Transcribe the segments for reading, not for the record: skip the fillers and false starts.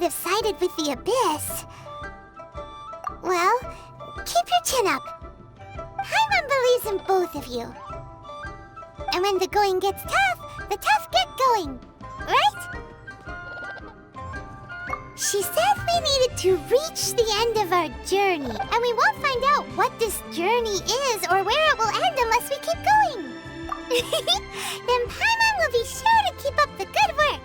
would have sided with the Abyss. Well, keep your chin up. Paimon believes in both of you. And when the going gets tough, the tough get going, right? She said we needed to reach the end of our journey, and we won't find out what this journey is or where it will end unless we keep going. Then Paimon will be sure to keep up the good work.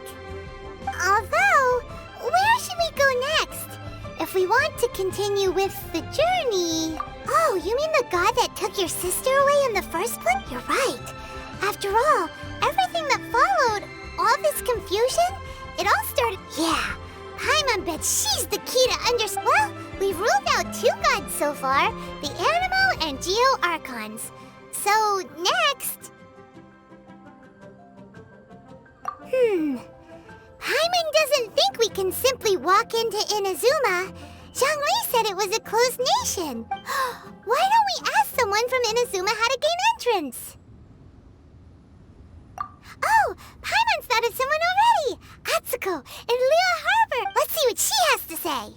Although, where should we go next? If we want to continue with the journey... Oh, you mean the god that took your sister away in the first place? You're right. After all, everything that followed, all this confusion, it all started... Yeah, Paimon bets she's the key to understand... Well, we've ruled out two gods so far, the Animo and Geo Archons. So, next... Paimon doesn't think we can simply walk into Inazuma. Zhongli said it was a closed nation. Why don't we ask someone from Inazuma how to gain entrance? Oh, Paimon's thought of someone already! Atsuko in Liyue Harbor! Let's see what she has to say!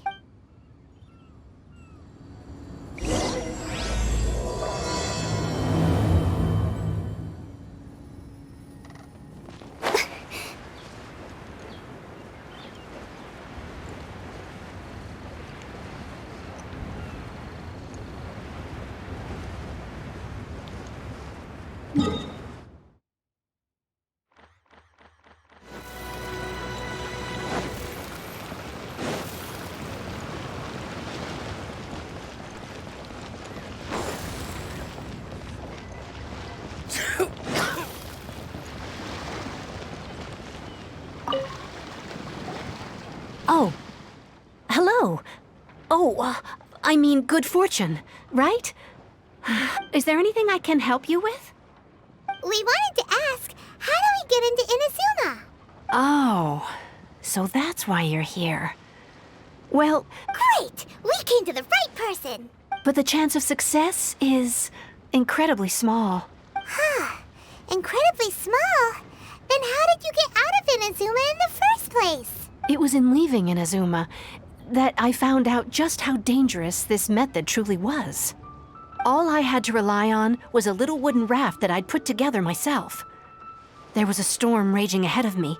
Oh. Hello. Oh, I mean good fortune, right? Is there anything I can help you with? We wanted to ask, how do we get into Inazuma? Oh, so that's why you're here. Well... Great! We came to the right person! But the chance of success is incredibly small. Huh. Incredibly small? Then how did you get out of Inazuma in the first place? It was in leaving Inazuma that I found out just how dangerous this method truly was. All I had to rely on was a little wooden raft that I'd put together myself. There was a storm raging ahead of me,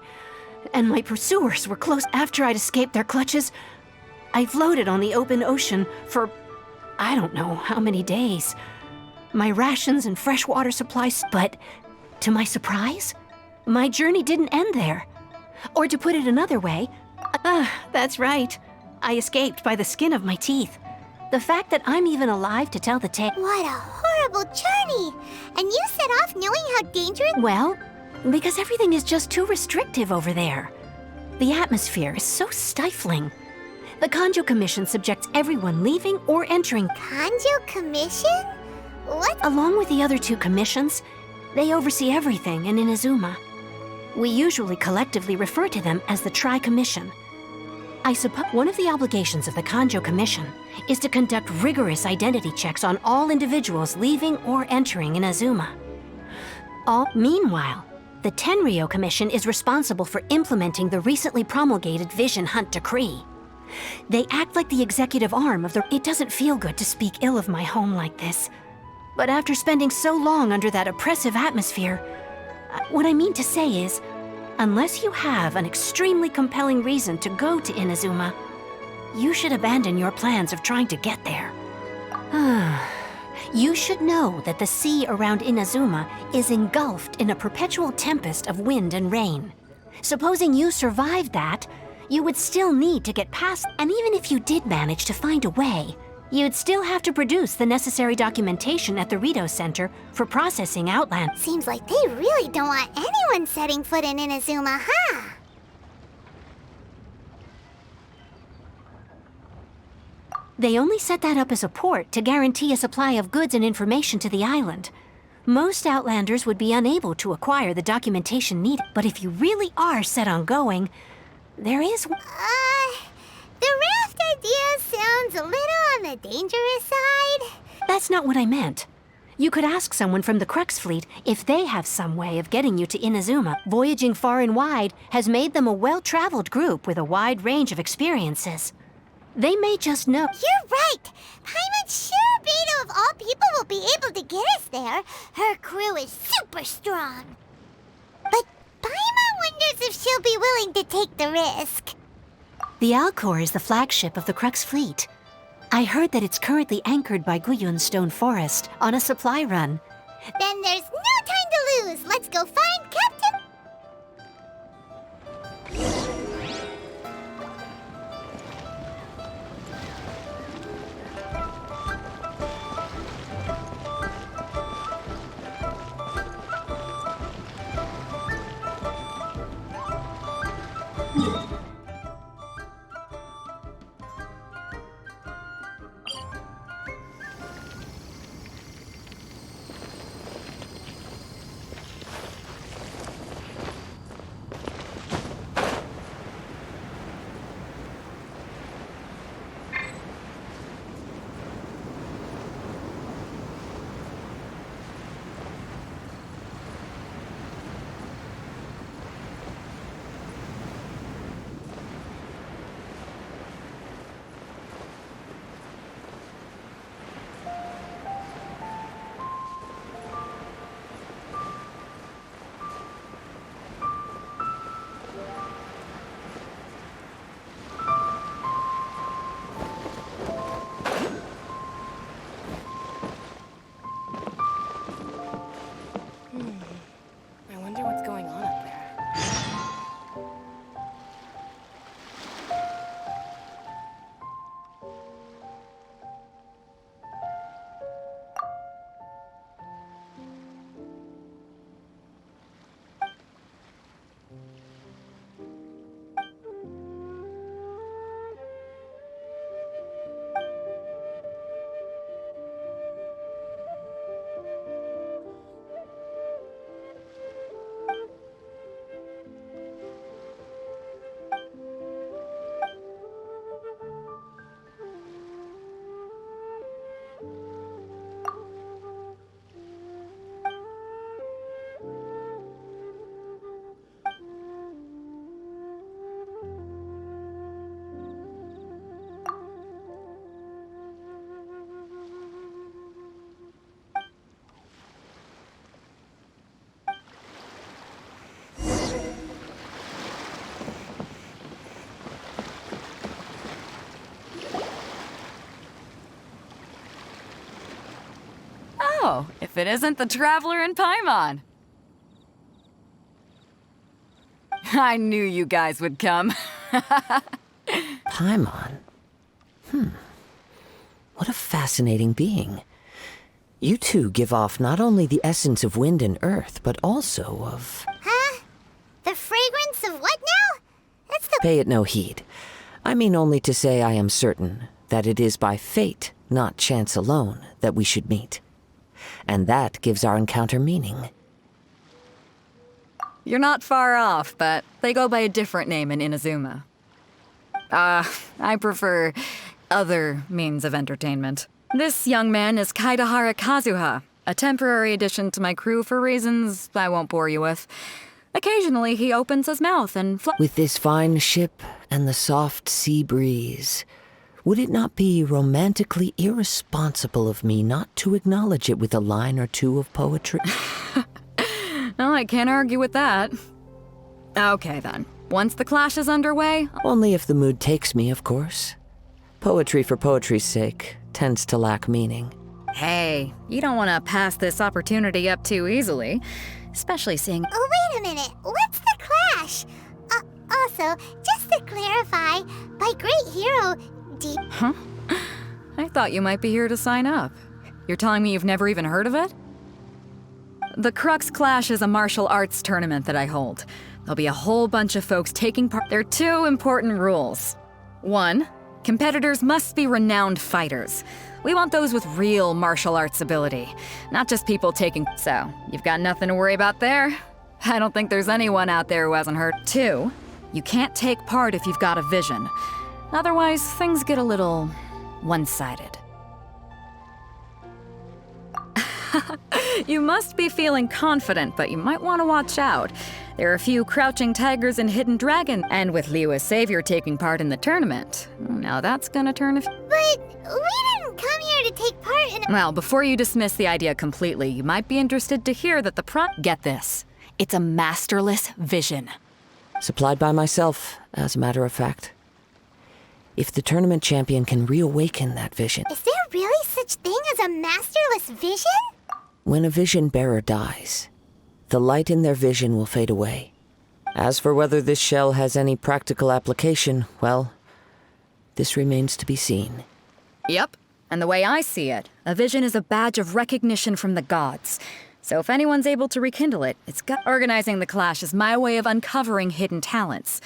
and my pursuers were close. After I'd escaped their clutches, I floated on the open ocean for I don't know how many days. My rations and freshwater supplies, but to my surprise, my journey didn't end there. Or to put it another way, that's right. I escaped by the skin of my teeth. The fact that I'm even alive to tell the tale... What a horrible journey! And you set off knowing how dangerous... Well, because everything is just too restrictive over there. The atmosphere is so stifling. The Kanjo Commission subjects everyone leaving or entering... Kanjo Commission? What? Along with the other two commissions, they oversee everything in Inazuma. We usually collectively refer to them as the Tri-Commission. I suppose one of the obligations of the Kanjo Commission is to conduct rigorous identity checks on all individuals leaving or entering Inazuma. Meanwhile, the Tenryo Commission is responsible for implementing the recently promulgated Vision Hunt Decree. They act like the executive arm of the... It doesn't feel good to speak ill of my home like this. But after spending so long under that oppressive atmosphere, what I mean to say is, unless you have an extremely compelling reason to go to Inazuma, you should abandon your plans of trying to get there. You should know that the sea around Inazuma is engulfed in a perpetual tempest of wind and rain. Supposing you survived that, you would still need to get past, and even if you did manage to find a way, you'd still have to produce the necessary documentation at the Ritou Center for processing Outland. Seems like they really don't want anyone setting foot in Inazuma, huh? They only set that up as a port to guarantee a supply of goods and information to the island. Most Outlanders would be unable to acquire the documentation needed, but if you really are set on going, there is... The raft idea sounds a little on the dangerous side. That's not what I meant. You could ask someone from the Crux fleet if they have some way of getting you to Inazuma. Voyaging far and wide has made them a well-traveled group with a wide range of experiences. They may just know. You're right! Paimon's sure Beidou of all people will be able to get us there. Her crew is super strong. But Paimon wonders if she'll be willing to take the risk. The Alcor is the flagship of the Crux fleet. I heard that it's currently anchored by Guyun's Stone Forest on a supply run. Then there's no time to lose. Let's go find Captain. I wonder what's going on up there. Oh, if it isn't the Traveler in Paimon. I knew you guys would come. Paimon? What a fascinating being. You two give off not only the essence of wind and earth, but also of... Huh? The fragrance of what now? That's the... Pay it no heed. I mean only to say I am certain that it is by fate, not chance alone, that we should meet. And that gives our encounter meaning. You're not far off, but they go by a different name in Inazuma. I prefer other means of entertainment. This young man is Kaidahara Kazuha, a temporary addition to my crew for reasons I won't bore you with. Occasionally, he opens his mouth and With this fine ship and the soft sea breeze, would it not be romantically irresponsible of me not to acknowledge it with a line or two of poetry? Well, I can't argue with that. Okay, then. Once the clash is underway... Only if the mood takes me, of course. Poetry for poetry's sake tends to lack meaning. Hey, you don't want to pass this opportunity up too easily. Especially seeing... Oh, wait a minute. What's the clash? Also, just to clarify, by great hero, Huh? I thought you might be here to sign up. You're telling me you've never even heard of it? The Crux Clash is a martial arts tournament that I hold. There'll be a whole bunch of folks taking part. There are two important rules. One, competitors must be renowned fighters. We want those with real martial arts ability, not just people taking... So, you've got nothing to worry about there. I don't think there's anyone out there who hasn't heard. Two, you can't take part if you've got a vision. Otherwise, things get a little one-sided. You must be feeling confident, but you might want to watch out. There are a few crouching tigers and hidden dragons, and with Liu as savior taking part in the tournament. Now that's gonna turn a... But we didn't come here to take part in a... Well, before you dismiss the idea completely, you might be interested to hear that the Get this. It's a masterless vision. Supplied by myself, as a matter of fact. If the tournament champion can reawaken that vision... Is there really such thing as a masterless vision? When a vision bearer dies, the light in their vision will fade away. As for whether this shell has any practical application, well, this remains to be seen. Yep, and the way I see it, a vision is a badge of recognition from the gods. So if anyone's able to rekindle it, organizing the clash is my way of uncovering hidden talents.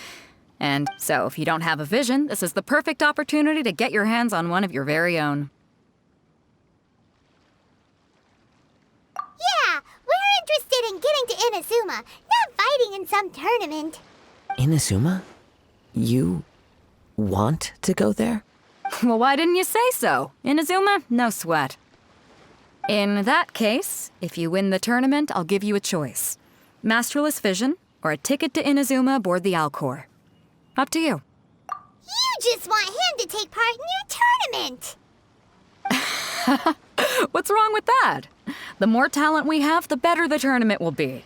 And so if you don't have a vision, this is the perfect opportunity to get your hands on one of your very own. Yeah, we're interested in getting to Inazuma, not fighting in some tournament. Inazuma? You want to go there? Well, why didn't you say so? Inazuma? No sweat. In that case, if you win the tournament, I'll give you a choice. Masterless Vision, or a ticket to Inazuma aboard the Alcor. Up to you. You just want him to take part in your tournament! What's wrong with that? The more talent we have, the better the tournament will be.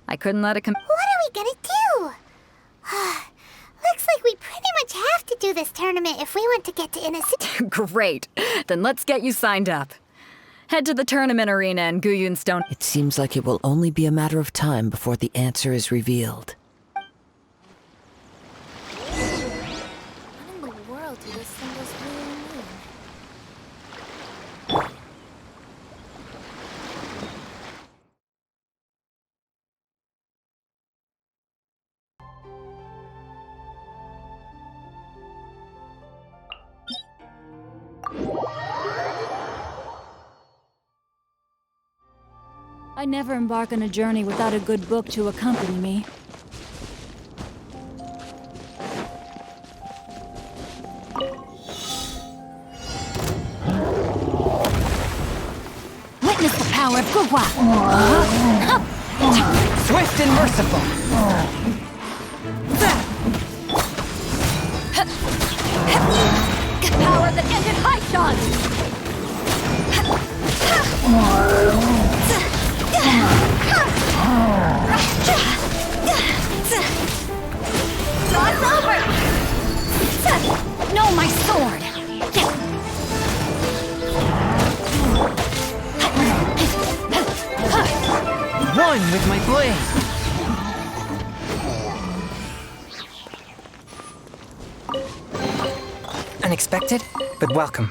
I couldn't let it What are we gonna do? Looks like we pretty much have to do this tournament if we want to get to Inazuma. Great. Then let's get you signed up. Head to the tournament arena in Guyun Stone. It seems like it will only be a matter of time before the answer is revealed. What in the world do those symbols really mean? I never embark on a journey without a good book to accompany me. Witness the power of Gugwa! Swift and merciful! Power that ended Haishan! Draw's over! No, my sword! One with my blade! Unexpected, but welcome.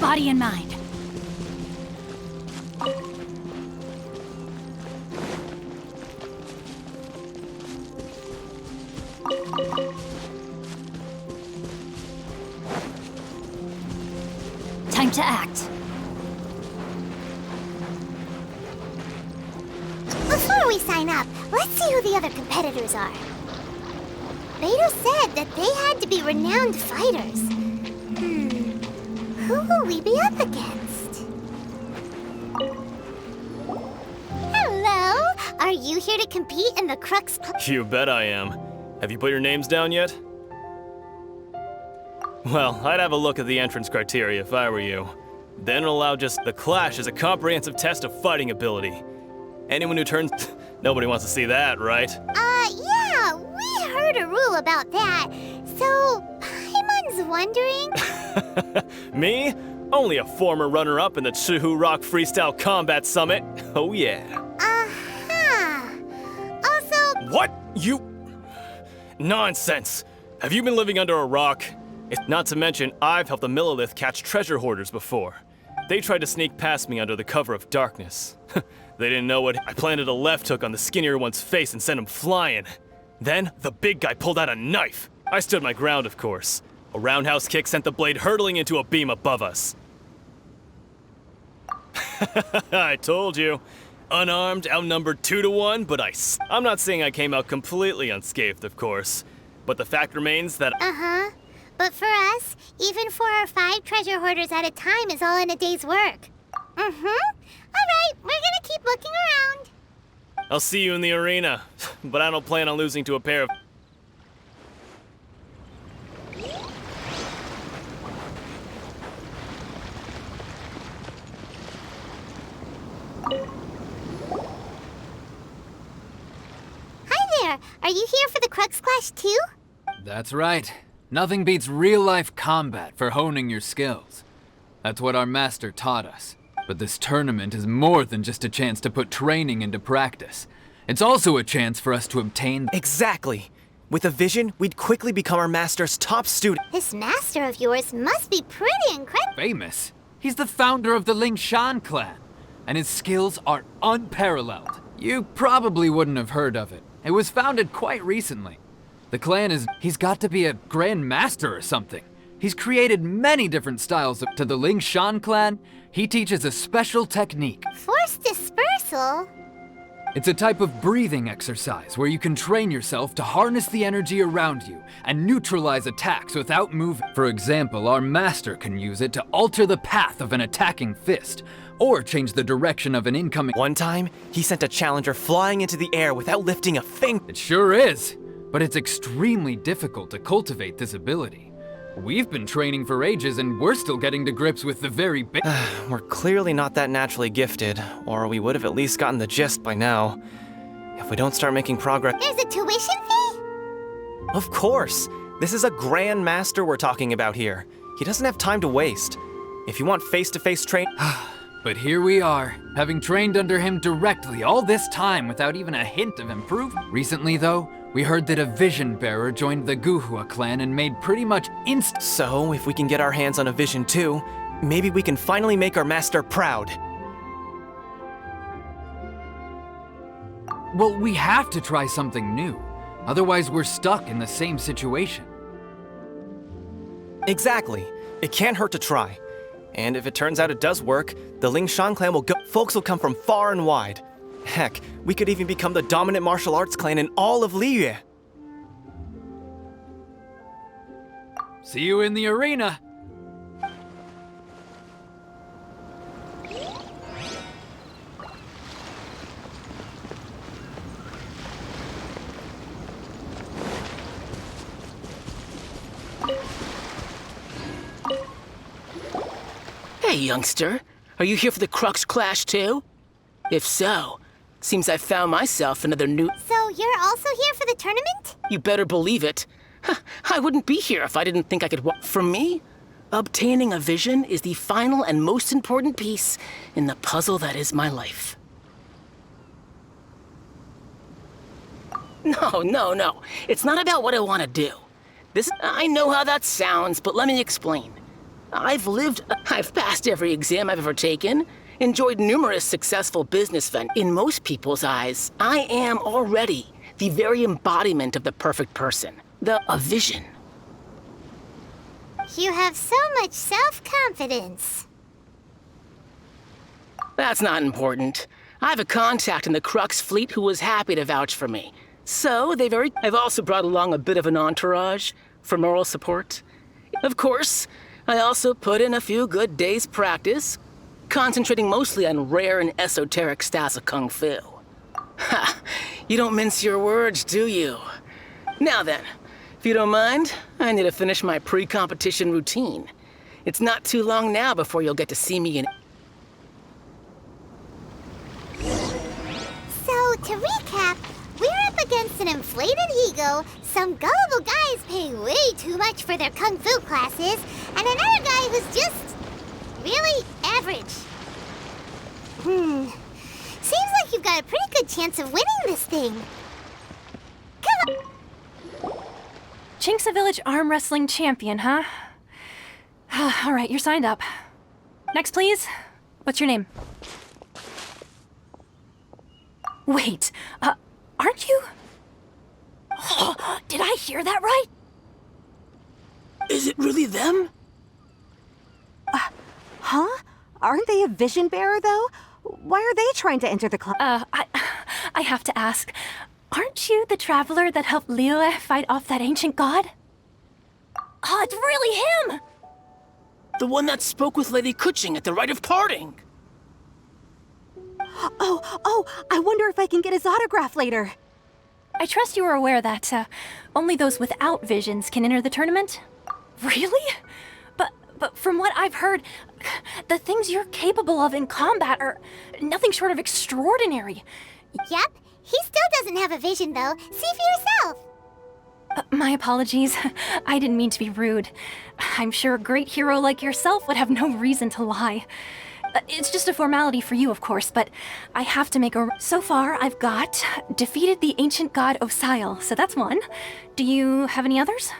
Body and mind. Time to act. Before we sign up, let's see who the other competitors are. Beidou said that they had to be renowned fighters. Who will we be up against? Hello! Are you here to compete in the Crux? You bet I am. Have you put your names down yet? Well, I'd have a look at the entrance criteria if I were you. Then allow just the clash as a comprehensive test of fighting ability. Anyone who turns... Nobody wants to see that, right? Yeah, we heard a rule about that. So, Paimon's was wondering... Me? Only a former runner-up in the Chihu Rock Freestyle Combat Summit. Oh yeah. Uh-huh. Also... What? You... Nonsense. Have you been living under a rock? Not to mention, I've helped the Millilith catch treasure hoarders before. They tried to sneak past me under the cover of darkness. They didn't know what. I planted a left hook on the skinnier one's face and sent him flying. Then, the big guy pulled out a knife. I stood my ground, of course. A roundhouse kick sent the blade hurtling into a beam above us. I told you. Unarmed, outnumbered 2-1, but I'm not saying I came out completely unscathed, of course. But the fact remains that... Uh-huh. But for us, even 4 or 5 treasure hoarders at a time is all in a day's work. Mm-hmm. Alright, we're gonna keep looking around. I'll see you in the arena, but I don't plan on losing to a pair of... Hi there, are you here for the Crux Clash too? That's right. Nothing beats real-life combat for honing your skills. That's what our master taught us. But this tournament is more than just a chance to put training into practice. It's also a chance for us to obtain... Exactly. With a vision, we'd quickly become our master's top student. This master of yours must be pretty incredible. Famous. He's the founder of the Lingshan clan, and his skills are unparalleled. You probably wouldn't have heard of it. It was founded quite recently. The clan he's got to be a grand master or something. He's created many different styles. To the Lingshan clan, he teaches a special technique. Force dispersal? It's a type of breathing exercise where you can train yourself to harness the energy around you and neutralize attacks without moving. For example, our master can use it to alter the path of an attacking fist, or change the direction of an incoming... One time, he sent a challenger flying into the air without lifting a finger. It sure is, but it's extremely difficult to cultivate this ability. We've been training for ages and we're still getting to grips with the very We're clearly not that naturally gifted, or we would have at least gotten the gist by now. If we don't start making progress... There's a tuition fee? Of course! This is a grand master we're talking about here. He doesn't have time to waste. If you want face-to-face training... But here we are, having trained under him directly all this time without even a hint of improvement. Recently, though, we heard that a vision bearer joined the Kazuha clan and made pretty much instant... So, if we can get our hands on a vision too, maybe we can finally make our master proud. Well, we have to try something new. Otherwise, we're stuck in the same situation. Exactly. It can't hurt to try. And if it turns out it does work, the Lingshan clan will go... Folks will come from far and wide. Heck, we could even become the dominant martial arts clan in all of Liyue. See you in the arena! Hey, youngster. Are you here for the Crux Clash too? If so, seems I found myself another new... So you're also here for the tournament? You better believe it. I wouldn't be here if I didn't think I could For me, obtaining a vision is the final and most important piece in the puzzle that is my life. No. It's not about what I want to do. I know how that sounds, but let me explain. I've passed every exam I've ever taken, enjoyed numerous successful business ventures. In most people's eyes, I am already the very embodiment of the perfect person. A vision. You have so much self-confidence. That's not important. I have a contact in the Crux fleet who was happy to vouch for me. So, I've also brought along a bit of an entourage for moral support. Of course, I also put in a few good days' practice, concentrating mostly on rare and esoteric styles of Kung Fu. Ha! You don't mince your words, do you? Now then, if you don't mind, I need to finish my pre-competition routine. It's not too long now before you'll get to see me in... So, to recap, we're up against an inflated ego, some gullible guys pay way too much for their kung fu classes, and another guy who's just really average. Seems like you've got a pretty good chance of winning this thing. Come on. Chinksa Village arm wrestling champion, huh? All right, you're signed up. Next, please. What's your name? Wait, aren't you? Oh, did I hear that right? Is it really them? Huh? Aren't they a vision bearer, though? Why are they trying to enter the club? I have to ask. Aren't you the traveler that helped Liyue fight off that ancient god? Oh, it's really him! The one that spoke with Lady Kuching at the rite of parting. Oh, I wonder if I can get his autograph later. I trust you are aware that only those without visions can enter the tournament? Really? But from what I've heard, the things you're capable of in combat are nothing short of extraordinary. Yep, he still doesn't have a vision, though. See for yourself. My apologies. I didn't mean to be rude. I'm sure a great hero like yourself would have no reason to lie. It's just a formality for you, of course, but I have to make a... So far, I've got defeated the ancient god Osile, so that's one. Do you have any others?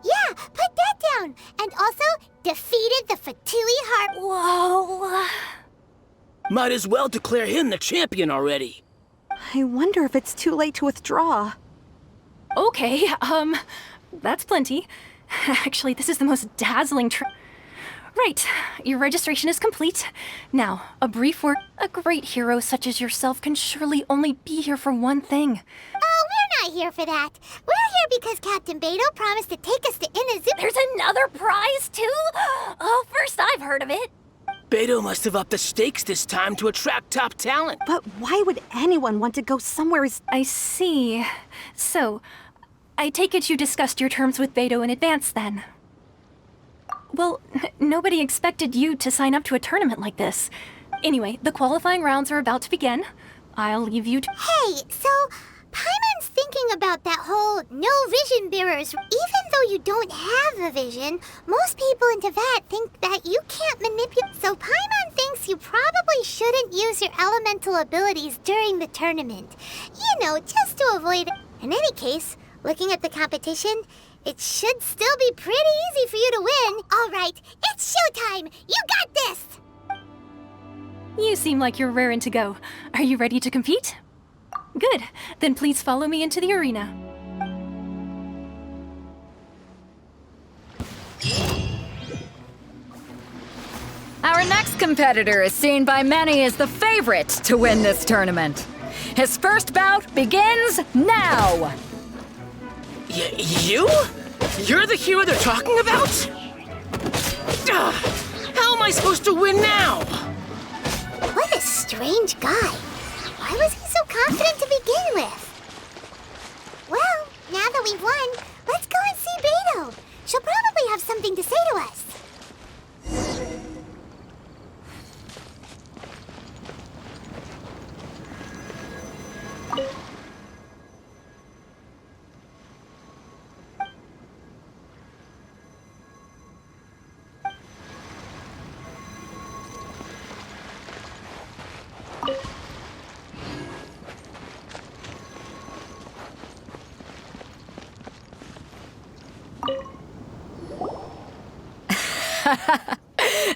Yeah, put that down. And also, defeated the Fatui Heart. Whoa. Might as well declare him the champion already. I wonder if it's too late to withdraw. Okay, that's plenty. Actually, this is the most dazzling Right, your registration is complete. Now, a brief word. A great hero such as yourself can surely only be here for one thing. Oh, we're not here for that. We're here because Captain Beidou promised to take us to Inazuma. There's another prize, too? Oh, first I've heard of it. Beidou must have upped the stakes this time to attract top talent. But why would anyone want to go somewhere I see. So, I take it you discussed your terms with Beidou in advance, then? Well, nobody expected you to sign up to a tournament like this. Anyway, the qualifying rounds are about to begin. I'll leave you to... Hey, so Paimon's thinking about that whole no vision bearers. Even though you don't have a vision, most people in Teyvat think that you can't manipulate. So Paimon thinks you probably shouldn't use your elemental abilities during the tournament. You know, just to avoid... In any case, looking at the competition, it should still be pretty easy for you to win. All right, it's showtime. You got this. You seem like you're raring to go. Are you ready to compete? Good. Then please follow me into the arena. Our next competitor is seen by many as the favorite to win this tournament. His first bout begins now! You? You're the hero they're talking about? How am I supposed to win now? What a strange guy. Why was he so confident to begin with? Well, now that we've won, let's go and see Beidou. She'll probably have something to say to us.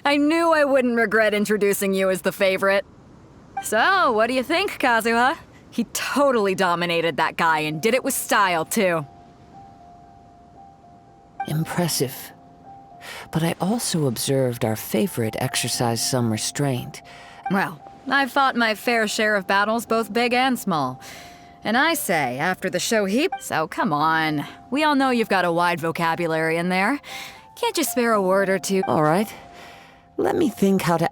I knew I wouldn't regret introducing you as the favorite. So, what do you think, Kazuha? He totally dominated that guy and did it with style, too. Impressive. But I also observed our favorite exercise some restraint. Well, I've fought my fair share of battles, both big and small. And I say, after the show so come on. We all know you've got a wide vocabulary in there. Can't you spare a word or two? All right. Let me think how to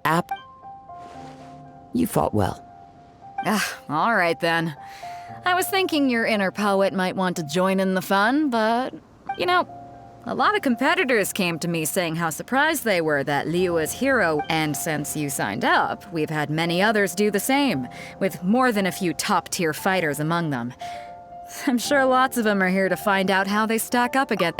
You fought well. All right then. I was thinking your inner poet might want to join in the fun, but, you know, A lot of competitors came to me saying how surprised they were that Liu is hero, and since you signed up, we've had many others do the same, with more than a few top-tier fighters among them. I'm sure lots of them are here to find out how they stack up again.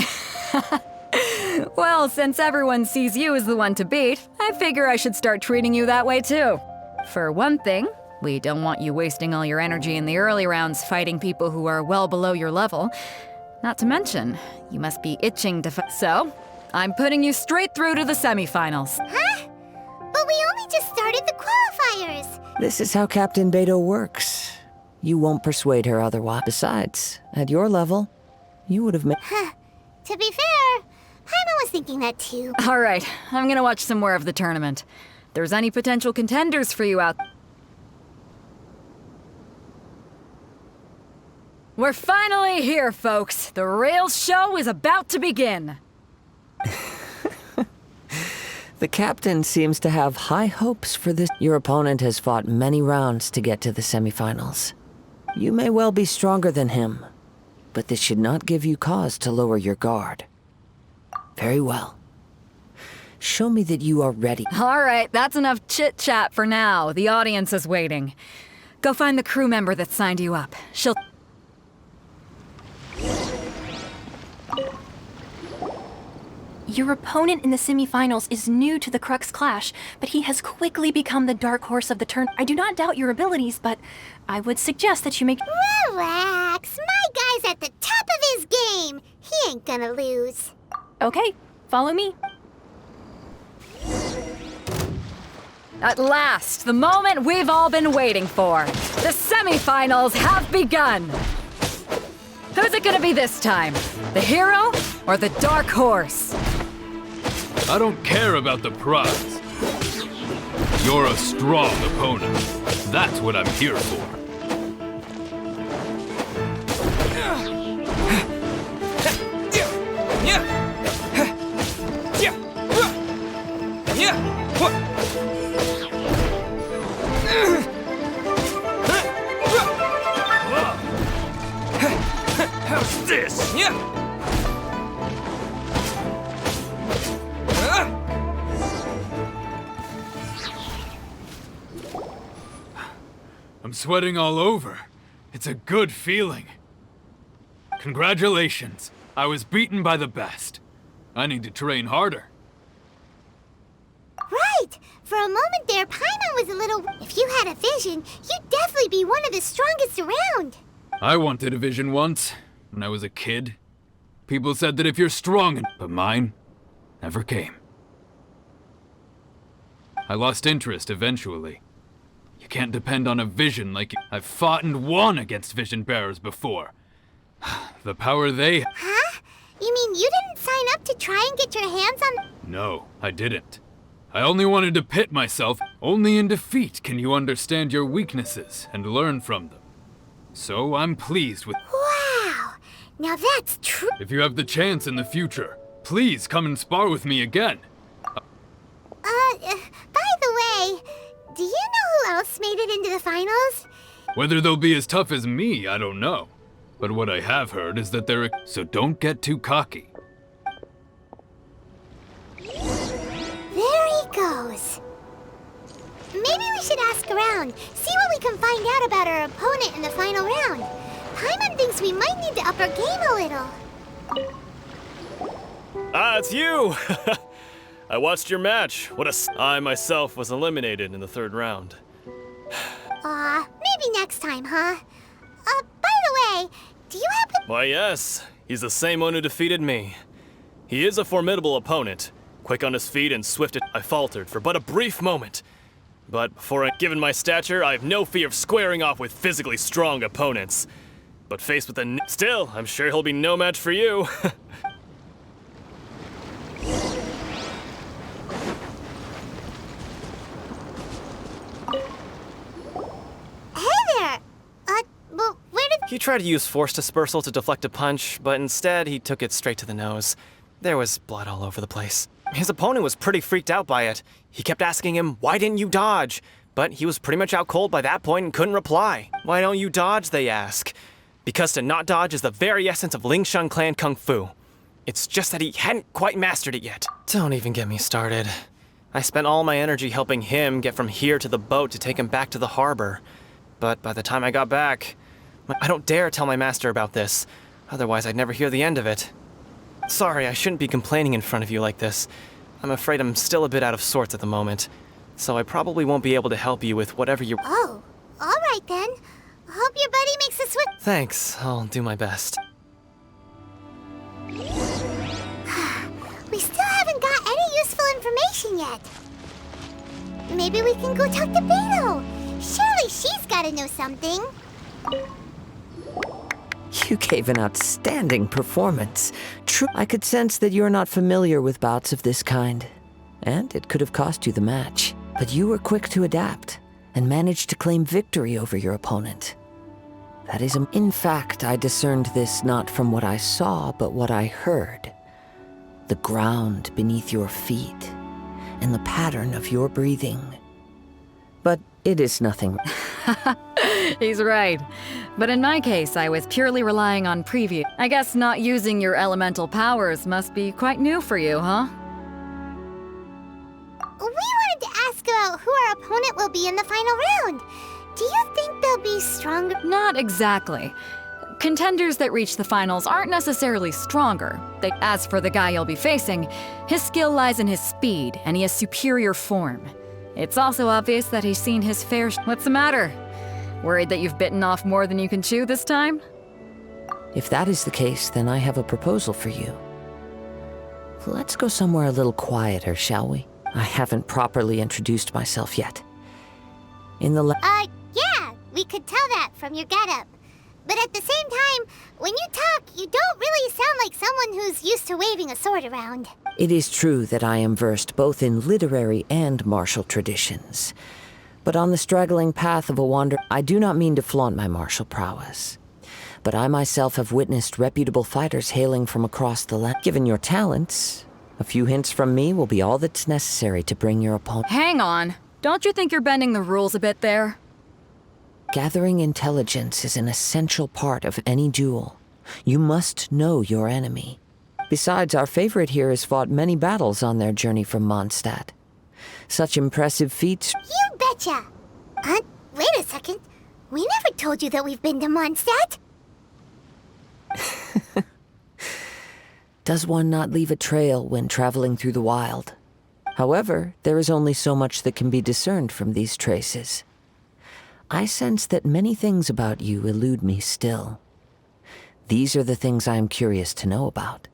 Well, since everyone sees you as the one to beat, I figure I should start treating you that way too. For one thing, we don't want you wasting all your energy in the early rounds fighting people who are well below your level. Not to mention, you must be itching to fight. So, I'm putting you straight through to the semifinals. Huh? But we only just started the qualifiers. This is how Captain Beidou works. You won't persuade her otherwise. Besides, at your level, you would have made... To be fair, Paimon was thinking that too. All right, I'm gonna watch some more of the tournament. If there's any potential contenders for you out... We're finally here, folks. The rails show is about to begin. The captain seems to have high hopes for this. Your opponent has fought many rounds to get to the semifinals. You may well be stronger than him, but this should not give you cause to lower your guard. Very well. Show me that you are ready. All right, that's enough chit-chat for now. The audience is waiting. Go find the crew member that signed you up. She'll... Your opponent in the semifinals is new to the Crux Clash, but he has quickly become the dark horse of the turn. I do not doubt your abilities, but I would suggest that you make... Relax. My guy's at the top of his game. He ain't gonna lose. Okay, follow me. At last, the moment we've all been waiting for. The semifinals have begun. Who's it gonna be this time? The hero or the dark horse? I don't care about the prize. You're a strong opponent. That's what I'm here for. How's this? I'm sweating all over. It's a good feeling. Congratulations. I was beaten by the best. I need to train harder. Right! For a moment there, Paimon was a little... If you had a vision, you'd definitely be one of the strongest around. I wanted a vision once, when I was a kid. People said that if you're strong, but mine never came. I lost interest eventually. You can't depend on a vision like you. I've fought and won against vision bearers before. The power they... Huh? You mean you didn't sign up to try and get your hands on... No, I didn't. I only wanted to pit myself. Only in defeat can you understand your weaknesses and learn from them. So I'm pleased with... Wow! Now that's true. If you have the chance in the future, please come and spar with me again. By the way, do you know who else made it into the finals? Whether they'll be as tough as me, I don't know. But what I have heard is that they're... So don't get too cocky. There he goes. Maybe we should ask around, see what we can find out about our opponent in the final round. Paimon thinks we might need to up our game a little. Ah, it's you! I watched your match. I myself was eliminated in the third round. Maybe next time, huh? By the way, do you happen... Why, yes. He's the same one who defeated me. He is a formidable opponent. Quick on his feet and swift. I faltered for but a brief moment. But given my stature, I have no fear of squaring off with physically strong opponents. But faced with still, I'm sure he'll be no match for you. Well, where did... He tried to use force dispersal to deflect a punch, but instead he took it straight to the nose. There was blood all over the place. His opponent was pretty freaked out by it. He kept asking him, "Why didn't you dodge?" But he was pretty much out cold by that point and couldn't reply. "Why don't you dodge?" they ask. Because to not dodge is the very essence of Lingshan clan kung fu. It's just that he hadn't quite mastered it yet. Don't even get me started. I spent all my energy helping him get from here to the boat to take him back to the harbor. But by the time I got back, I don't dare tell my master about this. Otherwise, I'd never hear the end of it. Sorry, I shouldn't be complaining in front of you like this. I'm afraid I'm still a bit out of sorts at the moment. So I probably won't be able to help you with whatever you... Oh, all right then. Hope your buddy makes a swim. Thanks, I'll do my best. We still haven't got any useful information yet. Maybe we can go talk to Beidou. Surely she's gotta know something. You gave an outstanding performance. True, I could sense that you're not familiar with bouts of this kind. And it could have cost you the match. But you were quick to adapt and managed to claim victory over your opponent. That is in fact, I discerned this not from what I saw, but what I heard. The ground beneath your feet and the pattern of your breathing. But it is nothing. He's right. But in my case, I was purely relying on preview. I guess not using your elemental powers must be quite new for you, huh? We wanted to ask about who our opponent will be in the final round. Do you think they'll be stronger? Not exactly. Contenders that reach the finals aren't necessarily stronger. As for the guy you'll be facing, his skill lies in his speed, and he has superior form. It's also obvious that he's seen his fair What's the matter? Worried that you've bitten off more than you can chew this time? If that is the case, then I have a proposal for you. Let's go somewhere a little quieter, shall we? I haven't properly introduced myself yet. Yeah, we could tell that from your getup. But at the same time, when you talk, you don't really sound like someone who's used to waving a sword around. It is true that I am versed both in literary and martial traditions. But on the straggling path of a wanderer, I do not mean to flaunt my martial prowess. But I myself have witnessed reputable fighters hailing from across the land. Given your talents, a few hints from me will be all that's necessary to bring your opponent. Hang on. Don't you think you're bending the rules a bit there? Gathering intelligence is an essential part of any duel. You must know your enemy. Besides, our favorite here has fought many battles on their journey from Mondstadt. Such impressive feats... You betcha! Wait a second. We never told you that we've been to Mondstadt. Does one not leave a trail when traveling through the wild? However, there is only so much that can be discerned from these traces. I sense that many things about you elude me still. These are the things I am curious to know about.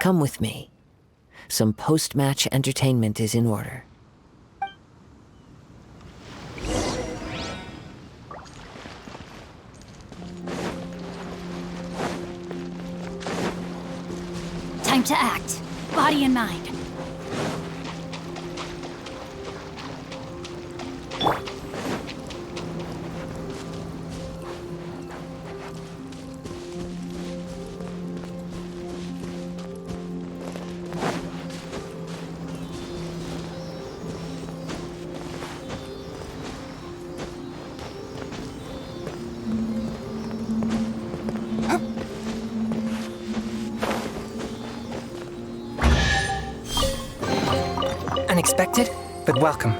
Come with me. Some post-match entertainment is in order. Time to act. Body and mind. Unexpected, but welcome.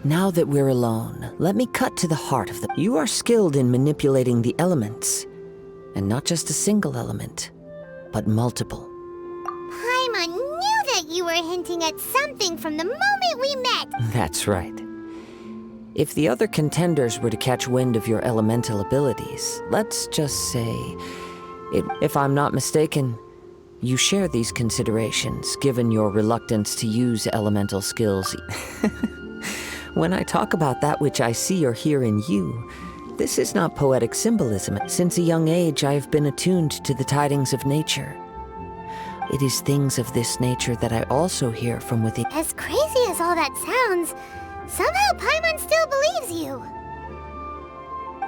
Now that we're alone, let me cut to the heart of the... You are skilled in manipulating the elements. And not just a single element, but multiple. Paimon knew that you were hinting at something from the moment we met. That's right. If the other contenders were to catch wind of your elemental abilities, let's just say... if I'm not mistaken, you share these considerations, given your reluctance to use elemental skills. When I talk about that which I see or hear in you, this is not poetic symbolism. Since a young age, I have been attuned to the tidings of nature. It is things of this nature that I also hear from within. As crazy as all that sounds, somehow Paimon still believes you.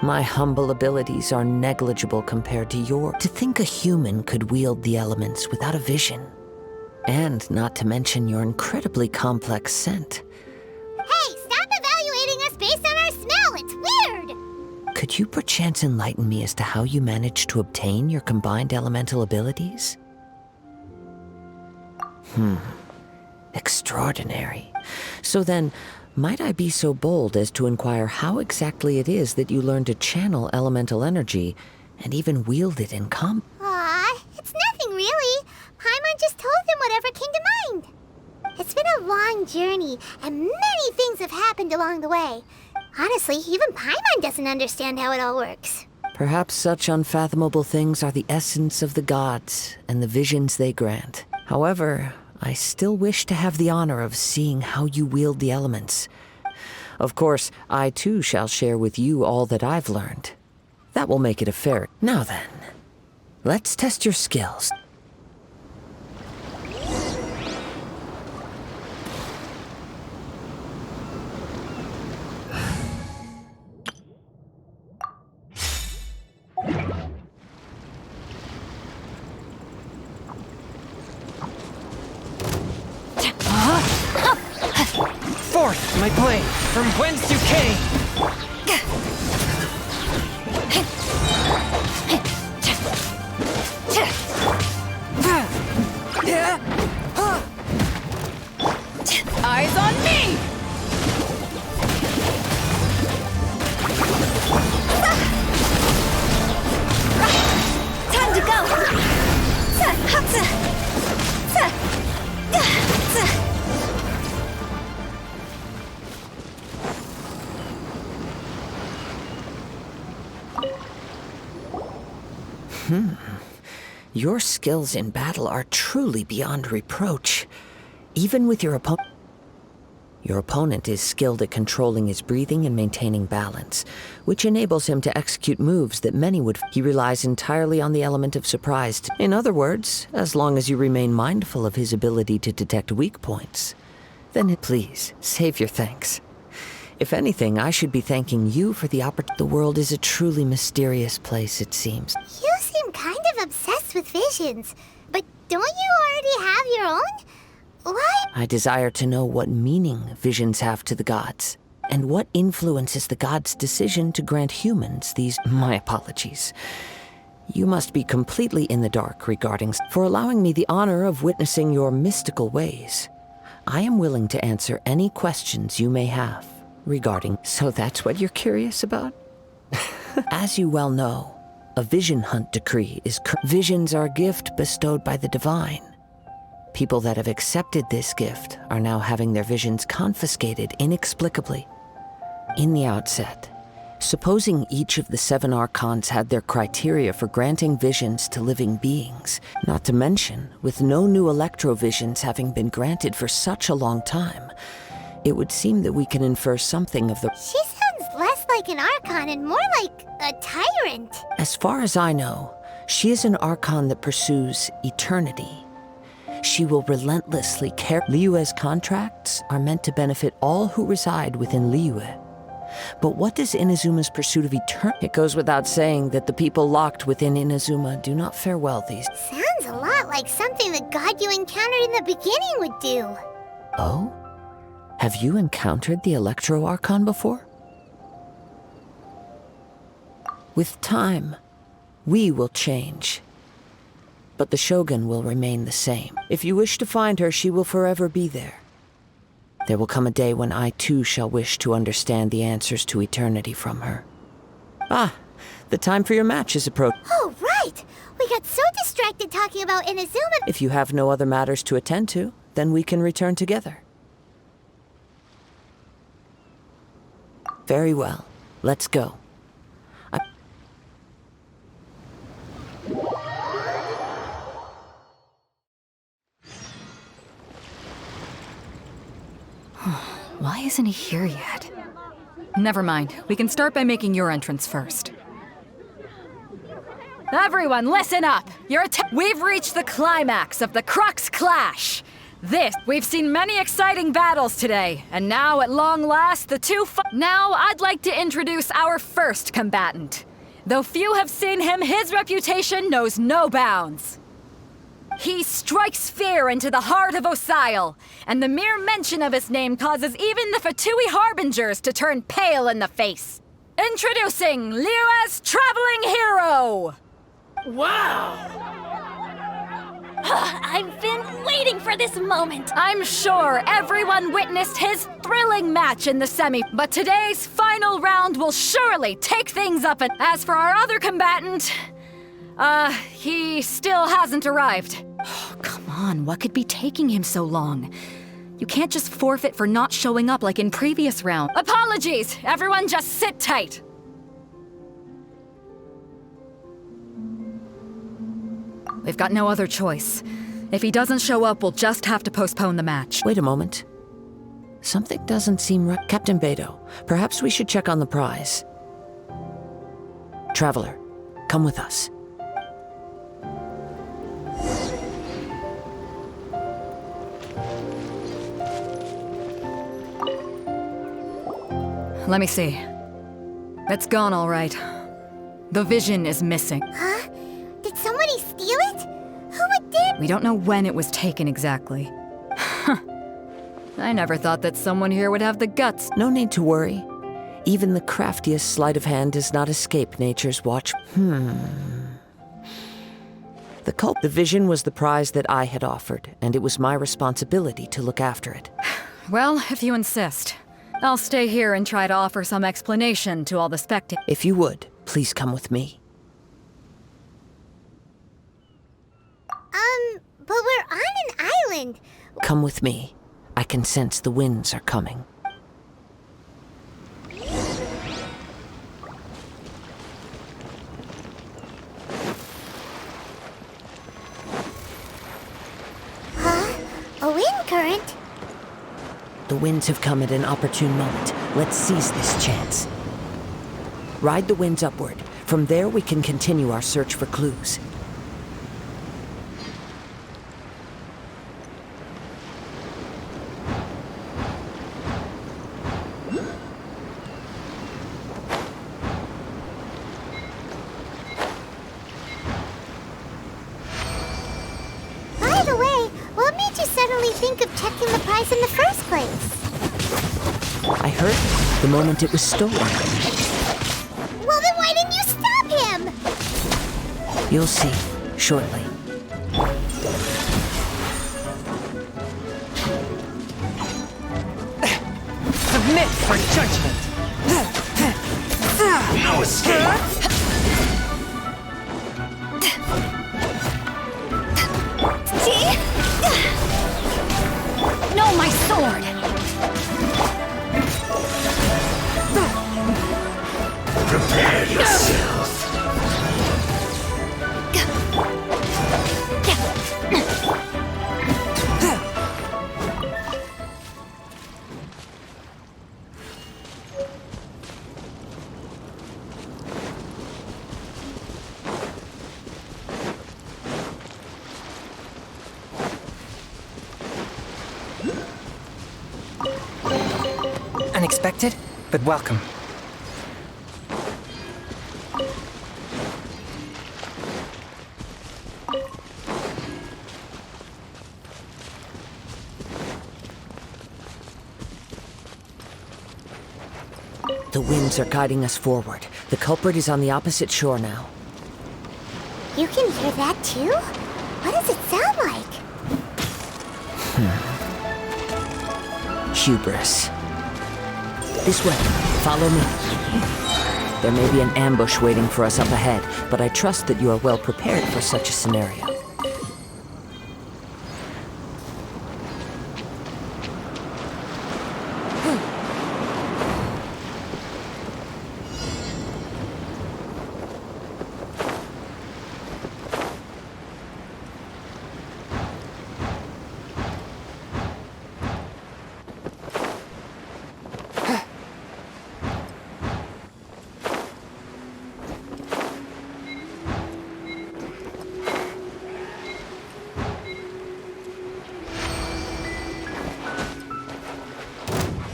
My humble abilities are negligible compared to your... To think a human could wield the elements without a vision. And not to mention your incredibly complex scent. Hey, stop evaluating us based on our smell! It's weird! Could you perchance enlighten me as to how you managed to obtain your combined elemental abilities? Extraordinary. So then, might I be so bold as to inquire how exactly it is that you learned to channel elemental energy and even wield it in Aw, it's nothing really. Paimon just told them whatever came to mind. It's been a long journey, and many things have happened along the way. Honestly, even Paimon doesn't understand how it all works. Perhaps such unfathomable things are the essence of the gods and the visions they grant. However, I still wish to have the honor of seeing how you wield the elements. Of course, I too shall share with you all that I've learned. That will make it a fair... Now then, let's test your skills. Forth, my blade, from whence you came! Eyes on me! Time to go! Your skills in battle are truly beyond reproach, even with your opponent. Your opponent is skilled at controlling his breathing and maintaining balance, which enables him to execute moves that many would... He relies entirely on the element of surprise. In other words, as long as you remain mindful of his ability to detect weak points, then please, save your thanks. If anything, I should be thanking you for the opportunity. The world is a truly mysterious place, it seems. You seem kind of obsessed with visions, but don't you already have your own? Why? I desire to know what meaning visions have to the gods, and what influences the gods' decision to grant humans these... My apologies. You must be completely in the dark regarding... For allowing me the honor of witnessing your mystical ways. I am willing to answer any questions you may have regarding... So that's what you're curious about? As you well know, a vision hunt decree is... Visions are a gift bestowed by the divine. People that have accepted this gift are now having their visions confiscated inexplicably. In the outset, supposing each of the 7 archons had their criteria for granting visions to living beings, not to mention, with no new electrovisions having been granted for such a long time, it would seem that we can infer something of the... She sounds less like an archon and more like a tyrant. As far as I know, she is an archon that pursues eternity. She will relentlessly care. Liyue's contracts are meant to benefit all who reside within Liyue. But what does Inazuma's pursuit of eternity? It goes without saying that the people locked within Inazuma do not fare well these... Sounds a lot like something the god you encountered in the beginning would do. Oh? Have you encountered the Electro Archon before? With time, we will change. But the Shogun will remain the same. If you wish to find her, she will forever be there. There will come a day when I too shall wish to understand the answers to eternity from her. Ah, the time for your match is approaching. Oh, right! We got so distracted talking about Inazuma. If you have no other matters to attend to, then we can return together. Very well. Let's go. Why isn't he here yet? Never mind. We can start by making your entrance first. Everyone, listen up! We've reached the climax of the Crux Clash! We've seen many exciting battles today, and now at long last, Now I'd like to introduce our first combatant. Though few have seen him, his reputation knows no bounds. He strikes fear into the heart of Osile, and the mere mention of his name causes even the Fatui Harbingers to turn pale in the face. Introducing Liyue's Traveling Hero! Wow! I've been waiting for this moment. I'm sure everyone witnessed his thrilling match in the semi, but today's final round will surely take things up. And as for our other combatant, he still hasn't arrived. Oh, come on, what could be taking him so long? You can't just forfeit for not showing up like in previous rounds. Apologies! Everyone just sit tight! We've got no other choice. If he doesn't show up, we'll just have to postpone the match. Wait a moment. Something doesn't seem right. Captain Beidou, perhaps we should check on the prize. Traveler, come with us. Let me see. It's gone all right. The vision is missing. Huh? Did somebody steal it? Who would dare? We don't know when it was taken exactly. I never thought that someone here would have the guts. No need to worry. Even the craftiest sleight of hand does not escape nature's watch. The vision was the prize that I had offered, and it was my responsibility to look after it. Well, if you insist. I'll stay here and try to offer some explanation to all the spectators. If you would, please come with me. But we're on an island. Come with me. I can sense the winds are coming. Huh? A wind current? The winds have come at an opportune moment. Let's seize this chance. Ride the winds upward. From there, we can continue our search for clues. By the way, what made you suddenly think of checking the prize in the first place? I heard the moment it was stolen. Well, then why didn't you stop him? You'll see, shortly. Submit for judgment! No escape! No, my sword! Prepare yourself! Unexpected, but welcome. The winds are guiding us forward. The culprit is on the opposite shore now. You can hear that too? What does it sound like? hubris. This way, follow me. There may be an ambush waiting for us up ahead, but I trust that you are well prepared for such a scenario.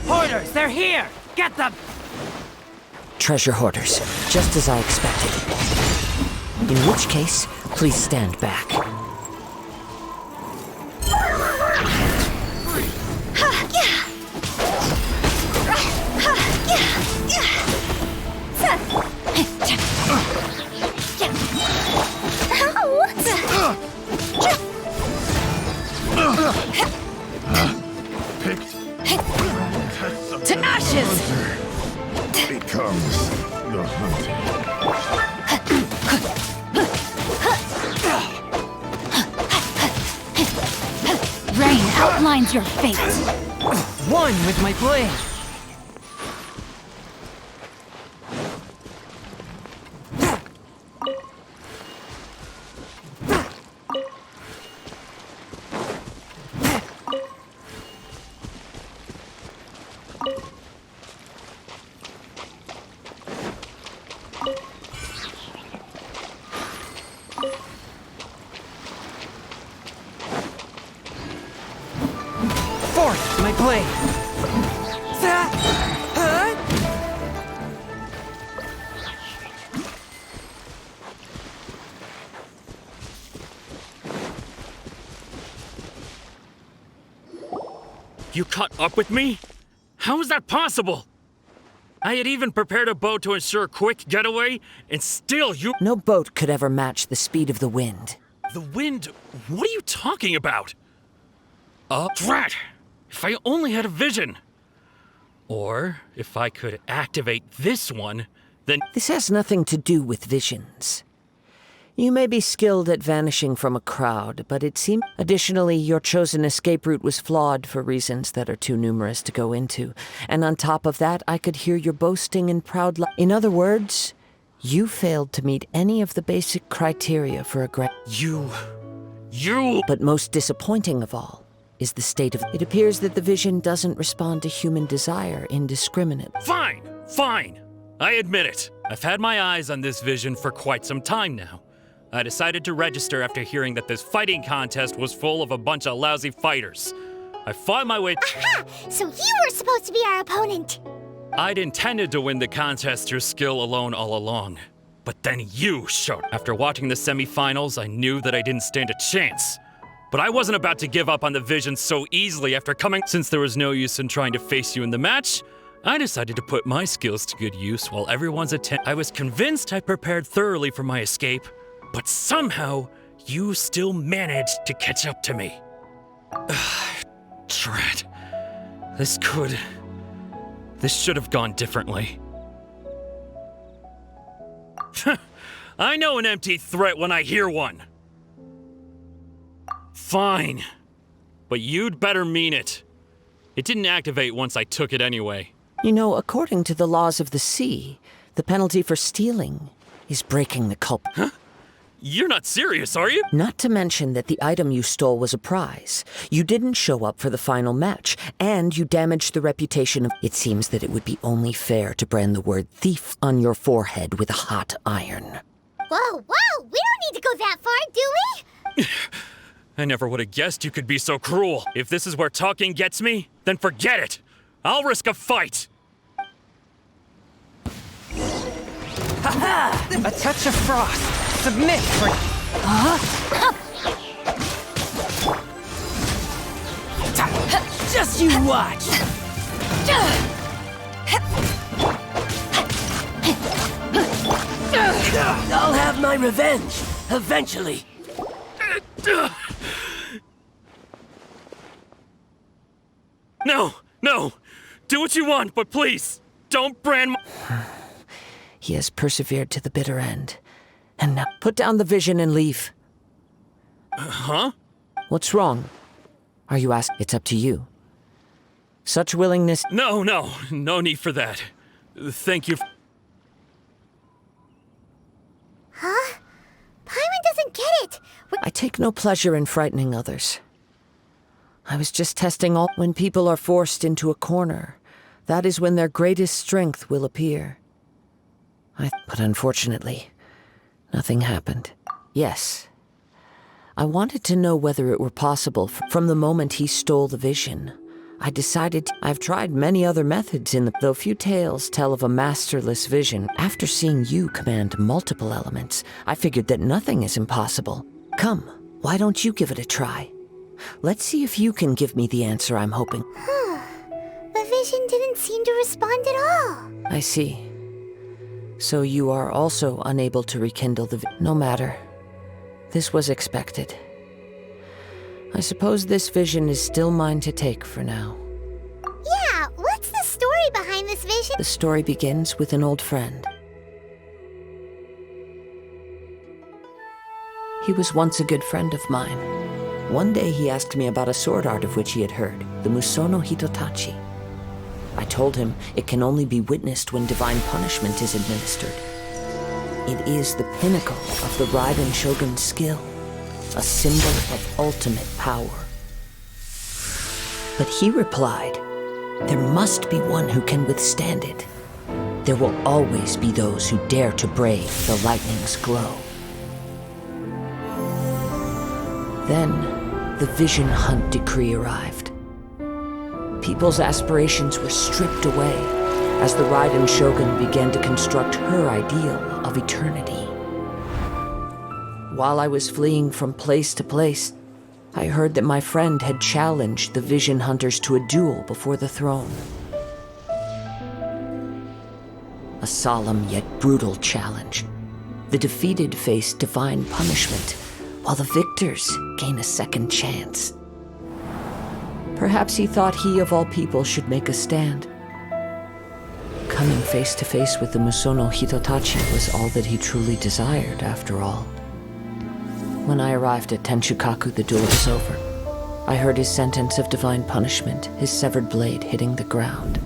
Hoarders, they're here! Get them! Treasure hoarders, just as I expected. In which case, please stand back. To ashes! Becomes the hunter. Rain outlines your fate. One with my blade. Fourth, my blade. You caught up with me? How is that possible? I had even prepared a boat to ensure a quick getaway, and still you— No boat could ever match the speed of the wind. The wind? What are you talking about? Drat! If I only had a vision! Or, if I could activate this one, then— This has nothing to do with visions. You may be skilled at vanishing from a crowd, but it seems— Additionally, your chosen escape route was flawed for reasons that are too numerous to go into. And on top of that, I could hear your boasting and proud— In other words, you failed to meet any of the basic criteria for a You... But most disappointing of all is the state of— It appears that the vision doesn't respond to human desire indiscriminately. Fine! I admit it. I've had my eyes on this vision for quite some time now. I decided to register after hearing that this fighting contest was full of a bunch of lousy fighters. I fought my way— Aha! So you were supposed to be our opponent! I'd intended to win the contest through skill alone all along. But then you showed. After watching the semifinals, I knew that I didn't stand a chance. But I wasn't about to give up on the vision so easily after coming— Since there was no use in trying to face you in the match, I decided to put my skills to good use while everyone's I was convinced I prepared thoroughly for my escape, but somehow, you still managed to catch up to me. Drat. This should have gone differently. I know an empty threat when I hear one. Fine. But you'd better mean it. It didn't activate once I took it anyway. You know, according to the laws of the sea, the penalty for stealing is breaking the culprit. Huh? You're not serious, are you? Not to mention that the item you stole was a prize. You didn't show up for the final match, and you damaged the reputation of— It seems that it would be only fair to brand the word thief on your forehead with a hot iron. Whoa! We don't need to go that far, do we? I never would have guessed you could be so cruel. If this is where talking gets me, then forget it. I'll risk a fight. Ha-ha! A touch of frost. Submit for— Just you watch! I'll have my revenge, eventually. No! No! Do what you want, but please, don't brand my— He has persevered to the bitter end. And now, put down the vision and leave. Huh? What's wrong? Are you asking? It's up to you. Such willingness— No need for that. Thank you. Huh? Paimon doesn't get it! I take no pleasure in frightening others. I was just testing all— When people are forced into a corner, that is when their greatest strength will appear. But unfortunately, nothing happened. Yes. I wanted to know whether it were possible from the moment he stole the vision. I decided I've tried many other methods though few tales tell of a masterless vision. After seeing you command multiple elements, I figured that nothing is impossible. Come, why don't you give it a try? Let's see if you can give me the answer I'm hoping. The vision didn't seem to respond at all. I see. So you are also unable to rekindle the No matter. This was expected. I suppose this vision is still mine to take for now. Yeah, what's the story behind this vision? The story begins with an old friend. He was once a good friend of mine. One day he asked me about a sword art of which he had heard, the Musono Hitotachi. I told him it can only be witnessed when divine punishment is administered. It is the pinnacle of the Raiden Shogun's skill, a symbol of ultimate power. But he replied, there must be one who can withstand it. There will always be those who dare to brave the lightning's glow. Then, the Vision Hunt decree arrived. People's aspirations were stripped away as the Raiden Shogun began to construct her ideal of eternity. While I was fleeing from place to place, I heard that my friend had challenged the Vision Hunters to a duel before the throne. A solemn yet brutal challenge. The defeated face divine punishment, while the victors gain a second chance. Perhaps he thought he of all people should make a stand. Coming face to face with the Musono Hitotachi was all that he truly desired, after all. When I arrived at Tenshukaku, the duel was over. I heard his sentence of divine punishment, his severed blade hitting the ground.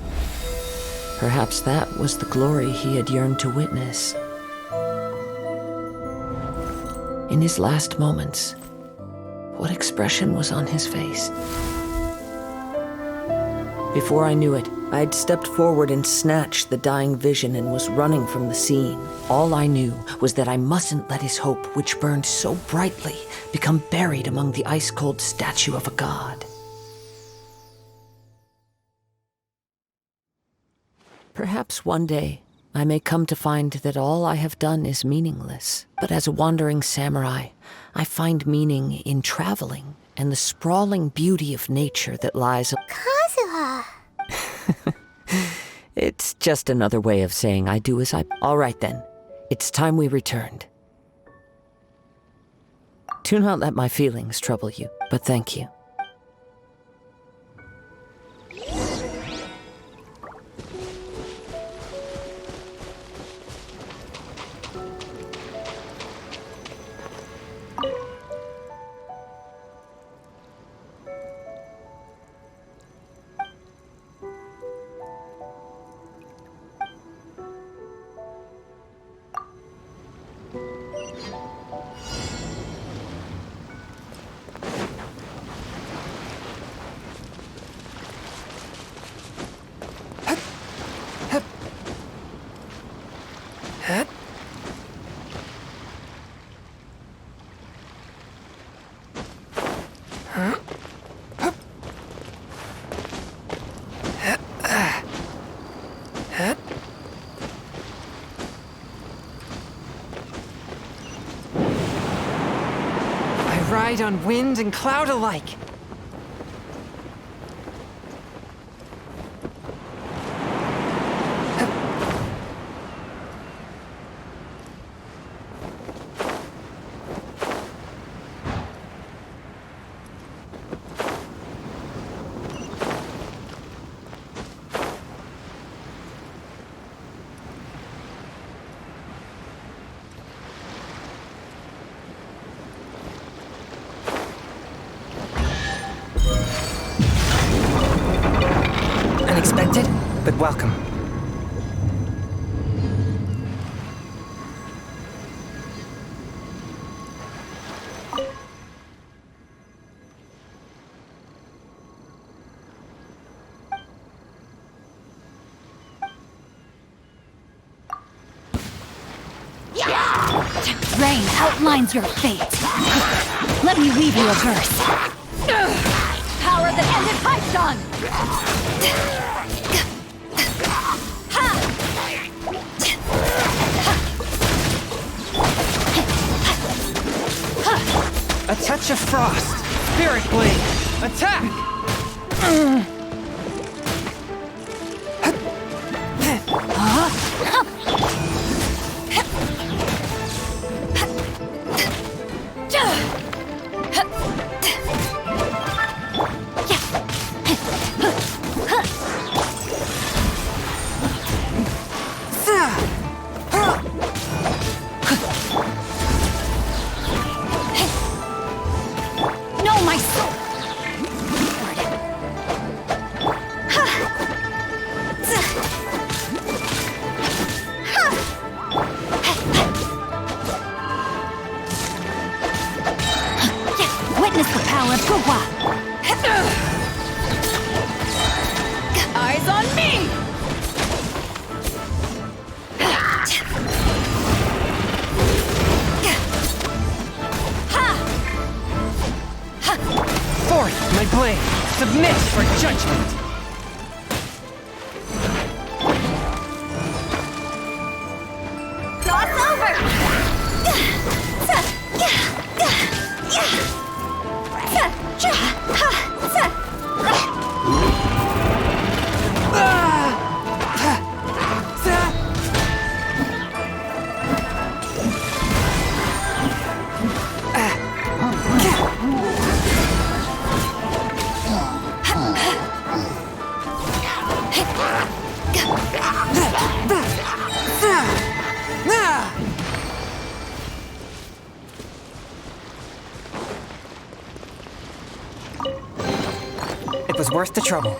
Perhaps that was the glory he had yearned to witness. In his last moments, what expression was on his face? Before I knew it, I had stepped forward and snatched the dying vision and was running from the scene. All I knew was that I mustn't let his hope, which burned so brightly, become buried among the ice-cold statue of a god. Perhaps one day, I may come to find that all I have done is meaningless. But as a wandering samurai, I find meaning in traveling and the sprawling beauty of nature that lies— Kazuha! It's just another way of saying I do as I— All right then, it's time we returned. Do not let my feelings trouble you, but thank you. Ride on wind and cloud alike. welcome. Rain outlines your fate. Let me weave you a verse. Power that ended Python! A touch of frost. Spirit blade. Attack! No, my soul! Witness the power of Fuga! Eyes on me! Forth, my blade. Submit for judgment. Cross over! It was worth the trouble.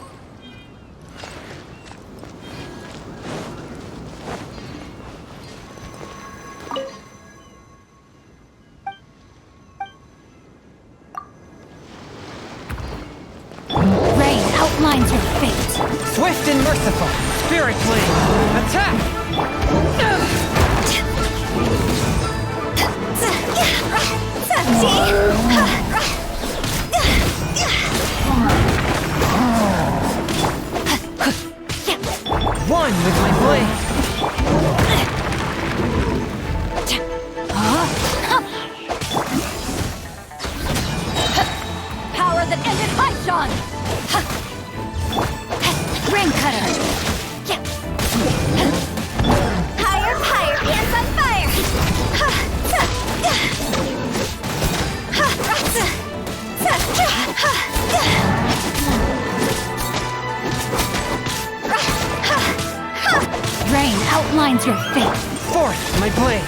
Rain outlines your fate. Swift and merciful. Spirit blade. Attack! One with my blade. Power that ended Python! Ring cutter! Higher, higher, hands on fire! Rain outlines your fate. Forth, my blade.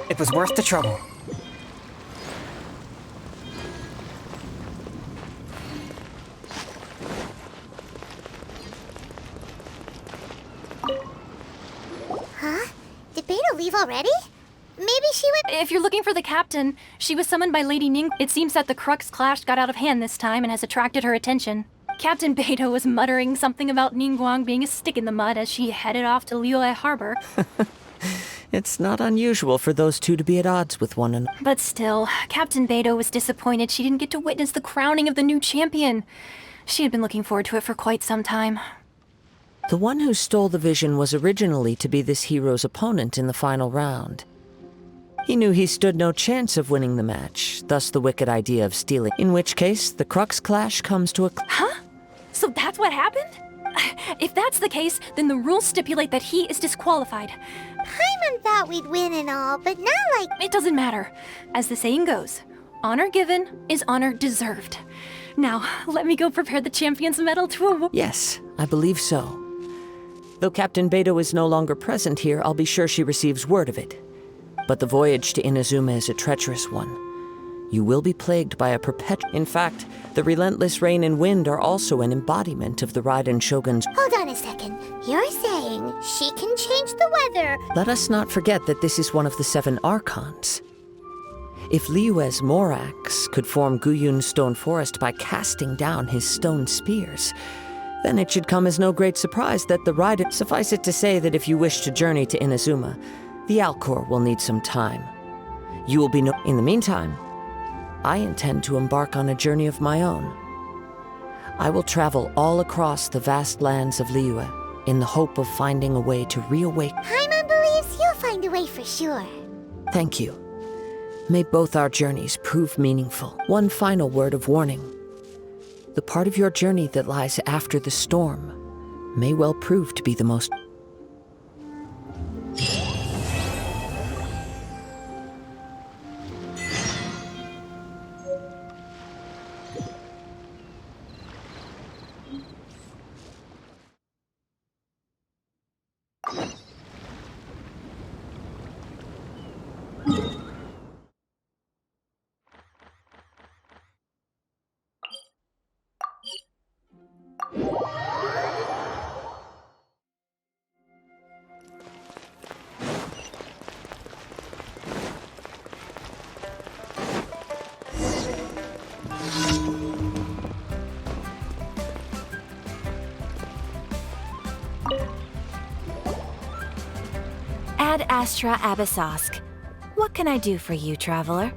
It was worth the trouble. Huh? Did Beidou leave already? Maybe she went. If you're looking for the captain, she was summoned by Lady Ning. It seems that the Crux clash got out of hand this time and has attracted her attention. Captain Beidou was muttering something about Ningguang being a stick in the mud as she headed off to Liyue Harbor. It's not unusual for those two to be at odds with one another. But still, Captain Beidou was disappointed she didn't get to witness the crowning of the new champion. She had been looking forward to it for quite some time. The one who stole the vision was originally to be this hero's opponent in the final round. He knew he stood no chance of winning the match, thus the wicked idea of stealing. In which case, the Crux clash comes to a... Huh? So that's what happened? If that's the case, then the rules stipulate that he is disqualified. Paimon thought we'd win and all, but not like... It doesn't matter. As the saying goes, honor given is honor deserved. Now, let me go prepare the champion's medal to award. Yes, I believe so. Though Captain Beidou is no longer present here, I'll be sure she receives word of it. But the voyage to Inazuma is a treacherous one. You will be plagued by a perpetual... In fact, the relentless rain and wind are also an embodiment of the Raiden Shogun's... Hold on a second. You're saying she can change the weather? Let us not forget that this is one of the 7 Archons. If Liyue's Morax could form Guyun's stone forest by casting down his stone spears, then it should come as no great surprise that the Raiden... Suffice it to say that if you wish to journey to Inazuma, the Alcor will need some time. You will be no... In the meantime, I intend to embark on a journey of my own. I will travel all across the vast lands of Liyue in the hope of finding a way to reawaken... Paimon believes you'll find a way for sure. Thank you. May both our journeys prove meaningful. One final word of warning. The part of your journey that lies after the storm may well prove to be the most... Ad Astra Abyssosk. What can I do for you, traveler?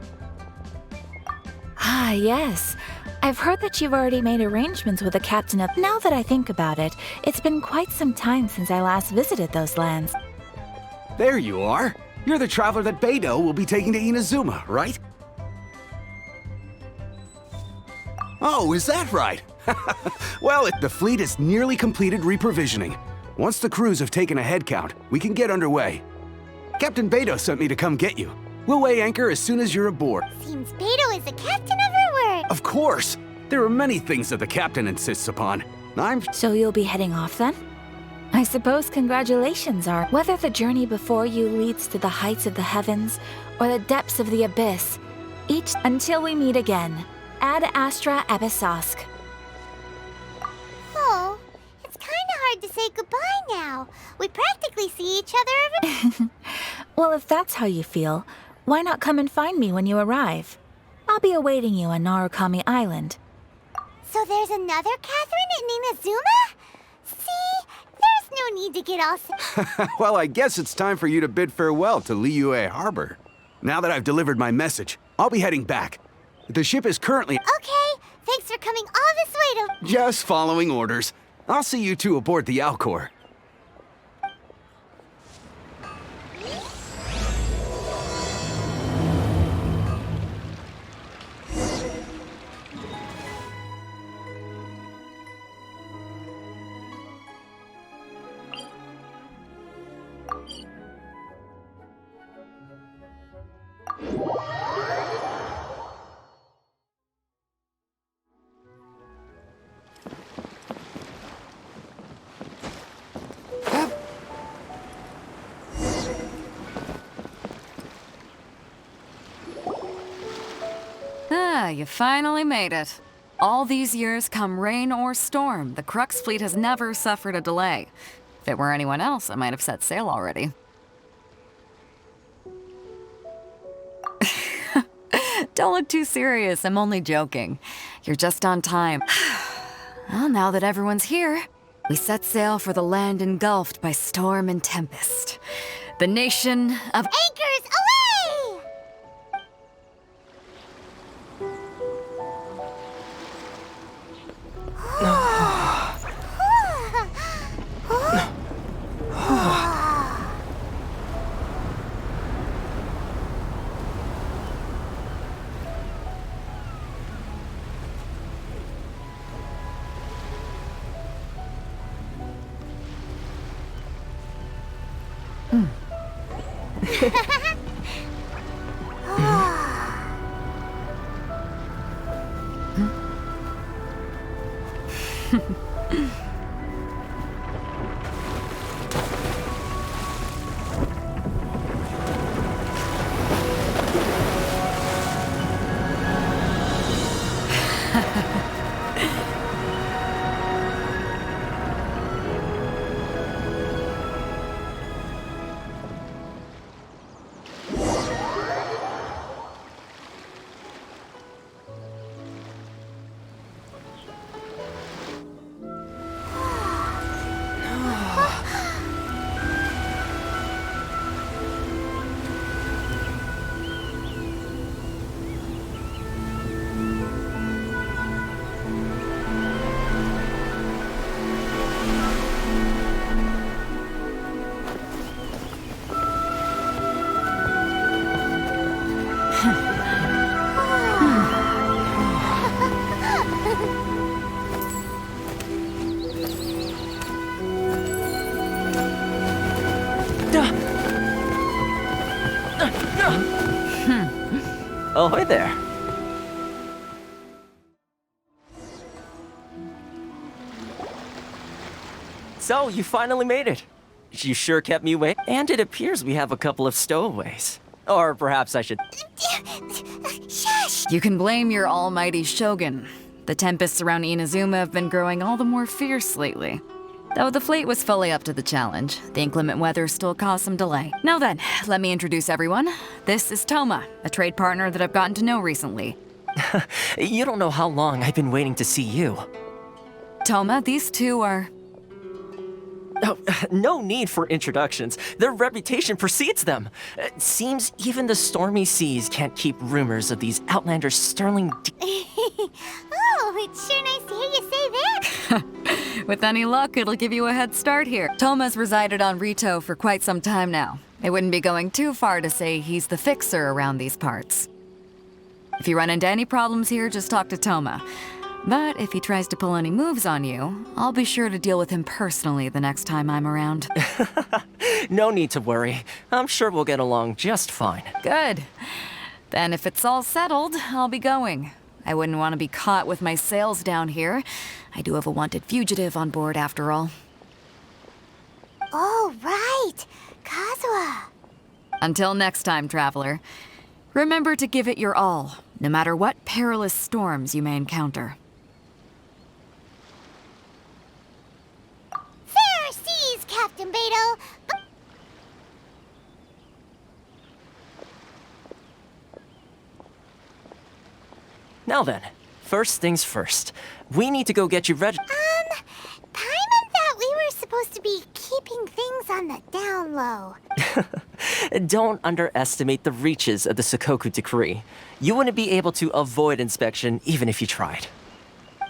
Ah, yes. I've heard that you've already made arrangements with the captain of... Now that I think about it, it's been quite some time since I last visited those lands. There you are. You're the traveler that Beidou will be taking to Inazuma, right? Oh, is that right? Well, the fleet has nearly completed reprovisioning. Once the crews have taken a head count, we can get underway. Captain Beidou sent me to come get you. We'll weigh anchor as soon as you're aboard. Seems Beidou is the captain of her word. Of course! There are many things that the captain insists upon. So you'll be heading off then? I suppose congratulations are whether the journey before you leads to the heights of the heavens or the depths of the abyss. Each until we meet again. Ad Astra Abyssosk. Oh, it's kinda hard to say goodbye now. We practically see each other every... Well, if that's how you feel, why not come and find me when you arrive? I'll be awaiting you on Narukami Island. So there's another Catherine in Inazuma? See? There's no need to get all... Well, I guess it's time for you to bid farewell to Liyue Harbor. Now that I've delivered my message, I'll be heading back. The ship is currently... Okay, thanks for coming all this way to... Just following orders. I'll see you two aboard the Alcor. Ah, you finally made it. All these years, come rain or storm, the Crux fleet has never suffered a delay. If it were anyone else, I might have set sail already. Don't look too serious, I'm only joking. You're just on time. Well, now that everyone's here, we set sail for the land engulfed by storm and tempest. The nation of... Anchors away! Ahoy there. So, you finally made it. You sure kept me waiting. And it appears we have a couple of stowaways. Or perhaps I should... Shush! You can blame your almighty shogun. The tempests around Inazuma have been growing all the more fierce lately. Though the fleet was fully up to the challenge, the inclement weather still caused some delay. Now then, let me introduce everyone. This is Thoma, a trade partner that I've gotten to know recently. You don't know how long I've been waiting to see you. Thoma, these two are... Oh, no need for introductions. Their reputation precedes them. Seems even the stormy seas can't keep rumors of these outlanders sterling... Oh, it's sure nice to hear you say that. With any luck, it'll give you a head start here. Thoma's resided on Ritou for quite some time now. It wouldn't be going too far to say he's the fixer around these parts. If you run into any problems here, just talk to Thoma. But if he tries to pull any moves on you, I'll be sure to deal with him personally the next time I'm around. No need to worry. I'm sure we'll get along just fine. Good. Then if it's all settled, I'll be going. I wouldn't want to be caught with my sails down here. I do have a wanted fugitive on board after all. Oh, right. Kazuha. Until next time, traveler. Remember to give it your all, no matter what perilous storms you may encounter. Fair seas, Captain Beidou. Now then, first things first. We need to go get you ready. Paimon thought we were supposed to be keeping things on the down low. Don't underestimate the reaches of the Sakoku Decree. You wouldn't be able to avoid inspection even if you tried.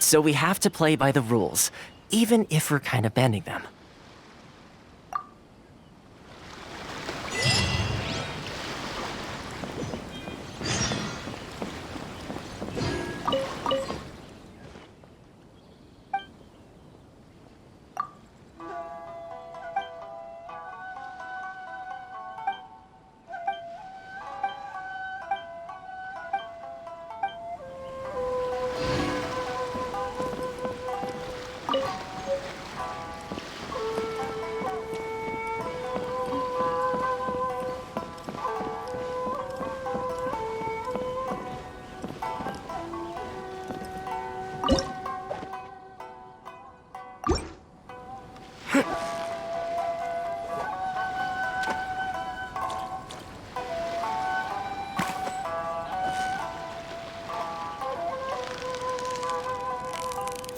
So we have to play by the rules, even if we're kind of bending them.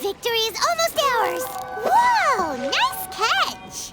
Victory is almost ours! Whoa! Nice catch!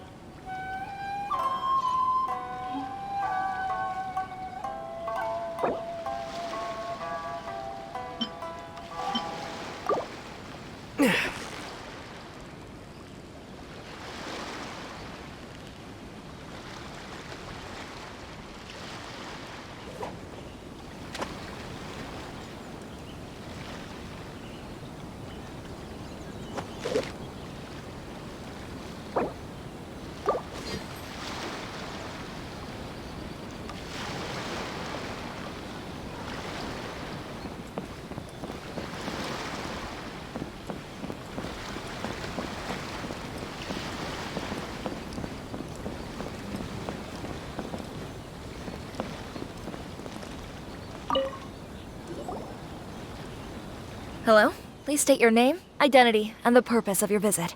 Hello? Please state your name, identity, and the purpose of your visit.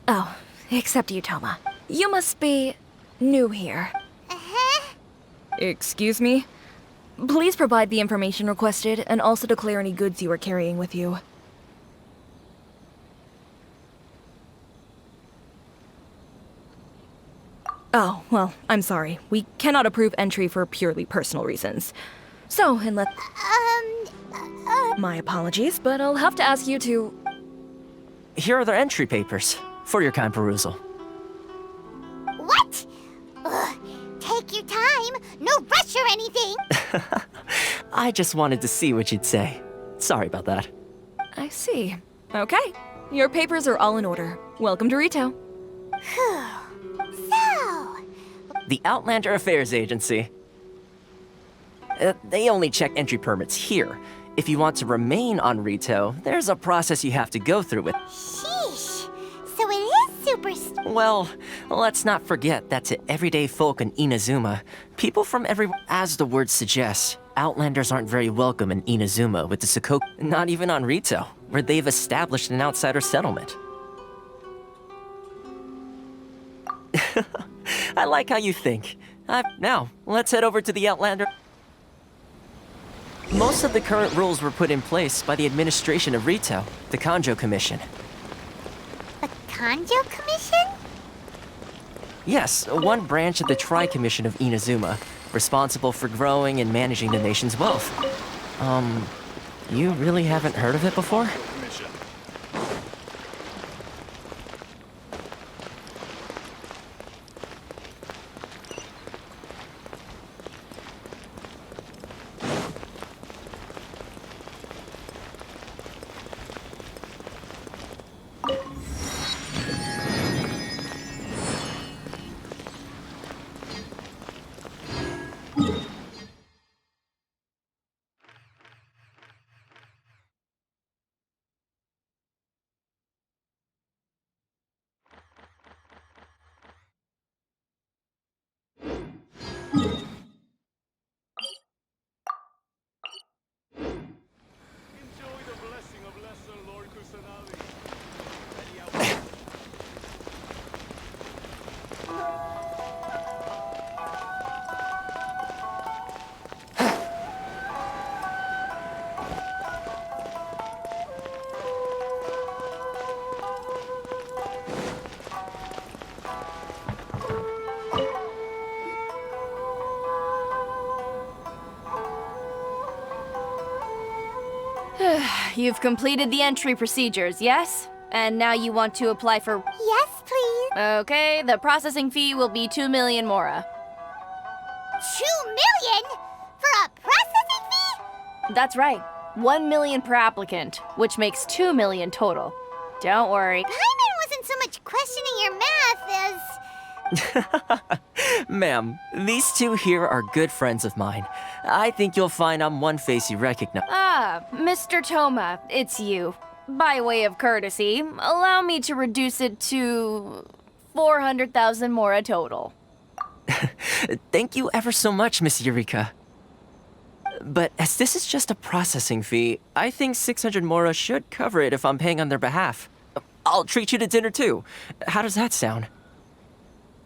Oh, except you, Thoma. You must be new here. Excuse me? Please provide the information requested and also declare any goods you are carrying with you. Oh, well, I'm sorry. We cannot approve entry for purely personal reasons. So, unless... My apologies, but I'll have to ask you to... Here are the entry papers, for your kind perusal. What? Ugh, take your time. No rush or anything. I just wanted to see what you'd say. Sorry about that. I see. Okay. Your papers are all in order. Welcome to Ritou. So, the Outlander Affairs Agency. They only check entry permits here. If you want to remain on Ritou, there's a process you have to go through with. Sheesh. So it is super... Well, let's not forget that to everyday folk in Inazuma, people from everywhere, as the word suggests, Outlanders aren't very welcome in Inazuma with the Sukoku, not even on Ritou, where they've established an outsider settlement. I like how you think. Now, let's head over to the Outlander. Most of the current rules were put in place by the administration of Ritou, the Kanjo Commission. The Kanjo Commission? Yes, one branch of the Tri-Commission of Inazuma, responsible for growing and managing the nation's wealth. You really haven't heard of it before? You've completed the entry procedures, yes? And now you want to apply for... Yes, please. Okay, the processing fee will be 2 million mora. 2 million? For a processing fee? That's right. 1 million per applicant, which makes 2 million total. Don't worry. Paimon wasn't so much questioning your math as... Ma'am, these two here are good friends of mine. I think you'll find I'm one face you recognize. Ah, Mr. Thoma, it's you. By way of courtesy, allow me to reduce it to 400,000 mora total. Thank you ever so much, Miss Eureka. But as this is just a processing fee, I think 600 mora should cover it if I'm paying on their behalf. I'll treat you to dinner too. How does that sound?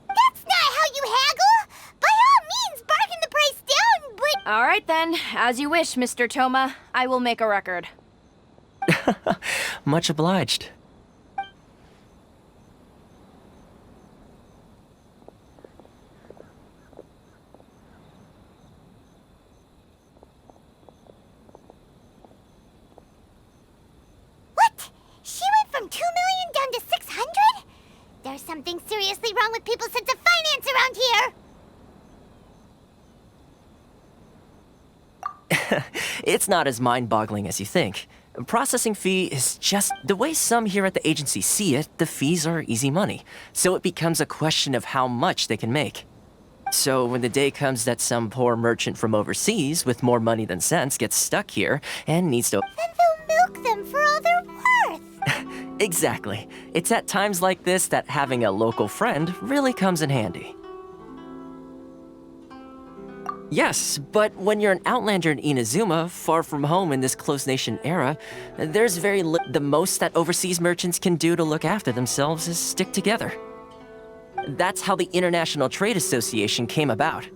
That's not how you haggle! By all means, bargain the price down, but... All right then, as you wish, Mr. Thoma. I will make a record. Much obliged. What? She went from 2 million down to 600? There's something seriously wrong with people's sense of finance around here! It's not as mind-boggling as you think. A processing fee is just the way some here at the agency see it. The fees are easy money, so it becomes a question of how much they can make. So when the day comes that some poor merchant from overseas with more money than sense gets stuck here and needs to... Then they'll milk them for all they're worth! Exactly. It's at times like this that having a local friend really comes in handy. Yes, but when you're an outlander in Inazuma, far from home in this close nation era, there's very the most that overseas merchants can do to look after themselves is stick together. That's how the International Trade Association came about.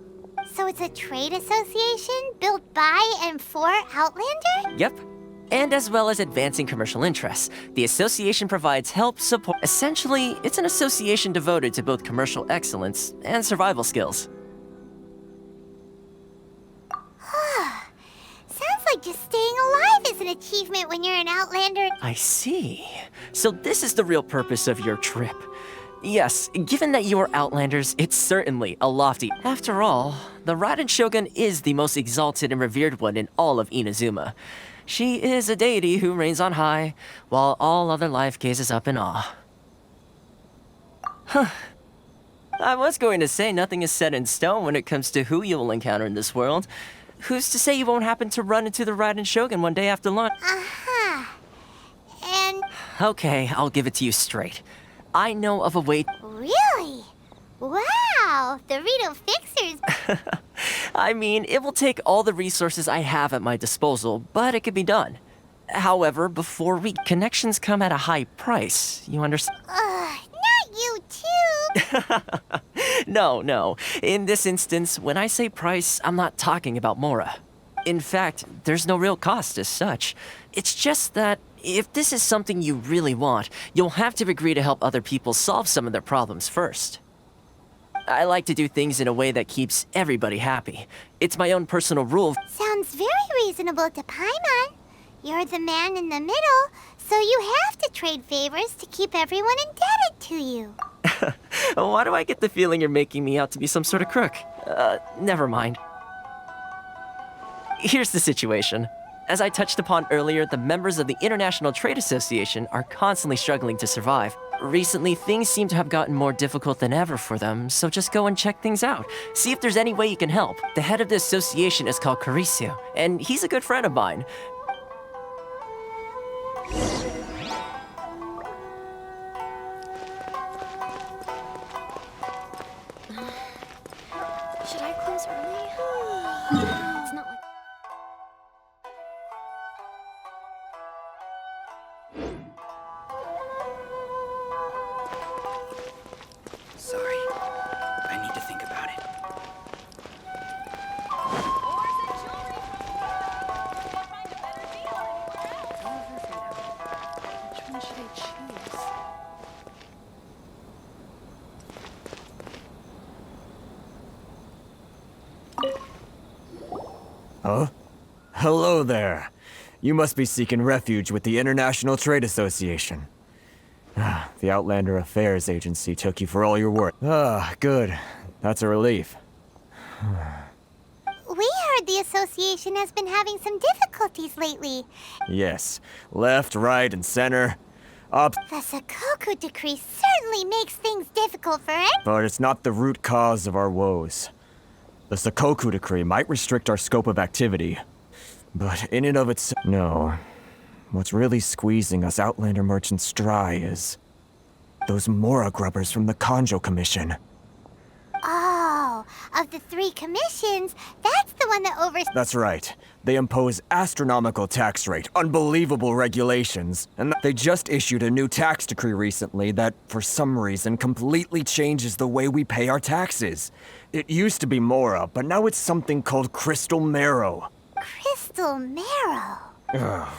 So it's a trade association built by and for Outlander? Yep. And as well as advancing commercial interests, the association provides help, support... Essentially, it's an association devoted to both commercial excellence and survival skills. Sounds like just staying alive is an achievement when you're an Outlander. I see. So this is the real purpose of your trip. Yes, given that you are Outlanders, it's certainly a lofty... After all, the Raiden Shogun is the most exalted and revered one in all of Inazuma. She is a deity who reigns on high, while all other life gazes up in awe. Huh. I was going to say nothing is set in stone when it comes to who you will encounter in this world. Who's to say you won't happen to run into the Raiden Shogun one day after lunch? Uh-huh. And... Okay, I'll give it to you straight. I know of a way... Really? Wow, the Ritou fixers... I mean, it will take all the resources I have at my disposal, but it could be done. However, before connections come at a high price, you understand? Not you too! No. In this instance, when I say price, I'm not talking about Mora. In fact, there's no real cost as such. It's just that if this is something you really want, you'll have to agree to help other people solve some of their problems first. I like to do things in a way that keeps everybody happy. It's my own personal rule. Sounds very reasonable to Paimon. You're the man in the middle, so you have to trade favors to keep everyone indebted to you. Why do I get the feeling you're making me out to be some sort of crook? Never mind. Here's the situation. As I touched upon earlier, the members of the International Trade Association are constantly struggling to survive. Recently, things seem to have gotten more difficult than ever for them, so just go and check things out. See if there's any way you can help. The head of the association is called Kurisu, and he's a good friend of mine. Should I close early? It's not like... Sorry. I need to think about it. Which one should I choose? Huh? Hello there. You must be seeking refuge with the International Trade Association. The Outlander Affairs Agency took you for all your work. Good. That's a relief. We heard the association has been having some difficulties lately. Yes. Left, right, and center. Up. The Sakoku decree certainly makes things difficult for it. But it's not the root cause of our woes. The Sakoku decree might restrict our scope of activity. But in and of itself, no. What's really squeezing us Outlander merchants dry is those Mora grubbers from the Kanjo Commission. Oh, of the 3 commissions, that's the one that That's right. They impose astronomical tax rate, unbelievable regulations, and they just issued a new tax decree recently that, for some reason, completely changes the way we pay our taxes. It used to be Mora, but now it's something called Crystal Marrow. Crystal Marrow?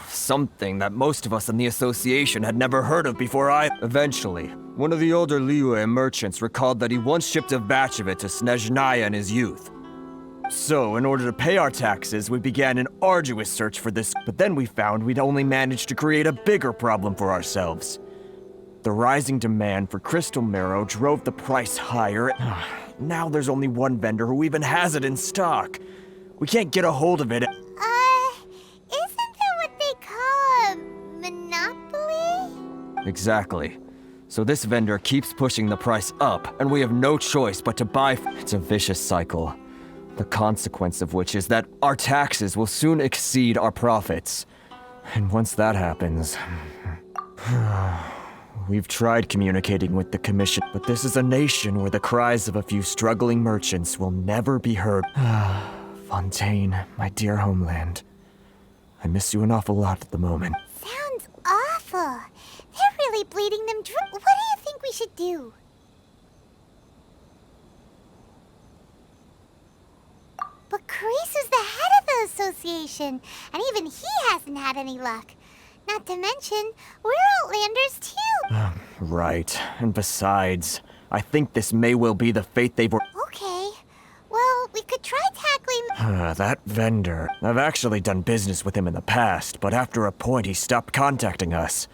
Something that most of us in the association had never heard of before Eventually, one of the older Liyue merchants recalled that he once shipped a batch of it to Snezhnaya in his youth. So, in order to pay our taxes, we began an arduous search for this, but then we found we'd only managed to create a bigger problem for ourselves. The rising demand for Crystal Marrow drove the price higher. Now there's only one vendor who even has it in stock. We can't get a hold of it. Isn't that what they call a monopoly? Exactly. So this vendor keeps pushing the price up, and we have no choice but to buy. It's a vicious cycle. The consequence of which is that our taxes will soon exceed our profits. And once that happens... We've tried communicating with the Commission, but this is a nation where the cries of a few struggling merchants will never be heard. Fontaine, my dear homeland. I miss you an awful lot at the moment. Sounds awful. They're really bleeding them dry. What do you think we should do? But Kurisu's the head of the association, and even he hasn't had any luck. Not to mention, we're Outlanders too. Right. And besides, I think this may well be the fate they've... Okay. Well, we could try tackling... That vendor. I've actually done business with him in the past, but after a point he stopped contacting us.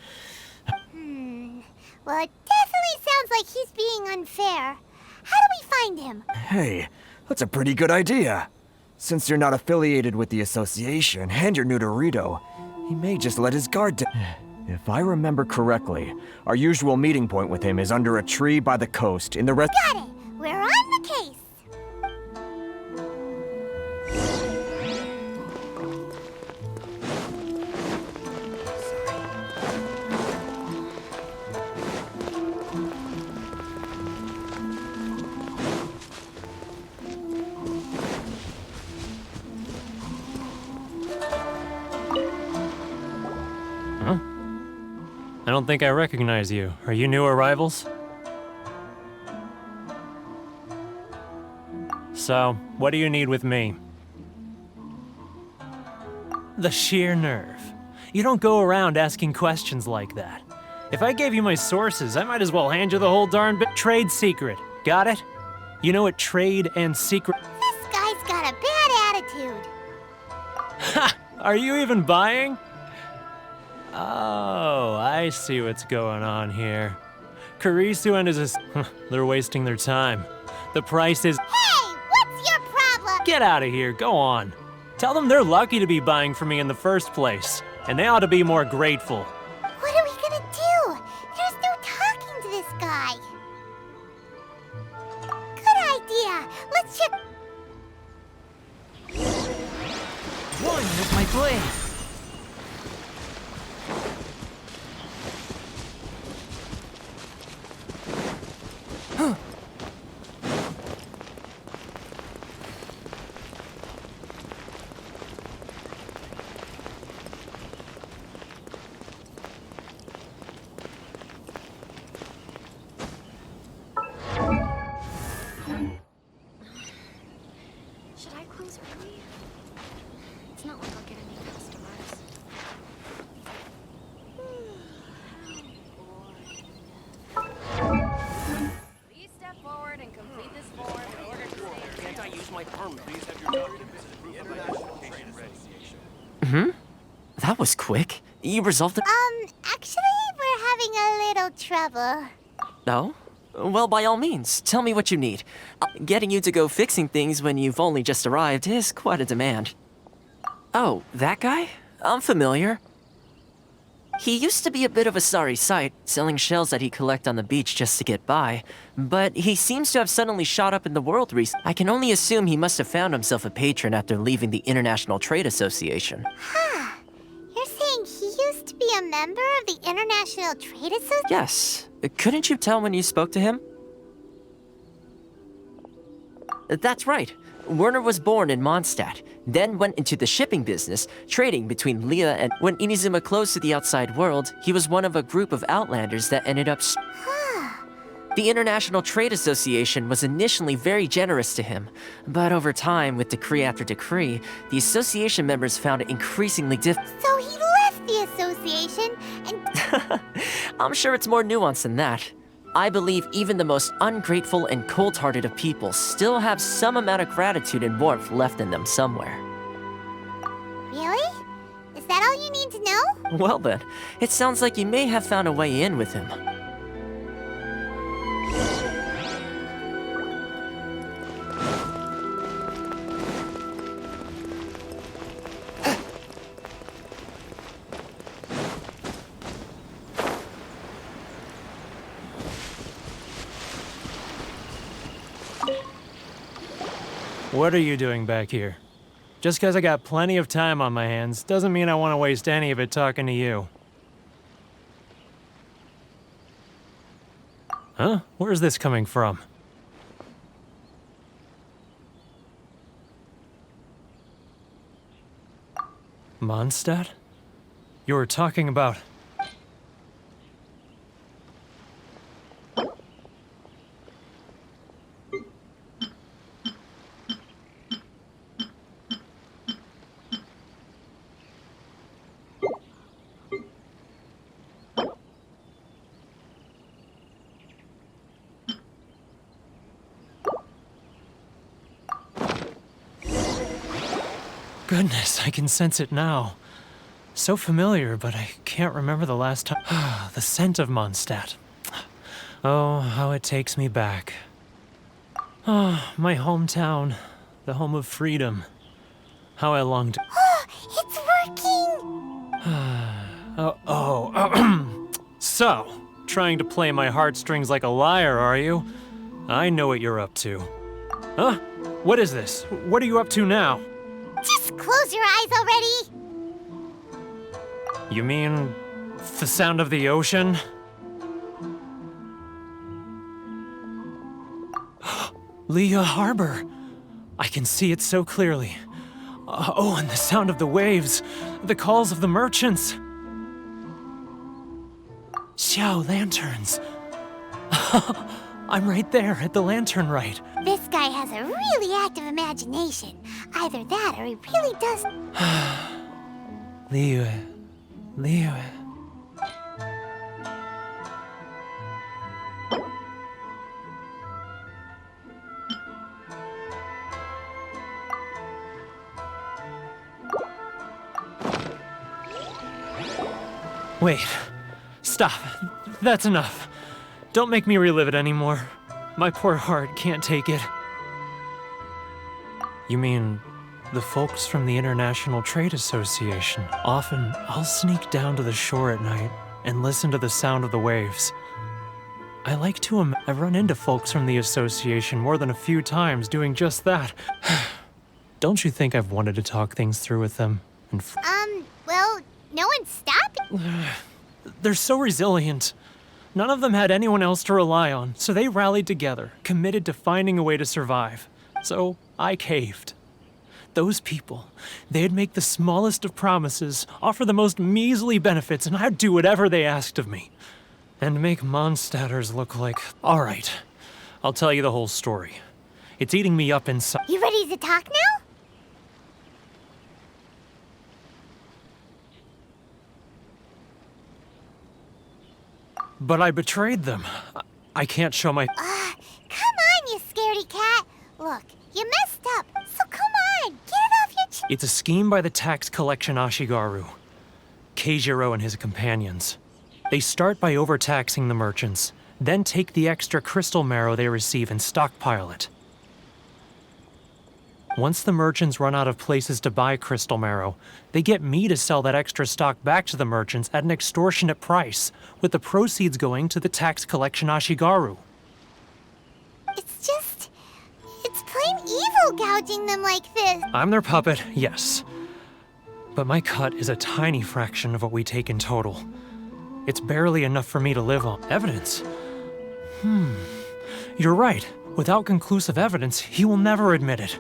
Well, it definitely sounds like he's being unfair. How do we find him? Hey, that's a pretty good idea. Since you're not affiliated with the association, and you're new to Ritou, he may just let his guard down. If I remember correctly, our usual meeting point with him is under a tree by the coast in the Got it! We're on the case. I don't think I recognize you. Are you new arrivals? So, what do you need with me? The sheer nerve. You don't go around asking questions like that. If I gave you my sources, I might as well hand you the whole darn trade secret. Got it? You know what trade and secret— This guy's got a bad attitude. Ha! Are you even buying? Oh, I see what's going on here. Kurisu and his— they're wasting their time. The price is— Hey, what's your problem? Get out of here, go on. Tell them they're lucky to be buying from me in the first place, and they ought to be more grateful. What are we gonna do? There's no talking to this guy. Good idea. Let's check. One with my blade. Should I close early? It's not like I'll get any customers. Please step forward and complete this form in order to stay. Can't I use my permit? Please have your document visit the International Trade Association. Hmm? That was quick. You resolved it? Actually, we're having a little trouble. No? Well, by all means, tell me what you need. Getting you to go fixing things when you've only just arrived is quite a demand. Oh, that guy? I'm familiar. He used to be a bit of a sorry sight, selling shells that he collect on the beach just to get by, but he seems to have suddenly shot up in the world recently. I can only assume he must have found himself a patron after leaving the International Trade Association. Huh. You're saying he used to be a member of the International Trade Association? Yes. Couldn't you tell when you spoke to him? That's right. Werner was born in Mondstadt, then went into the shipping business, trading between Leah and— When Inazuma closed to the outside world, he was one of a group of outlanders that ended up— The International Trade Association was initially very generous to him, but over time, with decree after decree, the association members found it increasingly difficult. So he left the association and... I'm sure it's more nuanced than that. I believe even the most ungrateful and cold-hearted of people still have some amount of gratitude and warmth left in them somewhere. Really? Is that all you need to know? Well then, it sounds like you may have found a way in with him. What are you doing back here? Just because I got plenty of time on my hands doesn't mean I want to waste any of it talking to you. Huh? Where's this coming from? Mondstadt? You were talking about... Goodness, I can sense it now. So familiar, but I can't remember the last time. The scent of Mondstadt. Oh, how it takes me back. Oh, my hometown, the home of freedom. How I long to... It's working! So, trying to play my heartstrings like a liar, are you? I know what you're up to. Huh? What is this? What are you up to now? Just close your eyes already! You mean the sound of the ocean? Leah Harbor. I can see it so clearly. Oh, and the sound of the waves. The calls of the merchants. Xiao lanterns. I'm right there at the lantern right. This guy has a really active imagination. Either that or he really does. Liyue. Wait. Stop. That's enough. Don't make me relive it anymore. My poor heart can't take it. You mean the folks from the International Trade Association? Often, I'll sneak down to the shore at night and listen to the sound of the waves. I like to I've run into folks from the association more than a few times doing just that. Don't you think I've wanted to talk things through with them? And well, no one's stopping. They're so resilient. None of them had anyone else to rely on, so they rallied together, committed to finding a way to survive. So I caved. Those people, they'd make the smallest of promises, offer the most measly benefits, and I'd do whatever they asked of me. And make Mondstadters look like... All right, I'll tell you the whole story. It's eating me up inside. You ready to talk now? But I betrayed them. I can't show my... Come on, you scaredy cat. Look, you messed up, so come on, get it off your It's a scheme by the tax collection Ashigaru, Keijiro and his companions. They start by overtaxing the merchants, then take the extra crystal marrow they receive and stockpile it. Once the merchants run out of places to buy crystal marrow, they get me to sell that extra stock back to the merchants at an extortionate price, with the proceeds going to the tax collection Ashigaru. It's plain evil gouging them like this. I'm their puppet, yes. But my cut is a tiny fraction of what we take in total. It's barely enough for me to live on. Evidence? You're right. Without conclusive evidence, he will never admit it.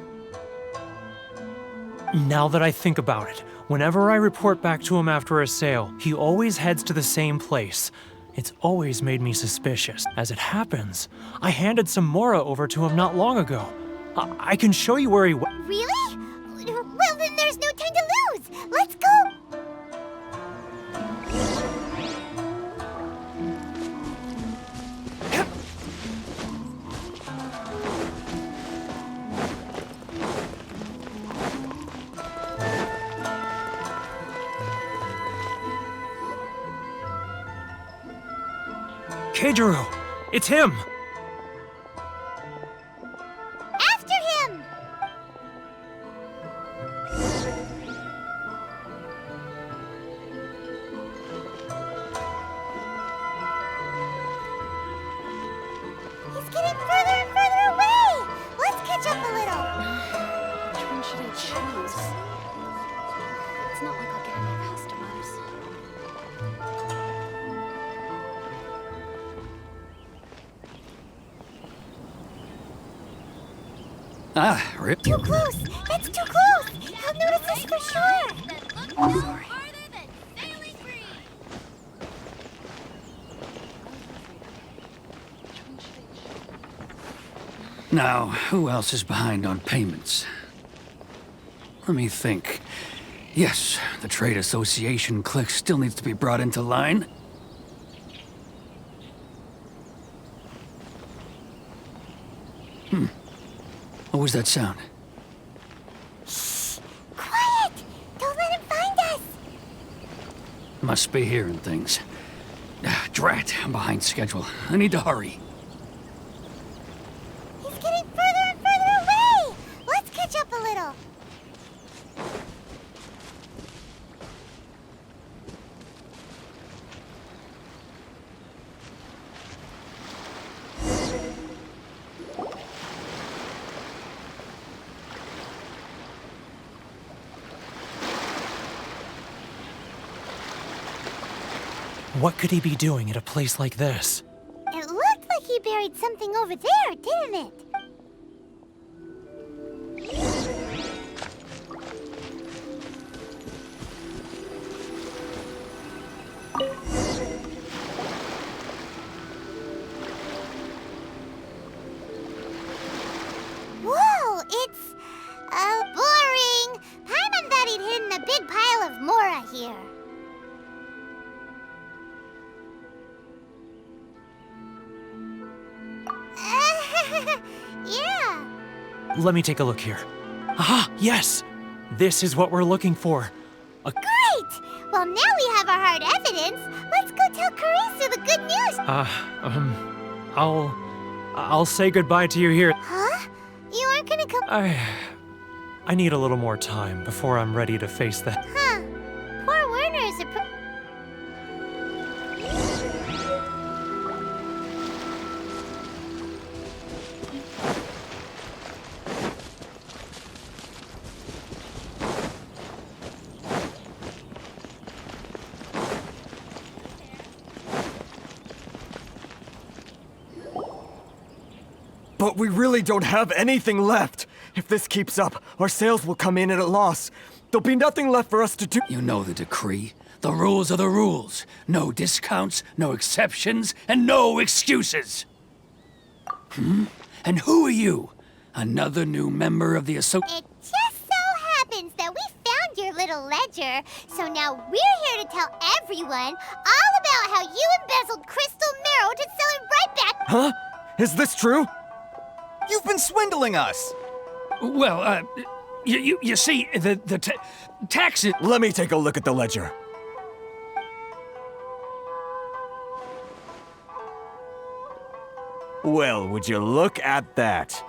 Now that I think about it, whenever I report back to him after a sale, he always heads to the same place. It's always made me suspicious. As it happens, I handed some Mora over to him not long ago. I can show you where he went. Really? Well, then there's no time to lose. Let's go. Keijiro! It's him! After him! He's getting further and further away! Let's catch up a little! Which one should I choose? It's not like I'll get any customers. Too close! That's too close! He'll notice us for sure! Sorry. Now, who else is behind on payments? Let me think. Yes, the Trade Association clique still needs to be brought into line. What was that sound? Shh! Quiet! Don't let him find us! Must be hearing things. Drat, I'm behind schedule. I need to hurry. He's getting further and further away! Let's catch up a little! What could he be doing at a place like this? It looked like he buried something over there, didn't it? Whoa, it's... boring. Paimon thought he'd hidden a big pile of Mora here. Yeah. Let me take a look here. Aha, yes! This is what we're looking for. Great! Well, now we have our hard evidence. Let's go tell Karisu the good news. I'll say goodbye to you here. Huh? You aren't gonna come... I need a little more time before I'm ready to face that. Huh. Poor Werner is a... But we really don't have anything left. If this keeps up, our sales will come in at a loss. There'll be nothing left for us to do. You know the decree. The rules are the rules. No discounts, no exceptions, and no excuses. And who are you? Another new member of the It just so happens that we found your little ledger, so now we're here to tell everyone all about how you embezzled crystal marrow to sell it right back. Huh? Is this true? You've been swindling us! Well, you see, the taxes... Let me take a look at the ledger. Well, would you look at that?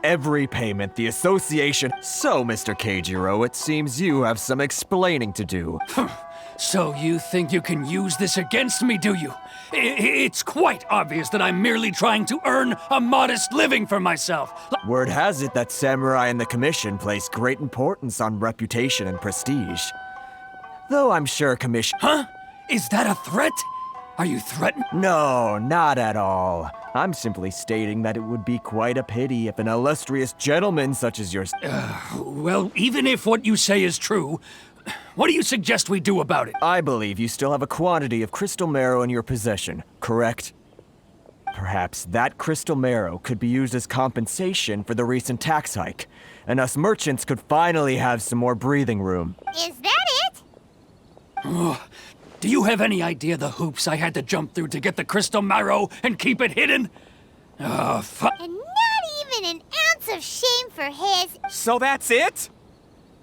Every payment the association... So, Mr. Keijiro, it seems you have some explaining to do. So you think you can use this against me, do you? It's quite obvious that I'm merely trying to earn a modest living for myself. Word has it that Samurai and the Commission place great importance on reputation and prestige. Though I'm sure Commission... Huh? Is that a threat? Are you threatened? No, not at all. I'm simply stating that it would be quite a pity if an illustrious gentleman such as yours... Well, even if what you say is true, what do you suggest we do about it? I believe you still have a quantity of crystal marrow in your possession, correct? Perhaps that crystal marrow could be used as compensation for the recent tax hike, and us merchants could finally have some more breathing room. Is that it? Do you have any idea the hoops I had to jump through to get the crystal marrow and keep it hidden? And not even an ounce of shame for his... So that's it?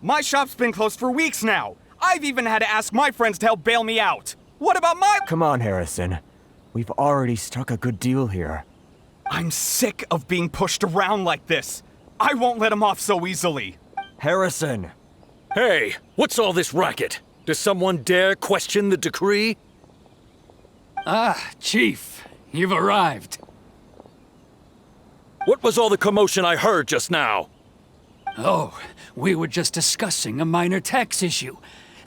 My shop's been closed for weeks now. I've even had to ask my friends to help bail me out. What about my... Come on, Harrison. We've already struck a good deal here. I'm sick of being pushed around like this. I won't let him off so easily. Harrison! Hey, what's all this racket? Does someone dare question the decree? Ah, Chief, you've arrived. What was all the commotion I heard just now? Oh, we were just discussing a minor tax issue.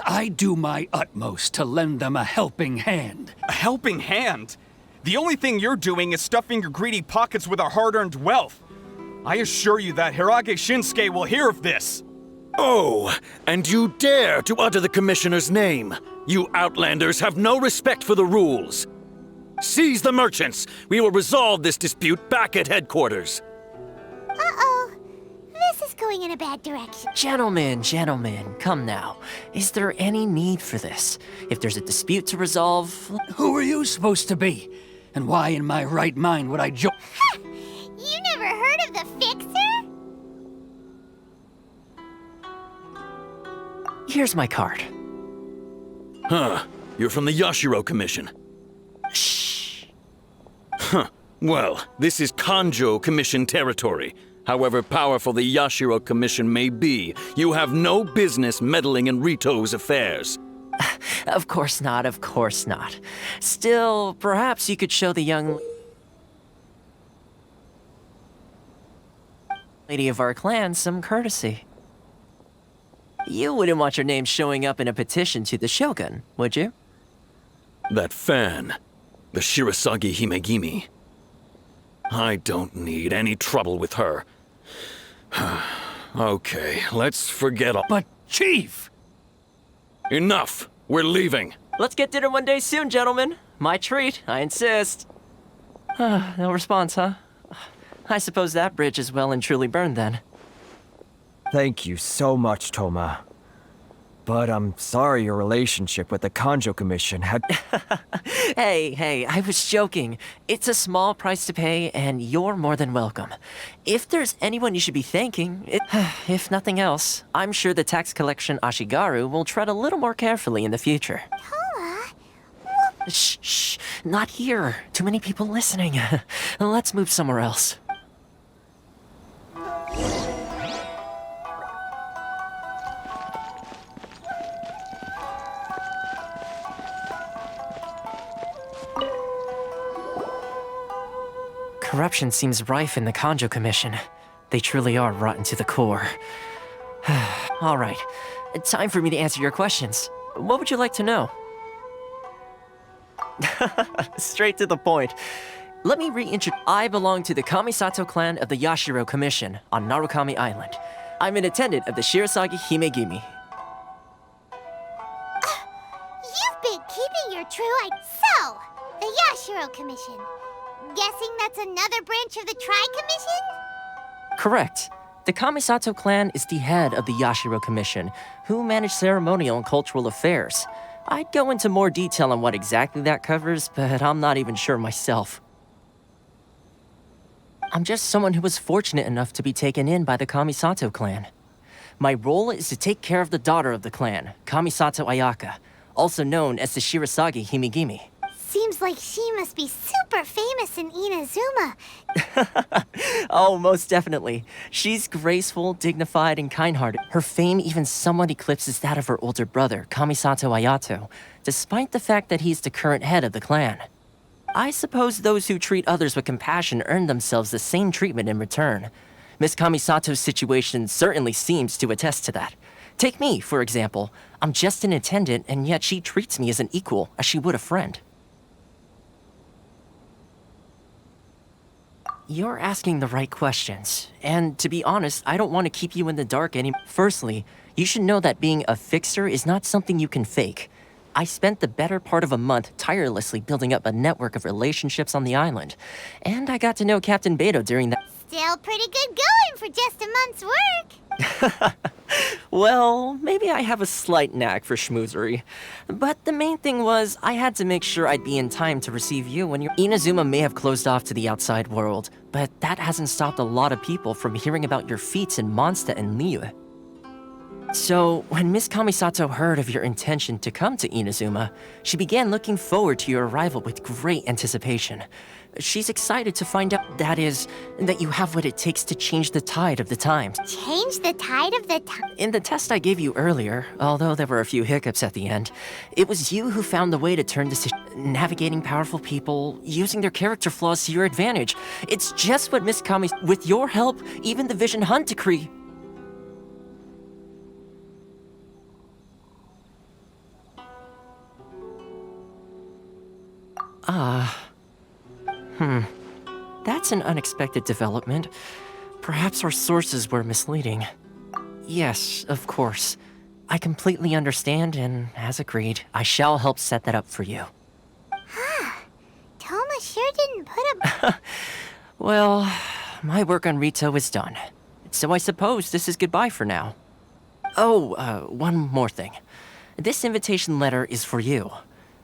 I do my utmost to lend them a helping hand. A helping hand? The only thing you're doing is stuffing your greedy pockets with our hard-earned wealth. I assure you that Hirage Shinsuke will hear of this. Oh, and you dare to utter the Commissioner's name. You Outlanders have no respect for the rules. Seize the merchants. We will resolve this dispute back at headquarters. Uh-oh. This is going in a bad direction. Gentlemen, come now. Is there any need for this? If there's a dispute to resolve... Who are you supposed to be? And why in my right mind would I join... You never heard of the Fixer? Here's my card. Huh. You're from the Yashiro Commission. Shh. Huh. Well, this is Kanjo Commission territory. However powerful the Yashiro Commission may be, you have no business meddling in Ritou's affairs. Of course not. Still, perhaps you could show the young lady of our clan some courtesy. You wouldn't want your name showing up in a petition to the Shogun, would you? That fan. The Shirasagi Himegimi. I don't need any trouble with her. Okay, let's forget all— But, Chief! Enough! We're leaving! Let's get dinner one day soon, gentlemen. My treat, I insist. No response, huh? I suppose that bridge is well and truly burned then. Thank you so much, Thoma. But I'm sorry your relationship with the Kanjo Commission had— Hey, I was joking. It's a small price to pay, and you're more than welcome. If there's anyone you should be thanking, if nothing else, I'm sure the tax collection Ashigaru will tread a little more carefully in the future. Shh, not here. Too many people listening. Let's move somewhere else. Corruption seems rife in the Kanjo Commission. They truly are rotten to the core. All right, time for me to answer your questions. What would you like to know? Straight to the point. Let me reintroduce. I belong to the Kamisato clan of the Yashiro Commission on Narukami Island. I'm an attendant of the Shirasagi Himegimi. You've been keeping your true So, the Yashiro Commission. Guessing that's another branch of the Tri-Commission? Correct. The Kamisato clan is the head of the Yashiro Commission, who manage ceremonial and cultural affairs. I'd go into more detail on what exactly that covers, but I'm not even sure myself. I'm just someone who was fortunate enough to be taken in by the Kamisato clan. My role is to take care of the daughter of the clan, Kamisato Ayaka, also known as the Shirasagi Himegimi. Seems like she must be super famous in Inazuma. Oh, most definitely. She's graceful, dignified, and kind-hearted. Her fame even somewhat eclipses that of her older brother, Kamisato Ayato, despite the fact that he's the current head of the clan. I suppose those who treat others with compassion earn themselves the same treatment in return. Miss Kamisato's situation certainly seems to attest to that. Take me, for example. I'm just an attendant, and yet she treats me as an equal, as she would a friend. You're asking the right questions, and to be honest, I don't want to keep you in the dark anymore. Firstly, you should know that being a fixer is not something you can fake. I spent the better part of a month tirelessly building up a network of relationships on the island, and I got to know Captain Beidou during that. Still pretty good going for just a month's work. Well, maybe I have a slight knack for schmoozery. But the main thing was, I had to make sure I'd be in time to receive you when Inazuma may have closed off to the outside world, but that hasn't stopped a lot of people from hearing about your feats in Mondstadt and Liyue. So, when Miss Kamisato heard of your intention to come to Inazuma, she began looking forward to your arrival with great anticipation. She's excited to find out, that you have what it takes to change the tide of the times. Change the tide of the time? In the test I gave you earlier, although there were a few hiccups at the end, it was you who found the way to turn navigating powerful people, using their character flaws to your advantage. It's just what Miss Kami— with your help, even the Vision Hunt Decree— That's an unexpected development. Perhaps our sources were misleading. Yes, of course. I completely understand, and as agreed, I shall help set that up for you. Thoma sure didn't put a... Well, my work on Ritou is done. So I suppose this is goodbye for now. Oh, one more thing. This invitation letter is for you.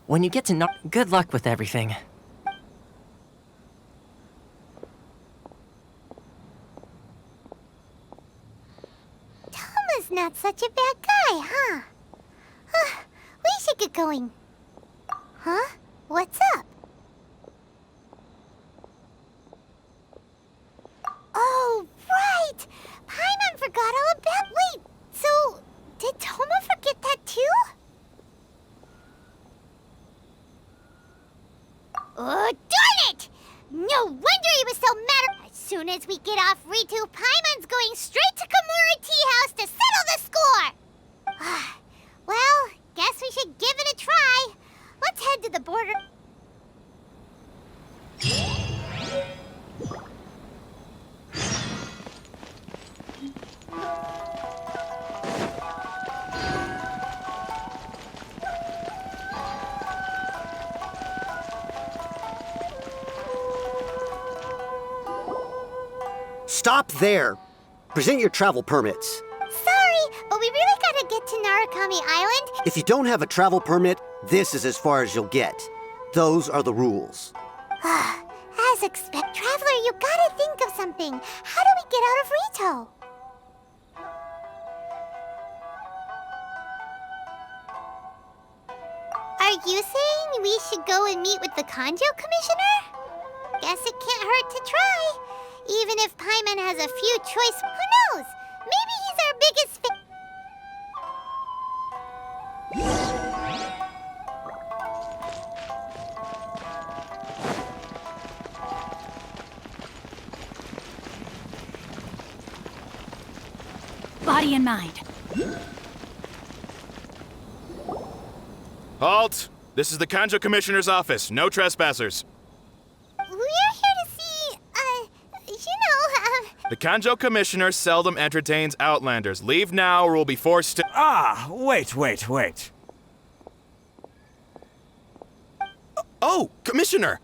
When you get to know— good luck with everything. Thoma's not such a bad guy, huh? We should get going. Huh? What's up? Oh, right! Paimon forgot all about— Wait, so did Thoma forget that too? Oh, darn it! No wonder he was so mad. As soon as we get off Ritou, Paimon's going straight to Komura Tea House to settle the score! Well, guess we should give it a try. Let's head to the board Stop there. Present your travel permits. Sorry, but we really gotta get to Narukami Island. If you don't have a travel permit, this is as far as you'll get. Those are the rules. As expect, Traveler, you gotta think of something. How do we get out of Ritou? Are you saying we should go and meet with the Kanjo Commissioner? Guess it can't hurt to try. Even if Paimon has a few choice, who knows? Maybe he's our biggest fan. Body and mind. Halt! This is the Kanjo Commissioner's office. No trespassers. We're here to see, The Kanjo Commissioner seldom entertains outlanders. Leave now or we'll be forced to— Wait. Oh, Commissioner!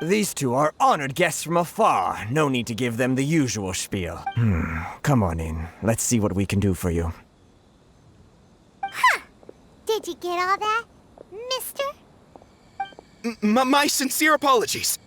These two are honored guests from afar. No need to give them the usual spiel. Come on in. Let's see what we can do for you. Did you get all that, mister? My sincere apologies.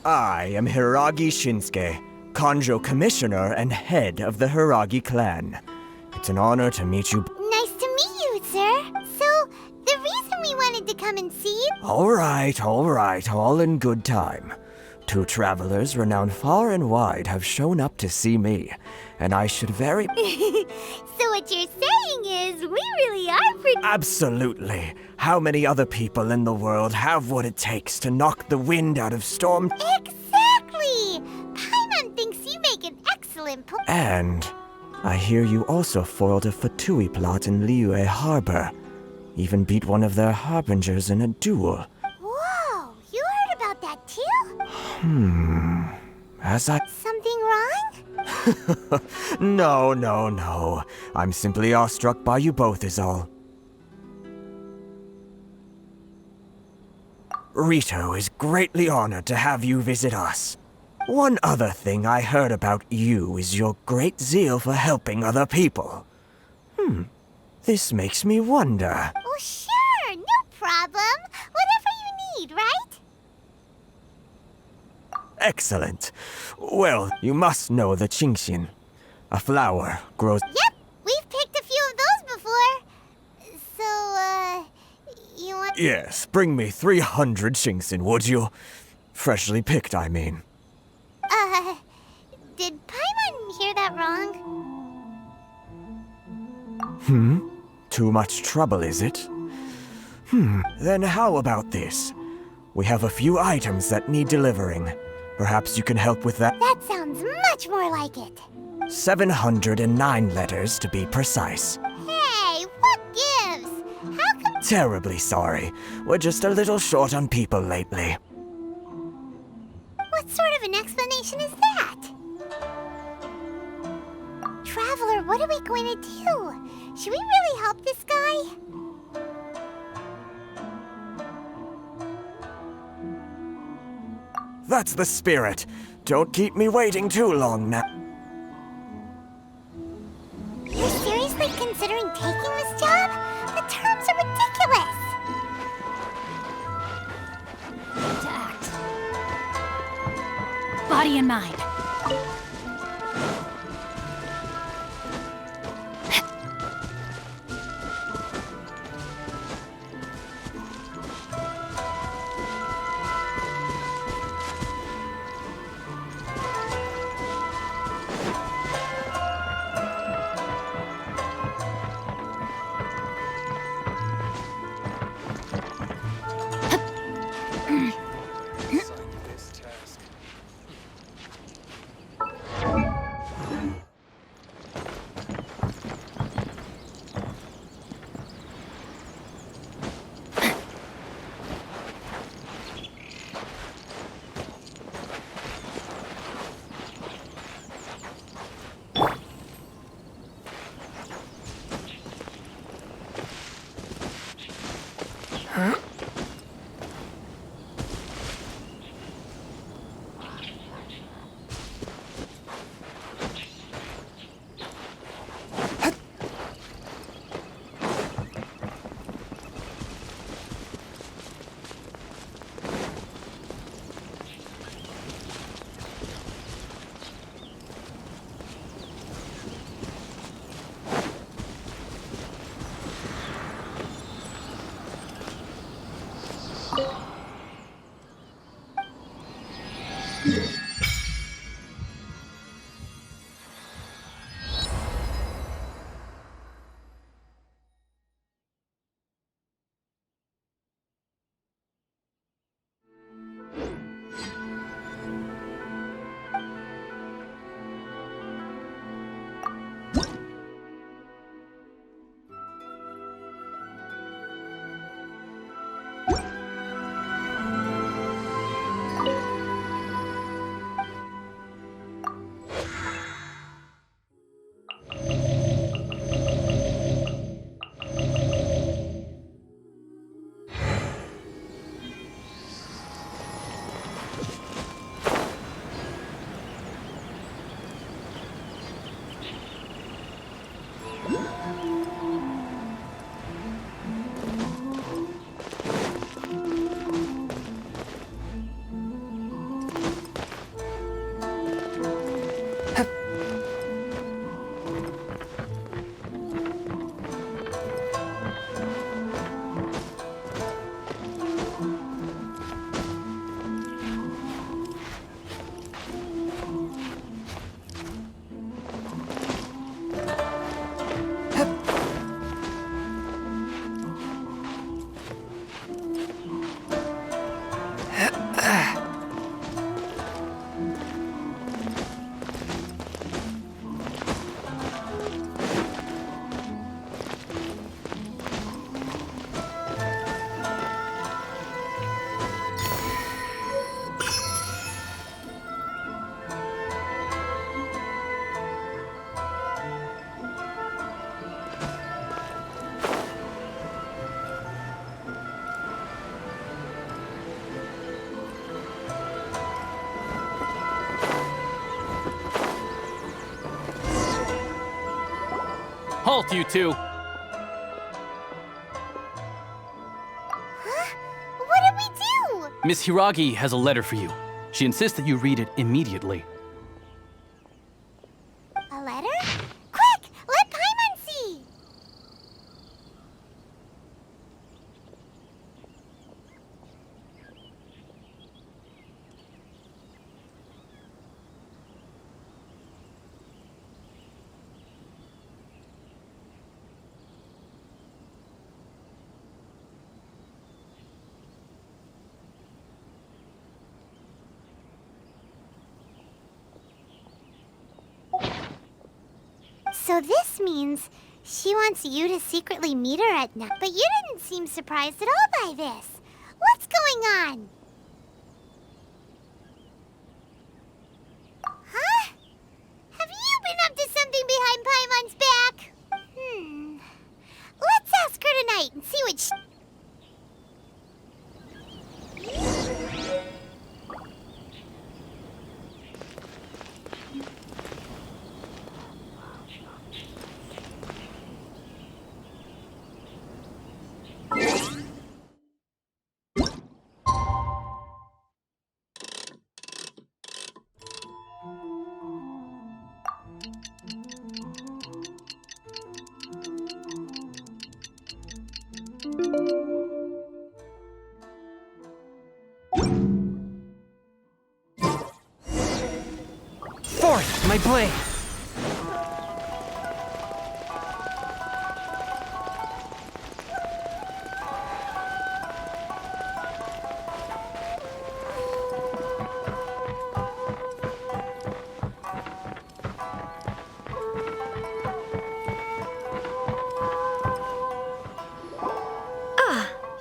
I am Hiragi Shinsuke, Kanjo Commissioner and head of the Hiragi clan. It's an honor to meet you. Nice to meet you, sir. So, the reason we wanted to come and see you— All right, all in good time. Two travelers renowned far and wide have shown up to see me, and I should very— So what you're saying is, we really are pretty— Absolutely. How many other people in the world have what it takes to knock the wind out of storm? Exactly! Paimon thinks you make an excellent point. And I hear you also foiled a Fatui plot in Liyue Harbor. Even beat one of their harbingers in a duel. Whoa, you heard about that too? As I— Something wrong? No. I'm simply awestruck by you both is all. Ritou is greatly honored to have you visit us. One other thing I heard about you is your great zeal for helping other people. This makes me wonder. Oh, sure, no problem. Whatever you need, right? Excellent. Well, you must know the Qingxin. A flower grows— Yep, we've picked a few of those before. So, you want— Yes, bring me 300 Qingxin, would you? Freshly picked, I mean. Did Paimon hear that wrong? Too much trouble, is it? Then how about this? We have a few items that need delivering. Perhaps you can help with that? That sounds much more like it. 709 letters, to be precise. Hey, what gives? How come— Terribly sorry. We're just a little short on people lately. What sort of an explanation is that? Traveler, what are we going to do? Should we really help this guy? That's the spirit. Don't keep me waiting too long now. You're seriously considering taking this job? The terms are ridiculous. To act. Body and mind. Halt, you two! Huh? What did we do? Miss Hiragi has a letter for you. She insists that you read it immediately. A letter? Quick! Let Paimon see! So this means she wants you to secretly meet her at night. But you didn't seem surprised at all by this. What's going on? Huh? Have you been up to something behind Paimon's back? Let's ask her tonight and see what she... Forth, my blade!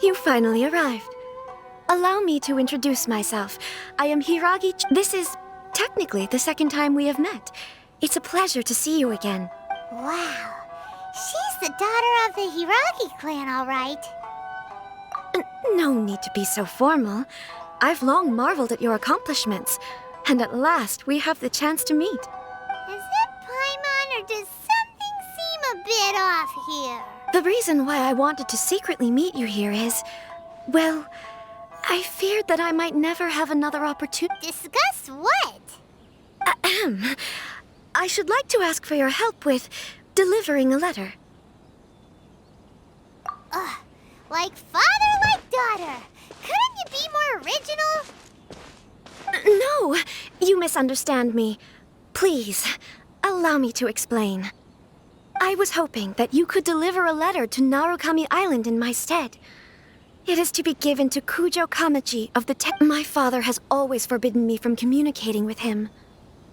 You finally arrived. Allow me to introduce myself. I am Hiragi. This is technically the second time we have met. It's a pleasure to see you again. Wow. She's the daughter of the Hiragi clan, all right. No need to be so formal. I've long marveled at your accomplishments. And at last, we have the chance to meet. Is it Paimon, or does something seem a bit off here? The reason why I wanted to secretly meet you here is, well, I feared that I might never have another opportunity. Discuss what? Ahem. I should like to ask for your help with delivering a letter. Like father, like daughter. Couldn't you be more original? No, you misunderstand me. Please, allow me to explain. I was hoping that you could deliver a letter to Narukami Island in my stead. It is to be given to Kujo Kamaji of the My father has always forbidden me from communicating with him.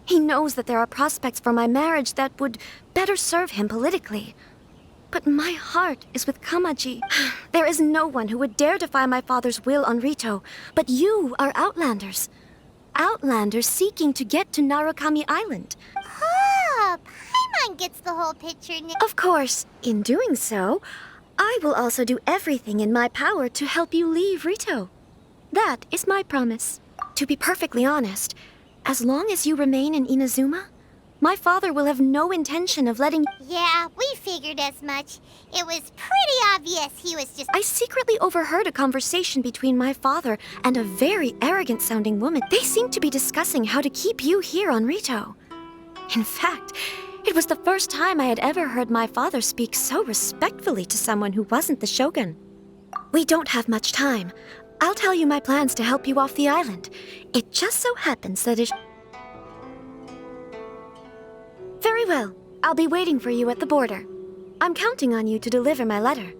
He knows that there are prospects for my marriage that would better serve him politically. But my heart is with Kamaji. There is no one who would dare defy my father's will on Ritou, but you are outlanders. Outlanders seeking to get to Narukami Island. Oh, Paimon gets the whole picture now. Of course, in doing so, I will also do everything in my power to help you leave Ritou. That is my promise. To be perfectly honest, as long as you remain in Inazuma, my father will have no intention of letting... Yeah, we figured as much. It was pretty obvious he was just... I secretly overheard a conversation between my father and a very arrogant-sounding woman. They seemed to be discussing how to keep you here on Ritou. In fact, it was the first time I had ever heard my father speak so respectfully to someone who wasn't the shogun. We don't have much time. I'll tell you my plans to help you off the island. It just so happens that it... Very well. I'll be waiting for you at the border. I'm counting on you to deliver my letter.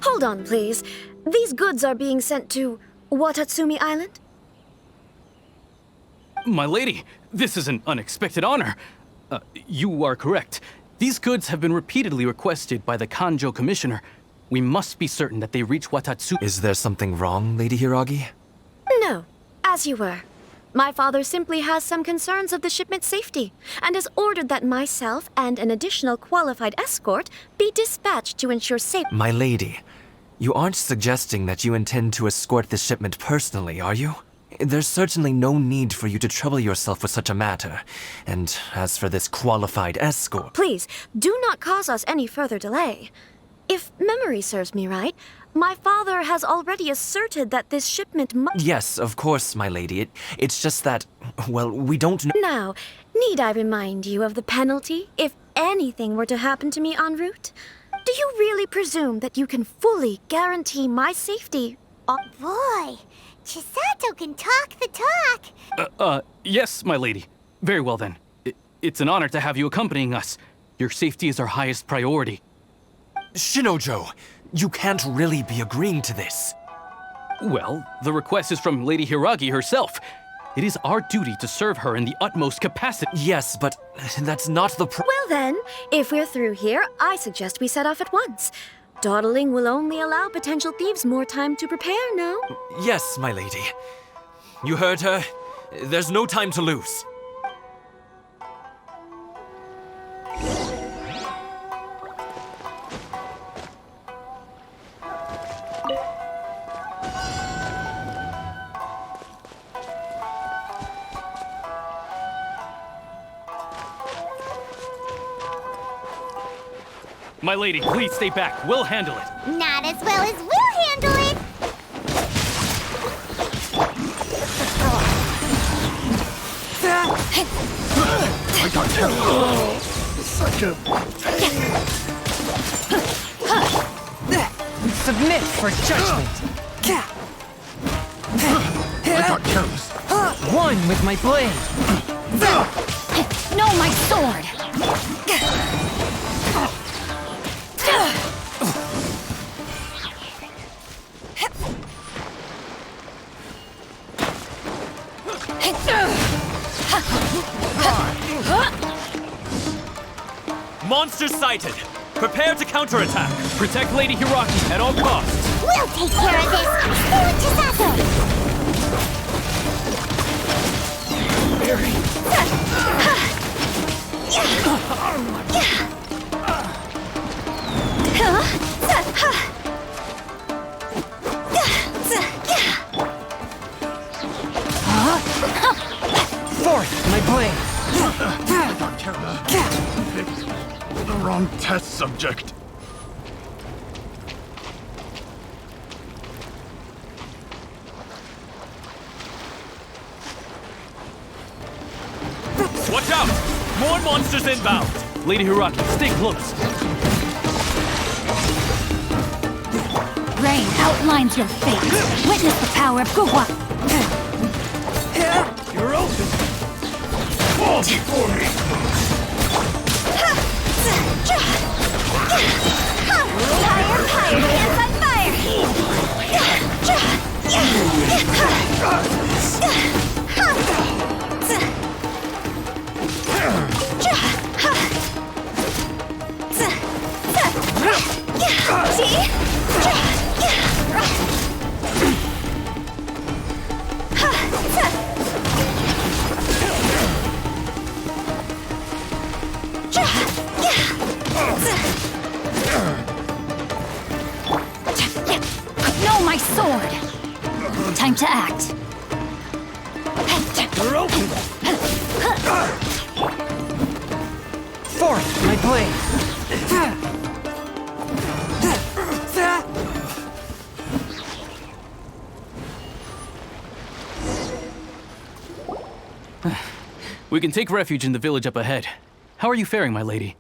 Hold on, please. These goods are being sent to Watatsumi Island? My lady, this is an unexpected honor. You are correct. These goods have been repeatedly requested by the Kanjo Commissioner. We must be certain that they reach Watatsu. Is there something wrong, Lady Hiragi? No, as you were. My father simply has some concerns of the shipment's safety, and has ordered that myself and an additional qualified escort be dispatched to ensure safety. My lady, you aren't suggesting that you intend to escort this shipment personally, are you? There's certainly no need for you to trouble yourself with such a matter. And as for this qualified escort... Please, do not cause us any further delay. If memory serves me right, my father has already asserted that this shipment must... Yes, of course, my lady. It's just that, well, we don't know... Now, need I remind you of the penalty if anything were to happen to me en route? Do you really presume that you can fully guarantee my safety? Oh boy, Chisato can talk the talk. Yes, my lady. Very well then. It's an honor to have you accompanying us. Your safety is our highest priority. Shinojo, you can't really be agreeing to this. Well, the request is from Lady Hiragi herself. It is our duty to serve her in the utmost capacity. Yes, but that's not the Well then, if we're through here, I suggest we set off at once. Dawdling will only allow potential thieves more time to prepare, no? Yes, my lady. You heard her. There's no time to lose. My lady, please stay back. We'll handle it. Not as well as we'll handle it. I got terrible. Such a pain. Submit for judgment. I got careless. One with my blade. No, my sword. Monsters sighted. Prepare to counterattack. Protect Lady Hiragi at all costs. We'll take care of this. Stay with Chisato. Forth, my blade. I got careless. Picked the wrong test subject. Watch out! More monsters inbound! Lady Hiragi, stay close. Rain outlines your fate. Witness the power of Guhua. You're open. Fall before me. Fire, hands on fire. No, my sword. Time to act. You're open. Forth, my blade. We can take refuge in the village up ahead. How are you faring, my lady?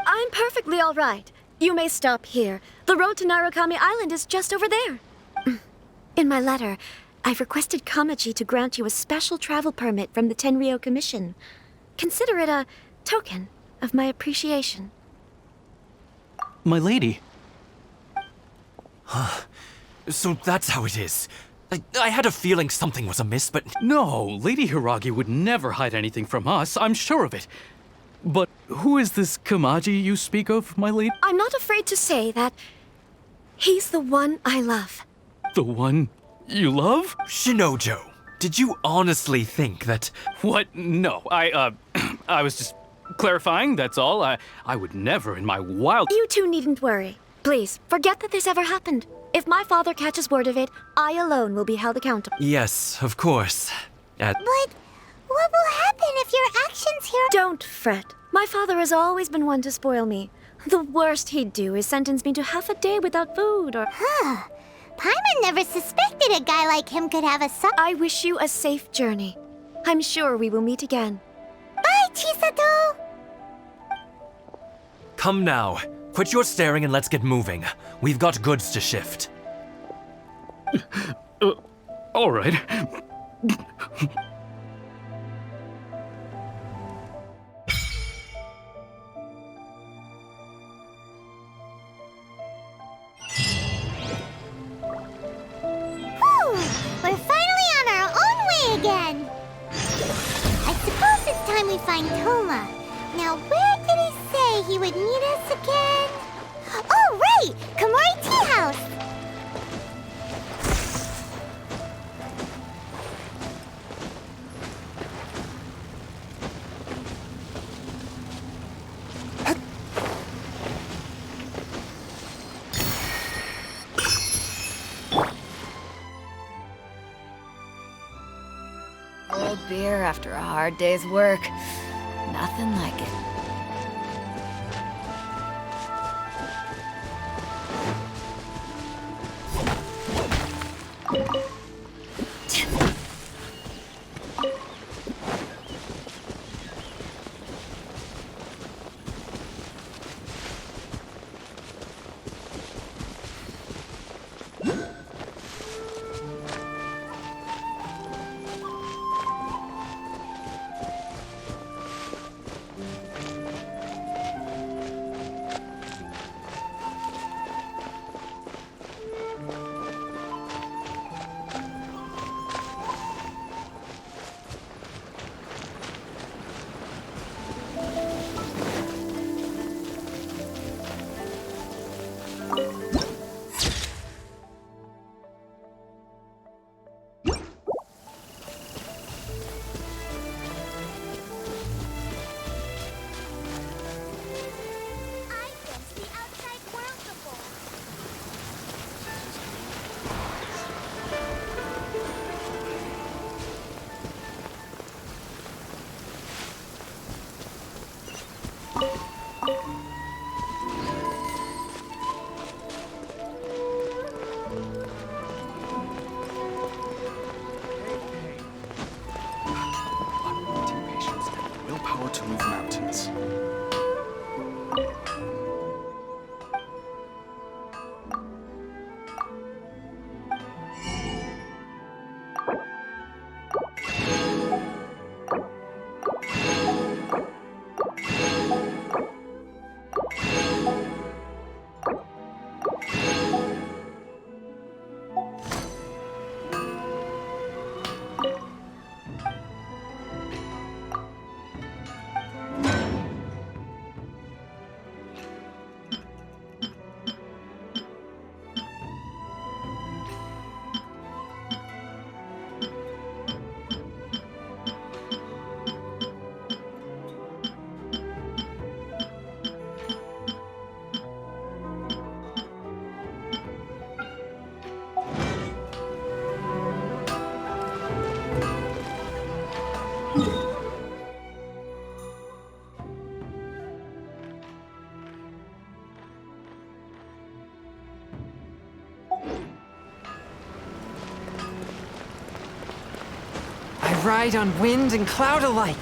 I'm perfectly all right. You may stop here. The road to Narukami Island is just over there. In my letter, I've requested Kamaji to grant you a special travel permit from the Tenryou Commission. Consider it a token of my appreciation. My lady. So that's how it is. I had a feeling something was amiss, but... No, Lady Hiragi would never hide anything from us. I'm sure of it. But who is this Kamaji you speak of, my lady? I'm not afraid to say that he's the one I love. The one you love? Shinojo, did you honestly think that... What? No, I was just clarifying, that's all. I would never in my wild... You two needn't worry. Please, forget that this ever happened. If my father catches word of it, I alone will be held accountable. Yes, of course. But what will happen if your actions here... Don't fret. My father has always been one to spoil me. The worst he'd do is sentence me to half a day without food or... Huh. Paimon never suspected a guy like him could have a son. I wish you a safe journey. I'm sure we will meet again. Bye, Chisato! Come now. Quit your staring and let's get moving. We've got goods to shift. All right. We're finally on our own way again. I suppose it's time we find Thoma. Now, where did he say he would meet us again? Oh, right! Komori Tea House! Cold beer after a hard day's work. Nothing like it. I ride on wind and cloud alike.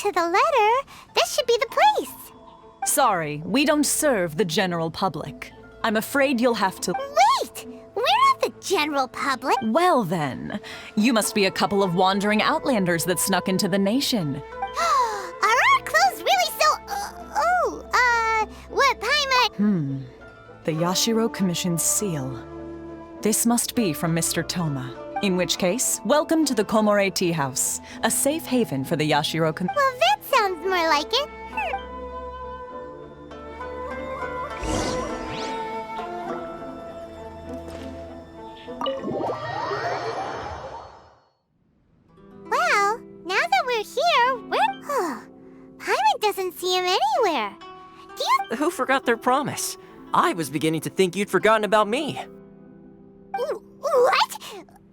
to the letter, this should be the place. Sorry, we don't serve the general public. I'm afraid you'll have to— Wait! We're not the general public. Well then, you must be a couple of wandering outlanders that snuck into the nation. Are our clothes really so— what Paimon— The Yashiro Commission's seal. This must be from Mr. Thoma. In which case, welcome to the Komore Tea House, a safe haven for the Yashiro Commission. Well, that sounds more like it. Well, now that we're here, Paimon doesn't see him anywhere. Who forgot their promise? I was beginning to think you'd forgotten about me. What?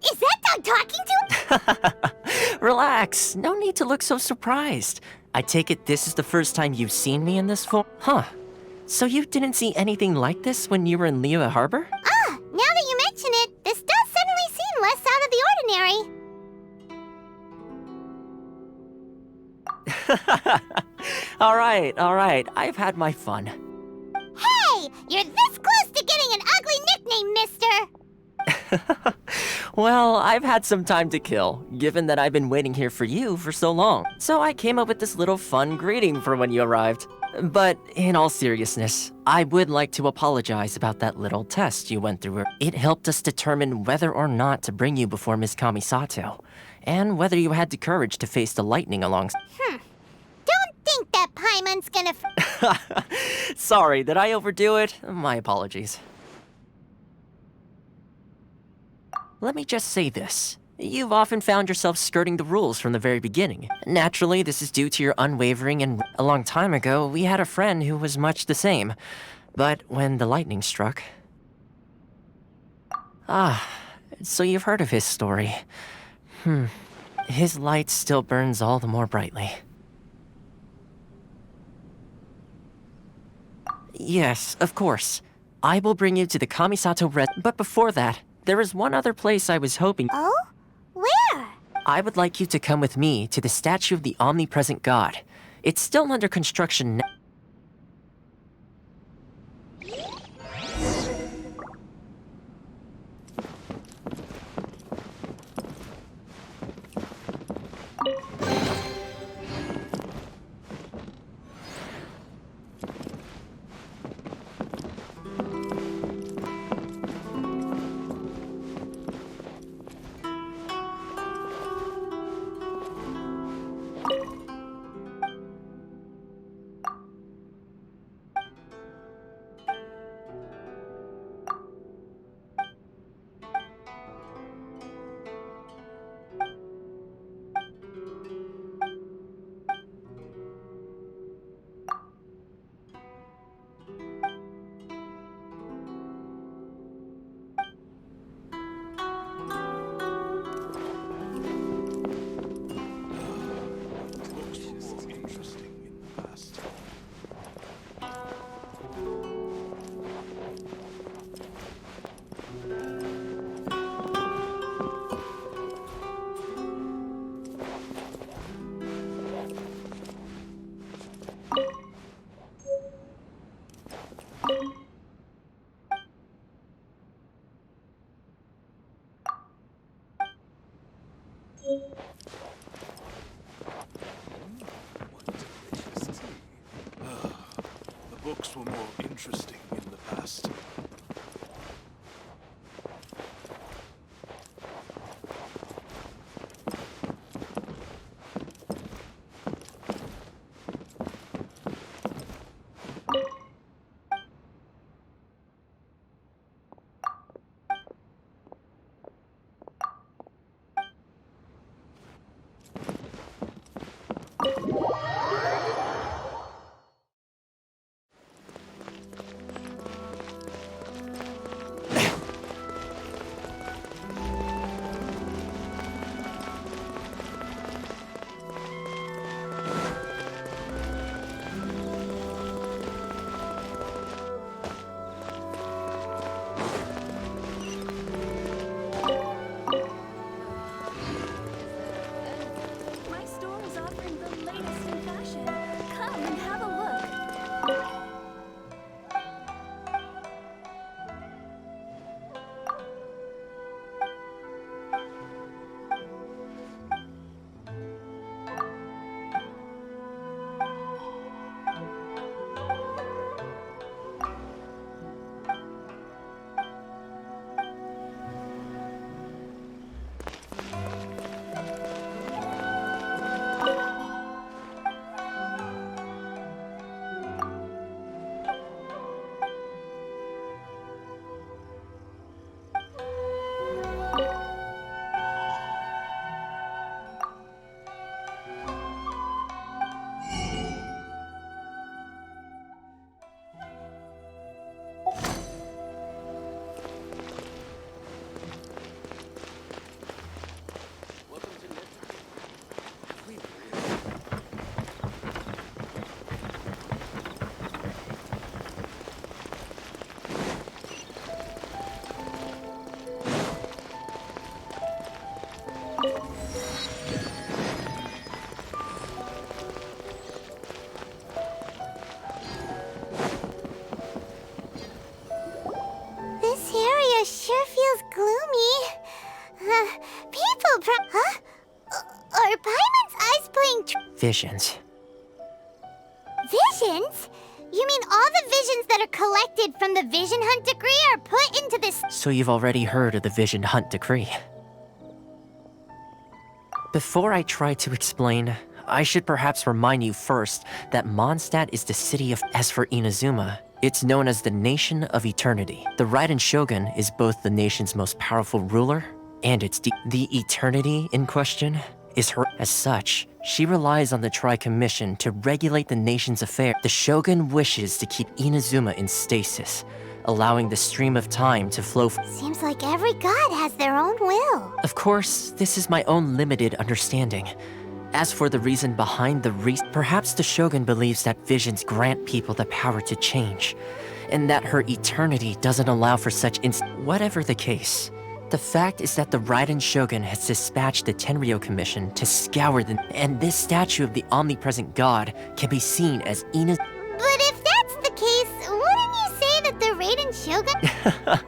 Is that dog talking to— Relax, no need to look so surprised. I take it this is the first time you've seen me in this form? Huh. So you didn't see anything like this when you were in Liyue Harbor? Now that you mention it, this does suddenly seem less out of the ordinary. Alright, I've had my fun. Hey! You're this close to getting an ugly nickname, mister! Well, I've had some time to kill, given that I've been waiting here for you for so long. So I came up with this little fun greeting for when you arrived. But in all seriousness, I would like to apologize about that little test you went through. It helped us determine whether or not to bring you before Miss Kamisato, and whether you had the courage to face the lightning alongside. Don't think that Paimon's gonna— Sorry, did I overdo it? My apologies. Let me just say this. You've often found yourself skirting the rules from the very beginning. Naturally, this is due to your unwavering and— A long time ago, we had a friend who was much the same. But when the lightning struck— so you've heard of his story. His light still burns all the more brightly. Yes, of course. I will bring you to the Kamisato But before that, there is one other place I was hoping— Oh? Where? I would like you to come with me to the statue of the omnipresent god. It's still under construction now. The books were more interesting in the past. Visions. Visions? You mean all the visions that are collected from the Vision Hunt Decree are put into this— So you've already heard of the Vision Hunt Decree. Before I try to explain, I should perhaps remind you first that Mondstadt is the city of— As for Inazuma, it's known as the Nation of Eternity. The Raiden Shogun is both the nation's most powerful ruler and its the Eternity in question is her. As such, she relies on the Tri-Commission to regulate the nation's affairs. The Shogun wishes to keep Inazuma in stasis, allowing the stream of time to flow. Seems like every god has their own will. Of course, this is my own limited understanding. As for the reason behind the perhaps the Shogun believes that visions grant people the power to change, and that her eternity doesn't allow for such whatever the case. The fact is that the Raiden Shogun has dispatched the Tenryou Commission to scour the— and this statue of the omnipresent god can be seen as Ina— But if that's the case, wouldn't you say that the Raiden Shogun—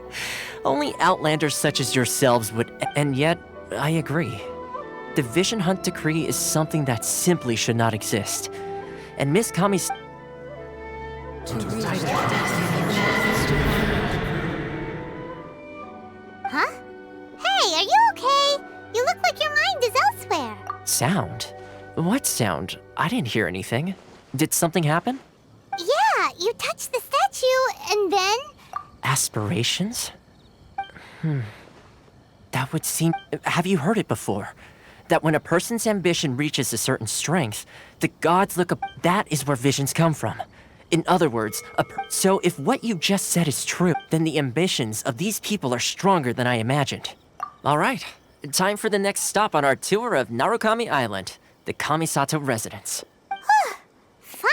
Only outlanders such as yourselves would— and yet, I agree. The Vision Hunt Decree is something that simply should not exist. And Miss Kami's— Huh? Hey, are you okay? You look like your mind is elsewhere. Sound? What sound? I didn't hear anything. Did something happen? Yeah, you touched the statue, and then— Aspirations? That would seem— Have you heard it before? That when a person's ambition reaches a certain strength, the gods look up— That is where visions come from. In other words, so if what you just said is true, then the ambitions of these people are stronger than I imagined. All right, time for the next stop on our tour of Narukami Island, the Kamisato residence. Fun.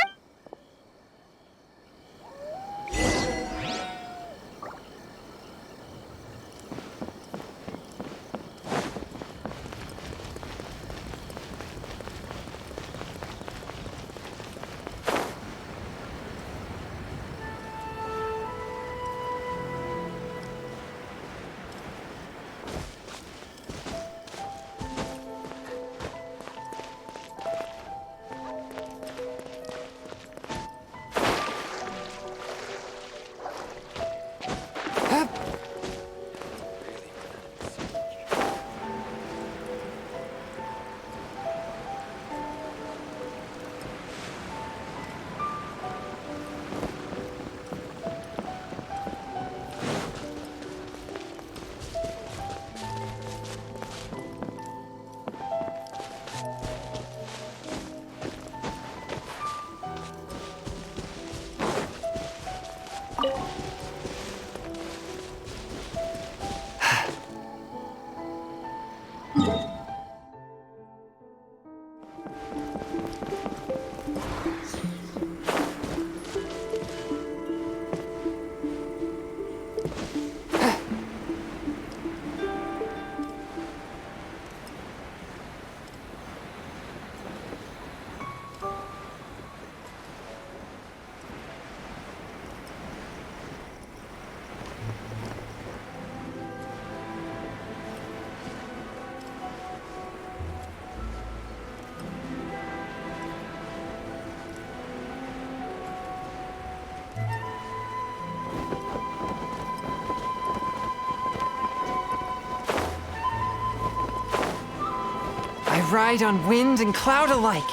I ride on wind and cloud alike.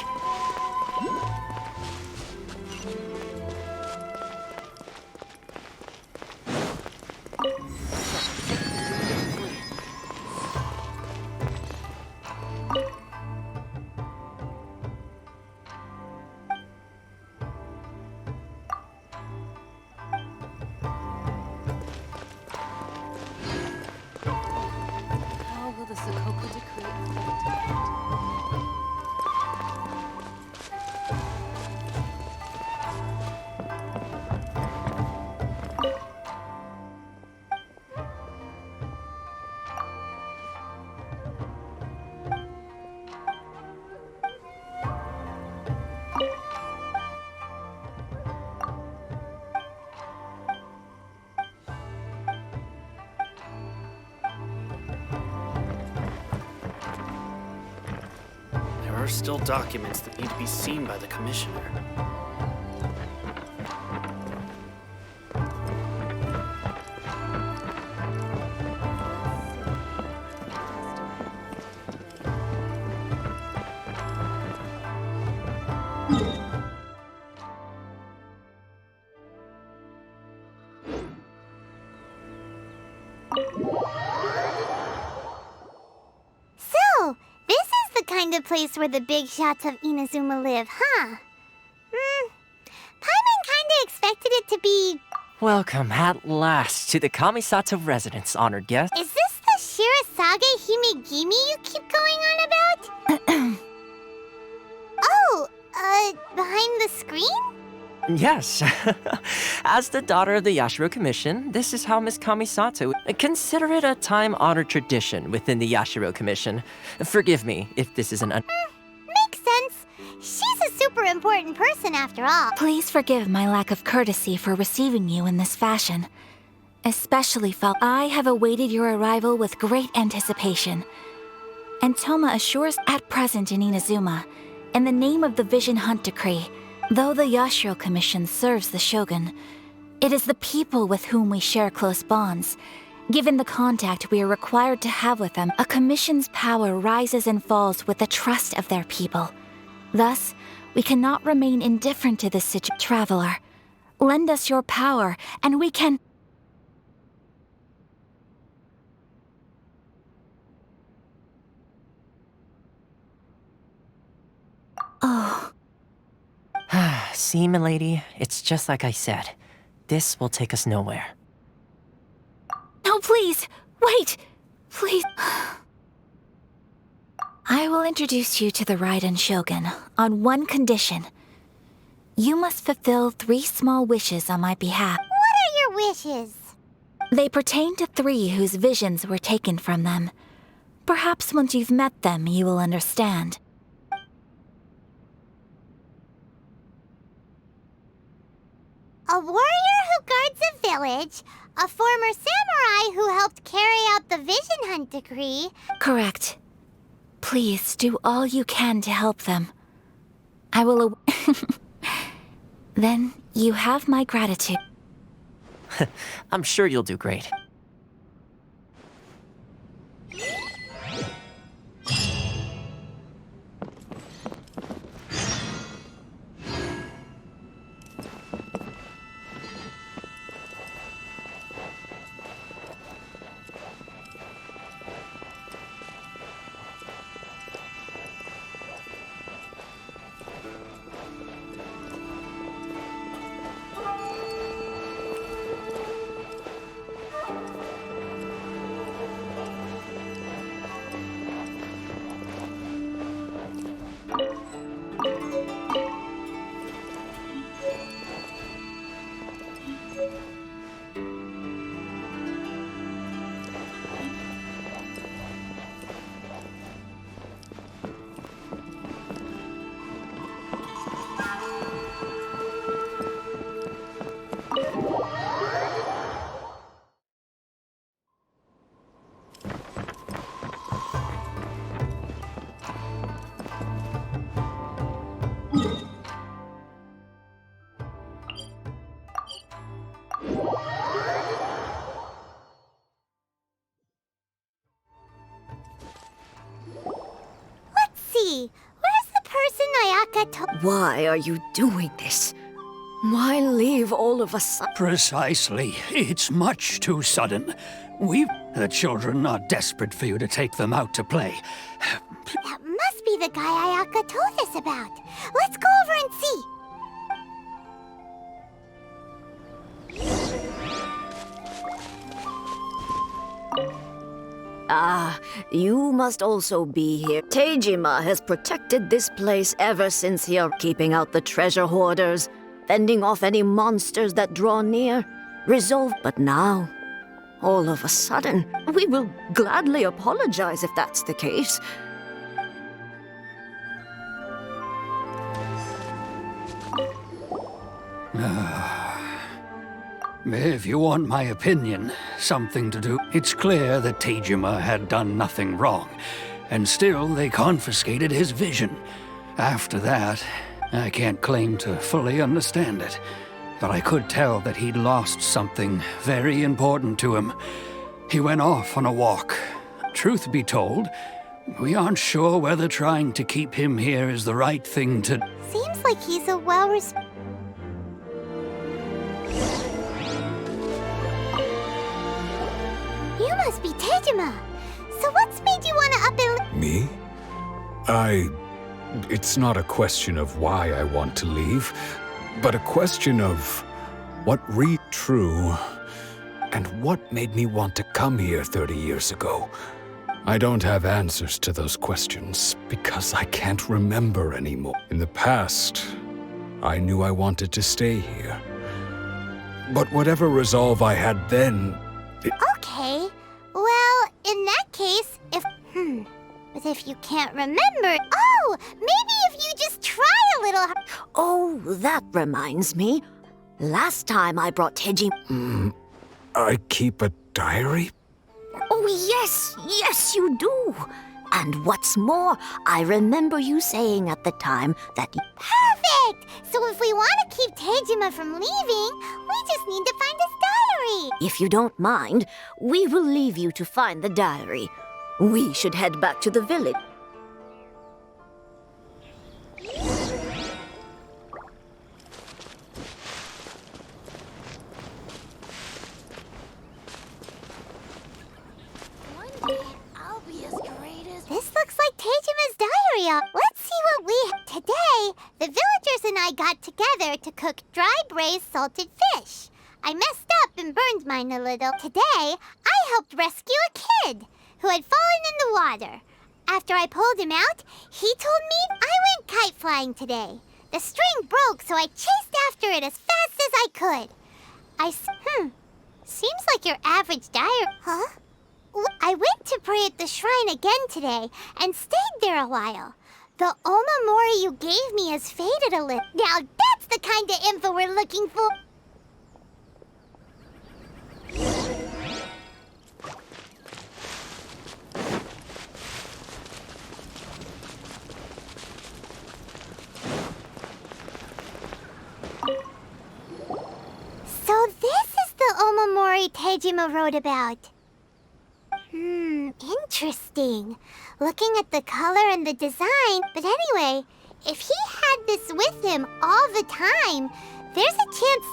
How will the Sakoku decree affect? are still documents that need to be seen by the Commissioner. So, this is the kind of place where the big shots of Inazuma live, huh? Paimon kinda expected it to be... Welcome at last to the Kamisato residence, honored guest. Is this the Shirazage Himegimi you keep going on about? Oh, behind the screen? Yes. As the daughter of the Yashiro Commission, this is how Miss Kamisato... Consider it a time-honored tradition within the Yashiro Commission. Forgive me if this isn't Makes sense. She's a super important person after all. Please forgive my lack of courtesy for receiving you in this fashion. Especially felt I have awaited your arrival with great anticipation. And Thoma assures at present in Inazuma, in the name of the Vision Hunt Decree, though the Yashiro Commission serves the Shogun, it is the people with whom we share close bonds. Given the contact we are required to have with them, a commission's power rises and falls with the trust of their people. Thus, we cannot remain indifferent to this situation. Traveler, lend us your power, and we can... Oh. See, milady, it's just like I said. This will take us nowhere. No, please! Wait! Please... I will introduce you to the Raiden Shogun on one condition. You must fulfill 3 small wishes on my behalf. What are your wishes? They pertain to 3 whose visions were taken from them. Perhaps once you've met them, you will understand. A warrior who guards a village, a former samurai who helped carry out the Vision Hunt Decree. Correct. Please do all you can to help them. I will... Then you have my gratitude. I'm sure you'll do great. Where's the person Ayaka told? Why are you doing this? Why leave all of us? Precisely. It's much too sudden. The children are desperate for you to take them out to play. That must be the guy Ayaka told us about. Let's go over and see. Ah, you must also be here. Teijima has protected this place ever since here, keeping out the treasure hoarders, fending off any monsters that draw near. Resolved, but now, all of a sudden, we will gladly apologize if that's the case. If you want my opinion, something to do. It's clear that Teijima had done nothing wrong, and still they confiscated his vision. After that, I can't claim to fully understand it, but I could tell that he'd lost something very important to him. He went off on a walk. Truth be told, we aren't sure whether trying to keep him here is the right thing to... Seems like he's a well-respected... You must be Tejima. So what's made you want to up and... Me? It's not a question of why I want to leave, but a question of what read true and what made me want to come here 30 years ago. I don't have answers to those questions because I can't remember anymore. In the past, I knew I wanted to stay here. But whatever resolve I had then... Okay. Well, in that case, But if you can't remember... Oh! Maybe if you just try a little... Oh, that reminds me. Last time I brought Tejima... I keep a diary? Oh, yes, you do. And what's more, I remember you saying at the time that... Perfect! So if we want to keep Tejima from leaving, we just need to find his diary. If you don't mind, we will leave you to find the diary. We should head back to the village. This looks like Tejima's diary. Let's see what we have. Today, the villagers and I got together to cook dry braised salted fish. I messed up and burned mine a little. Today, I helped rescue a kid who had fallen in the water. After I pulled him out, he told me I went kite flying today. The string broke, so I chased after it as fast as I could. Seems like your average diary. Huh? I went to pray at the shrine again today and stayed there a while. The omamori you gave me has faded a little. Now that's the kind of info we're looking for. So this is the omamori Tejima wrote about. Interesting. Looking at the color and the design. But anyway, if he had this with him all the time, there's a chance...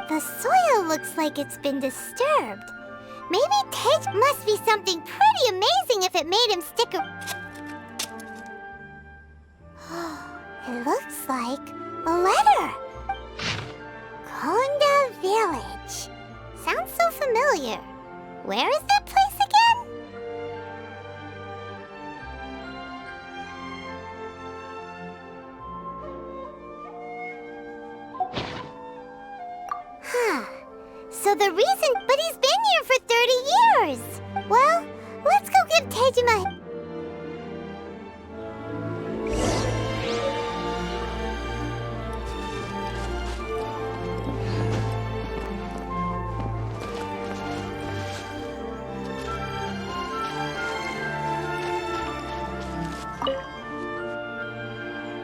The soil looks like it's been disturbed. Maybe Tej must be something pretty amazing if it made him stick It looks like a letter. Konda Village. Sounds so familiar. Where is that place again? So the reason... But he's been here for 30 years! Well, let's go give Tejima...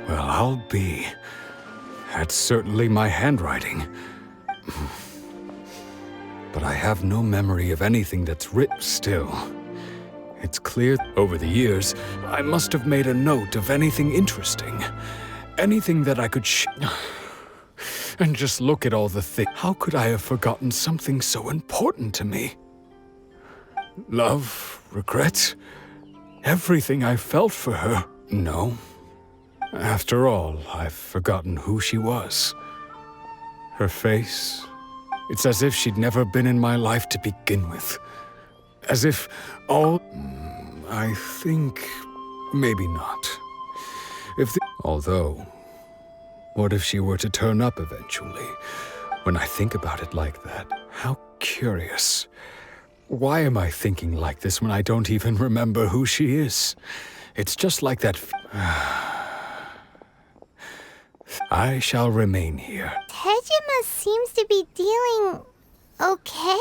Well, I'll be. That's certainly my handwriting. But I have no memory of anything that's written still. It's clear, over the years, I must have made a note of anything interesting. Anything that I could And just look at all the things. How could I have forgotten something so important to me? Love, regret, everything I felt for her. No. After all, I've forgotten who she was. Her face, it's as if she'd never been in my life to begin with. As if all... I think... maybe not. Although, what if she were to turn up eventually? When I think about it like that, how curious. Why am I thinking like this when I don't even remember who she is? It's just like that... I shall remain here. Tejima seems to be dealing okay,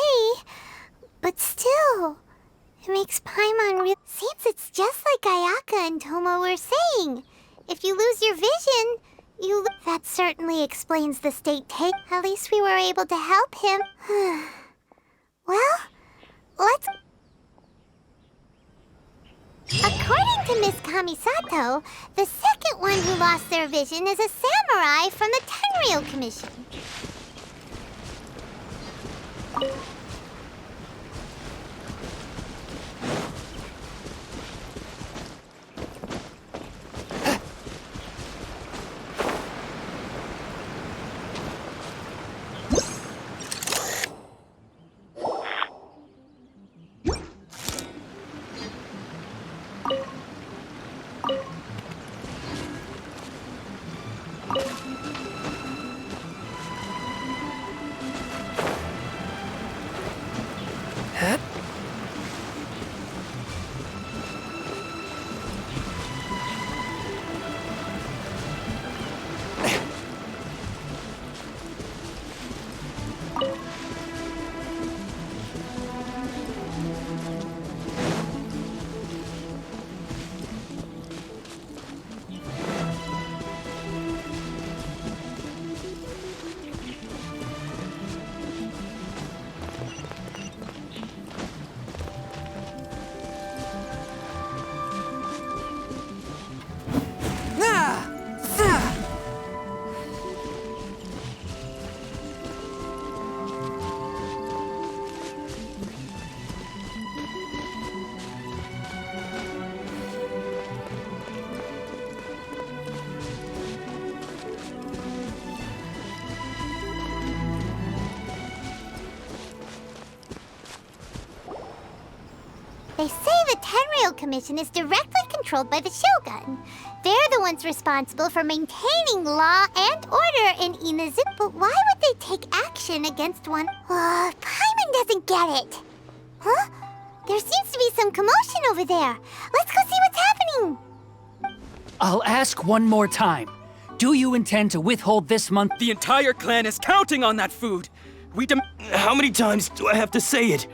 but still, it makes Paimon real. Seems it's just like Ayaka and Thoma were saying. If you lose your vision, you. That certainly explains the state take. At least we were able to help him. Well, let's. According to Miss Kamisato, the second one who lost their vision is a samurai from the Tenryou Commission. They say the Tenryou Commission is directly controlled by the Shogun. They're the ones responsible for maintaining law and order in Inazuma. But why would they take action against one? Paimon doesn't get it. Huh? There seems to be some commotion over there. Let's go see what's happening. I'll ask one more time. Do you intend to withhold this month? The entire clan is counting on that food. How many times do I have to say it?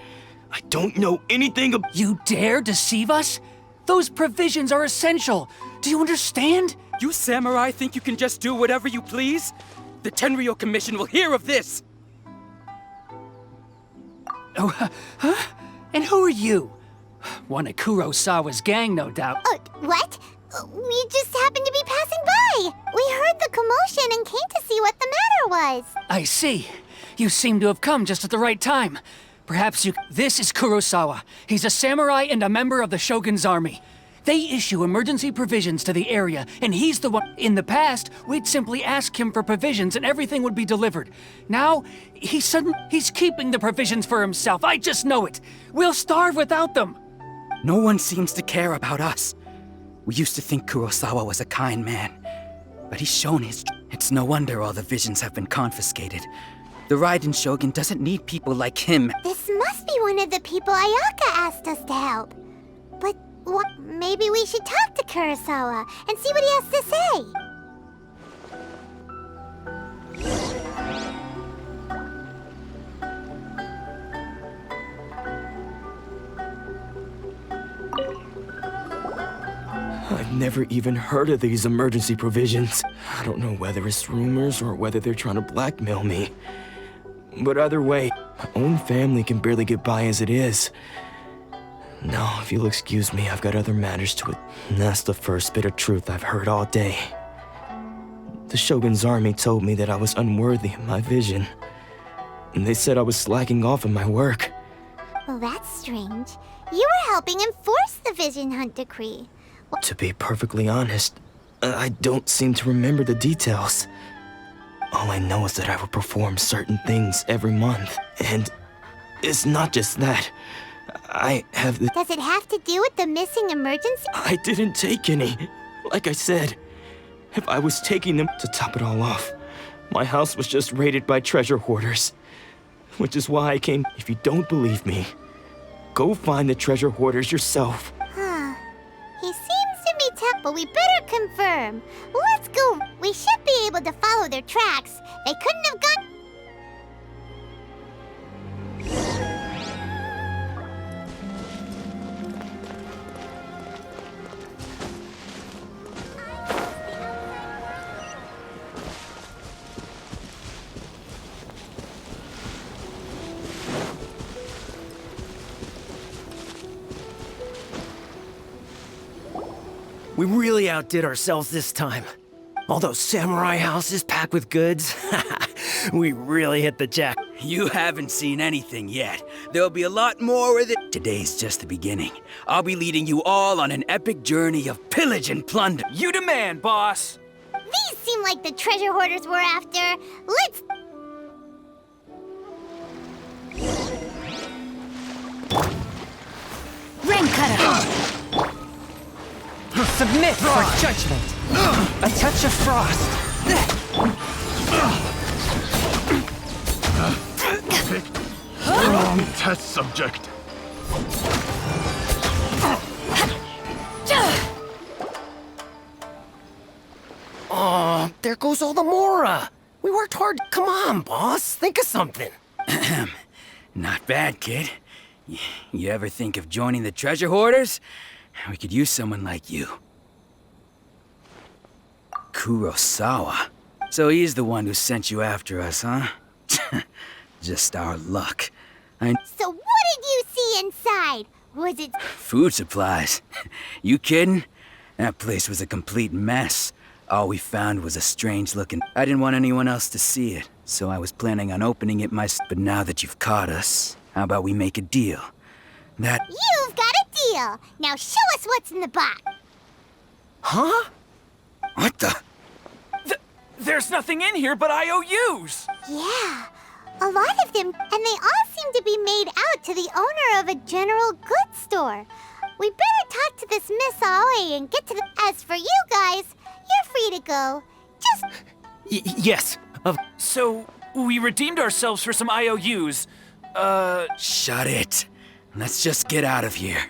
I don't know anything about— You dare deceive us? Those provisions are essential. Do you understand? You samurai think you can just do whatever you please? The Tenryou Commission will hear of this! Oh, huh? And who are you? One of Kurosawa's gang, no doubt. What? We just happened to be passing by. We heard the commotion and came to see what the matter was. I see. You seem to have come just at the right time. Perhaps you— This is Kurosawa. He's a samurai and a member of the Shogun's army. They issue emergency provisions to the area, and he's the one— In the past, we'd simply ask him for provisions and everything would be delivered. Now, he's keeping the provisions for himself. I just know it. We'll starve without them. No one seems to care about us. We used to think Kurosawa was a kind man, but he's shown his— It's no wonder all the visions have been confiscated. The Raiden Shogun doesn't need people like him. This must be one of the people Ayaka asked us to help. But maybe we should talk to Kurosawa and see what he has to say. I've never even heard of these emergency provisions. I don't know whether it's rumors or whether they're trying to blackmail me. But either way, my own family can barely get by as it is. Now, if you'll excuse me, I've got other matters to it. And that's the first bit of truth I've heard all day. The Shogun's army told me that I was unworthy of my vision. And they said I was slacking off in my work. Well, that's strange. You were helping enforce the Vision Hunt decree. To be perfectly honest, I don't seem to remember the details. All I know is that I will perform certain things every month. And it's not just that. I have the... Does it have to do with the missing emergency? I didn't take any. Like I said, if I was taking them to top it all off, my house was just raided by treasure hoarders. Which is why I came. If you don't believe me, go find the treasure hoarders yourself. He seems to be tough, but we better confirm. Let's go. We should be able to follow their tracks. They couldn't have gone... We really outdid ourselves this time. All those samurai houses packed with goods. We really hit the jack. You haven't seen anything yet. There'll be a lot more with it. Today's just the beginning. I'll be leading you all on an epic journey of pillage and plunder. You demand, boss! These seem like the treasure hoarders we're after. Let's... Rain cutter! Submit for judgment. A touch of frost. Wrong test subject. Oh, there goes all the Mora. We worked hard. Come on, boss. Think of something. Not bad, kid. You ever think of joining the treasure hoarders? We could use someone like you. Kurosawa. So he's the one who sent you after us, huh? Just our luck. So what did you see inside? Was it... Food supplies. You kidding? That place was a complete mess. All we found was a strange-looking... I didn't want anyone else to see it, so I was planning on opening it myself. But now that you've caught us, how about we make a deal? You've got a deal! Now show us what's in the box! Huh? What the... There's nothing in here but IOUs! Yeah, a lot of them, and they all seem to be made out to the owner of a general goods store. We better talk to this Miss Aoi and get to the... As for you guys, you're free to go. Just... Yes. So, we redeemed ourselves for some IOUs. Shut it. Let's just get out of here.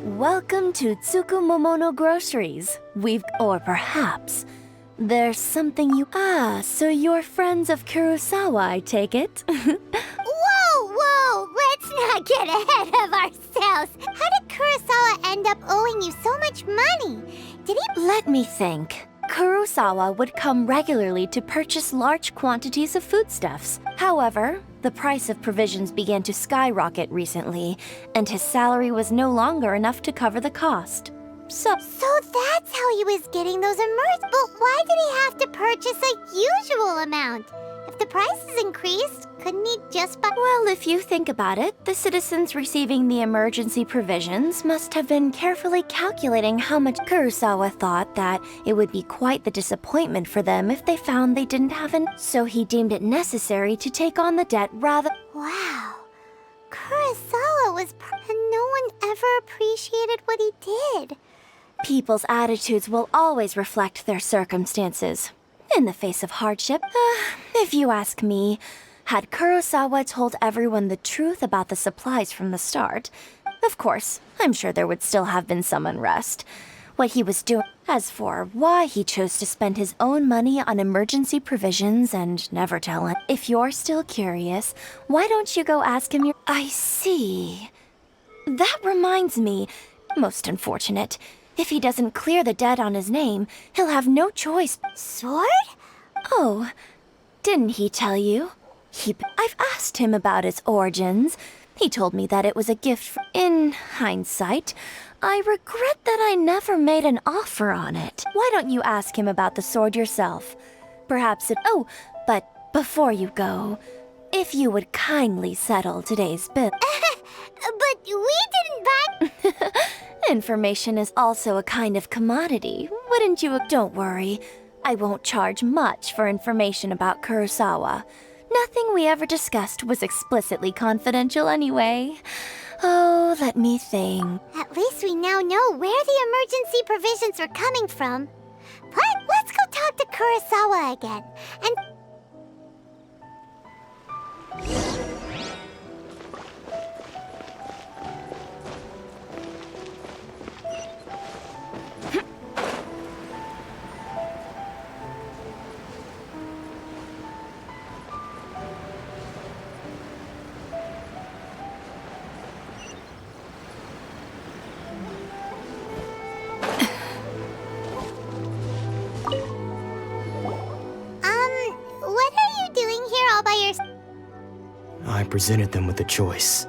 Welcome to Tsukumomono Groceries. Or perhaps, there's something you... so you're friends of Kurosawa, I take it? Whoa! Let's not get ahead of ourselves! How did Kurosawa end up owing you so much money? Did he... Let me think. Kurosawa would come regularly to purchase large quantities of foodstuffs. However, the price of provisions began to skyrocket recently, and his salary was no longer enough to cover the cost. So that's how he was getting those But why did he have to purchase a usual amount? If the prices increased, couldn't he just buy... Well, if you think about it, the citizens receiving the emergency provisions must have been carefully calculating how much. Kurosawa thought that it would be quite the disappointment for them if they found they didn't have so he deemed it necessary to take on the debt rather... Wow. Kurosawa was and no one ever appreciated what he did. People's attitudes will always reflect their circumstances. In the face of hardship, if you ask me, had Kurosawa told everyone the truth about the supplies from the start, of course, I'm sure there would still have been some unrest. What he was doing. As for why he chose to spend his own money on emergency provisions and never tell him, if you're still curious, why don't you go ask him your— I see. That reminds me, most unfortunate. If he doesn't clear the debt on his name, he'll have no choice. Sword? Oh, didn't he tell you? I've asked him about its origins. He told me that it was a gift in hindsight, I regret that I never made an offer on it. Why don't you ask him about the sword yourself? Perhaps it— Oh, but before you go, if you would kindly settle today's bill. But we didn't buy— Information is also a kind of commodity, wouldn't you? Don't worry. I won't charge much for information about Kurosawa. Nothing we ever discussed was explicitly confidential anyway. Oh, let me think. At least we now know where the emergency provisions were coming from. But let's go talk to Kurosawa again. And... I presented them with a choice.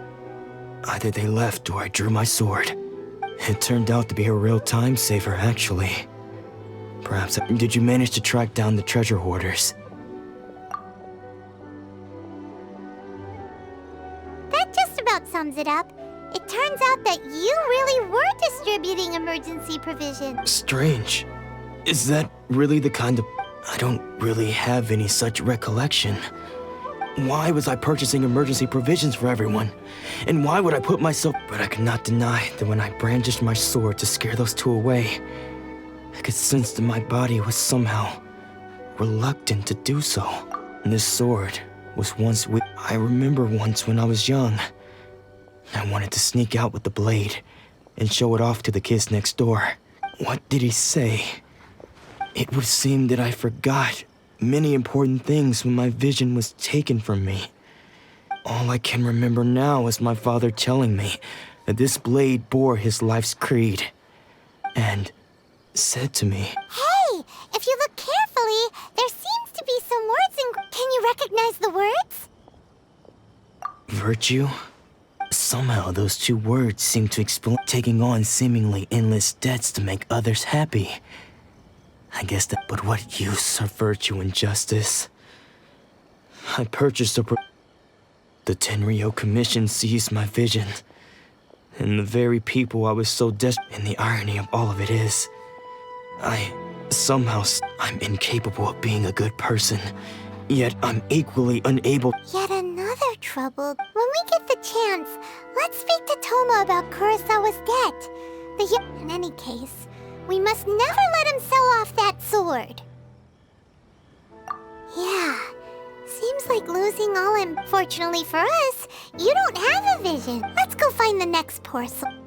Either they left or I drew my sword. It turned out to be a real time saver, actually. Perhaps. Did you manage to track down the treasure hoarders? That just about sums it up. It turns out that you really were distributing emergency provisions. Strange. Is that really the kind of... I don't really have any such recollection. Why was I purchasing emergency provisions for everyone? And why would I put myself... But I could not deny that when I brandished my sword to scare those two away, I could sense that my body was somehow reluctant to do so. And this sword was once with... I remember once when I was young, I wanted to sneak out with the blade and show it off to the kids next door. What did he say? It would seem that I forgot many important things when my vision was taken from me. All I can remember now is my father telling me that this blade bore his life's creed, and said to me, Hey, if you look carefully, there seems to be some words in... Can you recognize the words? Virtue? Somehow those two words seem to explain taking on seemingly endless debts to make others happy. I guess that, but what use are virtue and justice? I purchased the Tenryo Commission seized my vision. And the very people I was so desperate, and the irony of all of it is, I'm incapable of being a good person, yet I'm equally unable. Yet another trouble. When we get the chance, let's speak to Thoma about Kurosawa's debt. In any case, we must never let him sell off that sword. Yeah, seems like losing all. Fortunately for us, you don't have a vision. Let's go find the next porcelain.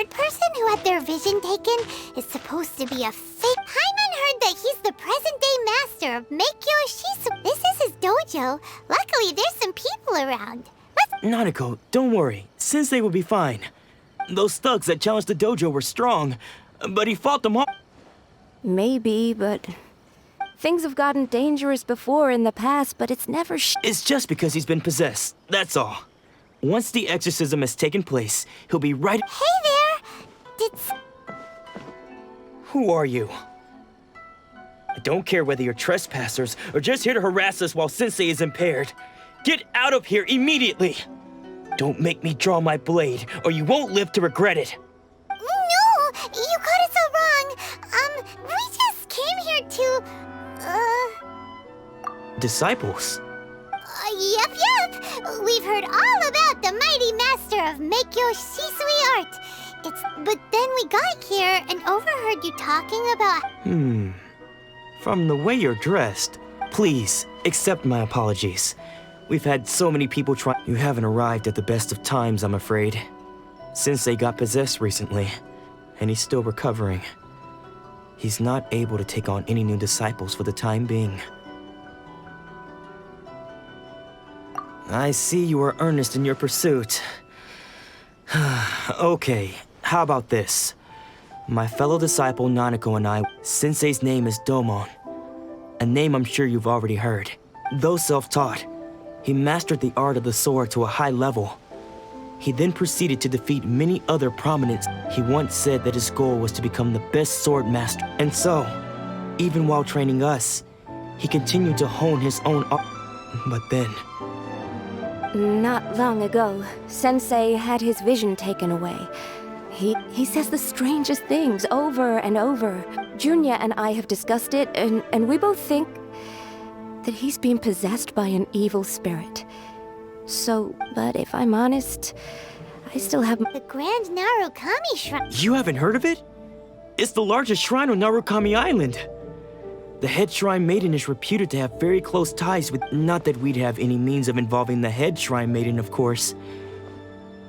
third person who had their vision taken is supposed to be a fake. Paimon heard that he's the present-day master of Meikyo Shisu. This is his dojo. Luckily, there's some people around. Nanako, don't worry. Sensei will be fine. Those thugs that challenged the dojo were strong, but he fought them all. Maybe, but things have gotten dangerous before in the past, but it's never It's just because he's been possessed, that's all. Once the exorcism has taken place, he'll be right— Hey there! Who are you? I don't care whether you're trespassers or just here to harass us while Sensei is impaired. Get out of here immediately! Don't make me draw my blade, or you won't live to regret it. No! You got it so wrong. We just came here to, Disciples? Yep. We've heard all about the mighty master of Meikyo Shisui art. But then we got here and overheard you talking about— From the way you're dressed, please, accept my apologies. We've had so many people try— You haven't arrived at the best of times, I'm afraid. Sensei got possessed recently, and he's still recovering. He's not able to take on any new disciples for the time being. I see you are earnest in your pursuit. Okay, how about this? My fellow disciple Nanako and I— Sensei's name is Domon, a name I'm sure you've already heard. Though self-taught, he mastered the art of the sword to a high level. He then proceeded to defeat many other prominents. He once said that his goal was to become the best sword master. And so, even while training us, he continued to hone his own art. But then— Not long ago, Sensei had his vision taken away. He says the strangest things over and over. Junya and I have discussed it, and we both think that he's been possessed by an evil spirit. So, but if I'm honest, I still have— The Grand Narukami Shrine. You haven't heard of it? It's the largest shrine on Narukami Island. The head shrine maiden is reputed to have very close ties with— Not that we'd have any means of involving the head shrine maiden, of course.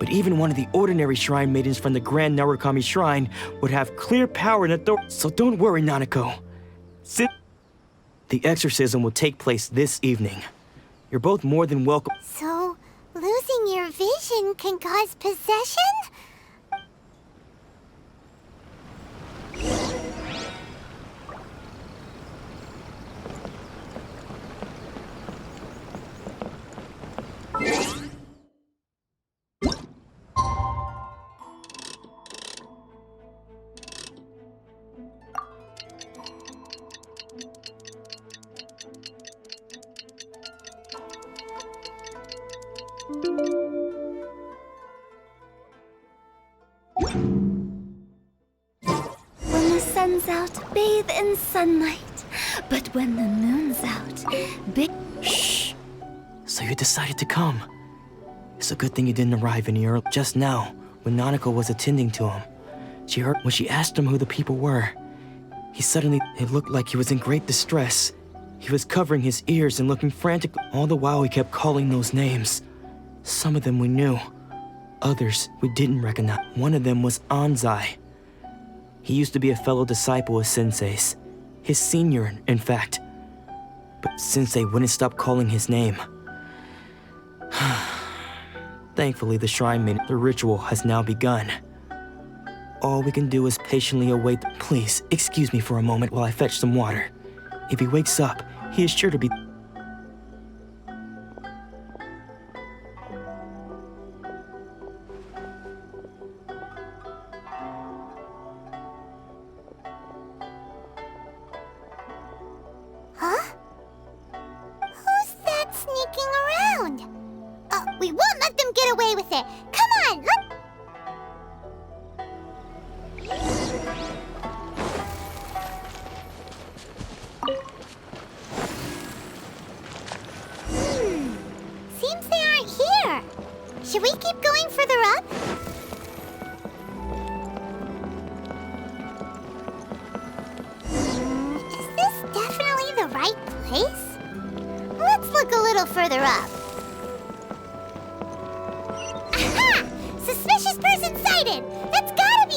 But even one of the ordinary shrine maidens from the Grand Narukami Shrine would have clear power and authority. So don't worry, Nanako. The exorcism will take place this evening. You're both more than welcome. So, losing your vision can cause possession? When the sun's out, bathe in sunlight. But when the moon's out, Shh! So you decided to come. It's a good thing you didn't arrive any early. Just now, when Nanako was attending to him, she heard when she asked him who the people were. It looked like he was in great distress. He was covering his ears and looking frantic. All the while he kept calling those names. Some of them we knew. Others we didn't recognize. One of them was Anzai. He used to be a fellow disciple of Sensei's. His senior, in fact. But Sensei wouldn't stop calling his name. Thankfully, the shrine maiden, the ritual has now begun. All we can do is patiently await. Please, excuse me for a moment while I fetch some water. If he wakes up, he is sure to be... Huh? Who's that sneaking around? We won't let them get away with it. Come on, Seems they aren't here. Should we keep going further up? Is this definitely the right place? Let's look a little further up. Aha! Suspicious person sighted! That's gotta be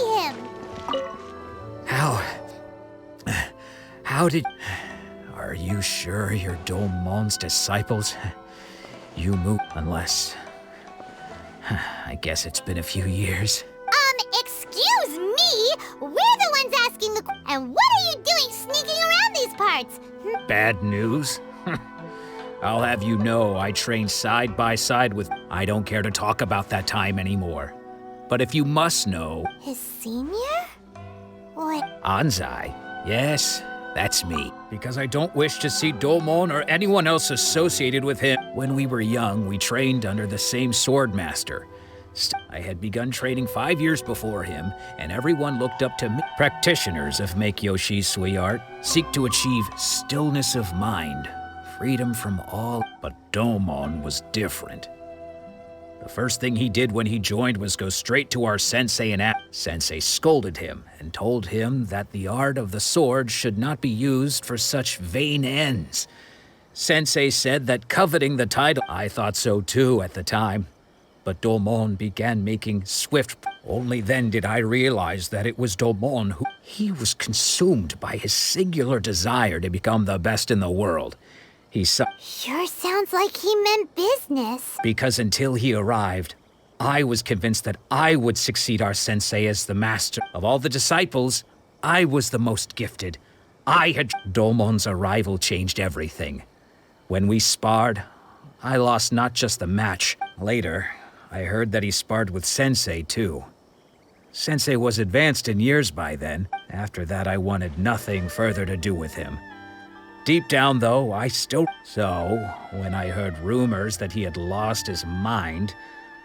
How did... Are you sure you're Domon's disciples? You move... Unless... I guess it's been a few years. Excuse me? We're the ones asking the and what are you doing sneaking around these parts? Bad news? I'll have you know I trained side by side with... I don't care to talk about that time anymore. But if you must know... His senior? What? Anzai. Yes, that's me. Because I don't wish to see Domon or anyone else associated with him. When we were young, we trained under the same swordmaster. I had begun training 5 years before him, and everyone looked up to me. Practitioners of Make-Yoshi's Sui art seek to achieve stillness of mind, freedom from all, but Domon was different. The first thing he did when he joined was go straight to our sensei and ask. Sensei scolded him and told him that the art of the sword should not be used for such vain ends. Sensei said that coveting the title, I thought so too at the time. But Domon began making swift... Only then did I realize that it was Domon who... He was consumed by his singular desire to become the best in the world. He saw... Sure sounds like he meant business. Because until he arrived, I was convinced that I would succeed our sensei as the master. Of all the disciples, I was the most gifted. I had... Domon's arrival changed everything. When we sparred, I lost not just the match. Later... I heard that he sparred with Sensei, too. Sensei was advanced in years by then. After that, I wanted nothing further to do with him. Deep down, though, I still... So, when I heard rumors that he had lost his mind,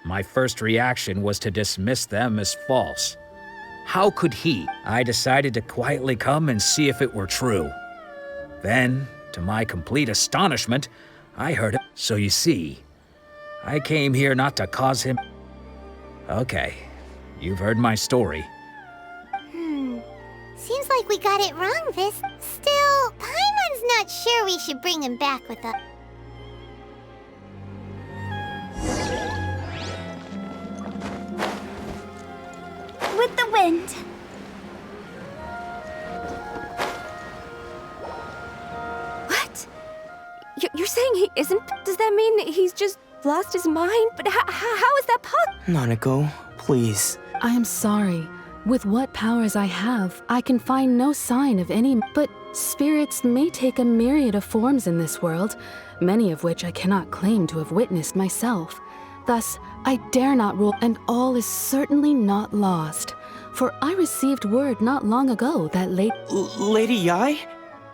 my first reaction was to dismiss them as false. How could he? I decided to quietly come and see if it were true. Then, to my complete astonishment, I heard it. So you see... I came here not to cause him... Okay, you've heard my story. Seems like we got it wrong this... Still, Paimon's not sure we should bring him back with us. With the wind. What? You're saying he isn't... Does that mean he's just... lost his mind? But how is that possible? Nanako, please. I am sorry. With what powers I have, I can find no sign of any... But spirits may take a myriad of forms in this world, many of which I cannot claim to have witnessed myself. Thus, I dare not rule, and all is certainly not lost. For I received word not long ago that Lady Yai?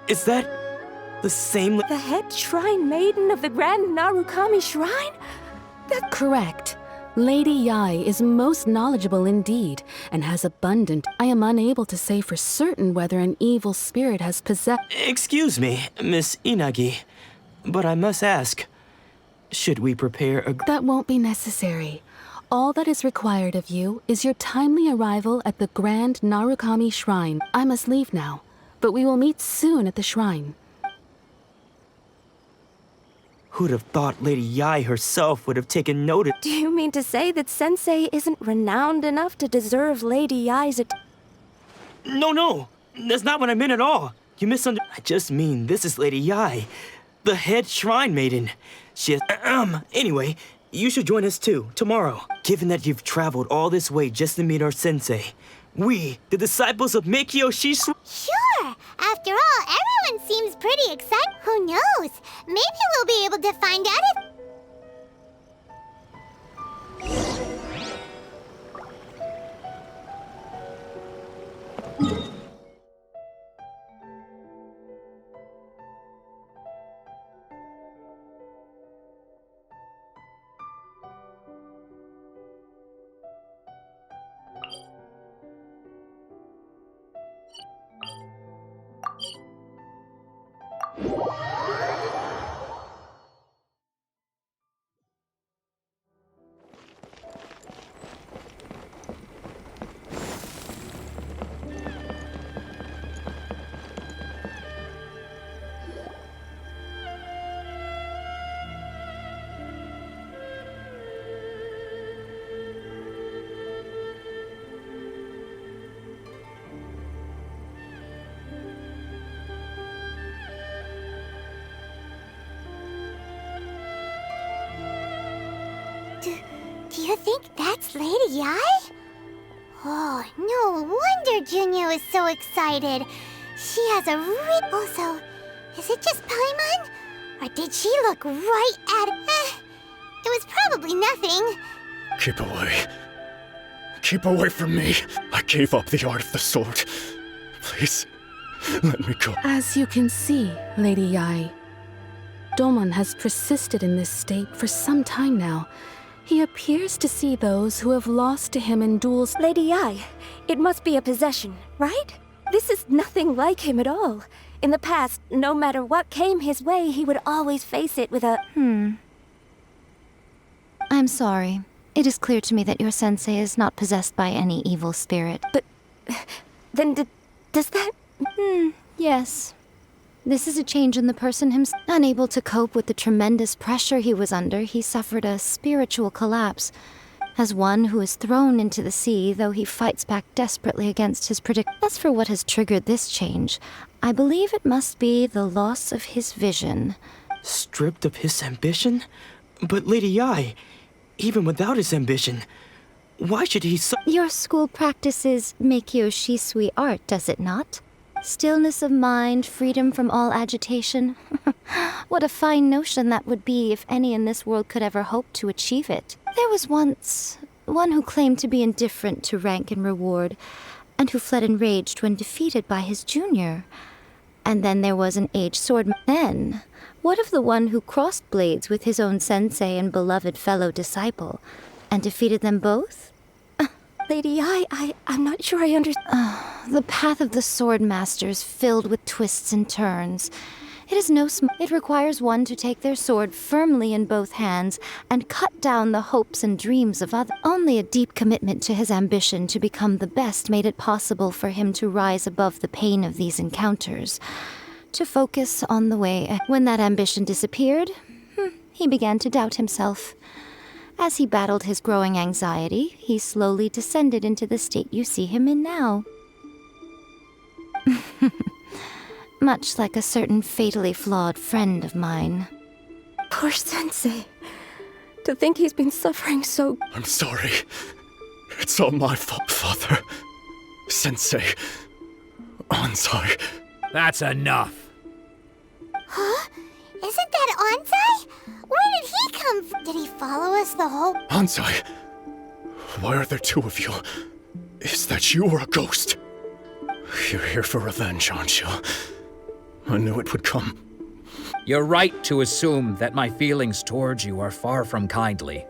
Is that... the same... The head shrine maiden of the Grand Narukami Shrine? That's correct. Lady Yai is most knowledgeable indeed, and has abundant... I am unable to say for certain whether an evil spirit has possessed... Excuse me, Miss Inagi, but I must ask, should we prepare a... That won't be necessary. All that is required of you is your timely arrival at the Grand Narukami Shrine. I must leave now, but we will meet soon at the shrine. Who'd have thought Lady Yai herself would have taken notice? Do you mean to say that Sensei isn't renowned enough to deserve Lady Yai's No, that's not what I meant at all. You misunderstood. I just mean this is Lady Yai, the head shrine maiden. She has... Anyway, you should join us too, tomorrow. Given that you've traveled all this way just to meet our sensei, we, the disciples of Make-Yoshi... Sure! After all, everyone seems pretty excited. Who knows? Maybe we'll be able to find out if... Do you think that's Lady Yae? Oh, no wonder Junya was so excited. She has a Also, is it just Paimon? Or did she look right at it? It was probably nothing. Keep away. Keep away from me. I gave up the art of the sword. Please, let me go. As you can see, Lady Yae, Domon has persisted in this state for some time now. He appears to see those who have lost to him in duels. Lady Yae, it must be a possession, right? This is nothing like him at all. In the past, no matter what came his way, he would always face it with a... I'm sorry. It is clear to me that your sensei is not possessed by any evil spirit. But... then does that... Yes. This is a change in the person himself. Unable to cope with the tremendous pressure he was under, he suffered a spiritual collapse. As one who is thrown into the sea, though he fights back desperately against his As for what has triggered this change, I believe it must be the loss of his vision. Stripped of his ambition? But Lady Yae, even without his ambition, why should he Your school practices Meikyo Shisui art, does it not? Stillness of mind, freedom from all agitation. What a fine notion that would be if any in this world could ever hope to achieve it. There was once one who claimed to be indifferent to rank and reward, and who fled enraged when defeated by his junior. And then there was an aged swordman. Then, what of the one who crossed blades with his own sensei and beloved fellow disciple, and defeated them both? Lady Yae, I'm not sure I understand. The path of the sword master is filled with twists and turns. It is It requires one to take their sword firmly in both hands and cut down the hopes and dreams of others. Only a deep commitment to his ambition to become the best made it possible for him to rise above the pain of these encounters, to focus on the way. When that ambition disappeared, he began to doubt himself. As he battled his growing anxiety, he slowly descended into the state you see him in now. Much like a certain fatally flawed friend of mine. Poor sensei. To think he's been suffering so... I'm sorry. It's all my fault, Father. Sensei. Ansai. That's enough. Huh? Isn't that Ansai? Where did he come from? Did he follow us the whole... Ansai. Why are there two of you? Is that you or a ghost? You're here for revenge, aren't you? I knew it would come. You're right to assume that my feelings towards you are far from kindly.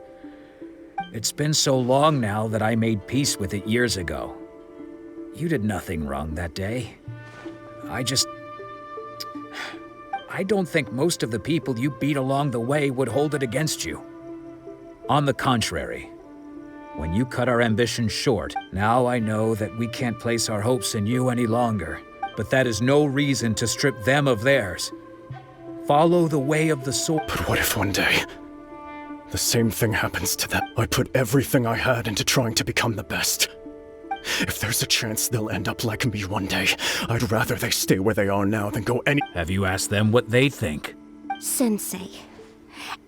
It's been so long now that I made peace with it years ago. You did nothing wrong that day. I don't think most of the people you beat along the way would hold it against you. On the contrary, when you cut our ambitions short, now I know that we can't place our hopes in you any longer. But that is no reason to strip them of theirs. Follow the way of the sword. But what if one day, the same thing happens to them? I put everything I had into trying to become the best. If there's a chance they'll end up like me one day, I'd rather they stay where they are now than go any— Have you asked them what they think? Sensei,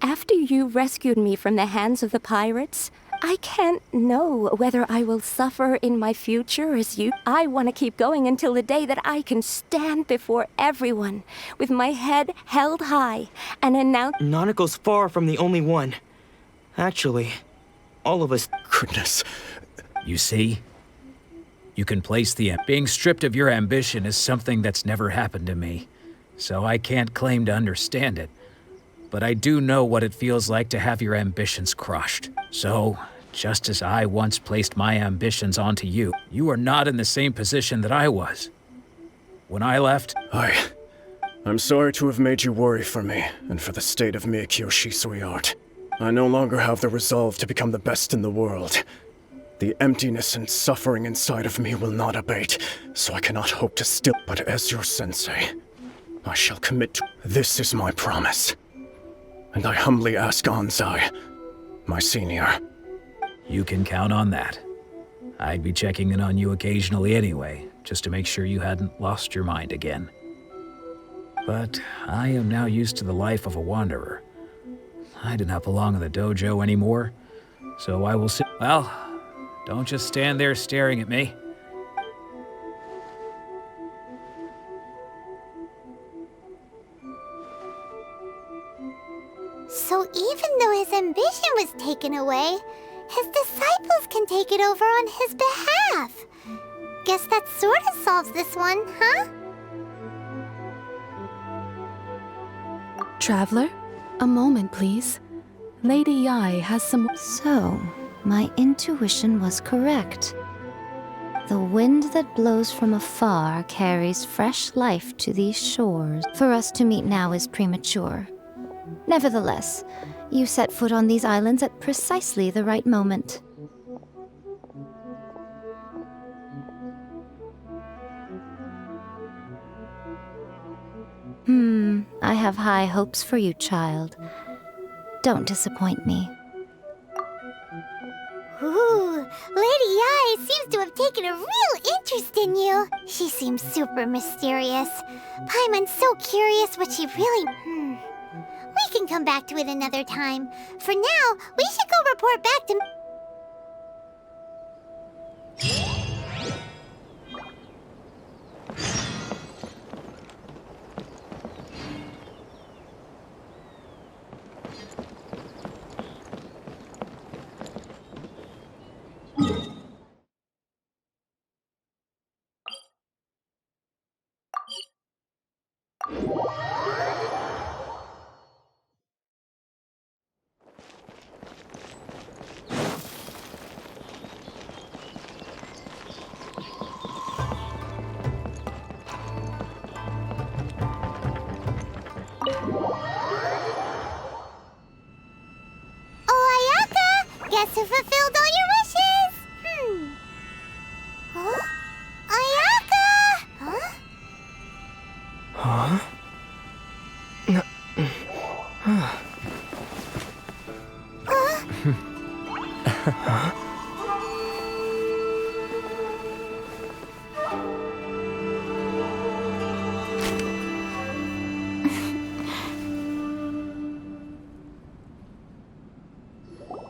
after you rescued me from the hands of the pirates, I can't know whether I will suffer in my future as you. I want to keep going until the day that I can stand before everyone with my head held high and announce— Nanako's far from the only one. Actually, all of us— Goodness. You see? You can place the— Being stripped of your ambition is something that's never happened to me, so I can't claim to understand it. But I do know what it feels like to have your ambitions crushed. So, just as I once placed my ambitions onto you, you are not in the same position that I was. When I left— I'm sorry to have made you worry for me, and for the state of Meikyo Shisui art. I no longer have the resolve to become the best in the world. The emptiness and suffering inside of me will not abate, so I cannot hope to still— But as your sensei, I shall commit to— This is my promise. And I humbly ask Ansai, my senior. You can count on that. I'd be checking in on you occasionally anyway, just to make sure you hadn't lost your mind again. But I am now used to the life of a wanderer. I do not belong in the dojo anymore, So I will sit. Well, don't just stand there staring at me. So even though his ambition was taken away, his disciples can take it over on his behalf. Guess that sort of solves this one, huh? Traveler, a moment, please. Lady Yai has some... So, my intuition was correct. The wind that blows from afar carries fresh life to these shores. For us to meet now is premature. Nevertheless, you set foot on these islands at precisely the right moment. I have high hopes for you, child. Don't disappoint me. Ooh, Lady Yai seems to have taken a real interest in you. She seems super mysterious. Paimon's so curious what she really... We can come back to it another time. For now, we should go report back to... Guess who fulfilled all your wishes? Huh? Ayaka! Huh?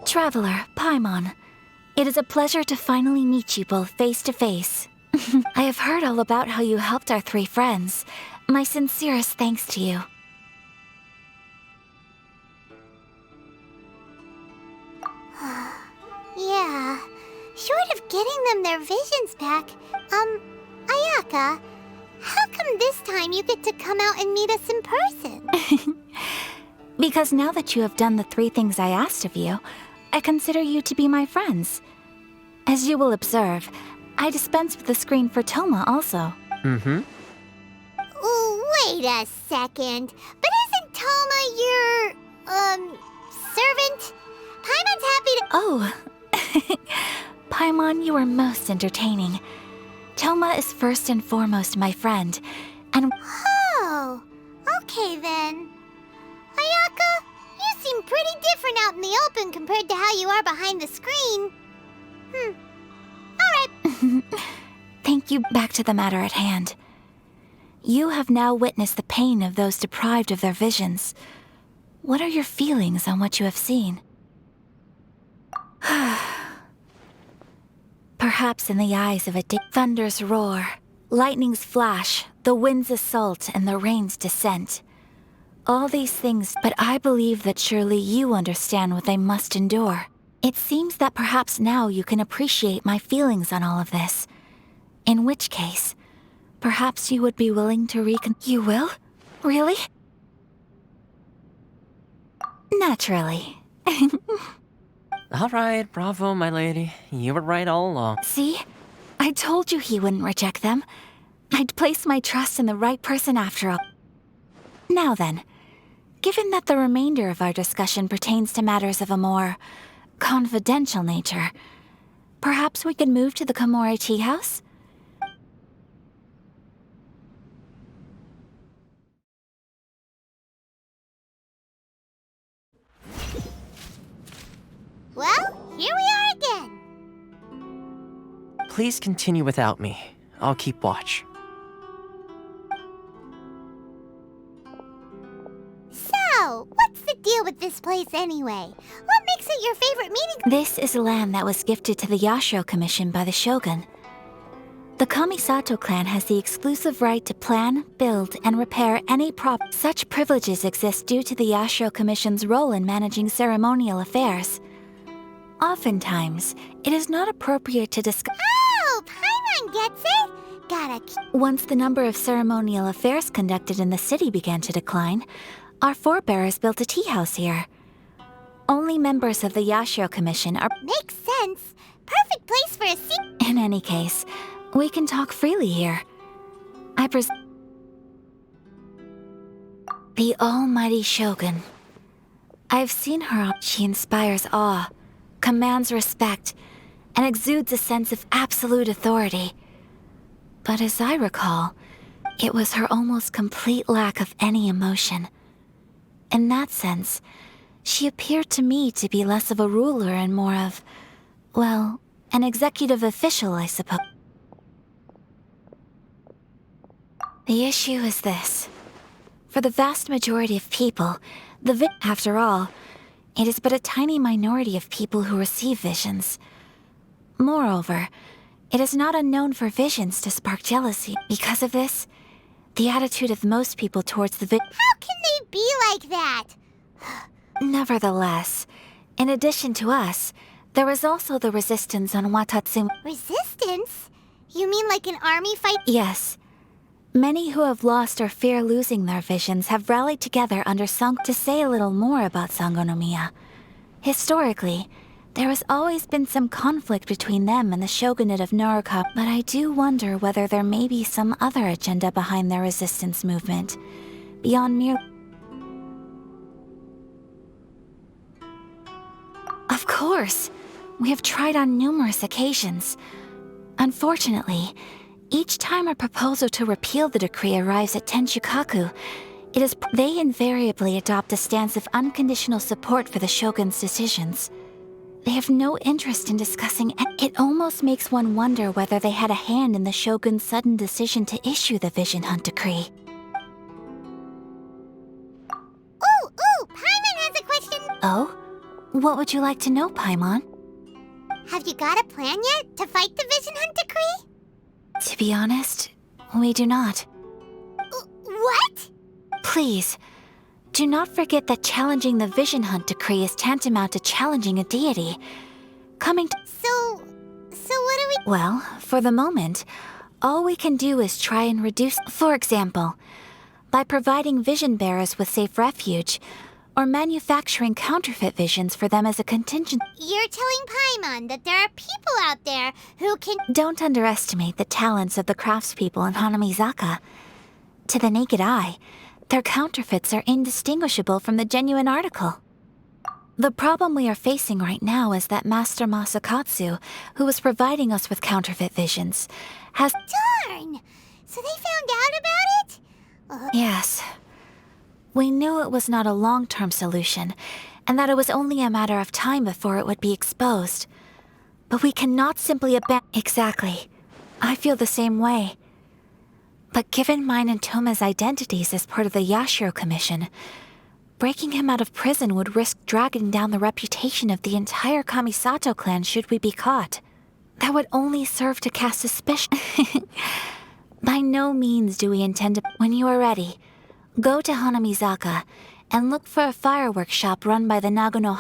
Traveler, Paimon, it is a pleasure to finally meet you both face to face. I have heard all about how you helped our three friends. My sincerest thanks to you. Yeah, short of getting them their visions back, Ayaka, how come this time you get to come out and meet us in person? Because now that you have done the three things I asked of you, I consider you to be my friends. As you will observe, I dispense with the screen for Thoma also. Wait a second. But isn't Thoma your, servant? Paimon's happy to— Oh. Paimon, you are most entertaining. Thoma is first and foremost my friend, and— Oh, okay then. Ayaka, you seem pretty different out in the open compared to how you are behind the screen. Alright. Thank you. Back to the matter at hand. You have now witnessed the pain of those deprived of their visions. What are your feelings on what you have seen? Perhaps in the eyes of a thunder's roar, lightning's flash, the wind's assault, and the rain's descent. All these things, but I believe that surely you understand what they must endure. It seems that perhaps now you can appreciate my feelings on all of this. In which case, perhaps you would be willing to You will? Really? Naturally. All right, bravo, my lady. You were right all along. See? I told you he wouldn't reject them. I'd place my trust in the right person after all. Now then, given that the remainder of our discussion pertains to matters of a more confidential nature, perhaps we could move to the Komore Tea House? Well, here we are again. Please continue without me. I'll keep watch. So, what's the deal with this place anyway? What makes it at your favorite meeting. This is land that was gifted to the Yashiro Commission by the Shogun. The Kamisato clan has the exclusive right to plan, build, and repair any prop. Such privileges exist due to the Yashiro Commission's role in managing ceremonial affairs. Oftentimes, it is not appropriate to discuss. Oh, Paimon gets it! Once the number of ceremonial affairs conducted in the city began to decline, our forebears built a tea house here. Only members of the Yashiro Commission are— Makes sense. Perfect place for a seat. In any case, we can talk freely here. The almighty Shogun. I've seen her. She inspires awe, commands respect, and exudes a sense of absolute authority. But as I recall, it was her almost complete lack of any emotion. In that sense, she appeared to me to be less of a ruler and more of, well, an executive official, I suppose. The issue is this. For the vast majority of people, after all, it is but a tiny minority of people who receive visions. Moreover, it is not unknown for visions to spark jealousy. Because of this, the attitude of most people towards the How can they be like that? Nevertheless, in addition to us, there is also the resistance on Watatsumi. Resistance? You mean like an army fight? Yes. Many who have lost or fear losing their visions have rallied together under to say a little more about Sangonomiya. Historically, there has always been some conflict between them and the shogunate of Naruka, but I do wonder whether there may be some other agenda behind their resistance movement, beyond mere— Of course! We have tried on numerous occasions. Unfortunately, each time a proposal to repeal the decree arrives at Tenshukaku, they invariably adopt a stance of unconditional support for the shogun's decisions. They have no interest in discussing it. Almost makes one wonder whether they had a hand in the shogun's sudden decision to issue the Vision Hunt decree. Ooh, Paimon has a question! Oh? What would you like to know, Paimon? Have you got a plan yet to fight the Vision Hunt decree? To be honest, we do not. What? Please, do not forget that challenging the Vision Hunt decree is tantamount to challenging a deity. So what do we— Well, for the moment, all we can do is try and reduce— For example, by providing vision bearers with safe refuge, or manufacturing counterfeit visions for them as a contingent— You're telling Paimon that there are people out there who can— Don't underestimate the talents of the craftspeople in Hanamizaka. To the naked eye, their counterfeits are indistinguishable from the genuine article. The problem we are facing right now is that Master Masakatsu, who was providing us with counterfeit visions, has— Darn! So they found out about it? Yes. We knew it was not a long-term solution, and that it was only a matter of time before it would be exposed. But we cannot simply abandon— Exactly. I feel the same way. But given mine and Thoma's identities as part of the Yashiro Commission, breaking him out of prison would risk dragging down the reputation of the entire Kamisato clan should we be caught. That would only serve to cast suspicion. By no means do we intend to— When you are ready, go to Hanamizaka and look for a fireworks shop run by the Nagano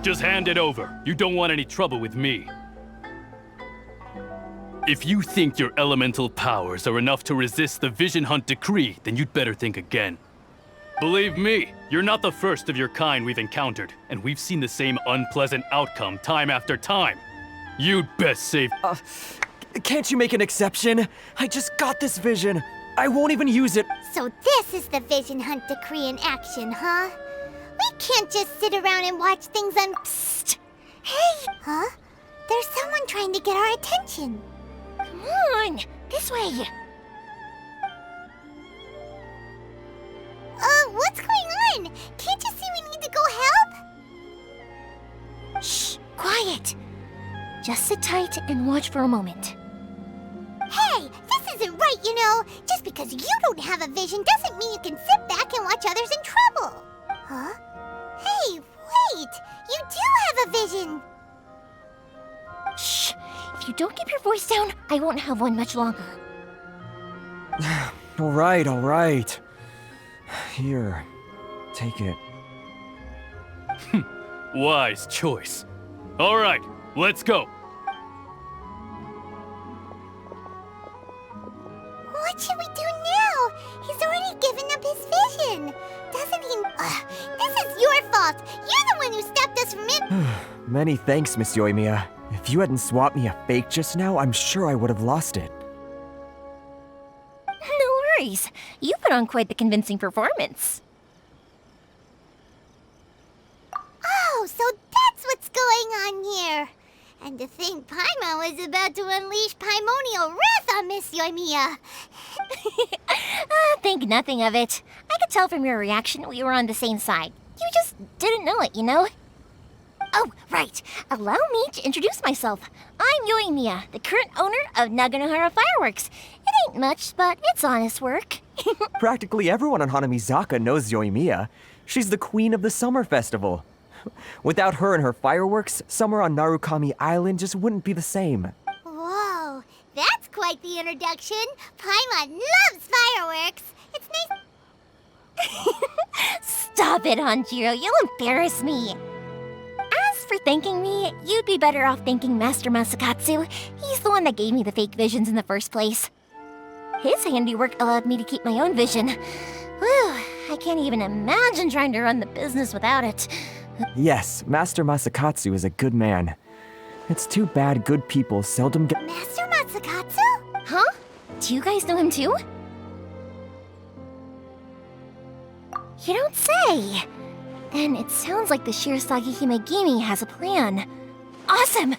Just hand it over. You don't want any trouble with me. If you think your elemental powers are enough to resist the Vision Hunt decree, then you'd better think again. Believe me, you're not the first of your kind we've encountered, and we've seen the same unpleasant outcome time after time. You'd best save— Can't you make an exception? I just got this vision. I won't even use it. So this is the Vision Hunt decree in action, huh? We can't just sit around and watch things Psst! Hey! Huh? There's someone trying to get our attention. Come on! This way! What's going on? Can't you see we need to go help? Shh! Quiet! Just sit tight and watch for a moment. Hey! This isn't right, you know! Just because you don't have a vision doesn't mean you can sit back and watch others in trouble! Huh? Hey, wait! You do have a vision! Shh! If you don't keep your voice down, I won't have one much longer. All right. Here, take it. Wise choice. All right, let's go. What should we do now? He's already given up his vision. Doesn't he? This is your fault. You're the one who stopped us from it. Many thanks, Miss Yoimiya. If you hadn't swapped me a fake just now, I'm sure I would have lost it. No worries. You put on quite the convincing performance. Oh, so that's what's going on here. And to think Paimon was about to unleash Paimonial wrath on Miss Yoimiya. Think nothing of it. I could tell from your reaction we were on the same side. You just didn't know it, you know? Oh, right. Allow me to introduce myself. I'm Yoimiya, the current owner of Naganohara Fireworks. It ain't much, but it's honest work. Practically everyone on Hanamizaka knows Yoimiya. She's the queen of the summer festival. Without her and her fireworks, summer on Narukami Island just wouldn't be the same. Whoa, that's quite the introduction. Paimon loves fireworks. It's nice. Stop it, Hanjiro. You'll embarrass me. As for thanking me, you'd be better off thanking Master Masakatsu. He's the one that gave me the fake visions in the first place. His handiwork allowed me to keep my own vision. Whew, I can't even imagine trying to run the business without it. Yes, Master Masakatsu is a good man. It's too bad good people seldom get— Master Masakatsu? Huh? Do you guys know him too? You don't say! Then it sounds like the Shirasagi Himegimi has a plan. Awesome!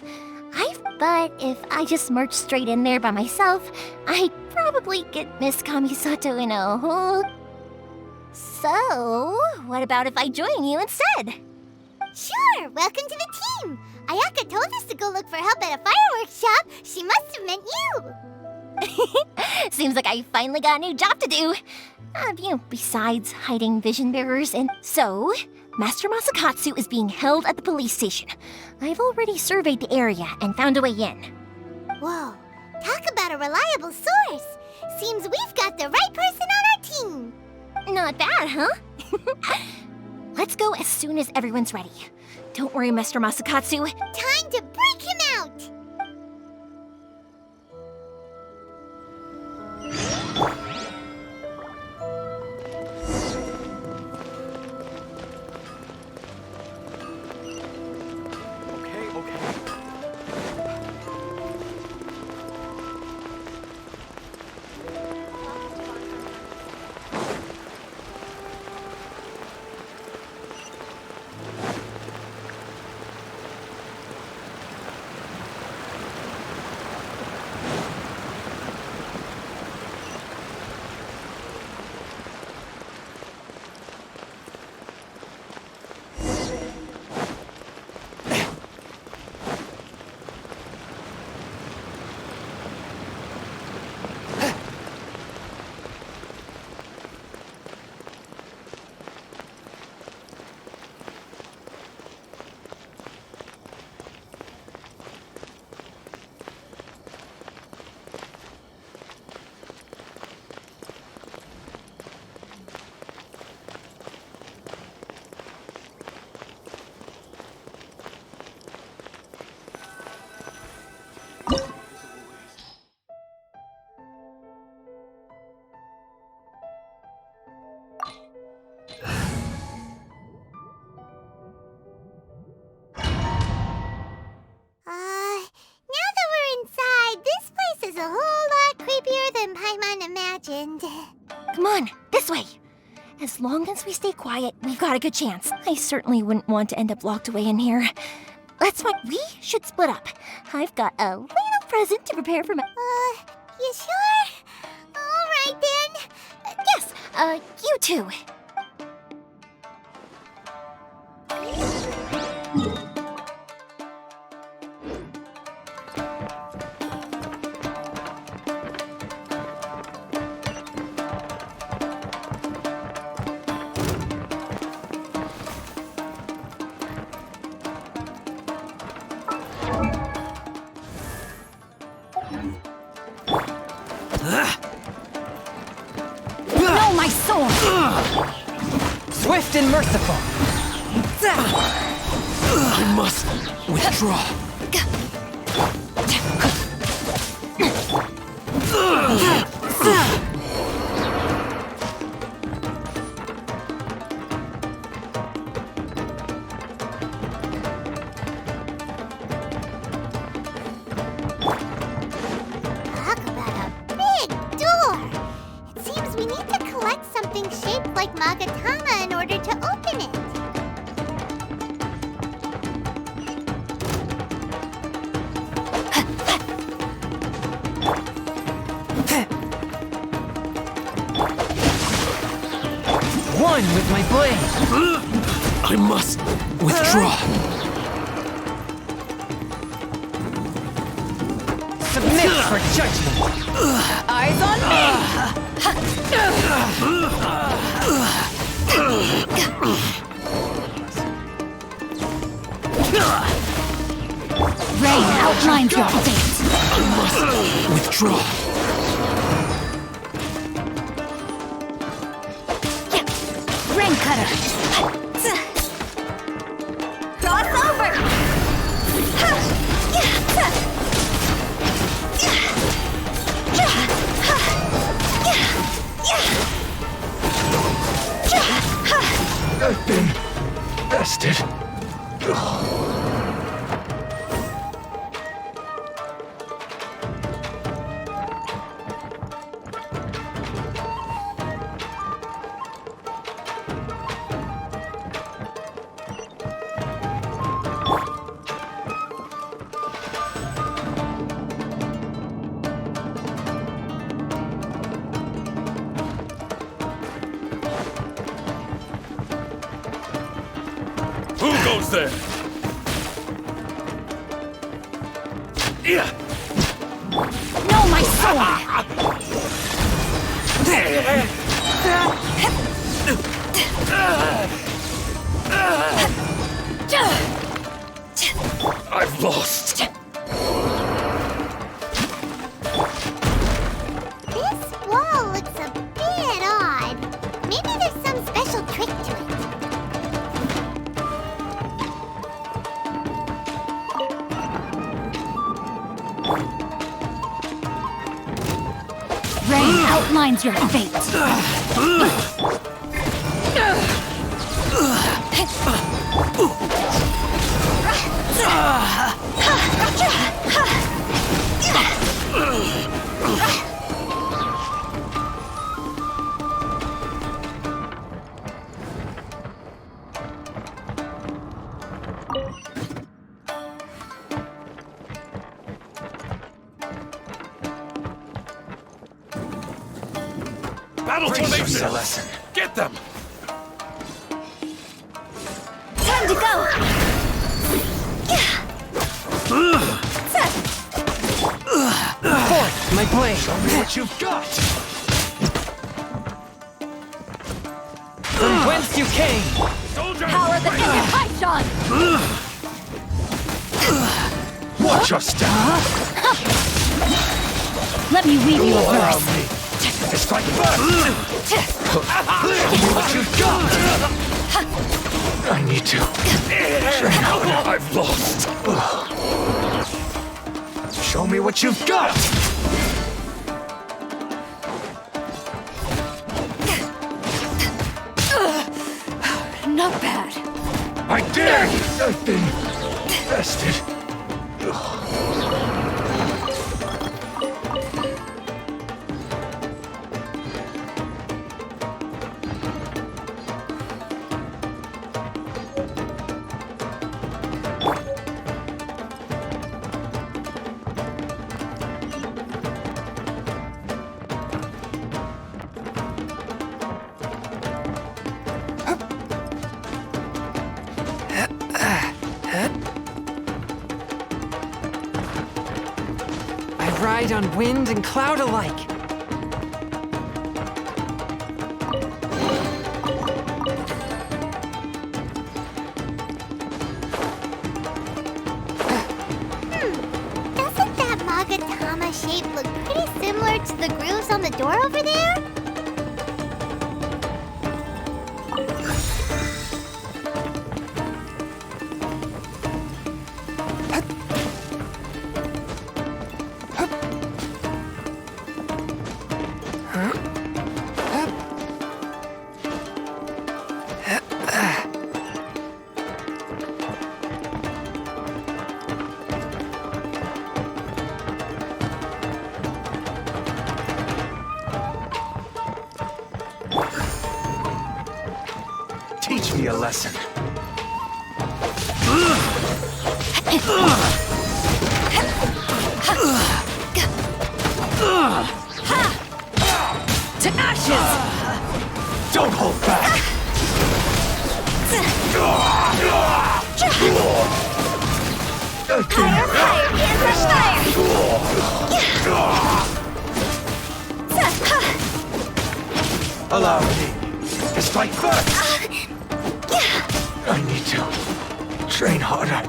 But if I just marched straight in there by myself, I'd probably get Miss Kamisato in a hole. So, what about if I join you instead? Sure! Welcome to the team! Ayaka told us to go look for help at a fireworks shop. She must have meant you! Seems like I finally got a new job to do. Besides hiding vision bearers and— So, Master Masakatsu is being held at the police station. I've already surveyed the area and found a way in. Whoa, talk about a reliable source. Seems we've got the right person on our team. Not bad, huh? Let's go as soon as everyone's ready. Don't worry, Master Masakatsu. Time to break him out! happened. Come on, this way. As long as we stay quiet, we've got a good chance. I certainly wouldn't want to end up locked away in here. We should split up. I've got a little present to prepare for my... You sure? Alright then. Yes, you too. No, my sword! Swift and merciful. I must withdraw. Talk about a big door! It seems we need to collect something shaped like Magatama in order to open it. One with my blade. I must withdraw. Submit for judgment. Eyes on me. Rain outlines your fate. I must withdraw. Rain cutter. Cross over. I've been bested. Who goes there? No, my sword! I've lost. This wall looks a bit odd. Maybe there's some special trick to it. Rain outlines your fate. Battle teach a lesson. Get them! Time to go! Forth, my blade. Show me what you've got! From whence you came. Power the Inner Python! Watch your step! Let me weave you a verse. It's like that! Show me what you've got! I need to train out what I've lost. Show me what you've got! Not bad. I dare you! I've been bested. ride on wind and cloud alike. Doesn't that Magatama shape look pretty similar to the grooves on the door over there? Teach me a lesson. To ashes! Don't hold back! Higher, higher, fire! Allow me to strike first! I need to train harder.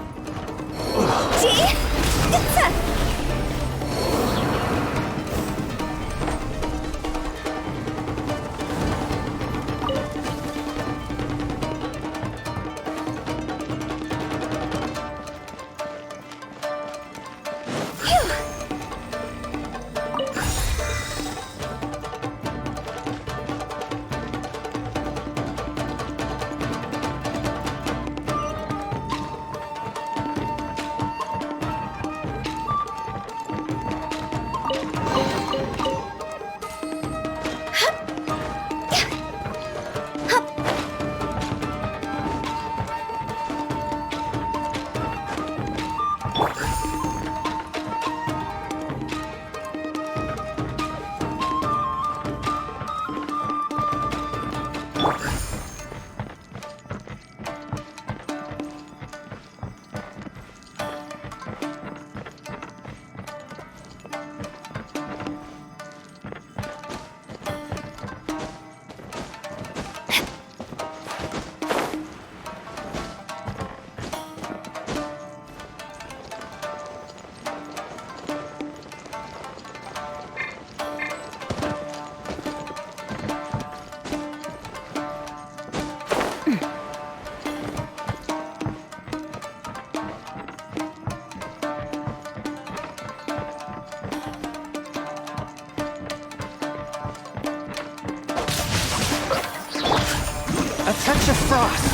A touch of frost.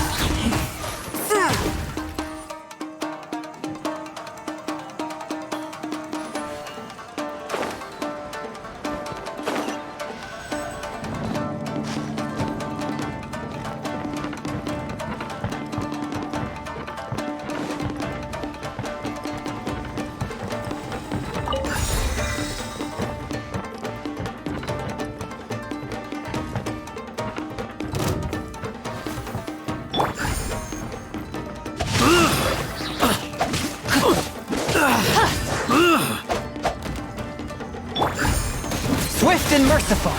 Swift and merciful.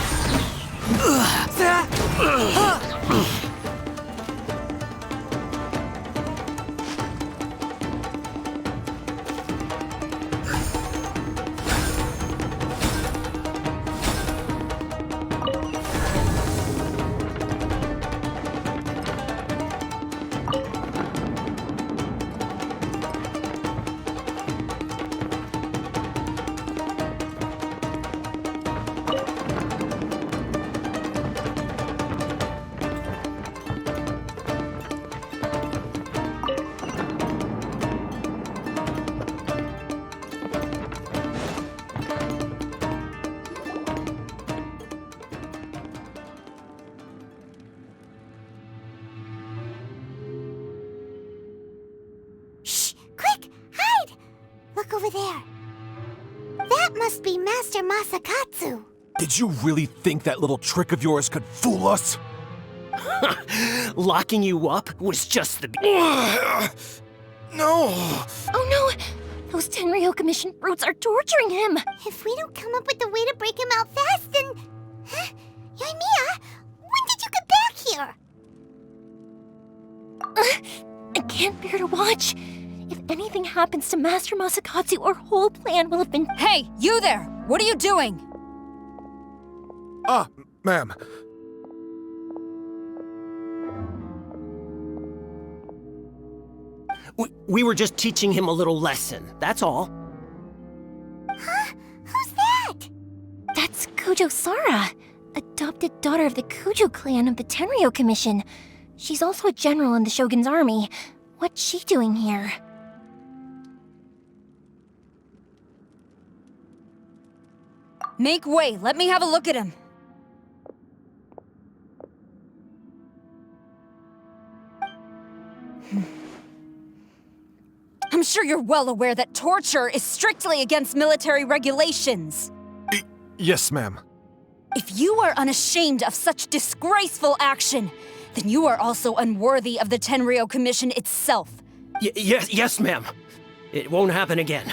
Look over there. That must be Master Masakatsu. Did you really think that little trick of yours could fool us? Locking you up was just the... No! Oh no! Those Those Tenryou Commission brutes are torturing him! If we don't come up with a way to break him out fast, then... Huh? Yoimiya, when did you get back here? I can't bear to watch. If anything happens to Master Masakatsu, our whole plan will have been— Hey, you there! What are you doing? Ah, ma'am. We were just teaching him a little lesson, that's all. Huh? Who's that? That's Kujo Sara, adopted daughter of the Kujo clan of the Tenryou Commission. She's also a general in the Shogun's army. What's she doing here? Make way, let me have a look at him. I'm sure you're well aware that torture is strictly against military regulations. Yes, ma'am. If you are unashamed of such disgraceful action, then you are also unworthy of the Tenryou Commission itself. Yes, ma'am. It won't happen again.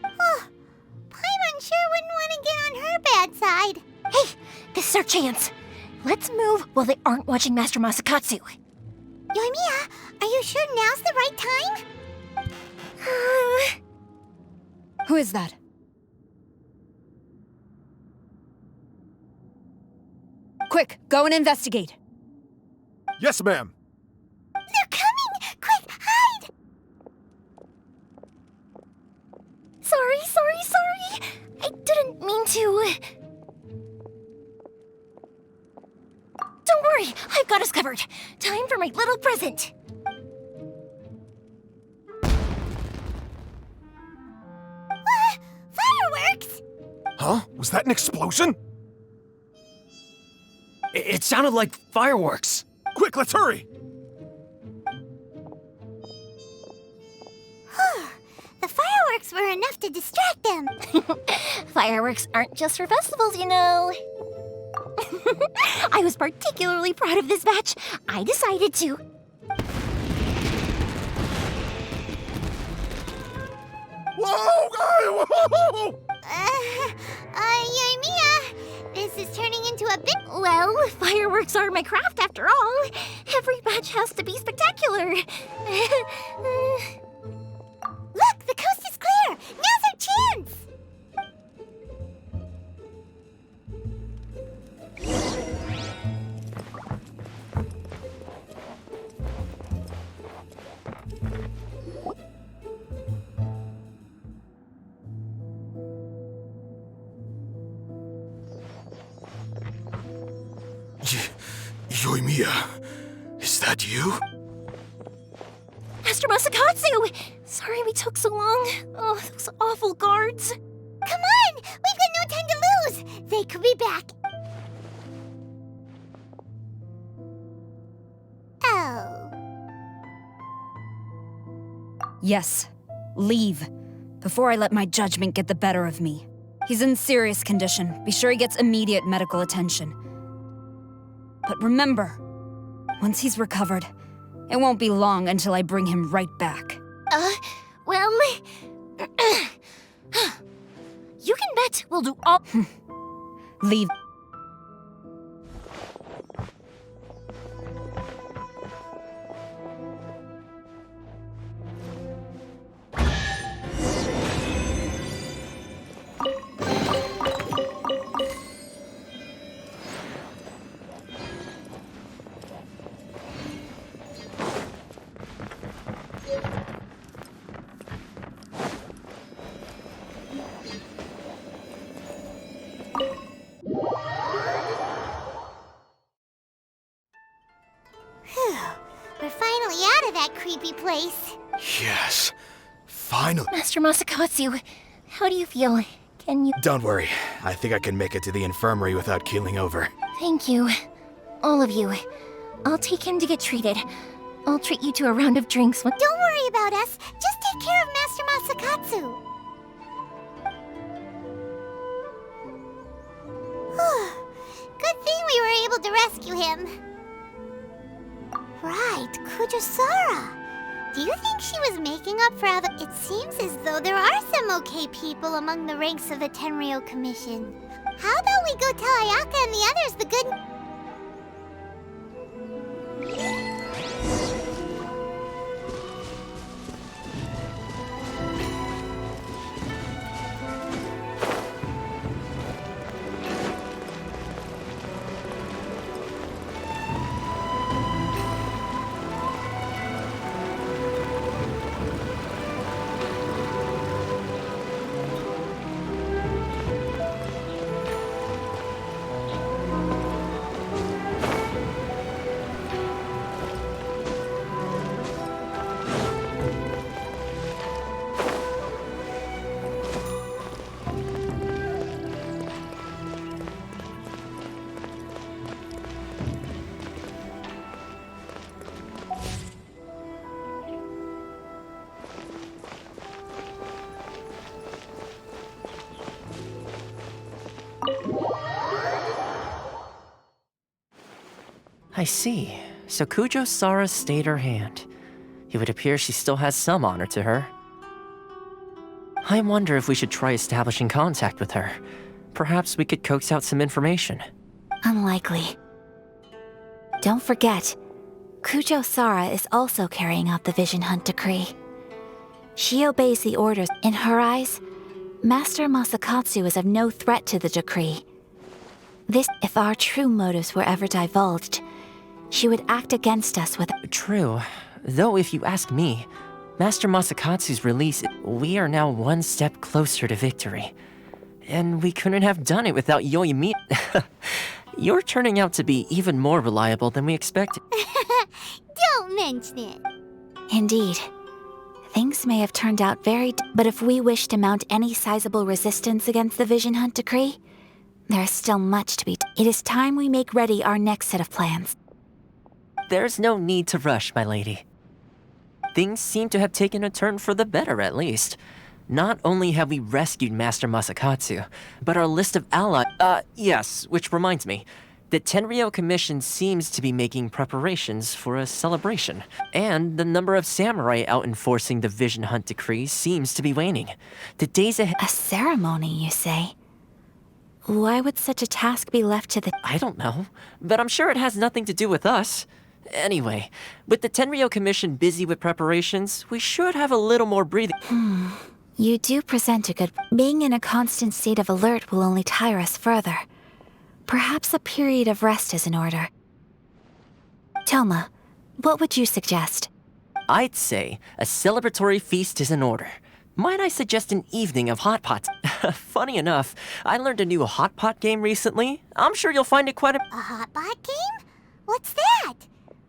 Oh, Paimon sure wouldn't want to get on her bad side. Hey, this is our chance. Let's move while they aren't watching Master Masakatsu. Yoimiya, are you sure now's the right time? Who is that? Quick, go and investigate. Yes, ma'am. They're coming! Quick, hide! Sorry. I didn't mean to. Don't worry, I've got us covered. Time for my little present. Fireworks! Huh? Was that an explosion? It sounded like fireworks. Quick, let's hurry! The fireworks were enough to distract them. Fireworks aren't just for festivals, you know. I was particularly proud of this batch. I decided to. Whoa! Yoimiya, this is turning into a bit... Well, fireworks are my craft after all. Every batch has to be spectacular. Look, the coast is clear. Now's our chance. Yoimiya, is that you? Master Masakatsu! Sorry we took so long. Oh, those awful guards. Come on! We've got no time to lose! They could be back. Oh. Yes, leave. Before I let my judgment get the better of me. He's in serious condition. Be sure he gets immediate medical attention. But remember, once he's recovered, it won't be long until I bring him right back. Well... you can bet we'll do all... Leave. We're finally out of that creepy place. Yes, finally. Master Masakatsu, how do you feel? Can you... Don't worry. I think I can make it to the infirmary without keeling over. Thank you. All of you. I'll take him to get treated. I'll treat you to a round of drinks when... Don't worry about us. Just take care of Master Masakatsu. Good thing we were able to rescue him. Right, Kujo Sara. Do you think she was making up for how It seems as though there are some okay people among the ranks of the Tenryou Commission. How about we go tell Ayaka and the others the good... I see. So Kujo-Sara stayed her hand. It would appear she still has some honor to her. I wonder if we should try establishing contact with her. Perhaps we could coax out some information. Unlikely. Don't forget, Kujo-Sara is also carrying out the Vision Hunt decree. She obeys the orders. In her eyes, Master Masakatsu is of no threat to the decree. If our true motives were ever divulged, she would act against us with... True. Though if you ask me, Master Masakatsu's release, we are now one step closer to victory. And we couldn't have done it without Yoimiya. You're turning out to be even more reliable than we expected. Don't mention it. Indeed. Things may have turned out but if we wish to mount any sizable resistance against the Vision Hunt decree, there is still much to be done. It is time we make ready our next set of plans. There's no need to rush, my lady. Things seem to have taken a turn for the better, at least. Not only have we rescued Master Masakatsu, but our list of allies... yes, which reminds me. The Tenryou Commission seems to be making preparations for a celebration. And the number of samurai out enforcing the Vision Hunt decree seems to be waning. The days ahead... A ceremony, you say? Why would such a task be left to the... I don't know, but I'm sure it has nothing to do with us. Anyway, with the Tenryou Commission busy with preparations, we should have a little more breathing... You do present a good... Being in a constant state of alert will only tire us further. Perhaps a period of rest is in order. Thoma, what would you suggest? I'd say a celebratory feast is in order. Might I suggest an evening of hot pots? Funny enough, I learned a new hot pot game recently. I'm sure you'll find it quite a hot pot game? What's that?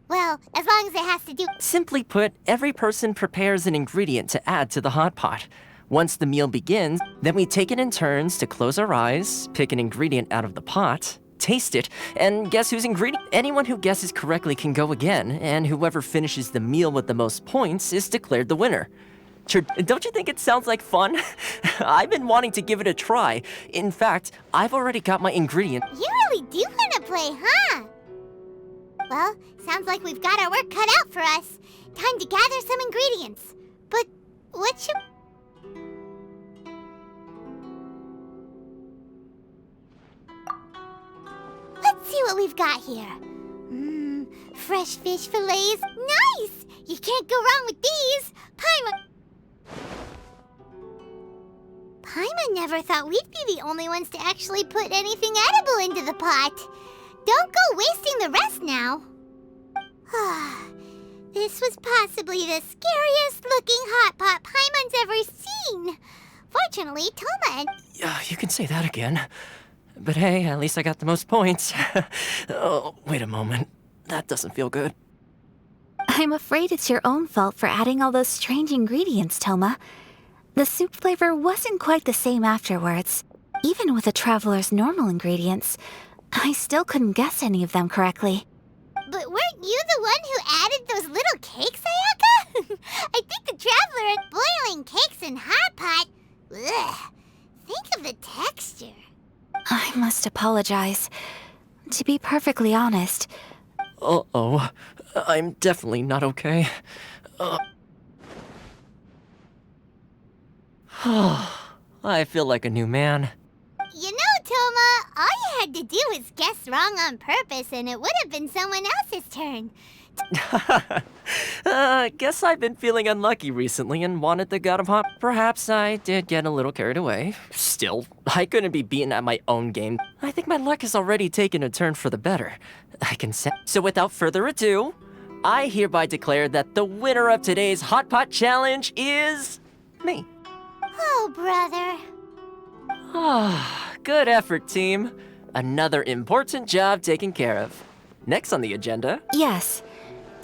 Well, as long as it has to do... Simply put, every person prepares an ingredient to add to the hot pot. Once the meal begins, then we take it in turns to close our eyes, pick an ingredient out of the pot, taste it, and guess whose ingredient... Anyone who guesses correctly can go again, and whoever finishes the meal with the most points is declared the winner. Don't you think it sounds like fun? I've been wanting to give it a try. In fact, I've already got my ingredient. You really do want to play, huh? Well, sounds like we've got our work cut out for us. Time to gather some ingredients. But what should... Let's see what we've got here. Fresh fish fillets. Nice! You can't go wrong with these. Paimon never thought we'd be the only ones to actually put anything edible into the pot. Don't go wasting the rest now. This was possibly the scariest looking hot pot Paimon's ever seen. Fortunately, Thoma and... You can say that again. But hey, at least I got the most points. Oh, wait a moment. That doesn't feel good. I'm afraid it's your own fault for adding all those strange ingredients, Thoma. The soup flavor wasn't quite the same afterwards. Even with the traveler's normal ingredients, I still couldn't guess any of them correctly. But weren't you the one who added those little cakes, Ayaka? I think the traveler had boiling cakes in hot pot. Ugh. Think of the texture. I must apologize. To be perfectly honest... Uh-oh. I'm definitely not okay. I feel like a new man. You know, Thoma, all you had to do was guess wrong on purpose and it would have been someone else's turn. Guess I've been feeling unlucky recently and wanted the god of hot. Perhaps I did get a little carried away. Still, I couldn't be beaten at my own game. I think my luck has already taken a turn for the better. I can say. So without further ado, I hereby declare that the winner of today's Hot Pot Challenge is me. Oh, brother. Good effort, team. Another important job taken care of. Next on the agenda... Yes.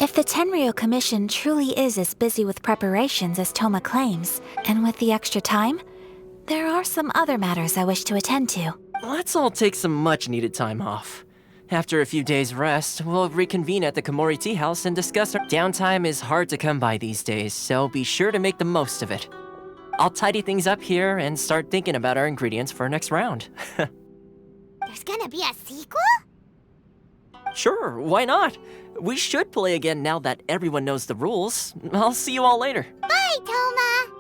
If the Tenryou Commission truly is as busy with preparations as Thoma claims, and with the extra time, there are some other matters I wish to attend to. Let's all take some much-needed time off. After a few days' rest, we'll reconvene at the Komori Tea House and discuss our... Downtime is hard to come by these days, so be sure to make the most of it. I'll tidy things up here and start thinking about our ingredients for our next round. There's gonna be a sequel? Sure, why not? We should play again now that everyone knows the rules. I'll see you all later. Bye, Thoma!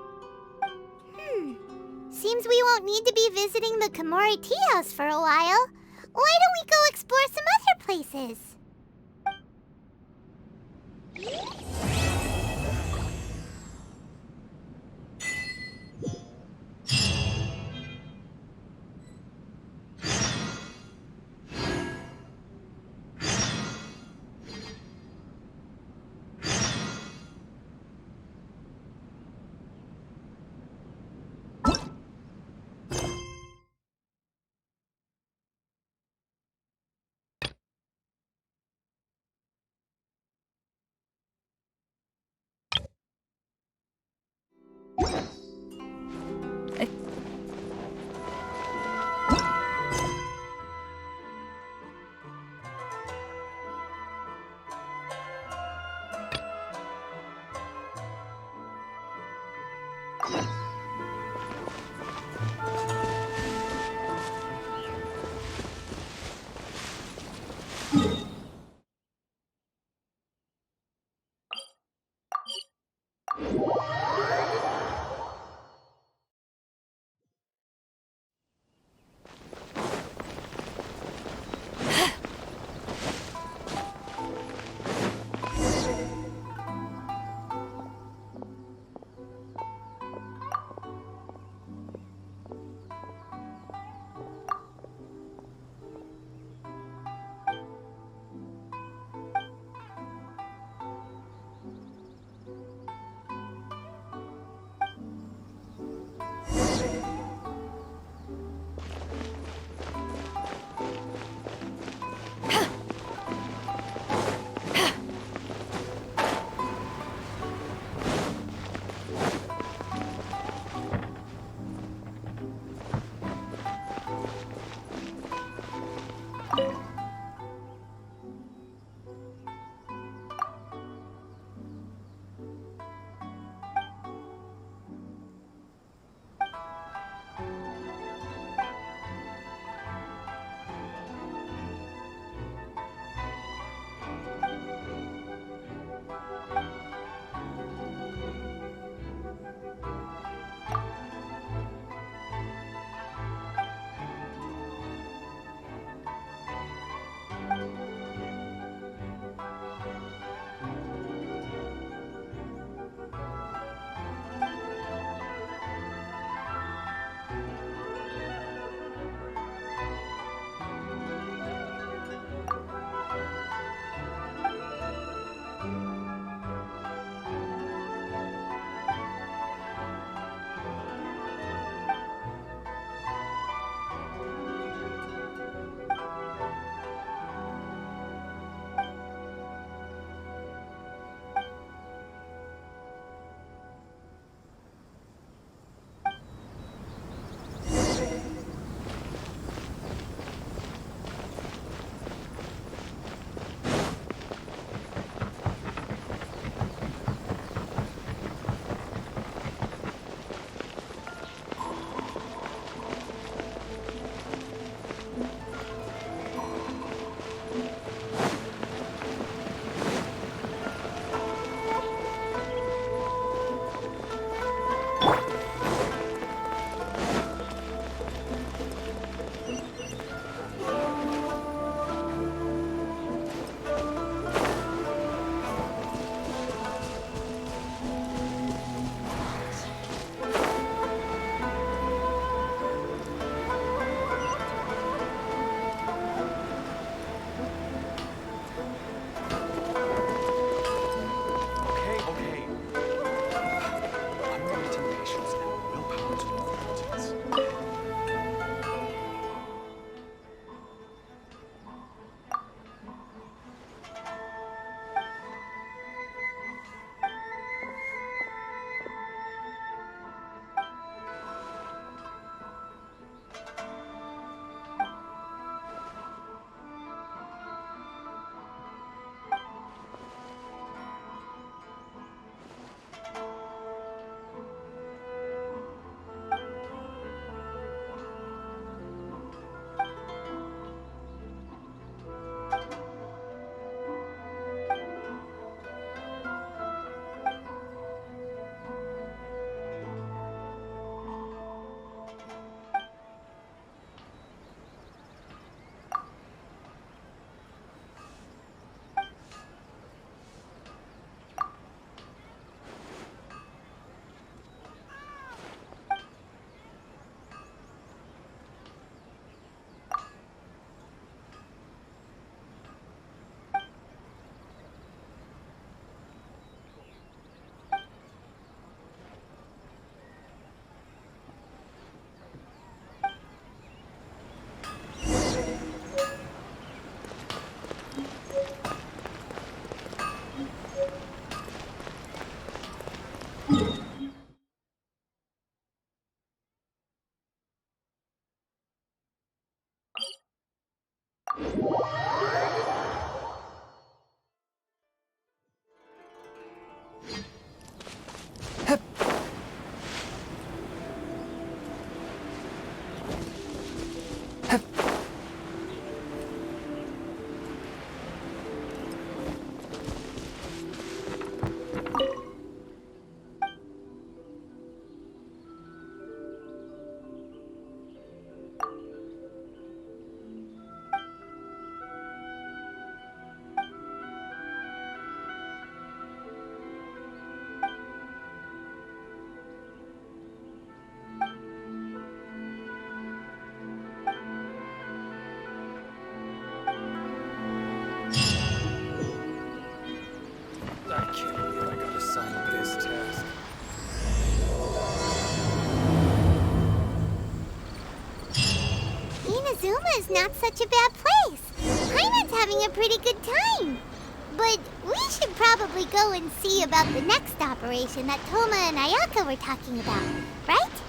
Seems we won't need to be visiting the Komori Tea House for a while. Why don't we go explore some other places? I can't believe I got assigned this task. Inazuma is not such a bad place. Paimon's having a pretty good time. But we should probably go and see about the next operation that Thoma and Ayaka were talking about, right?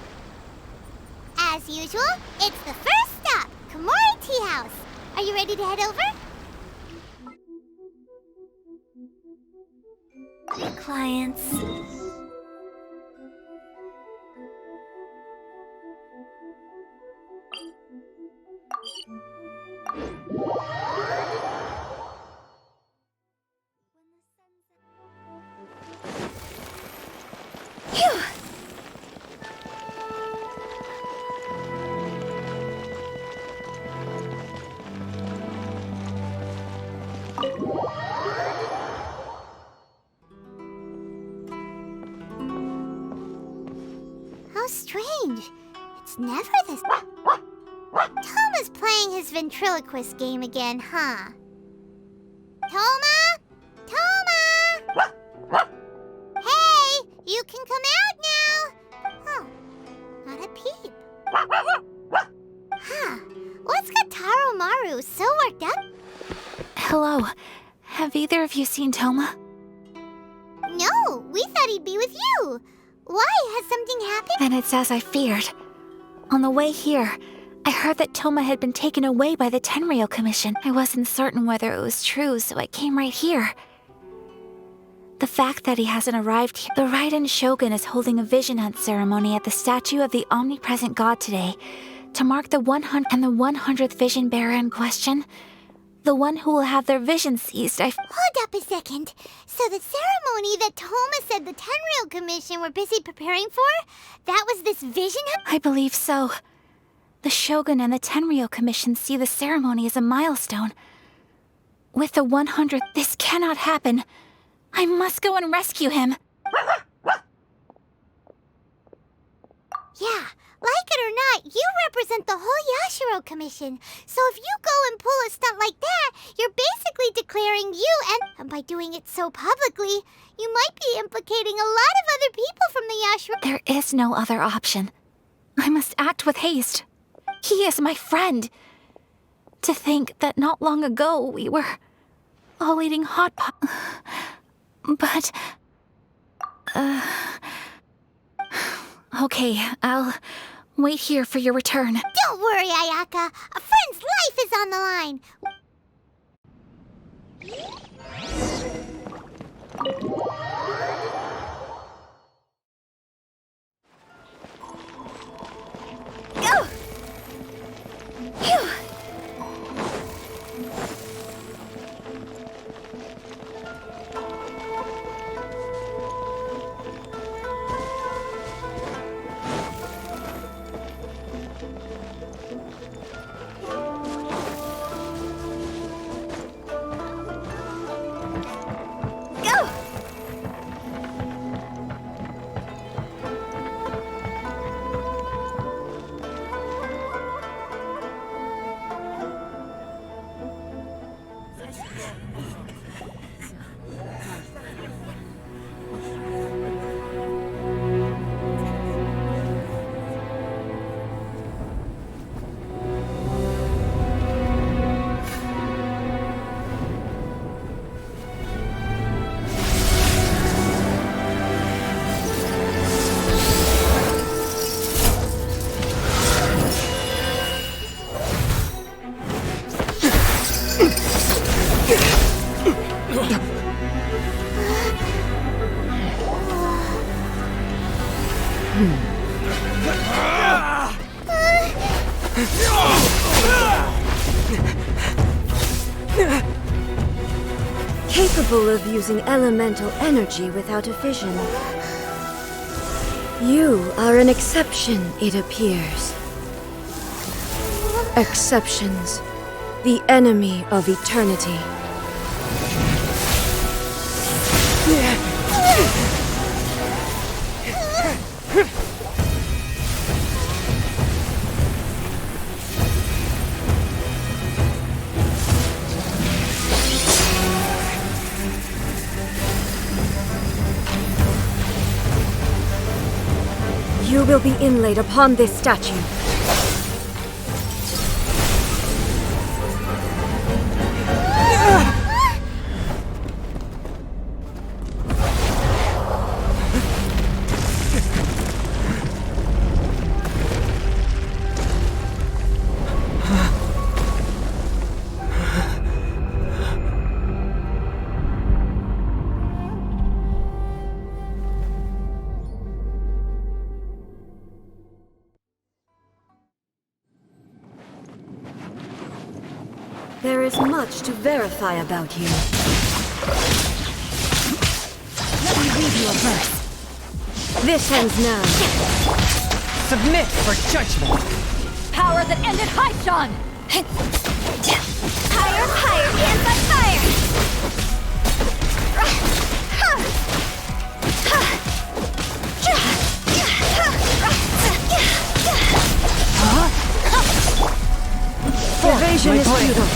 As usual, it's the first stop, Komori Tea House. Are you ready to head over? Clients. Phew! How strange. It's never this... Thoma's playing his ventriloquist game again, huh? Thoma? Thoma! Hey! You can come out now! Oh, not a peep. Huh. What's got Taro Maru so worked up? Hello. Have either of you seen Thoma? No, we thought he'd be with you. Why? Has something happened? Then it's as I feared. On the way here, I heard that Thoma had been taken away by the Tenryou Commission. I wasn't certain whether it was true, so I came right here. The fact that he hasn't arrived here. The Raiden Shogun is holding a vision hunt ceremony at the statue of the omnipresent god today to mark the 100th vision bearer in question. The one who will have their vision seized. Hold up a second. So the ceremony that Thoma said the Tenryou Commission were busy preparing for, that was this vision hunt? I believe so. The Shogun and the Tenryou Commission see the ceremony as a milestone. With the 100th, this cannot happen. I must go and rescue him. Yeah, like it or not, you represent the whole Yashiro Commission. So if you go and pull a stunt like that, you're basically declaring you, and by doing it so publicly, you might be implicating a lot of other people from the Yashiro... There is no other option. I must act with haste. He is my friend. To think that not long ago we were all eating hot pot. But... Okay, I'll wait here for your return. Don't worry, Ayaka. A friend's life is on the line. Go! Phew! Capable of using elemental energy without a fission. You are an exception, it appears. Exceptions. The enemy of eternity. You will be inlaid upon this statue. There is much to verify about you. Let me read you a verse. This ends now. Submit for judgment. Power that ended Haishan! Higher, higher, hands on fire! Evasion is futile.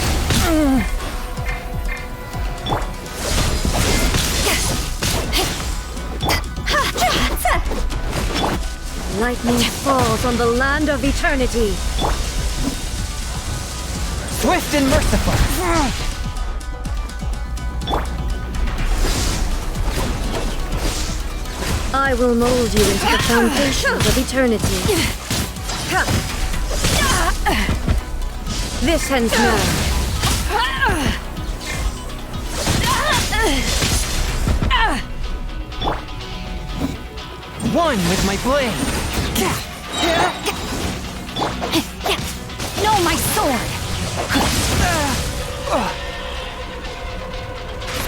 Lightning falls on the land of eternity. Swift and merciful. I will mold you into the foundations of eternity. This ends now. One with my blade. No, my sword!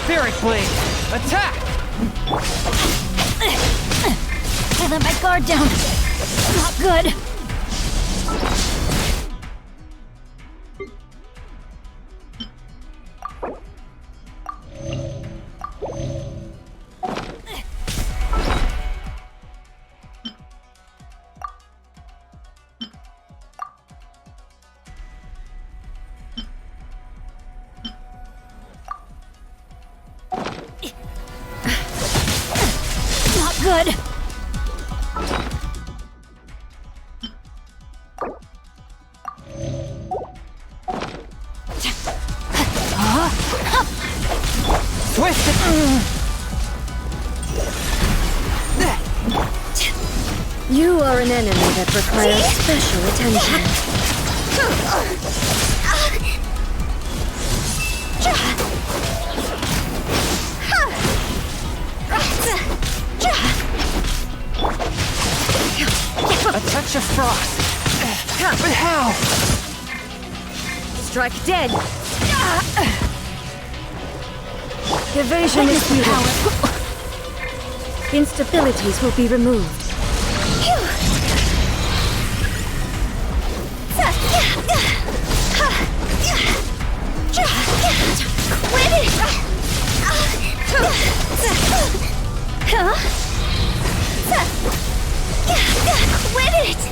Spirit blade, attack! I let my guard down. Not good. Good. Twist it. You are an enemy that requires special attention. A touch of frost. But how? Strike dead. Evasion is futile. Instabilities will be removed. Quit it! Quit it!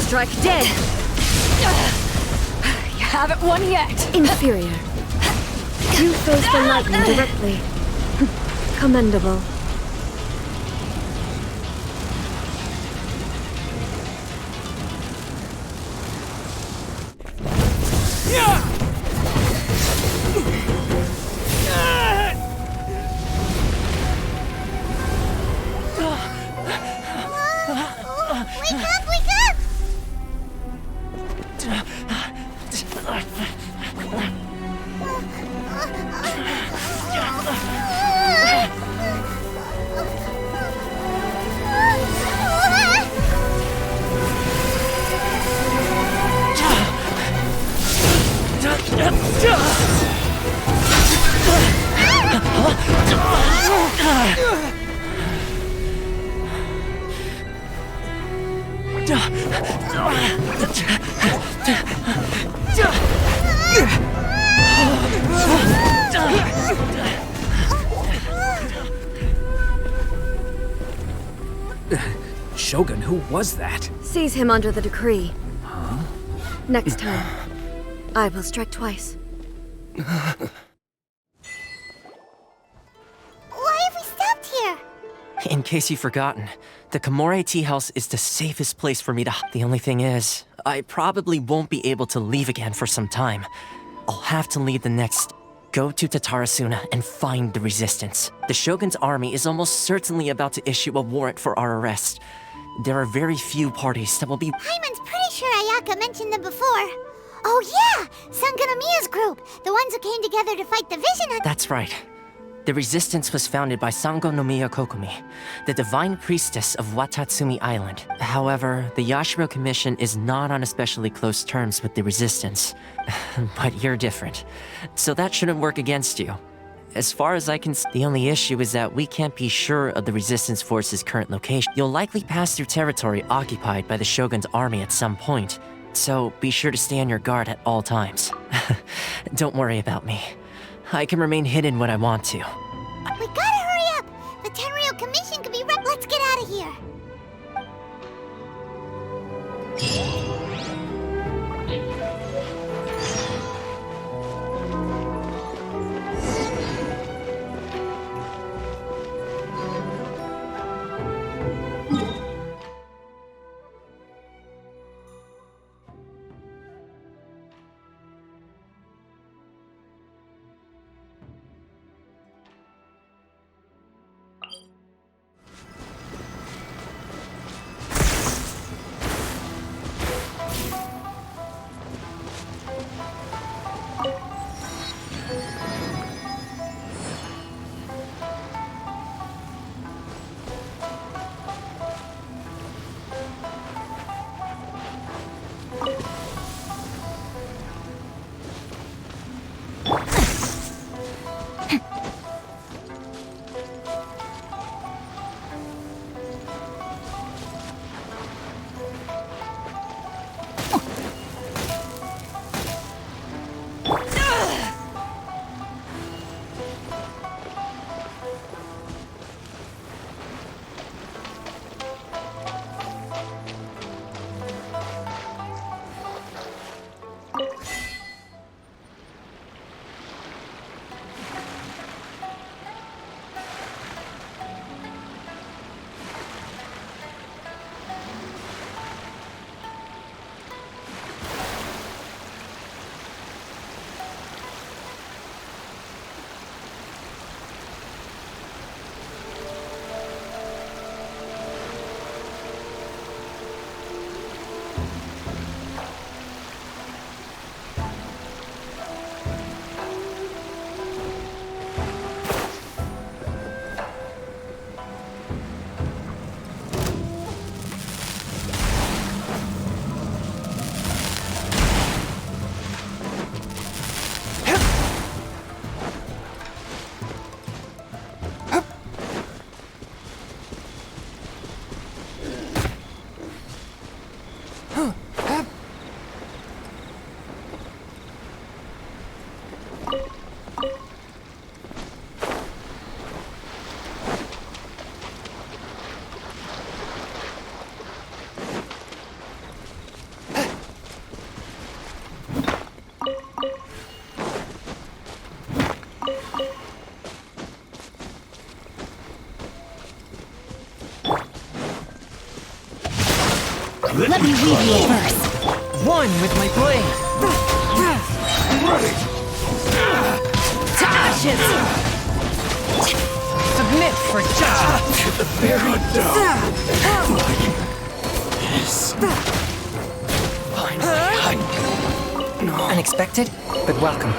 Strike dead! You haven't won yet! Inferior. You face the lightning directly. Commendable. Wake up, wake up! Shogun, who was that? Seize him under the decree. Huh? Next time, I will strike twice. Why have we stopped here? In case you've forgotten, the Komore Tea House is the safest place for me to. The only thing is, I probably won't be able to leave again for some time. I'll have to leave the next. Go to Tatarasuna and find the resistance. The Shogun's army is almost certainly about to issue a warrant for our arrest. There are very few parties that will be. Paimon's pretty sure Ayaka mentioned them before. Oh yeah! Sangonomiya's group! The ones who came together to fight the Vision Hunt. That's right. The resistance was founded by Sangonomiya Kokomi, the divine priestess of Watatsumi Island. However, the Yashiro Commission is not on especially close terms with the resistance. But you're different, so that shouldn't work against you. As far as I can see, the only issue is that we can't be sure of the resistance force's current location. You'll likely pass through territory occupied by the Shogun's army at some point, so be sure to stay on your guard at all times. Don't worry about me. I can remain hidden when I want to. We gotta hurry up! The Tenryou Commission could be wrecked. Let's get out of here! Let me weave you a verse. One with my blade. Ready. To ashes. Submit for judgment. Bear it down. Unexpected, but welcome.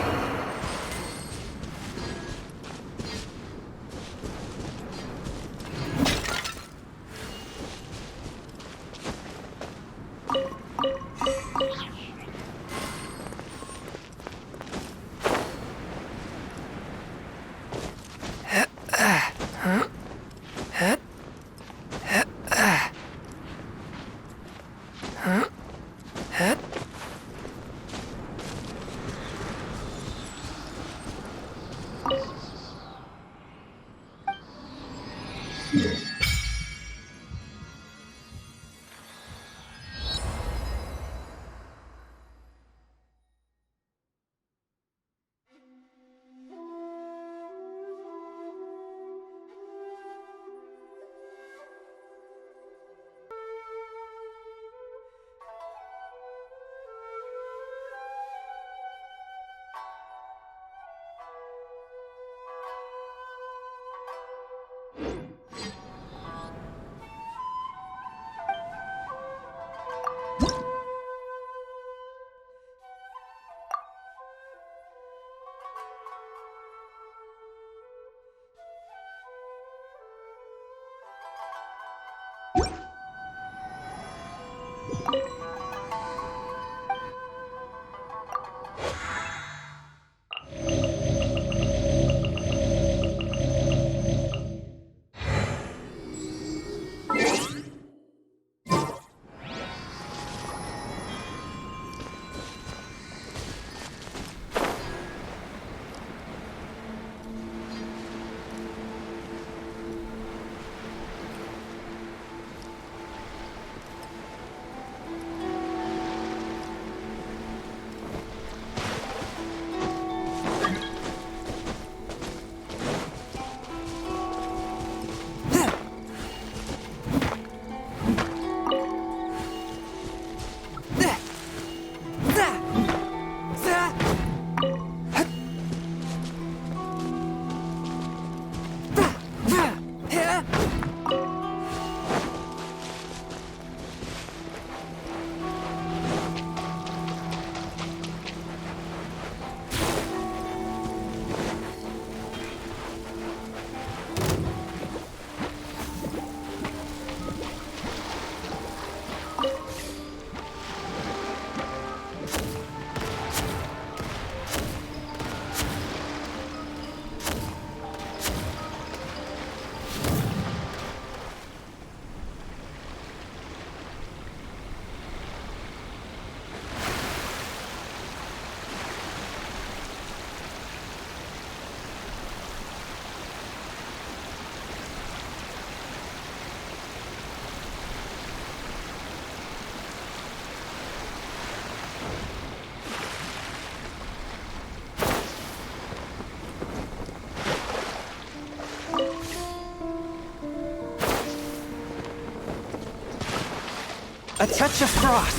A touch of frost.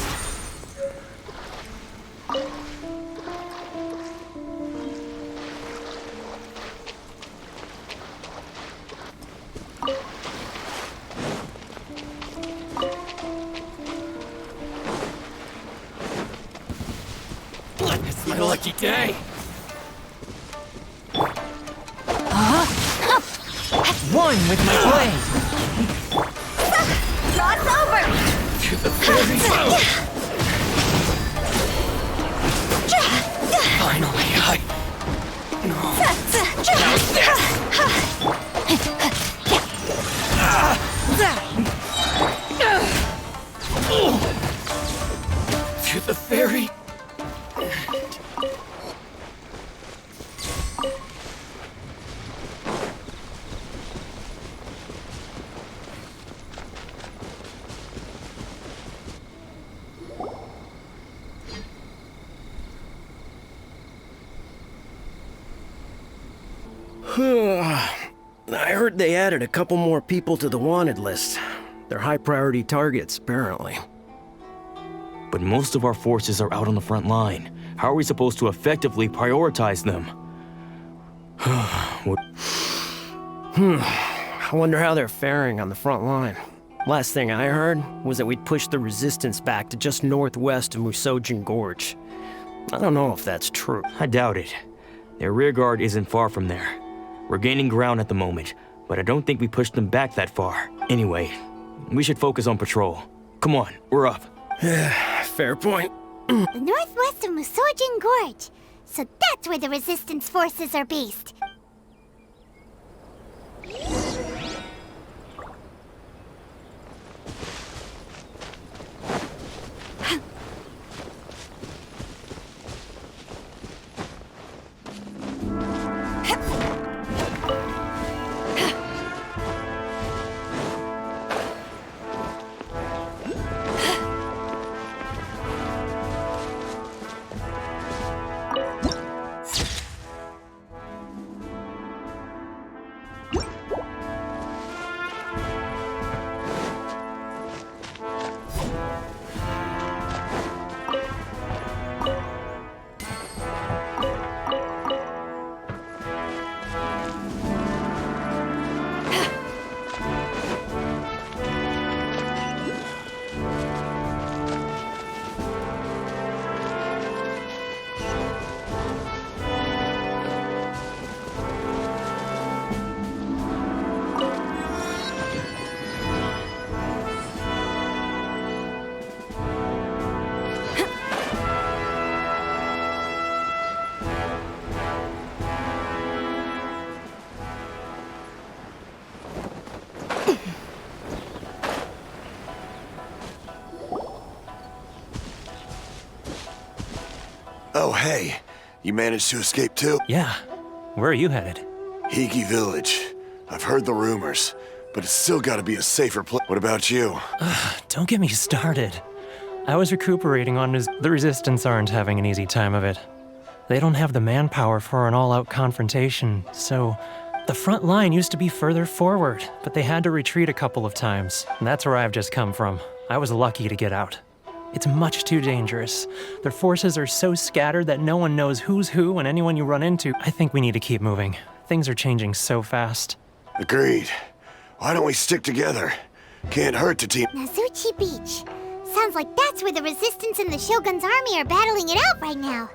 It's my lucky day. One with my blade. Cross over! To the very top. Finally, No. How's this? To the very... I heard they added a couple more people to the wanted list. They're high-priority targets, apparently. But most of our forces are out on the front line. How are we supposed to effectively prioritize them? I wonder how they're faring on the front line. Last thing I heard was that we'd pushed the resistance back to just northwest of Musojin Gorge. I don't know if that's true. I doubt it. Their rearguard isn't far from there. We're gaining ground at the moment, but I don't think we pushed them back that far. Anyway, we should focus on patrol. Come on, we're up. Fair point. The northwest of Musojin Gorge. So that's where the resistance forces are based. Oh, hey. You managed to escape too? Yeah. Where are you headed? Hiki Village. I've heard the rumors, but it's still gotta be a safer place. What about you? Don't get me started. I was recuperating on the Resistance aren't having an easy time of it. They don't have the manpower for an all-out confrontation, so the front line used to be further forward, but they had to retreat a couple of times. And that's where I've just come from. I was lucky to get out. It's much too dangerous. Their forces are so scattered that no one knows who's who and anyone you run into. I think we need to keep moving. Things are changing so fast. Agreed. Why don't we stick together? Can't hurt to team. Nazuchi Beach. Sounds like that's where the Resistance and the Shogun's army are battling it out right now.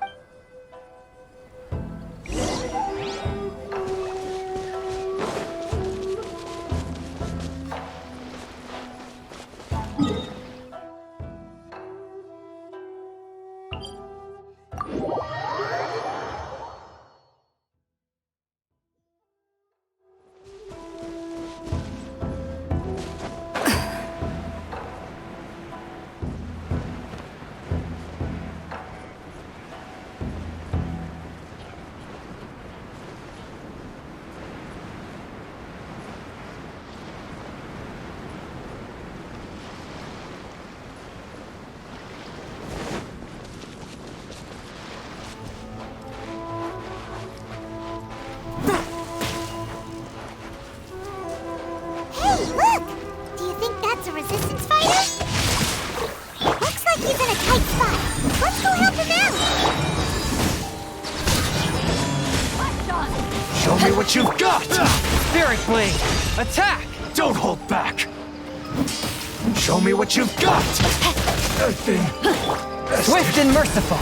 What you've got! Spirit Blade! Attack! Don't hold back! Show me what you've got! Swift and merciful!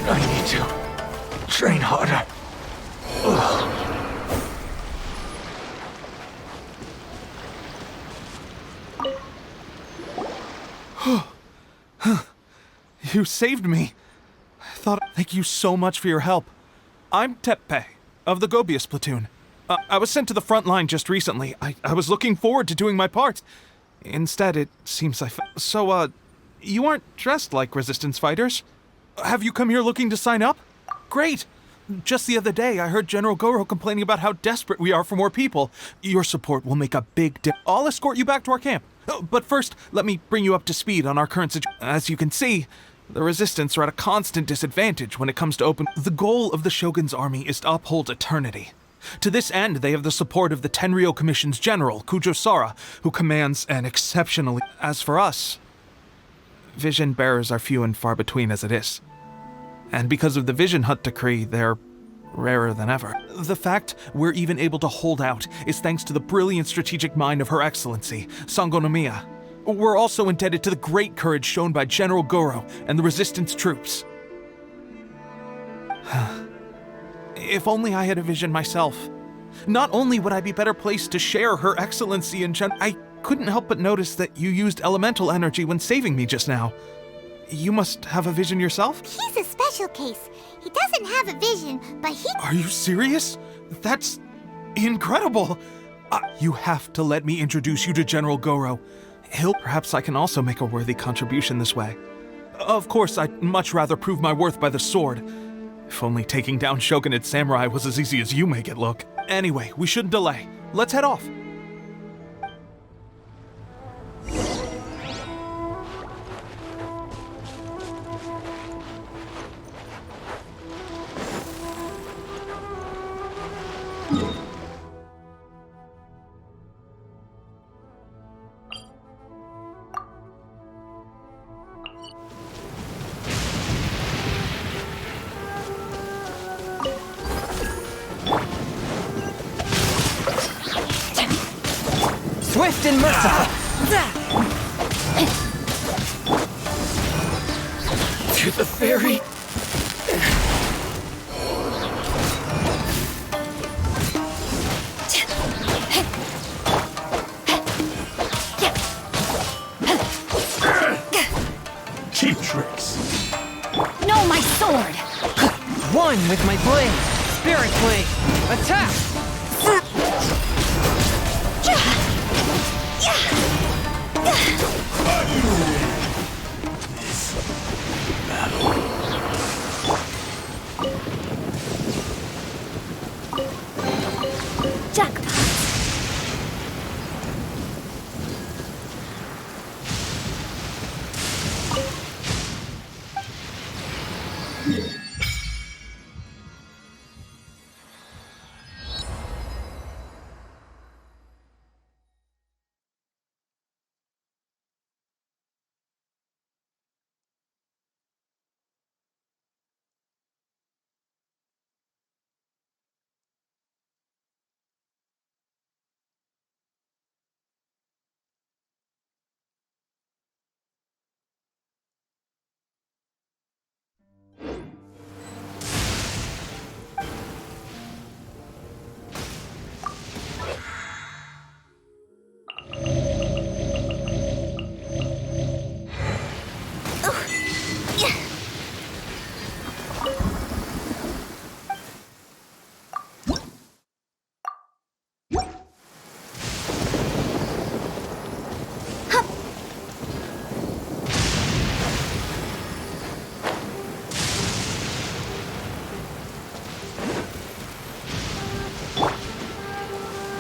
I need to train harder. You saved me. Thank you so much for your help. I'm Teppei, of the Gobius platoon. I was sent to the front line just recently. I was looking forward to doing my part. Instead, it seems So, you aren't dressed like resistance fighters? Have you come here looking to sign up? Great! Just the other day, I heard General Goro complaining about how desperate we are for more people. Your support will make a big difference. I'll escort you back to our camp. But first, let me bring you up to speed on our current situation. As you can see, the Resistance are at a constant disadvantage when it comes to open. The goal of the Shogun's army is to uphold eternity. To this end, they have the support of the Tenryou Commission's general, Kujo Sara, who commands an exceptionally... As for us, vision bearers are few and far between as it is. And because of the Vision Hut decree, they're rarer than ever. The fact we're even able to hold out is thanks to the brilliant strategic mind of Her Excellency, Sangonomiya. We're also indebted to the great courage shown by General Goro and the Resistance troops. If only I had a vision myself. Not only would I be better placed to share Her Excellency and I couldn't help but notice that you used elemental energy when saving me just now. You must have a vision yourself? He's a special case. He doesn't have a vision, but he... Are you serious? That's incredible. You have to let me introduce you to General Goro. Perhaps I can also make a worthy contribution this way. Of course, I'd much rather prove my worth by the sword. If only taking down Shogunate Samurai was as easy as you make it look. Anyway, we shouldn't delay. Let's head off. Swift and merciful! To the ferry! Cheap tricks. No, my sword! One with my blade! Spirit blade! Attack!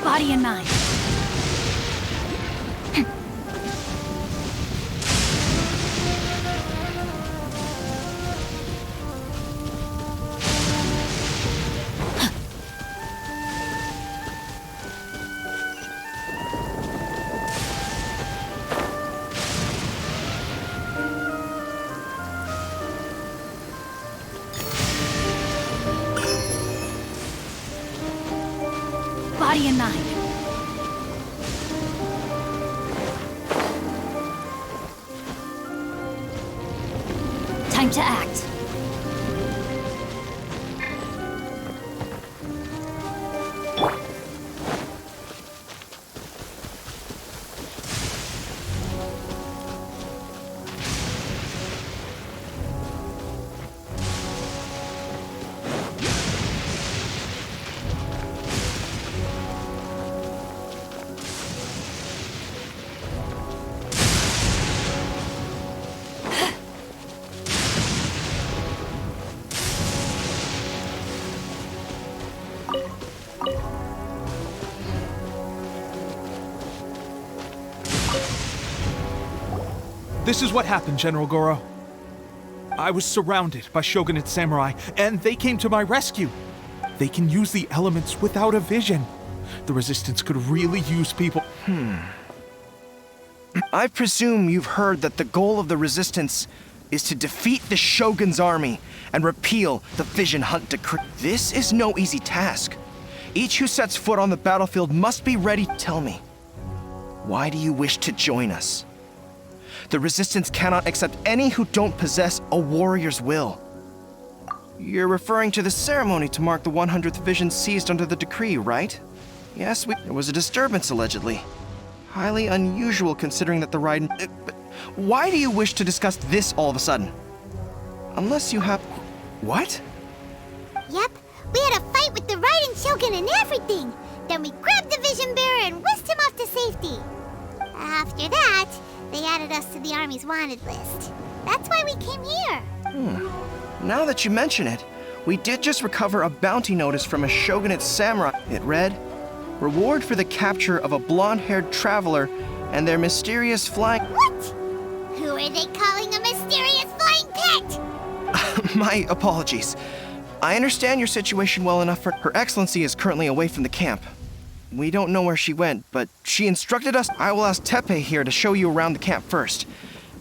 Body and mind. Body and mind. Time to act. This is what happened, General Goro. I was surrounded by Shogunate Samurai, and they came to my rescue. They can use the elements without a vision. The Resistance could really use people. I presume you've heard that the goal of the Resistance is to defeat the Shogun's army and repeal the Vision Hunt Decree. This is no easy task. Each who sets foot on the battlefield must be ready. Tell me, why do you wish to join us? The Resistance cannot accept any who don't possess a warrior's will. You're referring to the ceremony to mark the 100th Vision seized under the decree, right? Yes, there was a disturbance, allegedly. Highly unusual considering that the Raiden... Why do you wish to discuss this all of a sudden? Unless you have... What? Yep, we had a fight with the Raiden Shogun and everything. Then we grabbed the Vision Bearer and whisked him off to safety. After that, they added us to the Army's wanted list. That's why we came here. Now that you mention it, we did just recover a bounty notice from a Shogunate samurai. It read, "Reward for the capture of a blonde-haired traveler and their mysterious flying..." What? Who are they calling a mysterious flying pet? My apologies. I understand your situation well enough for... Her Excellency is currently away from the camp. We don't know where she went, but she instructed us. I will ask Teppei here to show you around the camp first,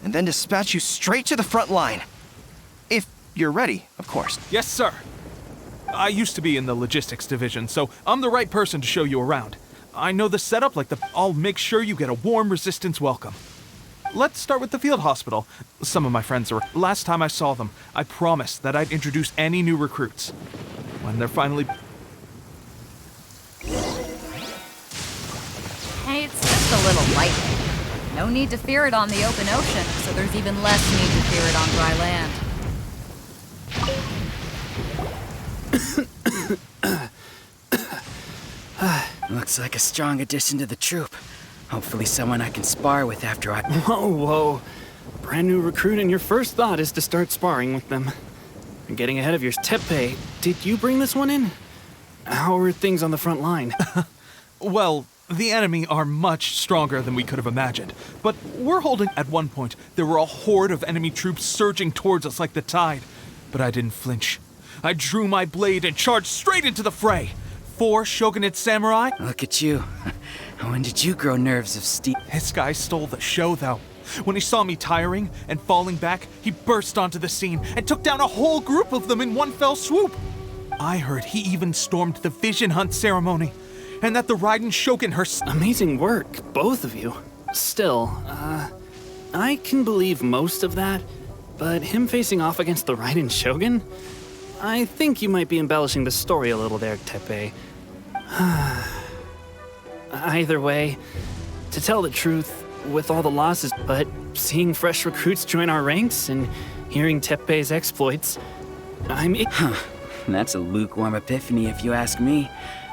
and then dispatch you straight to the front line. If you're ready, of course. Yes, sir. I used to be in the logistics division, so I'm the right person to show you around. I know the setup like the... I'll make sure you get a warm Resistance welcome. Let's start with the field hospital. Some of my friends are... Last time I saw them, I promised that I'd introduce any new recruits. When they're finally... Hey, it's just a little lightning. No need to fear it on the open ocean, so there's even less need to fear it on dry land. Looks like a strong addition to the troop. Hopefully someone I can spar with after I... Whoa. Brand new recruit and your first thought is to start sparring with them. You're getting ahead of your... Teppei, did you bring this one in? How are things on the front line? Well, the enemy are much stronger than we could have imagined. But we're holding... At one point, there were a horde of enemy troops surging towards us like the tide. But I didn't flinch. I drew my blade and charged straight into the fray. 4 Shogunate samurai. Look at you. When did you grow nerves of steel? This guy stole the show, though. When he saw me tiring and falling back, he burst onto the scene and took down a whole group of them in one fell swoop. I heard he even stormed the Vision Hunt ceremony, and that the Raiden Shogun Amazing work, both of you. Still, I can believe most of that, but him facing off against the Raiden Shogun? I think you might be embellishing the story a little there, Teppei. Either way, to tell the truth, with all the losses, but seeing fresh recruits join our ranks and hearing Teppei's exploits, That's a lukewarm epiphany if you ask me.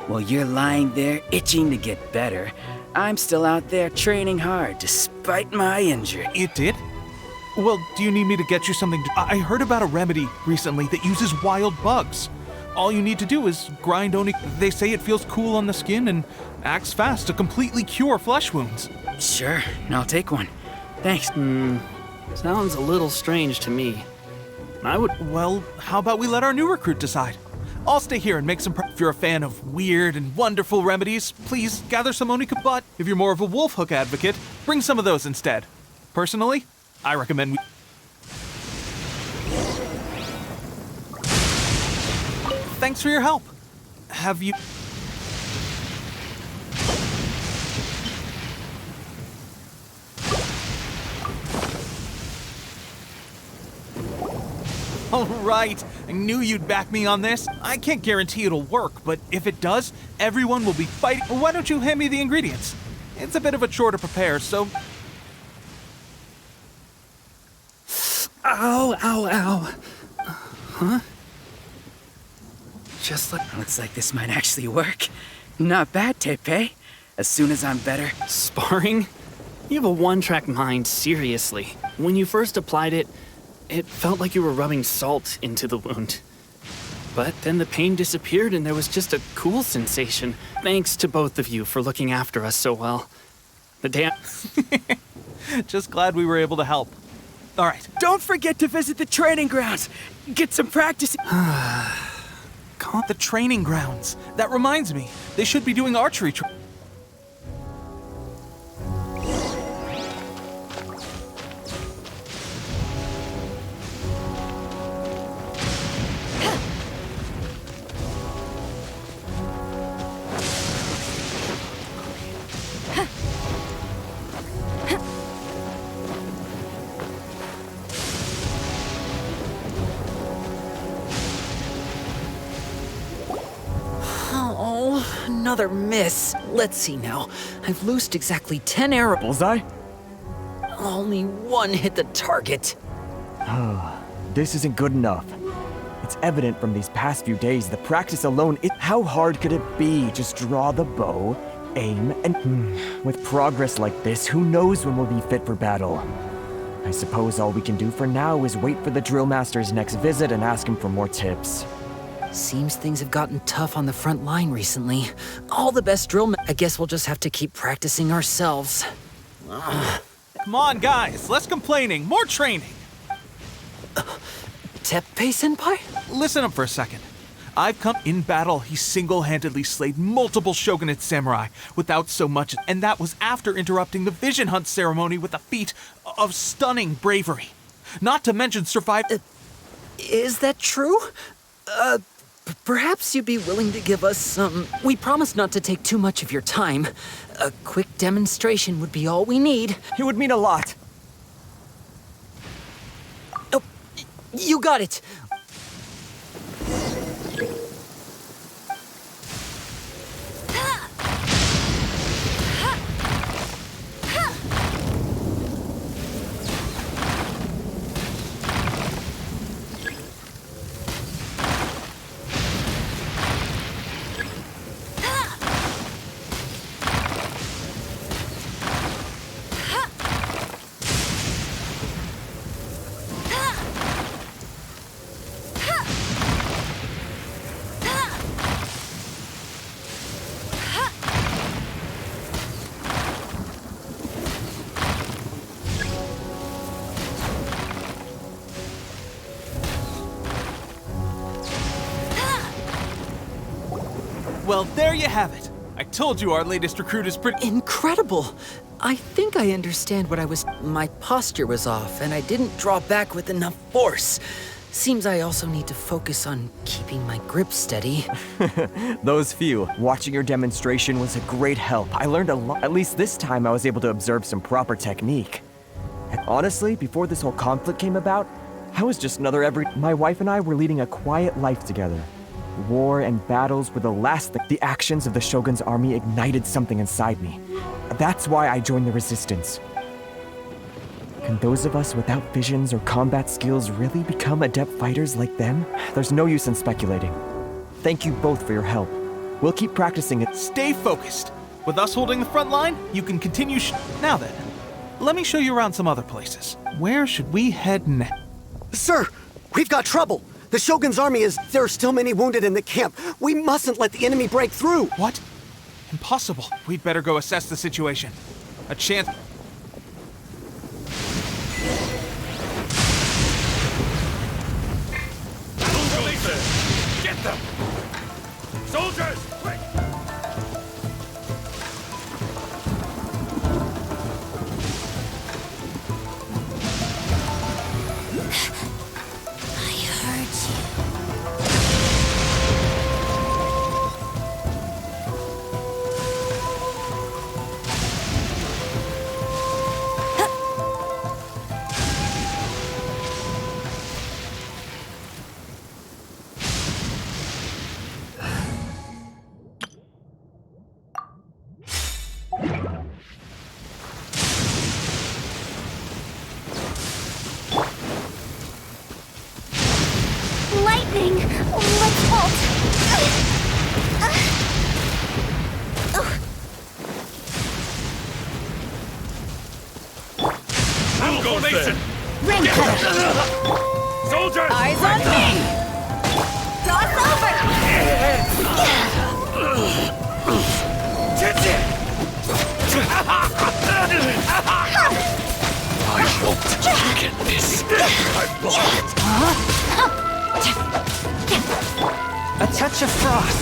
While you're lying there itching to get better, I'm still out there training hard despite my injury. It did? Well, do you need me to get you something? I heard about a remedy recently that uses wild bugs. All you need to do is grind oni. They say it feels cool on the skin and acts fast to completely cure flesh wounds. Sure, I'll take one. Thanks. Sounds a little strange to me. Well, how about we let our new recruit decide? I'll stay here and make some If you're a fan of weird and wonderful remedies, please gather some Onika. But if you're more of a wolf hook advocate, bring some of those instead. Personally, I recommend Thanks for your help. Have you... All right, I knew you'd back me on this. I can't guarantee it'll work, but if it does, everyone will be fighting. Why don't you hand me the ingredients? It's a bit of a chore to prepare, so... Ow. Huh? Looks like this might actually work. Not bad, Teppei. As soon as I'm better... Sparring? You have a one-track mind, seriously. When you first applied it, it felt like you were rubbing salt into the wound. But then the pain disappeared and there was just a cool sensation. Thanks to both of you for looking after us so well. Just glad we were able to help. All right. Don't forget to visit the training grounds. Get some practice. Call it the training grounds. That reminds me, they should be doing archery another miss. Let's see now. I've loosed exactly 10 arrows. Bullseye? Only one hit the target. This isn't good enough. It's evident from these past few days the practice alone how hard could it be? Just draw the bow, aim, and with progress like this, who knows when we'll be fit for battle? I suppose all we can do for now is wait for the drill master's next visit and ask him for more tips. Seems things have gotten tough on the front line recently. All the best I guess we'll just have to keep practicing ourselves. Come on, guys, less complaining, more training. Teppei-senpai? Listen up for a second. I've come in battle. He single-handedly slayed multiple shogunate samurai without so much, and that was after interrupting the vision hunt ceremony with a feat of stunning bravery. Not to mention survived. Is that true? Perhaps you'd be willing to give us some... We promise not to take too much of your time. A quick demonstration would be all we need. It would mean a lot. Oh, you got it. Well, there you have it. I told you our latest recruit is pretty... Incredible! I think I understand what I was... My posture was off, and I didn't draw back with enough force. Seems I also need to focus on keeping my grip steady. Those few. Watching your demonstration was a great help. I learned a lot. At least this time I was able to observe some proper technique. And honestly, before this whole conflict came about, I was just another My wife and I were leading a quiet life together. War and battles were the last the actions of the Shogun's army ignited something inside me. That's why I joined the resistance. Can those of us without visions or combat skills really become adept fighters like them? There's no use in speculating. Thank you both for your help. We'll keep practicing it. Stay focused. With us holding the front line, you can continue Now then, let me show you around some other places. Where should we head next? Sir, we've got trouble. The Shogun's army there are still many wounded in the camp. We mustn't let the enemy break through. What? Impossible. We'd better go assess the situation. A chance... Get them! Soldiers, quick! Lightning! Let's halt! Formation! Soldiers! Eyes on me! Cross over! I won't get this. A touch of frost.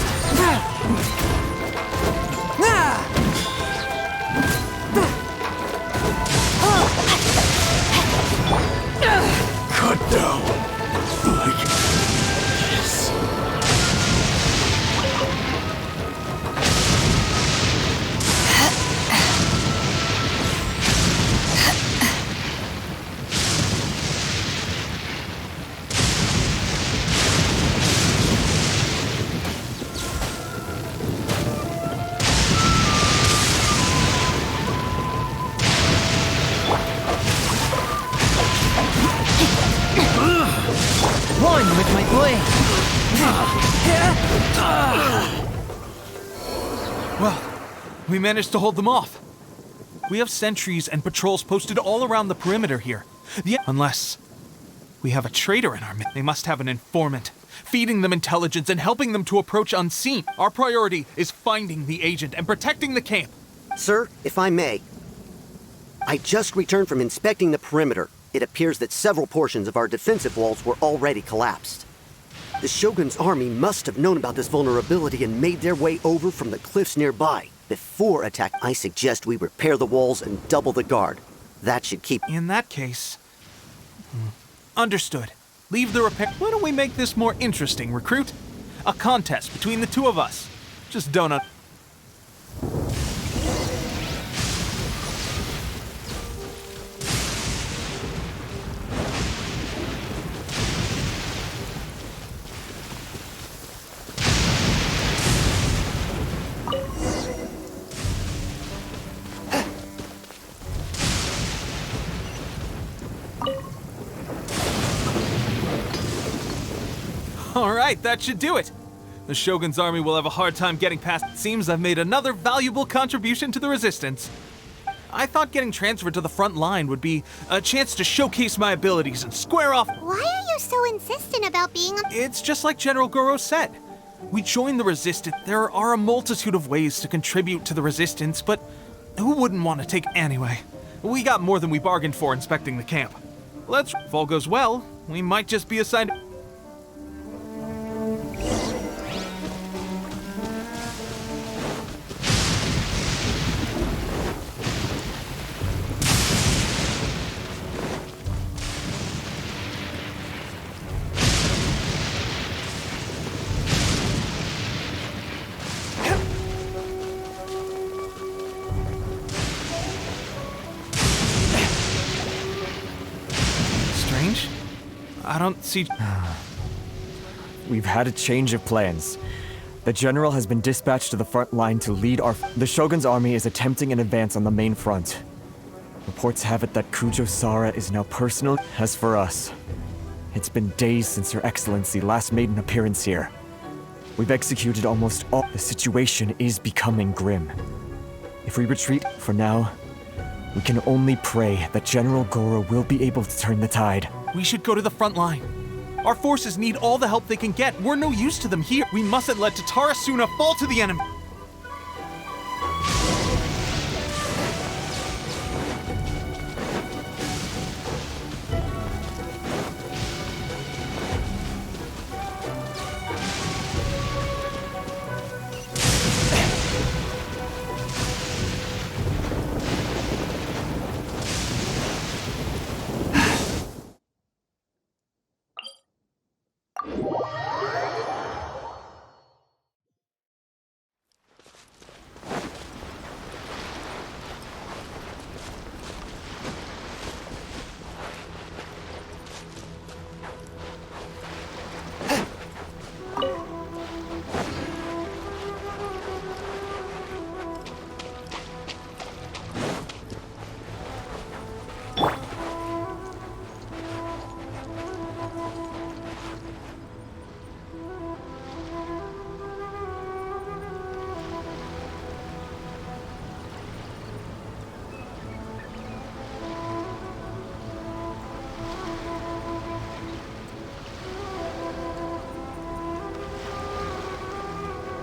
Cut down. Like this. flame! Well, we managed to hold them off. We have sentries and patrols posted all around the perimeter here. Unless we have a traitor in our midst. They must have an informant, feeding them intelligence and helping them to approach unseen. Our priority is finding the agent and protecting the camp. Sir, if I may, I just returned from inspecting the perimeter. It appears that several portions of our defensive walls were already collapsed. The Shogun's army must have known about this vulnerability and made their way over from the cliffs nearby. Before attack, I suggest we repair the walls and double the guard. That should keep... In that case... Understood. Leave the repair... Why don't we make this more interesting, recruit? A contest between the two of us. Just don't... Alright, that should do it. The Shogun's army will have a hard time getting past. It seems I've made another valuable contribution to the resistance. I thought getting transferred to the front line would be a chance to showcase my abilities and square off. Why are you so insistent about being a... It's just like General Goro said. We joined the resistance. There are a multitude of ways to contribute to the resistance, but who wouldn't want to take anyway? We got more than we bargained for inspecting the camp. If all goes well, we might just be assigned... I don't see... We've had a change of plans. The general has been dispatched to the front line to lead our... The Shogun's army is attempting an advance on the main front. Reports have it that Kujo Sara is now personal. As for us, it's been days since Her Excellency last made an appearance here. We've executed almost all... The situation is becoming grim. If we retreat for now, we can only pray that General Goro will be able to turn the tide. We should go to the front line. Our forces need all the help they can get. We're no use to them here. We mustn't let Tatara Suna fall to the enemy.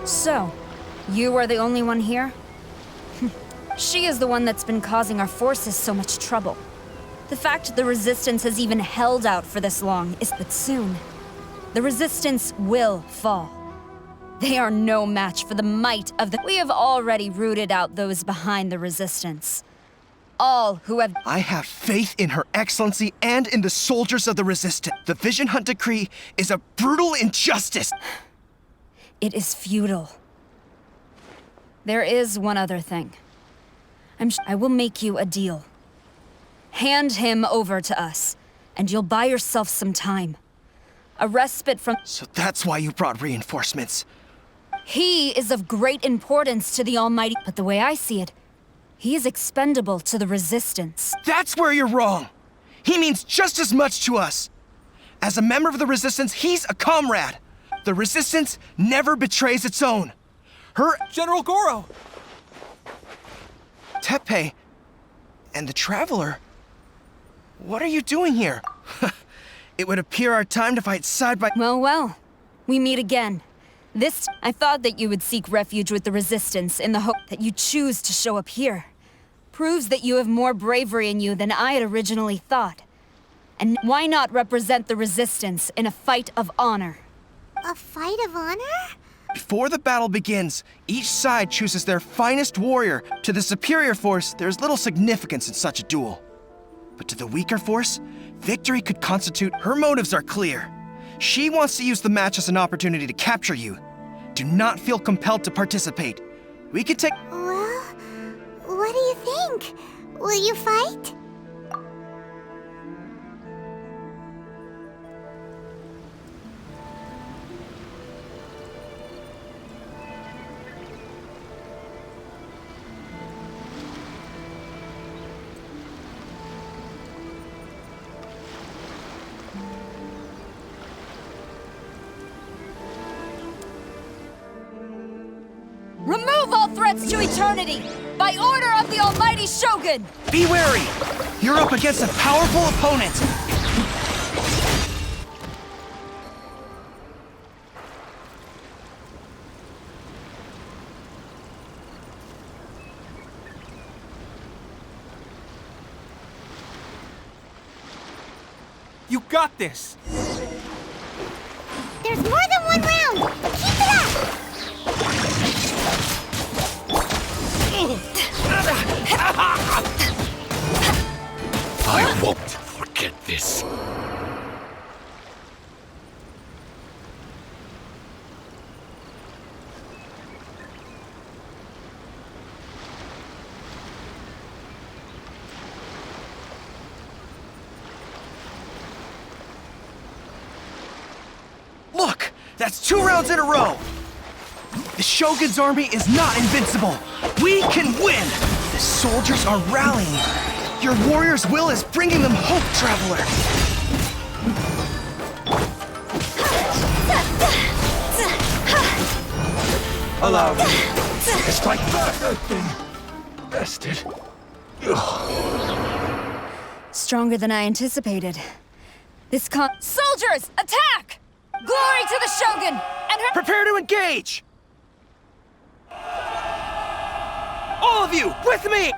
So, you are the only one here? She is the one that's been causing our forces so much trouble. The fact the Resistance has even held out for this long is that soon, the Resistance will fall. They are no match for the might of the... We have already rooted out those behind the Resistance. All who have... I have faith in Her Excellency and in the soldiers of the Resistance. The Vision Hunt Decree is a brutal injustice. It is futile. There is one other thing. I will make you a deal. Hand him over to us, and you'll buy yourself some time. A respite from... So that's why you brought reinforcements. He is of great importance to the Almighty, but the way I see it, he is expendable to the Resistance. That's where you're wrong. He means just as much to us. As a member of the Resistance, he's a comrade. The Resistance never betrays its own. General Goro! Teppei and the Traveler. What are you doing here? It would appear our time to fight side by... Well. We meet again. I thought that you would seek refuge with the Resistance in the hope that you choose to show up here. Proves that you have more bravery in you than I had originally thought. And why not represent the Resistance in a fight of honor? A fight of honor? Before the battle begins, each side chooses their finest warrior. To the superior force, there's little significance in such a duel. But to the weaker force, victory could constitute... Her motives are clear. She wants to use the match as an opportunity to capture you. Do not feel compelled to participate. We can take... Well, what do you think? Will you fight? Remove all threats to eternity! By order of the Almighty Shogun! Be wary! You're up against a powerful opponent! You got this! There's more than one round! Keep it up! I won't forget this. Look! That's 2 rounds in a row! The Shogun's army is not invincible! We can win! The soldiers are rallying! Your warrior's will is bringing them hope, Traveler! Allow me. It's like I've been bested. Stronger than I anticipated. Soldiers, attack! Glory to the Shogun and her— Prepare to engage! All of you, with me!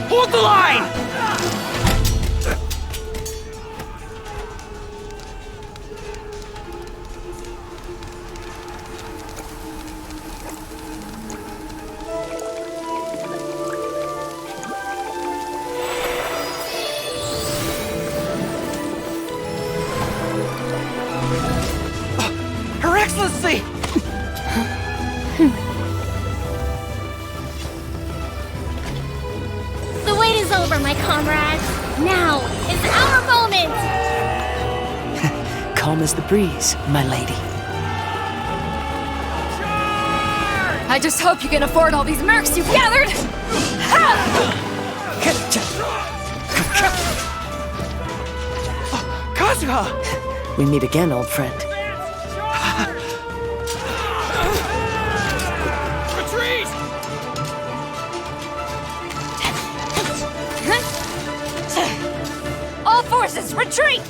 Hold the line! Her Excellency! The wait is over, my comrades. Now is our moment! Calm as the breeze, my lady. I just hope you can afford all these mercs you've gathered! Kazuha! We meet again, old friend. Retreat! All forces, retreat!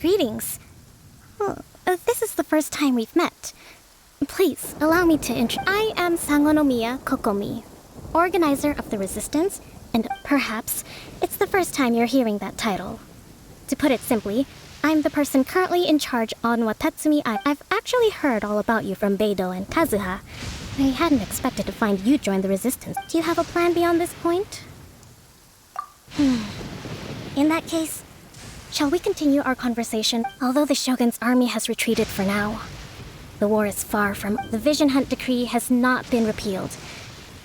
Greetings. This is the first time we've met. Please, allow me to I am Sangonomiya Kokomi, organizer of the Resistance, and perhaps it's the first time you're hearing that title. To put it simply, I'm the person currently in charge on Watatsumi Island. I've actually heard all about you from Beidou and Kazuha. I hadn't expected to find you join the resistance. Do you have a plan beyond this point? In that case, shall we continue our conversation? Although the Shogun's army has retreated for now, the war is far from... The Vision Hunt Decree has not been repealed,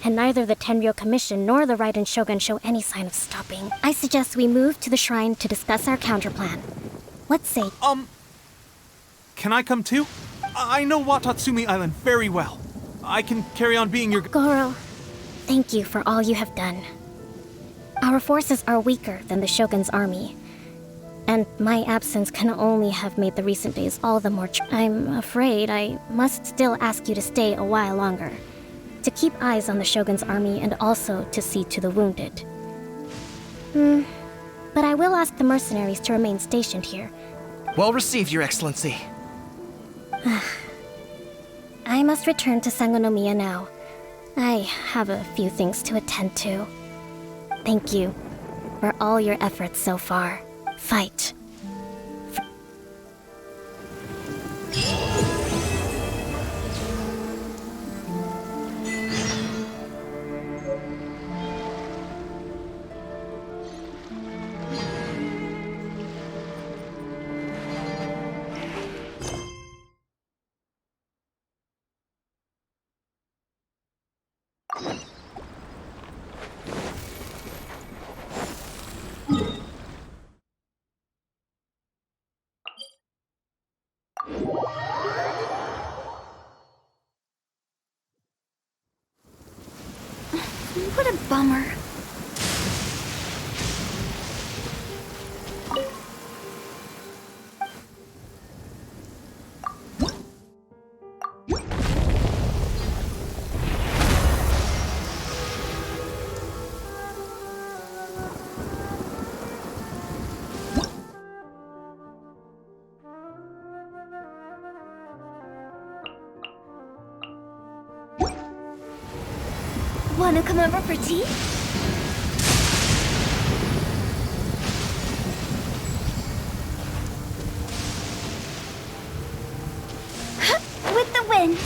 and neither the Tenryo Commission nor the Raiden Shogun show any sign of stopping. I suggest we move to the shrine to discuss our counterplan. Let's say... Can I come too? I know Watatsumi Island very well. I can carry on being your... Goro, thank you for all you have done. Our forces are weaker than the Shogun's army, and my absence can only have made the recent days all the more... I'm afraid I must still ask you to stay a while longer, to keep eyes on the Shogun's army and also to see to the wounded. But I will ask the mercenaries to remain stationed here. Well received, Your Excellency. I must return to Sangonomiya now. I have a few things to attend to. Thank you for all your efforts so far. Fight. What a bummer. Wanna come over for tea? With the wind.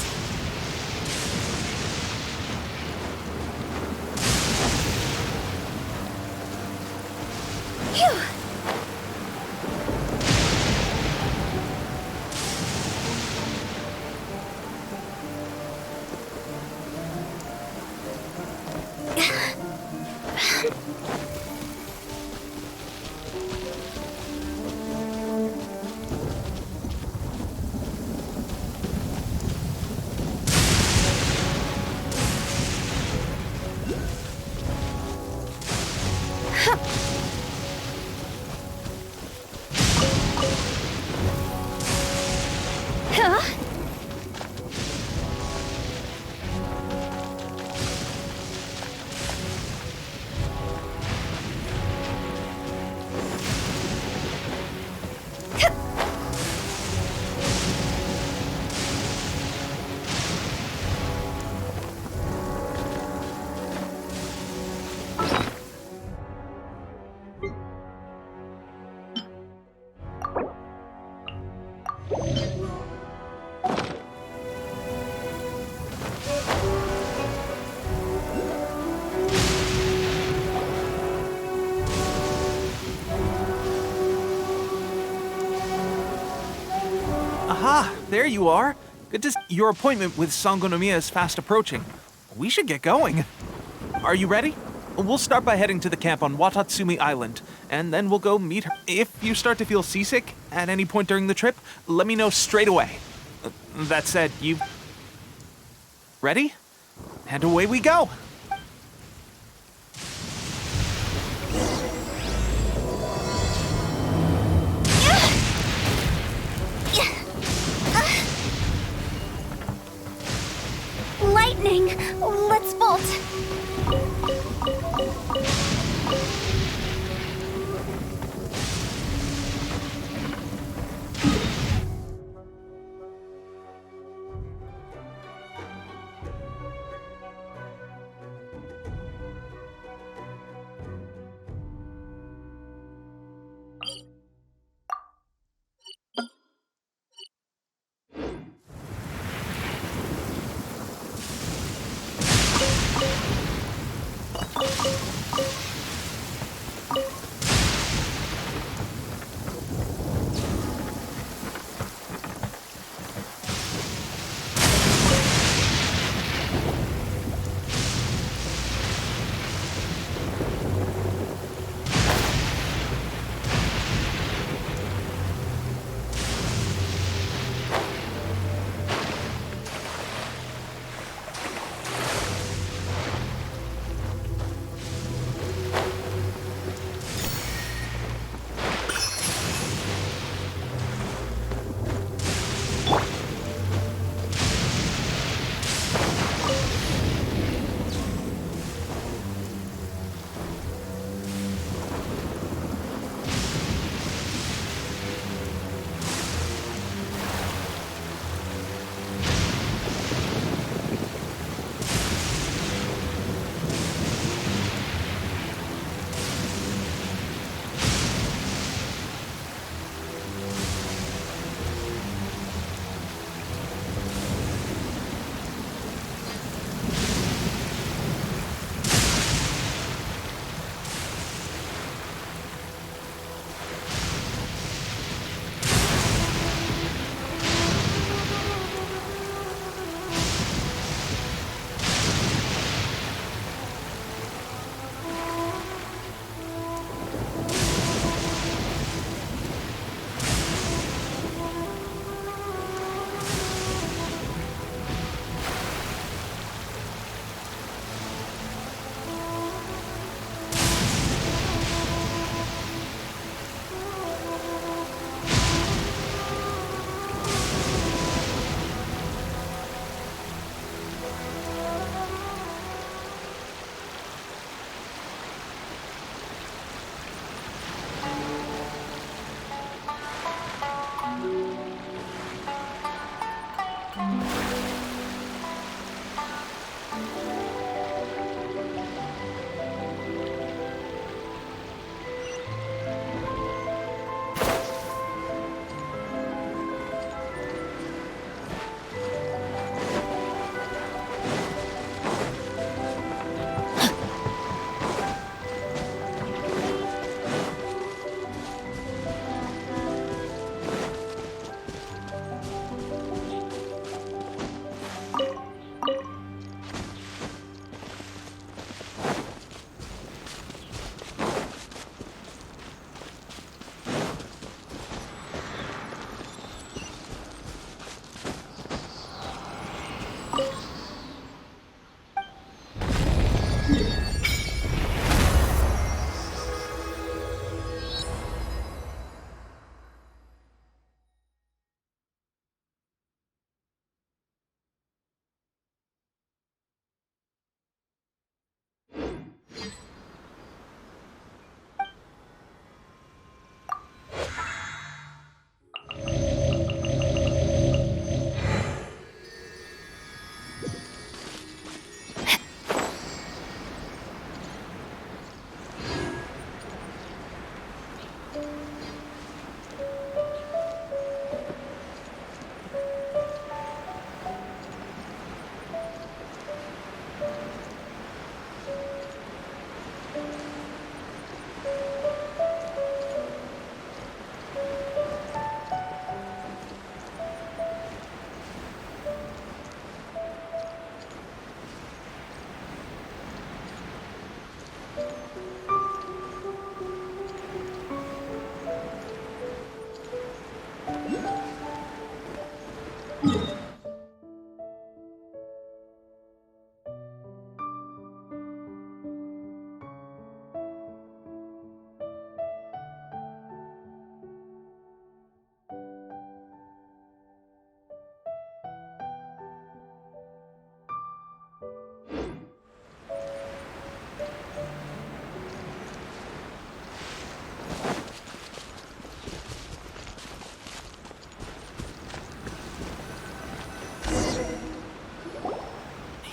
Phew. Aha! There you are! Good to see your appointment with Sangonomiya is fast approaching. We should get going. Are you ready? We'll start by heading to the camp on Watatsumi Island, and then we'll go meet her. If you start to feel seasick at any point during the trip, let me know straight away. That said, you... ready? And away we go! Lightning! Let's bolt!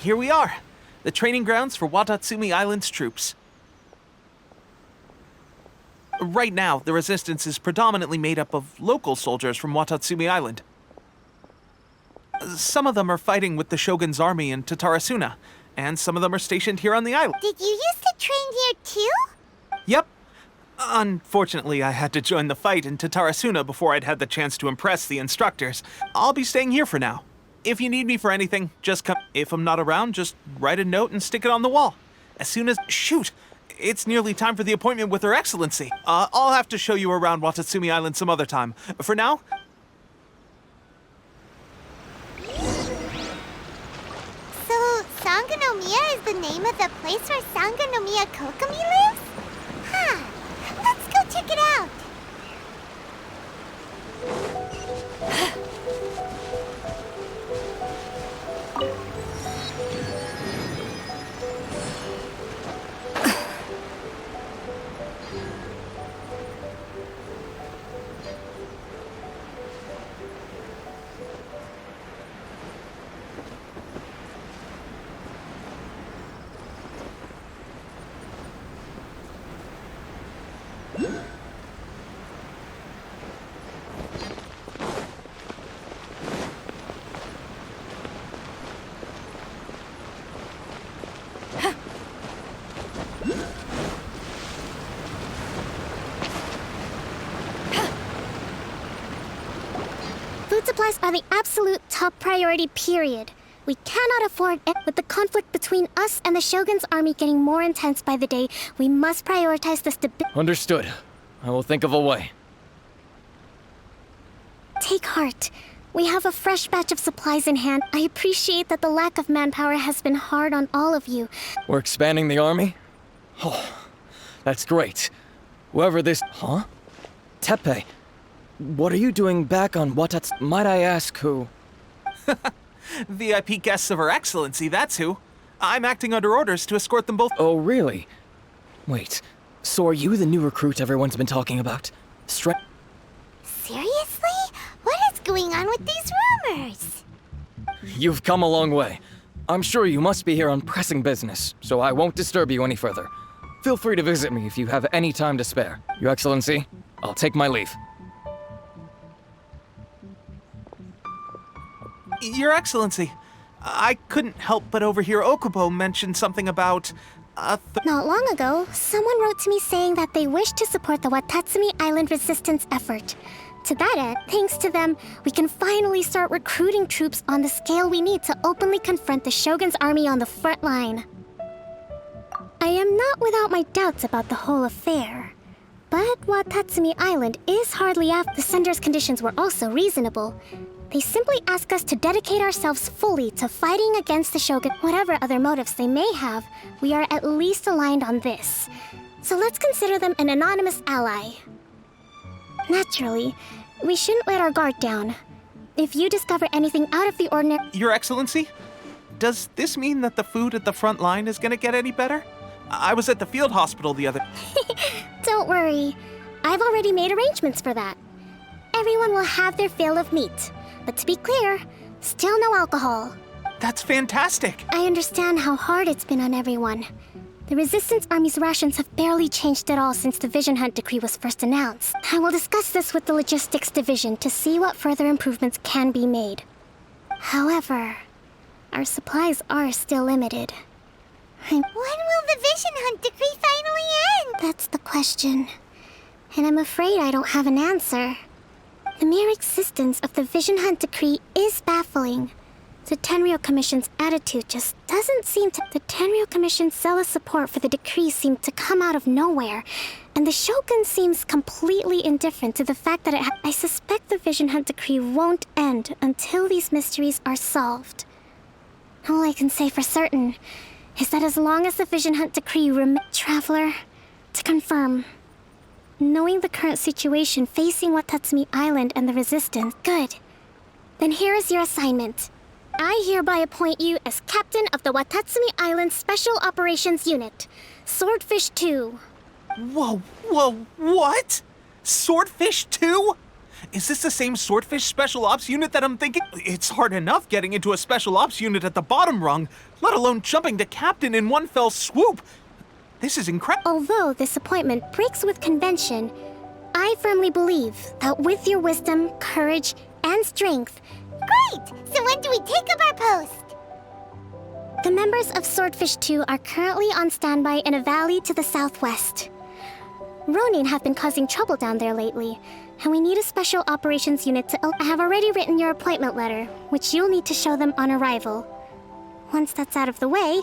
here we are. The training grounds for Watatsumi Island's troops. Right now, the resistance is predominantly made up of local soldiers from Watatsumi Island. Some of them are fighting with the Shogun's army in Tatarasuna, and some of them are stationed here on the island. Did you used to train here too? Yep. Unfortunately, I had to join the fight in Tatarasuna before I'd had the chance to impress the instructors. I'll be staying here for now. If you need me for anything, just come. If I'm not around, just write a note and stick it on the wall. As soon as... Shoot! It's nearly time for the appointment with Her Excellency. I'll have to show you around Watatsumi Island some other time. For now... So, Sangonomiya is the name of the place where Sangonomiya Kokomi lives? Huh. Let's go check it out. Food supplies are the absolute top priority, period. We cannot afford it. With the conflict between us and the Shogun's army getting more intense by the day, we must prioritize the stability. Understood. I will think of a way. Take heart. We have a fresh batch of supplies in hand. I appreciate that the lack of manpower has been hard on all of you. We're expanding the army? Oh, that's great. Whoever this... Huh? Teppei, what are you doing back on Watats... Might I ask who? VIP guests of Her Excellency, that's who. I'm acting under orders to escort them both. Oh, really? Wait, so are you the new recruit everyone's been talking about? Seriously? What is going on with these rumors? You've come a long way. I'm sure you must be here on pressing business, so I won't disturb you any further. Feel free to visit me if you have any time to spare. Your Excellency, I'll take my leave. Your Excellency, I couldn't help but overhear Okubo mention something about... Not long ago, someone wrote to me saying that they wish to support the Watatsumi Island resistance effort. To that end, thanks to them, we can finally start recruiting troops on the scale we need to openly confront the Shogun's army on the front line. I am not without my doubts about the whole affair. But Watatsumi Island is hardly after the sender's conditions were also reasonable. They simply ask us to dedicate ourselves fully to fighting against the Shogun. Whatever other motives they may have, we are at least aligned on this. So let's consider them an anonymous ally. Naturally, we shouldn't let our guard down. If you discover anything out of the ordinary... Your Excellency, does this mean that the food at the front line is gonna get any better? I was at the field hospital the other... Don't worry. I've already made arrangements for that. Everyone will have their fill of meat. But to be clear, still no alcohol. That's fantastic! I understand how hard it's been on everyone. The Resistance Army's rations have barely changed at all since the Vision Hunt decree was first announced. I will discuss this with the Logistics Division to see what further improvements can be made. However, our supplies are still limited. When will the Vision Hunt decree finally end? That's the question. And I'm afraid I don't have an answer. The mere existence of the Vision Hunt decree is baffling. The Tenryou Commission's attitude just doesn't seem to... The Tenryou Commission's zealous support for the decree seemed to come out of nowhere, and the Shogun seems completely indifferent to the fact that I suspect the Vision Hunt decree won't end until these mysteries are solved. All I can say for certain is that as long as the Vision Hunt decree Traveler, to confirm... Knowing the current situation facing Watatsumi Island and the Resistance, good. Then here is your assignment. I hereby appoint you as Captain of the Watatsumi Island Special Operations Unit, Swordfish 2. Whoa, what? Swordfish 2? Is this the same Swordfish Special Ops unit that I'm thinking? It's hard enough getting into a Special Ops unit at the bottom rung, let alone jumping to Captain in one fell swoop. This is incredible. Although this appointment breaks with convention, I firmly believe that with your wisdom, courage, and strength... Great! So when do we take up our post? The members of Swordfish 2 are currently on standby in a valley to the southwest. Ronin have been causing trouble down there lately, and we need a special operations unit to... I have already written your appointment letter, which you'll need to show them on arrival. Once that's out of the way,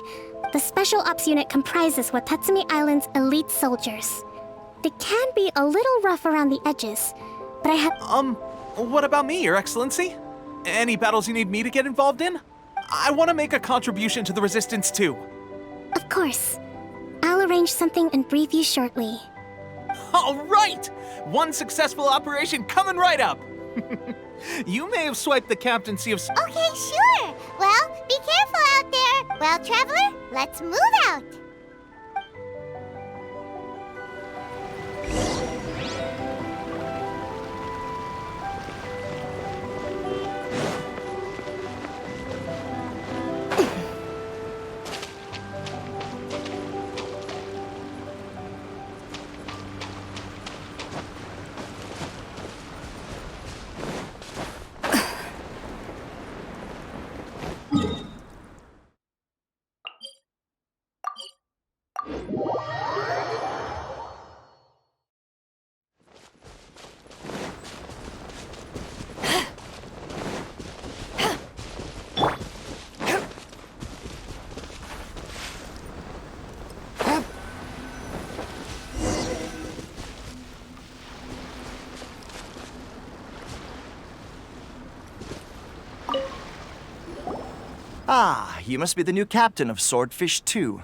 the special ops unit comprises Watatsumi Island's elite soldiers. They can be a little rough around the edges, but I have... What about me, Your Excellency? Any battles you need me to get involved in? I want to make a contribution to the Resistance too. Of course. I'll arrange something and brief you shortly. All right! One successful operation coming right up! You may have swiped the captaincy of... Okay, sure! Well, be careful out there! Well, Traveler, let's move out! Ah, you must be the new captain of Swordfish 2.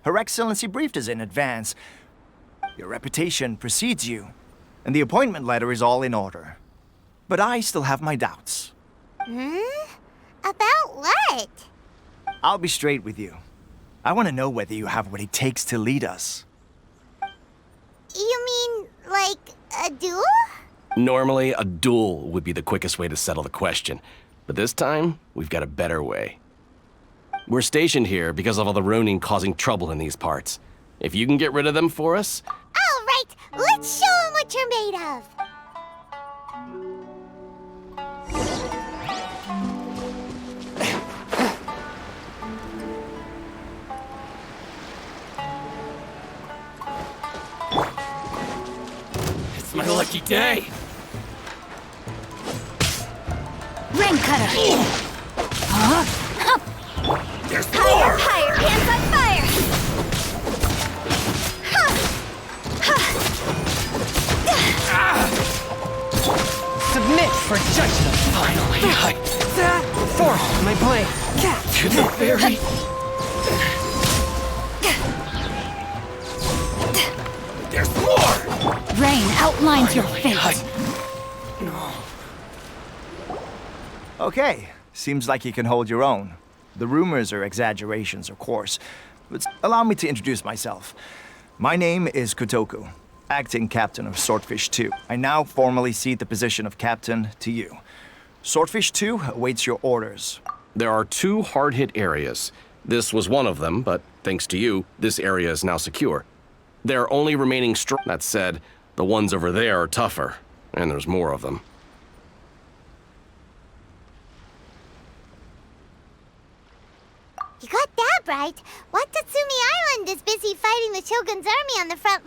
Her Excellency briefed us in advance. Your reputation precedes you, and the appointment letter is all in order. But I still have my doubts. About what? I'll be straight with you. I want to know whether you have what it takes to lead us. You mean, like, a duel? Normally, a duel would be the quickest way to settle the question. But this time, we've got a better way. We're stationed here because of all the Ronin causing trouble in these parts. If you can get rid of them for us... All right, let's show them what you're made of. It's my lucky day. Rain cutter. Huh? There's more! Higher, hands on fire! Submit for judgment! Finally, I... forced my blade to the very... There's more! Rain outlines your fate. No. Okay, seems like you can hold your own. The rumors are exaggerations, of course, but allow me to introduce myself. My name is Kotoku, acting captain of Swordfish 2. I now formally cede the position of captain to you. Swordfish 2 awaits your orders. There are 2 hard-hit areas. This was one of them, but thanks to you, this area is now secure. There are only remaining That said, the ones over there are tougher, and there's more of them. You got that right. Watatsumi Island is busy fighting the Shogun's army on the front...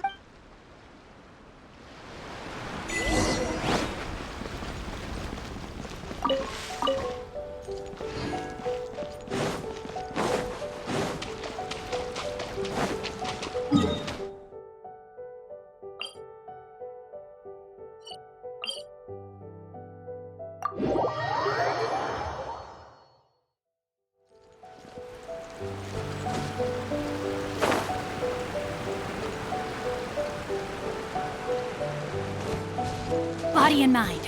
Body and mind.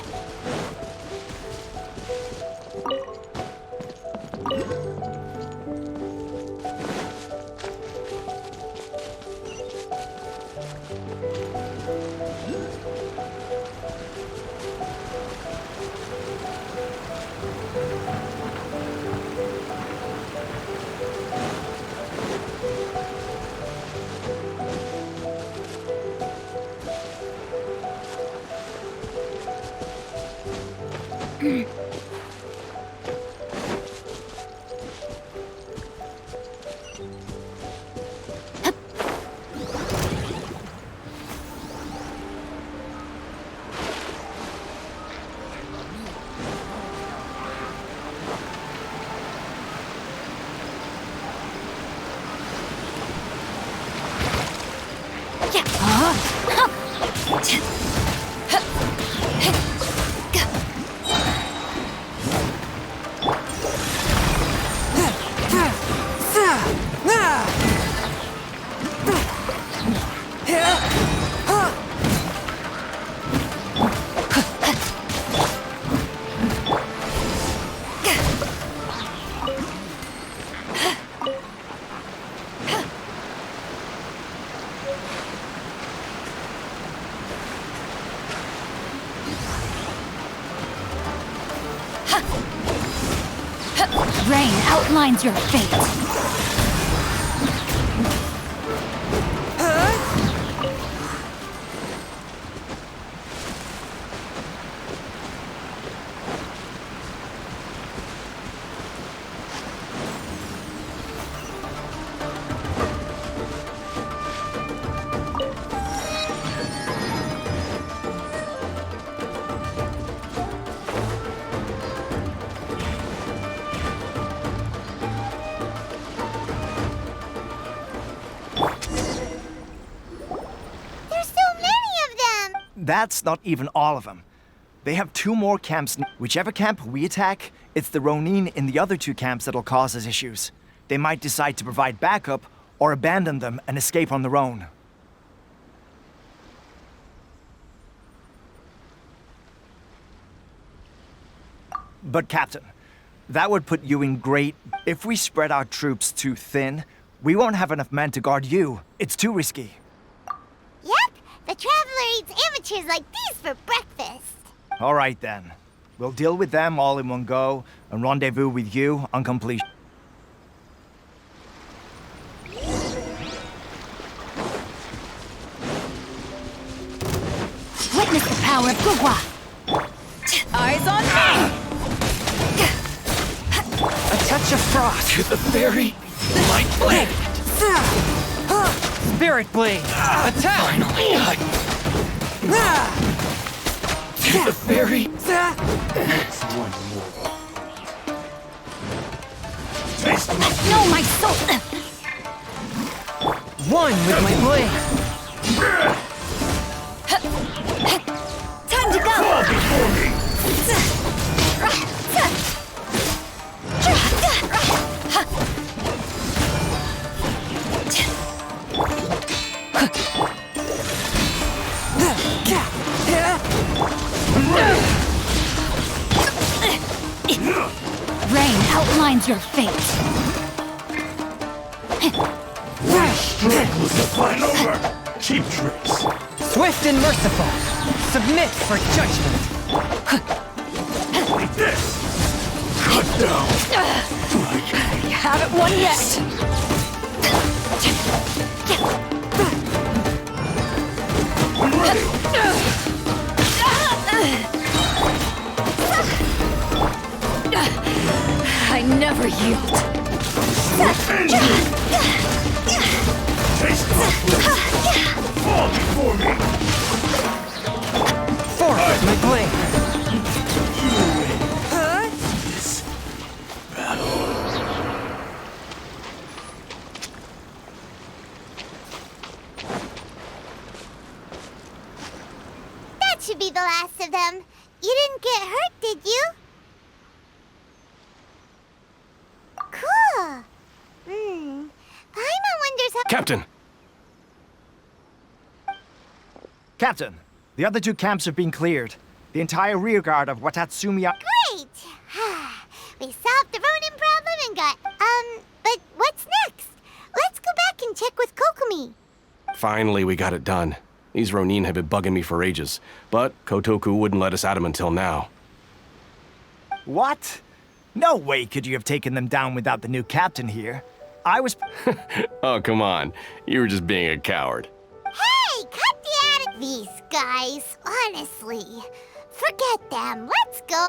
Rain outlines your fate. That's not even all of them. They have 2 more camps. Whichever camp we attack, it's the Ronin in the other 2 camps that'll cause us issues. They might decide to provide backup or abandon them and escape on their own. But Captain, that would put you in great... If we spread our troops too thin, we won't have enough men to guard you. It's too risky. Yep, the Traveler eats amateurs like these for breakfast. All right then. We'll deal with them all in one go and rendezvous with you on completion. Witness the power of Gugwa. Eyes on me! A touch of frost. To the very light blade. Spirit blade. Attack. Finally, to the very... One more. Taste my... No, my soul! One with my blade. Time to go! Fall before me. Rain outlines your fate. Strength was the final word. Cheap tricks. Swift and merciful. Submit for judgment. Like this. Cut down. You haven't won yet. I'm ready. I never yield. End you. Taste my blade. Fall before me. Forward, my blade. You win. This battle. That should be the last of them. You didn't get hurt, did you? Cool. Paimon wonders how... Captain! Captain, the other 2 camps have been cleared. The entire rearguard of Watatsumi... Great! We solved the Ronin problem and got... but what's next? Let's go back and check with Kokumi. Finally, we got it done. These Ronin have been bugging me for ages, but Kotoku wouldn't let us at them until now. What? No way could you have taken them down without the new captain here. I was... Oh, come on. You were just being a coward. Hey, cut the attitude. These guys, honestly. Forget them. Let's go.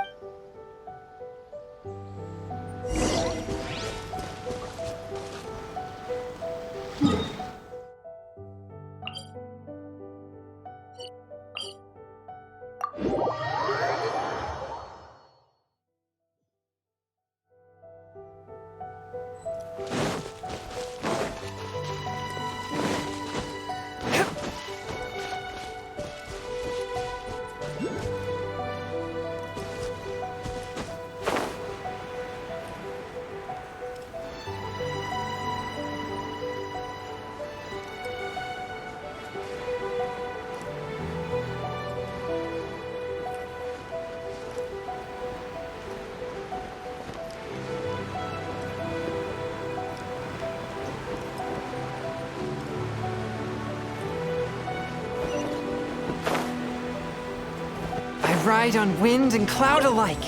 ride on wind and cloud alike.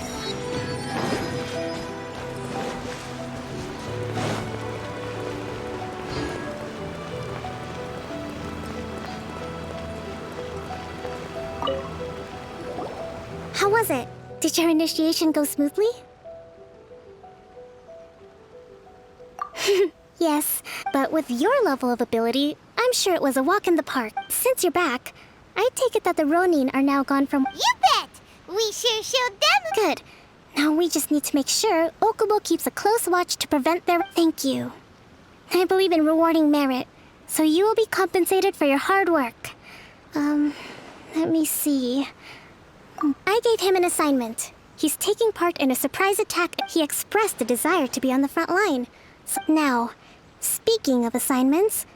How was it? Did your initiation go smoothly? Yes, but with your level of ability, I'm sure it was a walk in the park. Since you're back, I take it that the Ronin are now gone from— You bet! We sure showed them— Good. Now we just need to make sure Okubo keeps a close watch to prevent their— Thank you. I believe in rewarding merit, so you will be compensated for your hard work. Let me see. I gave him an assignment. He's taking part in a surprise attack. He expressed a desire to be on the front line. So now, speaking of assignments—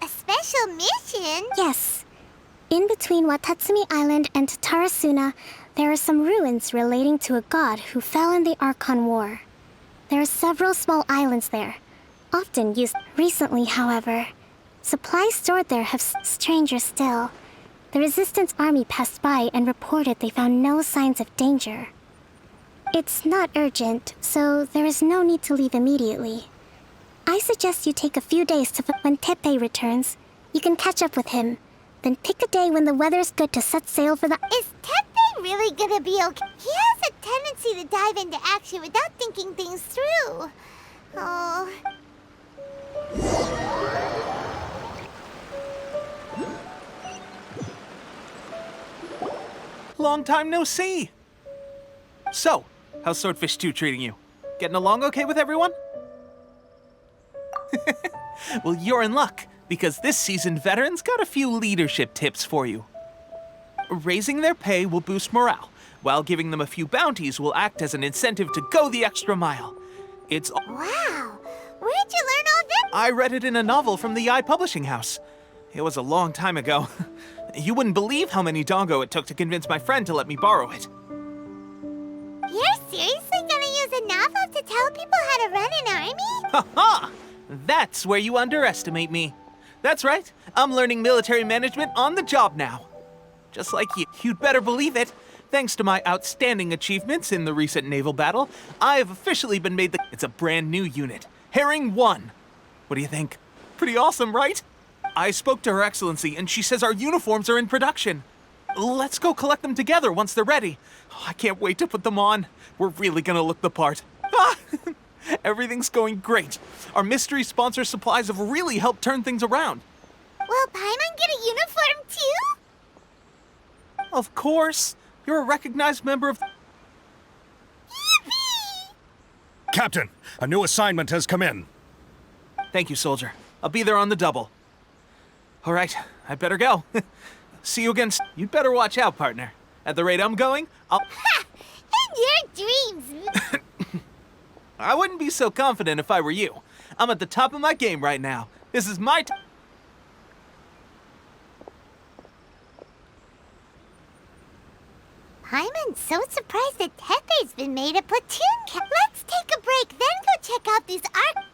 A special mission? Yes. In between Watatsumi Island and Tatarasuna, there are some ruins relating to a god who fell in the Archon War. There are several small islands there, often used. Recently, however, supplies stored there have stranger still. The Resistance army passed by and reported they found no signs of danger. It's not urgent, so there is no need to leave immediately. I suggest you take a few days to— When Teppei returns, you can catch up with him. Then pick a day when the weather's good to set sail for the— Is Teppei really gonna be okay? He has a tendency to dive into action without thinking things through. Oh. Long time no see! So, how's Swordfish 2 treating you? Getting along okay with everyone? Well, you're in luck, because this seasoned veteran's got a few leadership tips for you. Raising their pay will boost morale, while giving them a few bounties will act as an incentive to go the extra mile. It's— Wow! Where'd you learn all this? I read it in a novel from the Eye Publishing House. It was a long time ago. You wouldn't believe how many dongo it took to convince my friend to let me borrow it. You're seriously gonna use a novel to tell people how to run an army? Ha ha! That's where you underestimate me. That's right, I'm learning military management on the job now. Just like you. You'd better believe it. Thanks to my outstanding achievements in the recent naval battle, I have officially been made the— It's a brand new unit. Herring 1. What do you think? Pretty awesome, right? I spoke to Her Excellency, and she says our uniforms are in production. Let's go collect them together once they're ready. Oh, I can't wait to put them on. We're really gonna look the part. Ah! Everything's going great. Our mystery sponsor supplies have really helped turn things around. Will Paimon get a uniform too? Of course. You're a recognized member of— Yippee! Captain, a new assignment has come in. Thank you, soldier. I'll be there on the double. All right, I better go. See you again. You'd better watch out, partner. At the rate I'm going, I'll— Ha! In your dreams! I wouldn't be so confident if I were you. I'm at the top of my game right now. This is my Paimon's so surprised that Teppei's been made a platoon captain. Let's take a break, then go check out these art—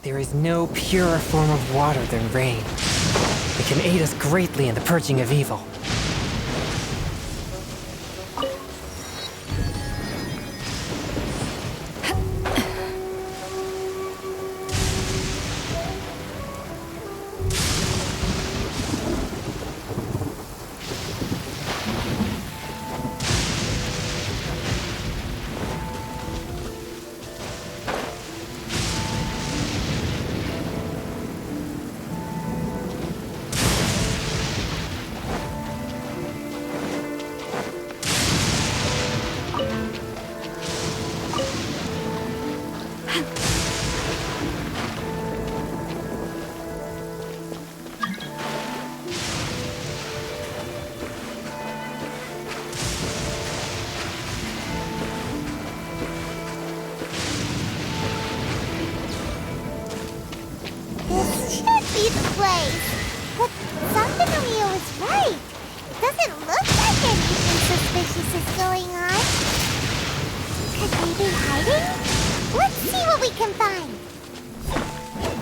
There is no purer form of water than rain. It can aid us greatly in the purging of evil. place. But Santanumio is right. It doesn't look like anything suspicious is going on. Could they be hiding? Let's see what we can find.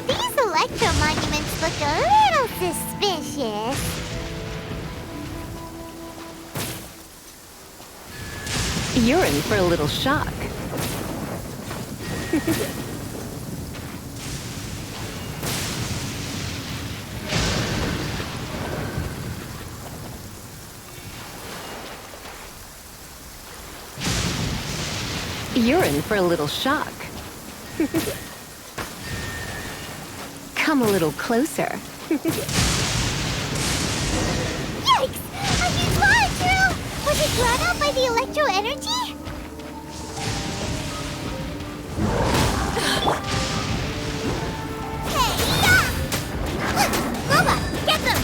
These electro monuments look a little suspicious. You're in for a little shock. You're in for a little shock. Come a little closer. Yikes! A huge monster! Was it brought out by the electro energy? Hey, yeah! Loba, get them!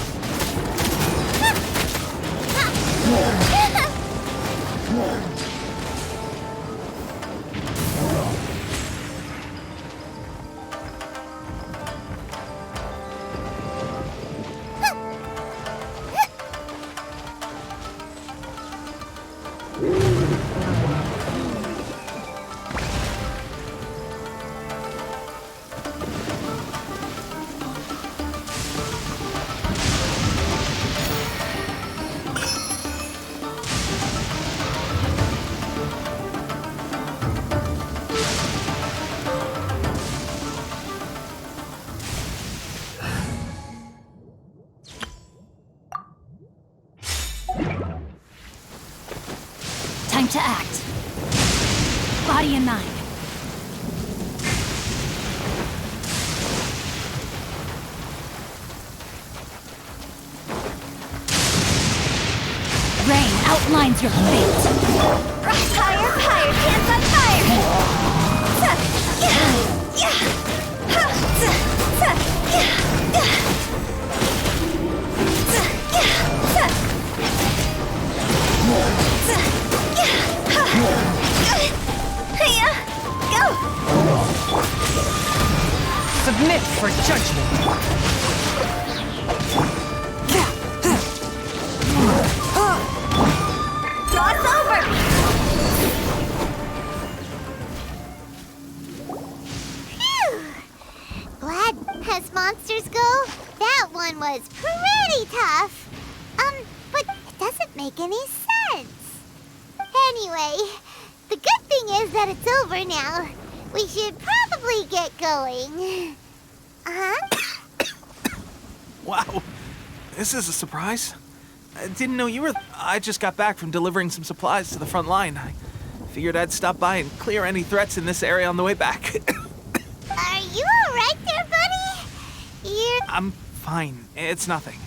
Time to act. Body in mind. Rain outlines your fate. Fire, fire, dance on fire! Submit for judgment. Toss over! Phew! Glad as monsters go, that one was pretty tough. But it doesn't make any sense. Anyway, the good thing is that it's over now. We should probably get going. Wow, this is a surprise. I didn't know you were... I just got back from delivering some supplies to the front line. I figured I'd stop by and clear any threats in this area on the way back. Are you alright there, buddy? I'm fine. It's nothing.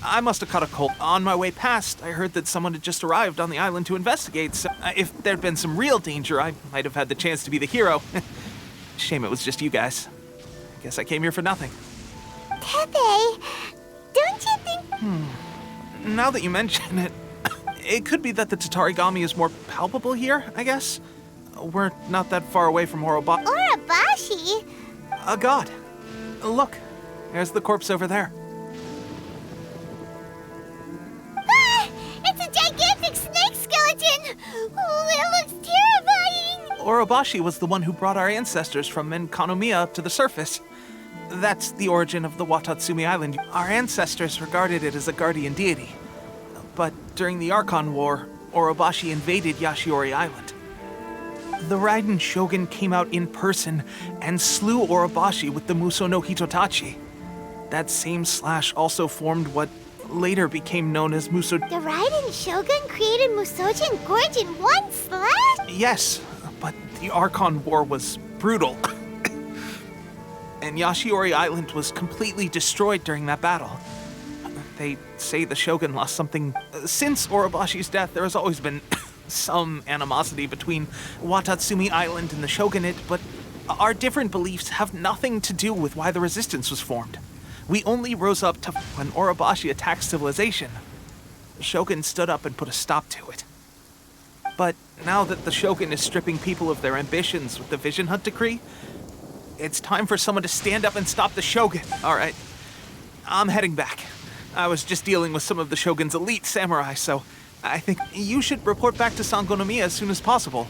I must have caught a cold. On my way past, I heard that someone had just arrived on the island to investigate, so if there'd been some real danger, I might have had the chance to be the hero. Shame it was just you guys. I guess I came here for nothing. Tepe, don't you think... Now that you mention it, it could be that the Tatarigami is more palpable here, I guess. We're not that far away from Orobashi? A god. Look, there's the corpse over there. Ah! It's a gigantic snake skeleton! Oh, it looks terrifying! Orobashi was the one who brought our ancestors from Menkanomiya up to the surface. That's the origin of the Watatsumi Island. Our ancestors regarded it as a guardian deity. But during the Archon War, Orobashi invaded Yashiori Island. The Raiden Shogun came out in person and slew Orobashi with the Muso no Hitotachi. That same slash also formed what later became known as Muso... The Raiden Shogun created Musojin Gorge in one slash? Yes, but the Archon War was brutal. And Yashiori Island was completely destroyed during that battle. They say the Shogun lost something... Since Orobashi's death, there has always been some animosity between Watatsumi Island and the Shogunate, but our different beliefs have nothing to do with why the resistance was formed. We only rose up to when Orobashi attacked civilization. The Shogun stood up and put a stop to it. But now that the Shogun is stripping people of their ambitions with the Vision Hunt Decree, it's time for someone to stand up and stop the Shogun. All right. I'm heading back. I was just dealing with some of the Shogun's elite samurai, so I think you should report back to Sangonomiya as soon as possible.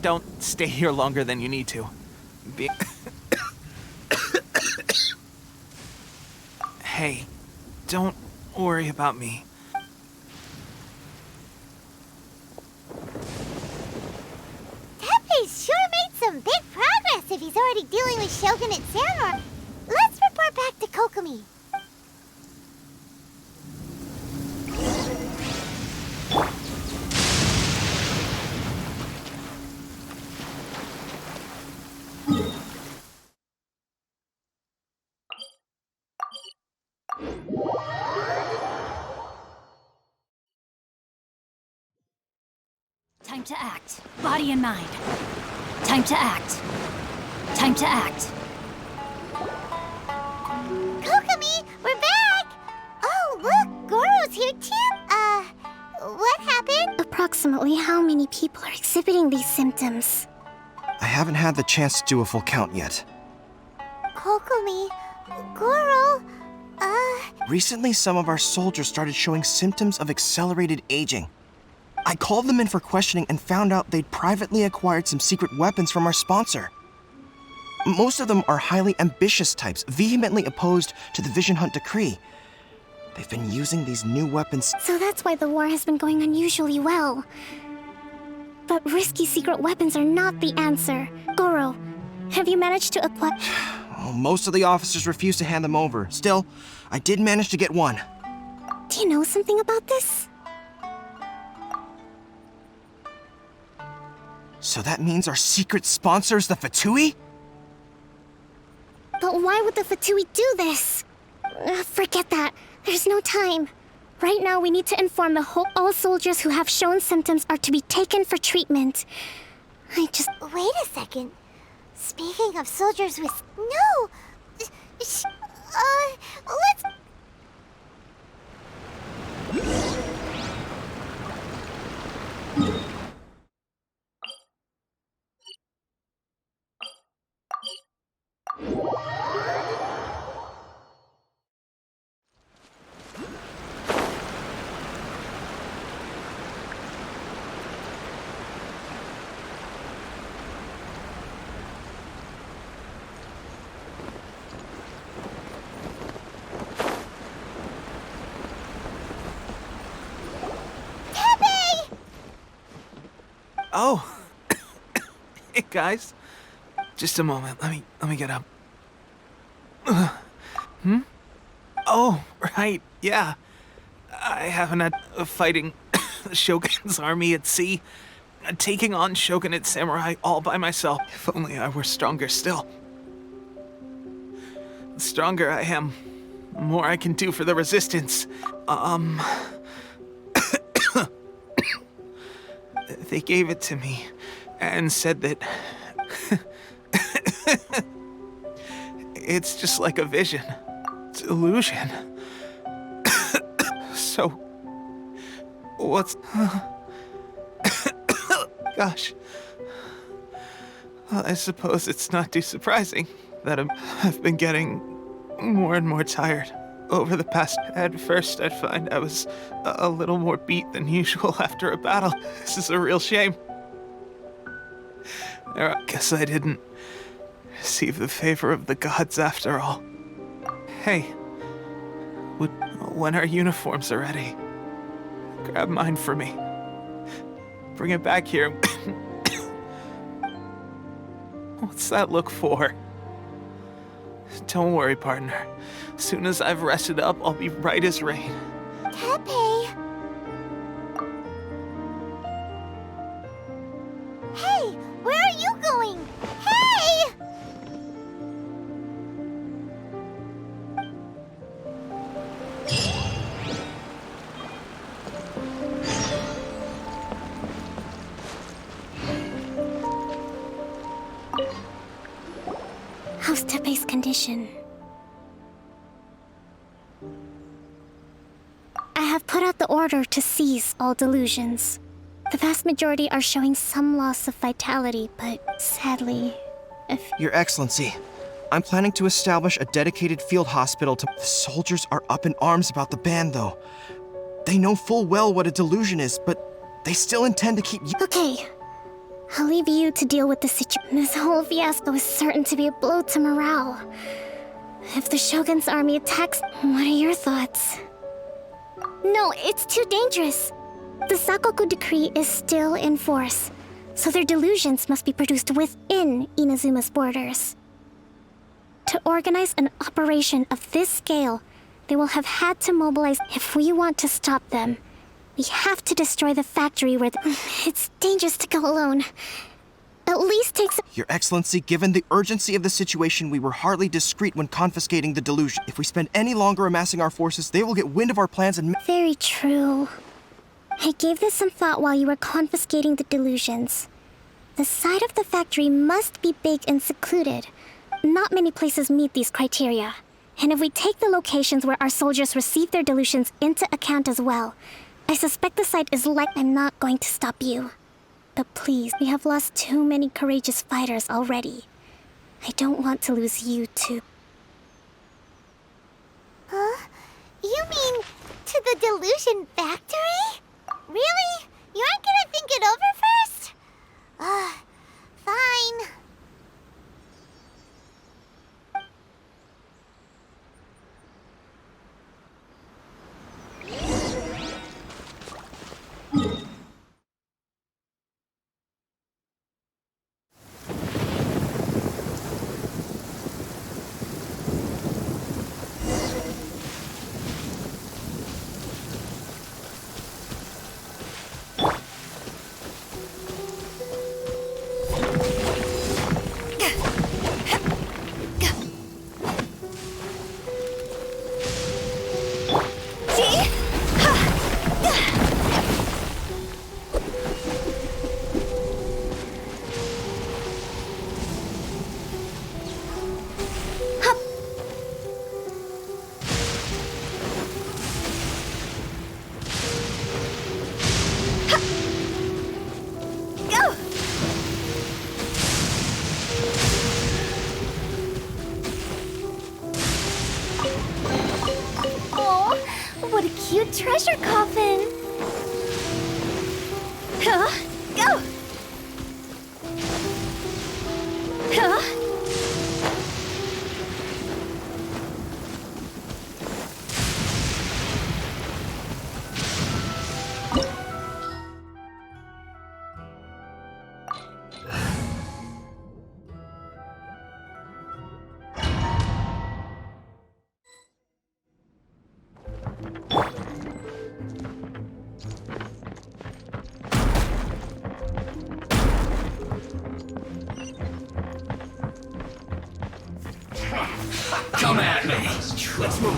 Don't stay here longer than you need to. Hey, don't worry about me. Teppei's sure made some big progress if he's already dealing with Shogunate samurai. Let's report back to Kokomi. Time to act. Body and mind. Time to act. Time to act. Kokomi, we're back! Oh, look, Goro's here too. What happened? Approximately how many people are exhibiting these symptoms? I haven't had the chance to do a full count yet. Kokomi, Goro, Recently, some of our soldiers started showing symptoms of accelerated aging. I called them in for questioning and found out they'd privately acquired some secret weapons from our sponsor. Most of them are highly ambitious types, vehemently opposed to the Vision Hunt decree. They've been using these new weapons. So that's why the war has been going unusually well. But risky secret weapons are not the answer. Goro, have you managed to acquire... Well, most of the officers refuse to hand them over. Still, I did manage to get one. Do you know something about this? So that means our secret sponsor is the Fatui? But why would the Fatui do this? Forget that. There's no time. Right now, we need to inform all soldiers who have shown symptoms are to be taken for treatment. Wait a second. Speaking of soldiers with... No! Let's... Oh. Hey, guys. Just a moment. Let me get up. Oh, right. Yeah. I haven't had fighting the Shogun's army at sea. Taking on Shogunate samurai all by myself. If only I were stronger still. The stronger I am, the more I can do for the resistance. They gave it to me and said that it's just like a vision. It's illusion. So, what's... Gosh. Well, I suppose it's not too surprising that I've been getting more and more tired over the past. At first, I'd find I was a little more beat than usual after a battle. This is a real shame. I guess I didn't receive the favor of the gods after all. Hey, when our uniforms are ready, grab mine for me. Bring it back here. What's that look for? Don't worry, partner. As soon as I've rested up, I'll be right as rain. Teppei! Hey, where are you going? Hey! How's Teppei's condition? I have put out the order to seize all delusions. The vast majority are showing some loss of vitality, but sadly, Your Excellency, I'm planning to establish a dedicated field hospital to... The soldiers are up in arms about the ban, though. They know full well what a delusion is, but they still intend to keep you... Okay. I'll leave you to deal with the situation. This whole fiasco is certain to be a blow to morale. If the Shogun's army attacks, what are your thoughts? No, it's too dangerous. The Sakoku decree is still in force, so their delusions must be produced within Inazuma's borders. To organize an operation of this scale, they will have had to mobilize. If we want to stop them, we have to destroy the factory where it's dangerous to go alone. At least take some... Your Excellency, given the urgency of the situation, we were hardly discreet when confiscating the delusion. If we spend any longer amassing our forces, they will get wind of our plans and... Very true. I gave this some thought while you were confiscating the delusions. The side of the factory must be big and secluded. Not many places meet these criteria. And if we take the locations where our soldiers receive their delusions into account as well, I suspect the site is like... I'm not going to stop you. But please, we have lost too many courageous fighters already. I don't want to lose you too. Huh? You mean to the delusion factory? Really? You aren't gonna think it over first? Fine. Treasure coffin! Huh? Go! Huh? Come at me. Let's move.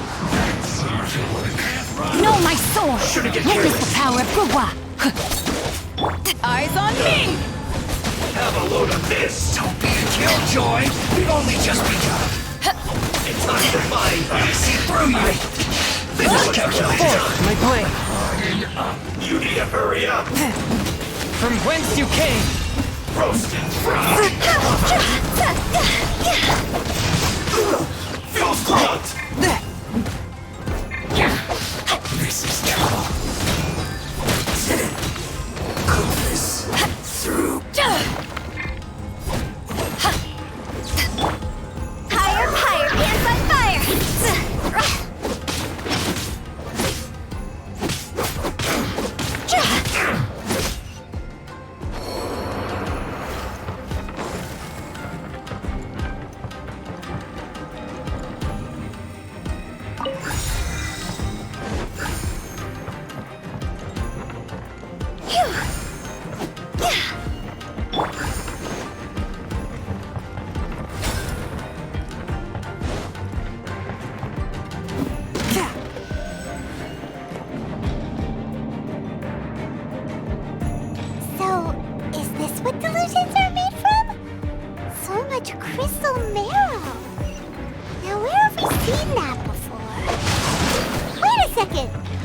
No, my sword! Witness the power of Fuga! Eyes on me! Have a load of this. Don't be a killjoy. We've only just begun. It's time to find I see through you. This is calculated. My blade. Harden up. You need to hurry up. From whence you came. Roasted fried. Feels clogged. This is terrible. Cook this through. Higher, higher, hands on fire!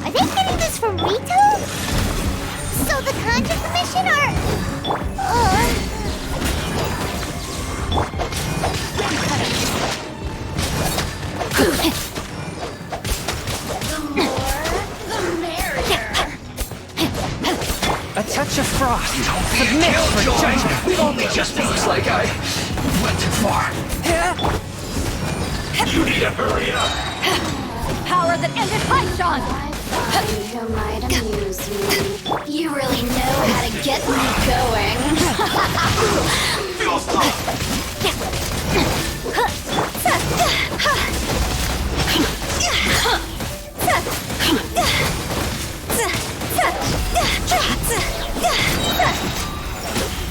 Are they getting this from Ritou? So the Conjure Commission are... you. Submit for judgment. We've only just looks like I went too far. You need to hurry up. Power that ended Python! You might amuse me. You really know how to get me going. Feel slow.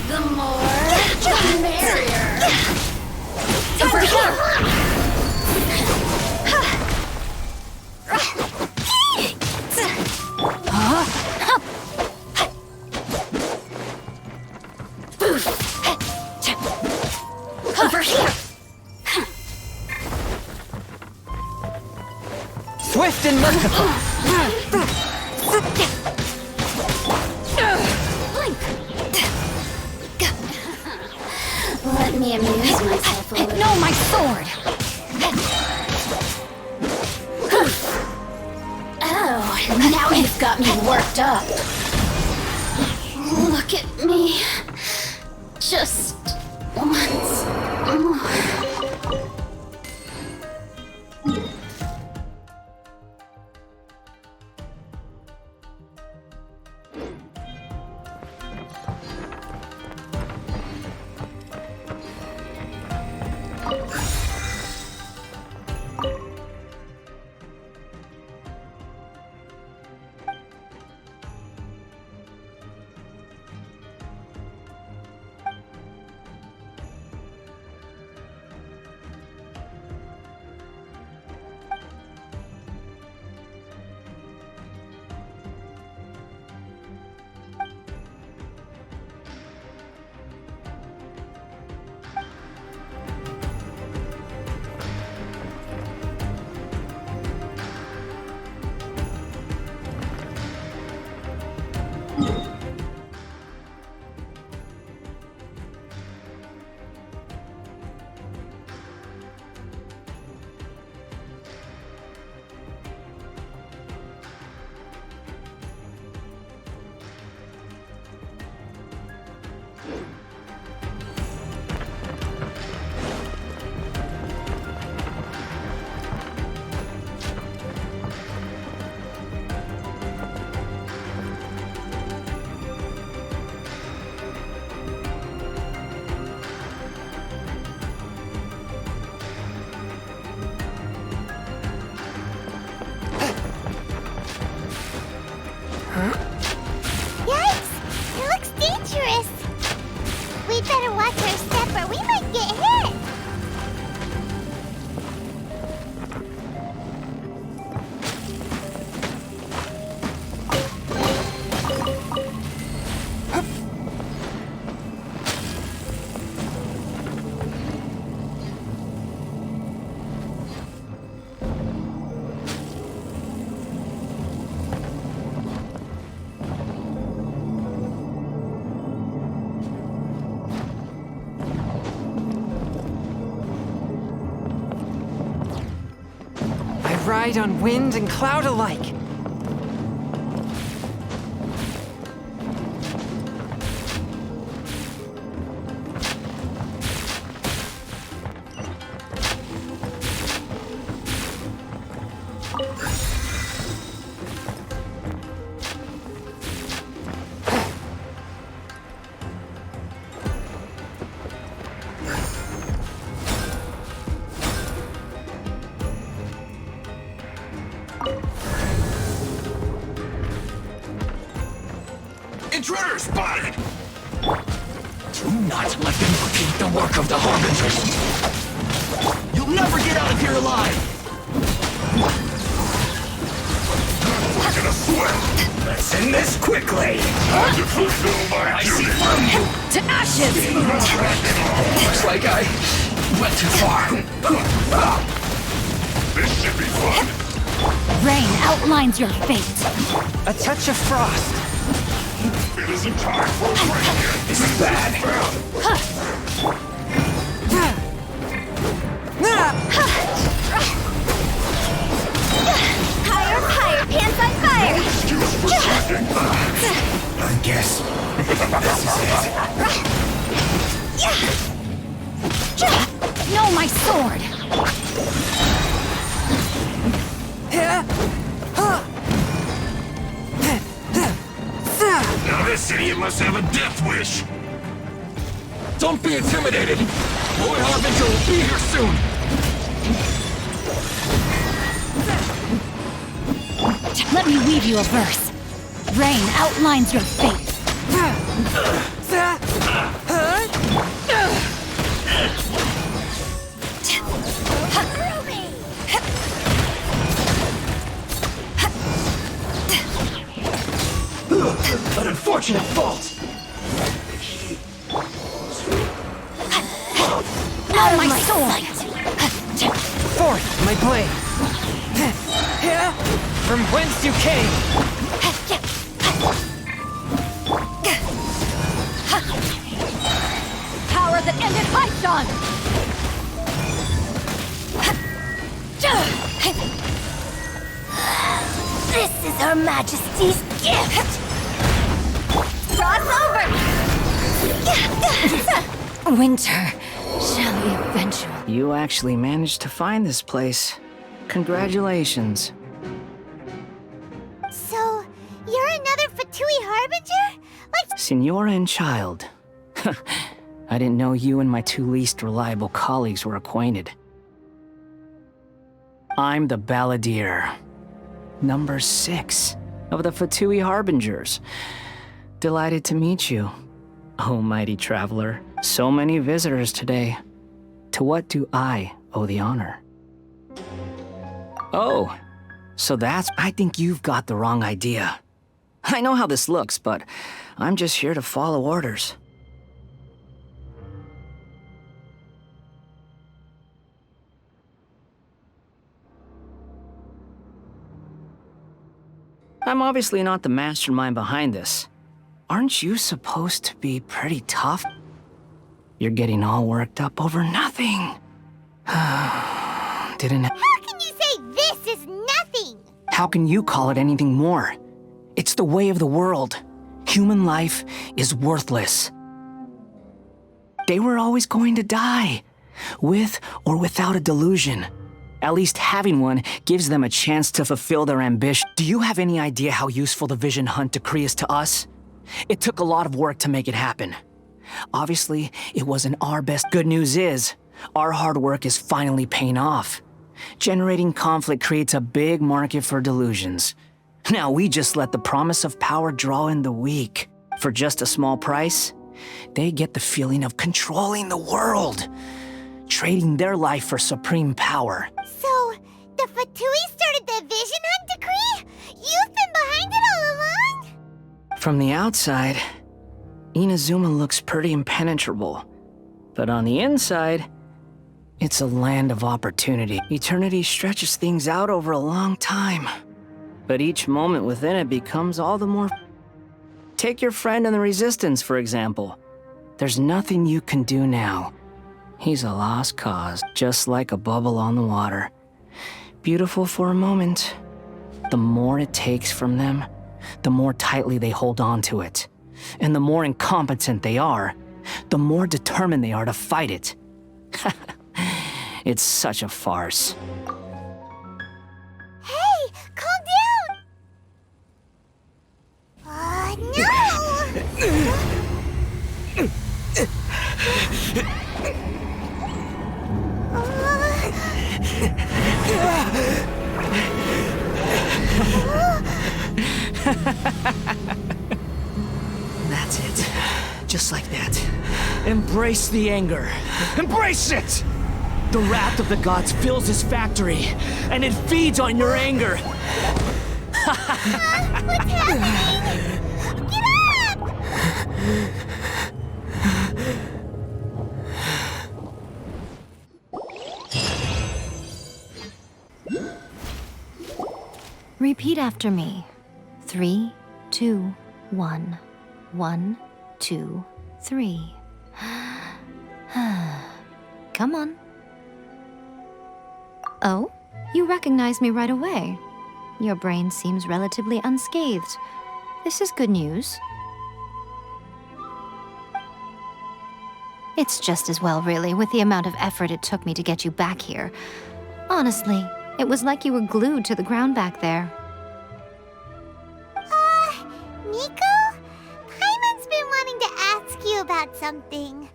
The more, the merrier. Over here! Over here. Swift and merciful. Let me amuse myself a little. No, my sword! Oh, now you've got me worked up. Look at me. Just once more. Yikes! It looks dangerous! We'd better watch our step or we might get hit! Ride on wind and cloud alike. Intruder spotted! Do not let them repeat the work of the Harbingers! You'll never get out of here alive! We're gonna swim! Let's end this quickly! Time to fulfill my duty! I see through you! To ashes! Looks like I went too far. This should be fun! Rain outlines your fate. A touch of frost. It isn't time for a break yet. This is bad. Higher, higher, pants on fire! I guess No, my sword! Now this idiot must have a death wish. Don't be intimidated! Boy Harbinger will be here soon! Let me weave you a verse. Rain outlines your fate. An unfortunate fault. Out of my sword! Forth, my blade! From whence you came! Power that ended Haishan! This is Her Majesty's gift! Cross over! Winter shall be eventual. You actually managed to find this place. Congratulations. So, you're another Fatui Harbinger? Like... Signora and child. I didn't know you and my two least reliable colleagues were acquainted. I'm the Balladeer. Number 6 of the Fatui Harbingers. Delighted to meet you. Oh, mighty traveler. So many visitors today. To what do I owe the honor? Oh, so that's... I think you've got the wrong idea. I know how this looks, but I'm just here to follow orders. I'm obviously not the mastermind behind this. Aren't you supposed to be pretty tough? You're getting all worked up over nothing. How can you say this is nothing? How can you call it anything more? It's the way of the world. Human life is worthless. They were always going to die, with or without a delusion. At least having one gives them a chance to fulfill their ambition. Do you have any idea how useful the Vision Hunt decree is to us? It took a lot of work to make it happen. Obviously, it wasn't our best. Good news is, our hard work is finally paying off. Generating conflict creates a big market for delusions. Now we just let the promise of power draw in the weak. For just a small price, they get the feeling of controlling the world, trading their life for supreme power. So, the Fatui started the Vision Hunt decree? You've been behind it all along? From the outside, Inazuma looks pretty impenetrable. But on the inside, it's a land of opportunity. Eternity stretches things out over a long time. But each moment within it becomes all the more... Take your friend in the Resistance, for example. There's nothing you can do now. He's a lost cause, just like a bubble on the water. Beautiful for a moment. The more it takes from them, the more tightly they hold on to it. And the more incompetent they are, the more determined they are to fight it. It's such a farce. Hey, calm down! That's it. Just like that. Embrace the anger. Embrace it! The wrath of the gods fills his factory, and it feeds on your anger. What's happening? Get up! Repeat after me. 3, 2, 1. 1, 2, 3. Come on. Oh, you recognize me right away. Your brain seems relatively unscathed. This is good news. It's just as well, really, with the amount of effort it took me to get you back here. Honestly, it was like you were glued to the ground back there. Nico? Paimon's been wanting to ask you about something.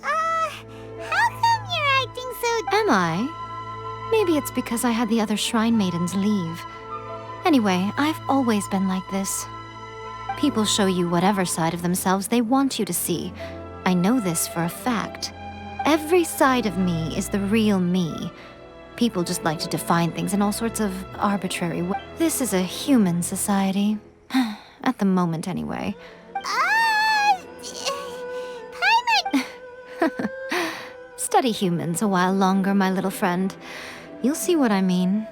How come you're acting so... Am I? Maybe it's because I had the other shrine maidens leave. Anyway, I've always been like this. People show you whatever side of themselves they want you to see. I know this for a fact. Every side of me is the real me. People just like to define things in all sorts of arbitrary ways. This is a human society. At the moment, anyway. Paimon! Study humans a while longer, my little friend. You'll see what I mean.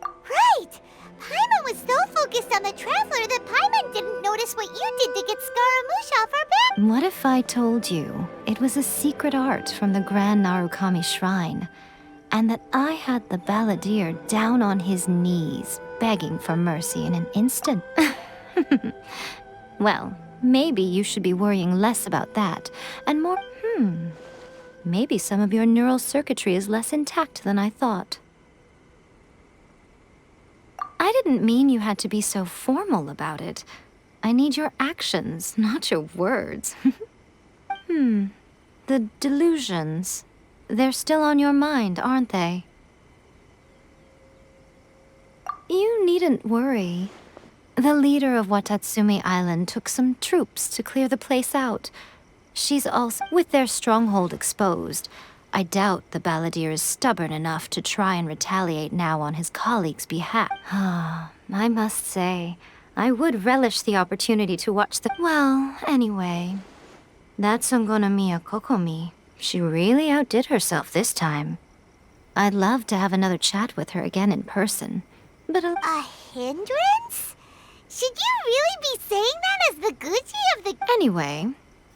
Right! Paimon was so focused on the Traveler that Paimon didn't notice what you did to get Scaramouche off our back. What if I told you it was a secret art from the Grand Narukami Shrine, and that I had the balladeer down on his knees, begging for mercy in an instant? Well, maybe you should be worrying less about that, and more, maybe some of your neural circuitry is less intact than I thought. I didn't mean you had to be so formal about it. I need your actions, not your words. The delusions. They're still on your mind, aren't they? You needn't worry. The leader of Watatsumi Island took some troops to clear the place out. She's also... With their stronghold exposed, I doubt the balladeer is stubborn enough to try and retaliate now on his colleague's behalf. I must say, I would relish the opportunity to watch the... Well, anyway, that Songonomiya Kokomi, she really outdid herself this time. I'd love to have another chat with her again in person, but a hindrance? Should you really be saying that as the Gucci of the... Anyway,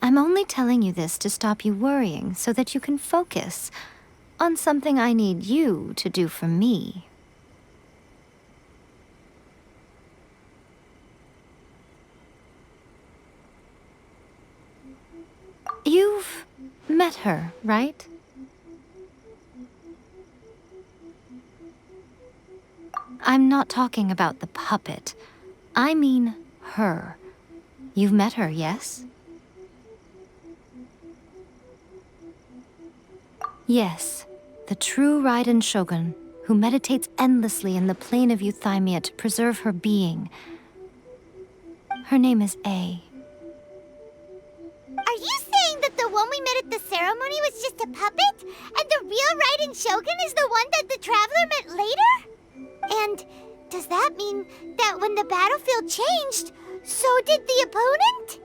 I'm only telling you this to stop you worrying so that you can focus on something I need you to do for me. You've met her, right? I'm not talking about the puppet. I mean her. You've met her, yes? Yes, the true Raiden Shogun, who meditates endlessly in the plane of Euthymia to preserve her being. Her name is A. Are you saying that the one we met at the ceremony was just a puppet? And the real Raiden Shogun is the one that the Traveler met later? And does that mean that when the battlefield changed, so did the opponent?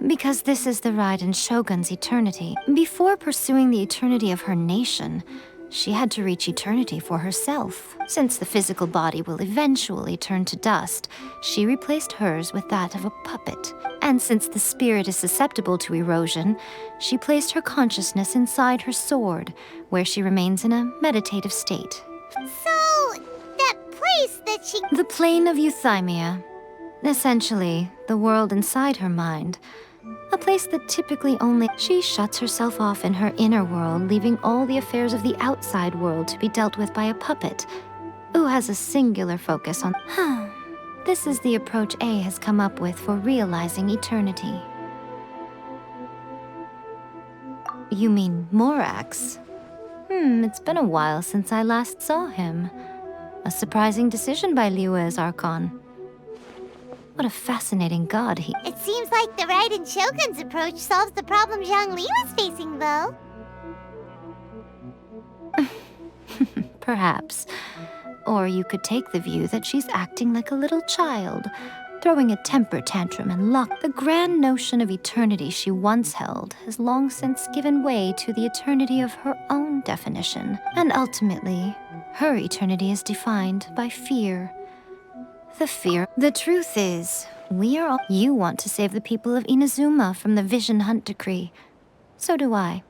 Because this is the Raiden Shogun's eternity. Before pursuing the eternity of her nation, she had to reach eternity for herself. Since the physical body will eventually turn to dust, she replaced hers with that of a puppet. And since the spirit is susceptible to erosion, she placed her consciousness inside her sword, where she remains in a meditative state. So, that place that she... The plane of Euthymia. Essentially, the world inside her mind. A place that typically only... She shuts herself off in her inner world, leaving all the affairs of the outside world to be dealt with by a puppet, who has a singular focus on... This is the approach A has come up with for realizing eternity. You mean Morax? It's been a while since I last saw him. A surprising decision by Liyue's Archon. What a fascinating god he... It seems like the Raiden Shogun's approach solves the problem Zhongli was facing, though. Perhaps. Or you could take the view that she's acting like a little child, throwing a temper tantrum and lock. The grand notion of eternity she once held has long since given way to the eternity of her own definition. And ultimately, her eternity is defined by fear. The fear. The truth is, we are all... You want to save the people of Inazuma from the Vision Hunt decree. So do I.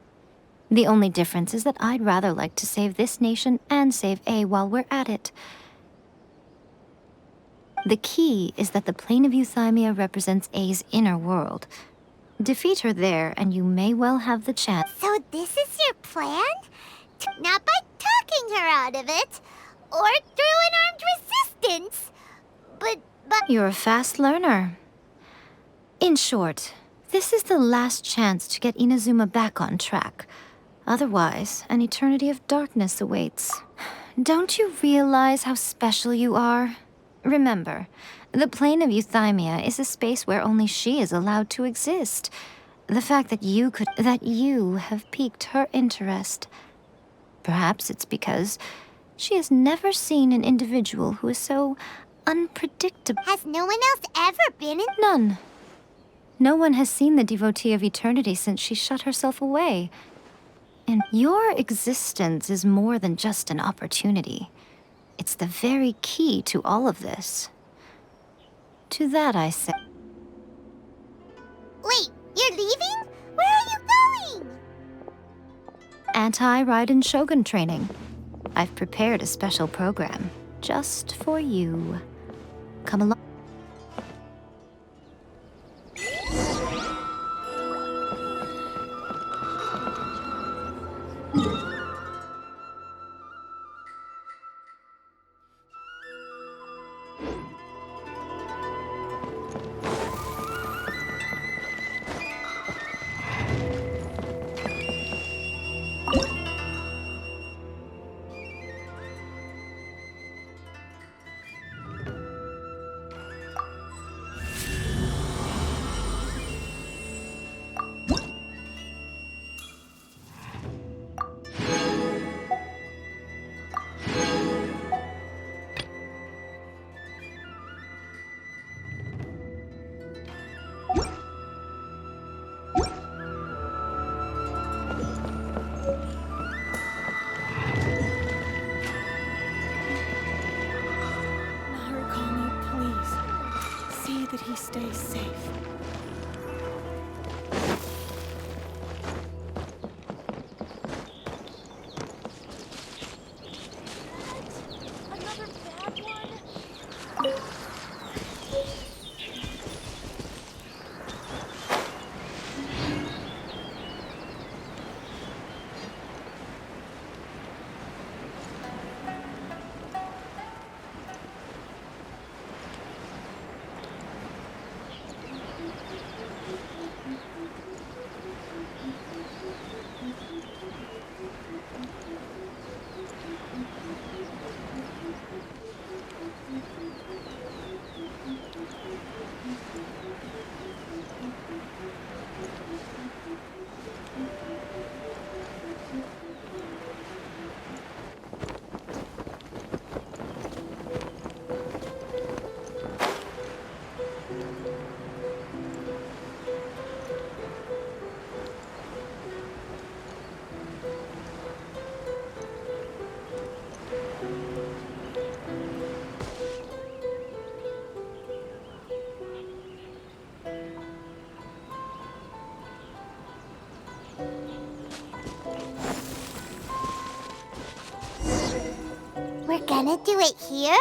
The only difference is that I'd rather like to save this nation and save A while we're at it. The key is that the plane of Euthymia represents A's inner world. Defeat her there, and you may well have the chance. So this is your plan? Not by talking her out of it, or through an armed resistance, but... You're a fast learner. In short, this is the last chance to get Inazuma back on track. Otherwise, an eternity of darkness awaits. Don't you realize how special you are? Remember, the plane of Euthymia is a space where only she is allowed to exist. The fact that you have piqued her interest. Perhaps it's because she has never seen an individual who is so unpredictable. Has no one else ever been in? None. No one has seen the devotee of eternity since she shut herself away. And your existence is more than just an opportunity. It's the very key to all of this. To that I say... Wait, you're leaving? Where are you going? Anti-Raiden Shogun training. I've prepared a special program just for you. Come along. That he stays safe. Another bad one? We're gonna do it here?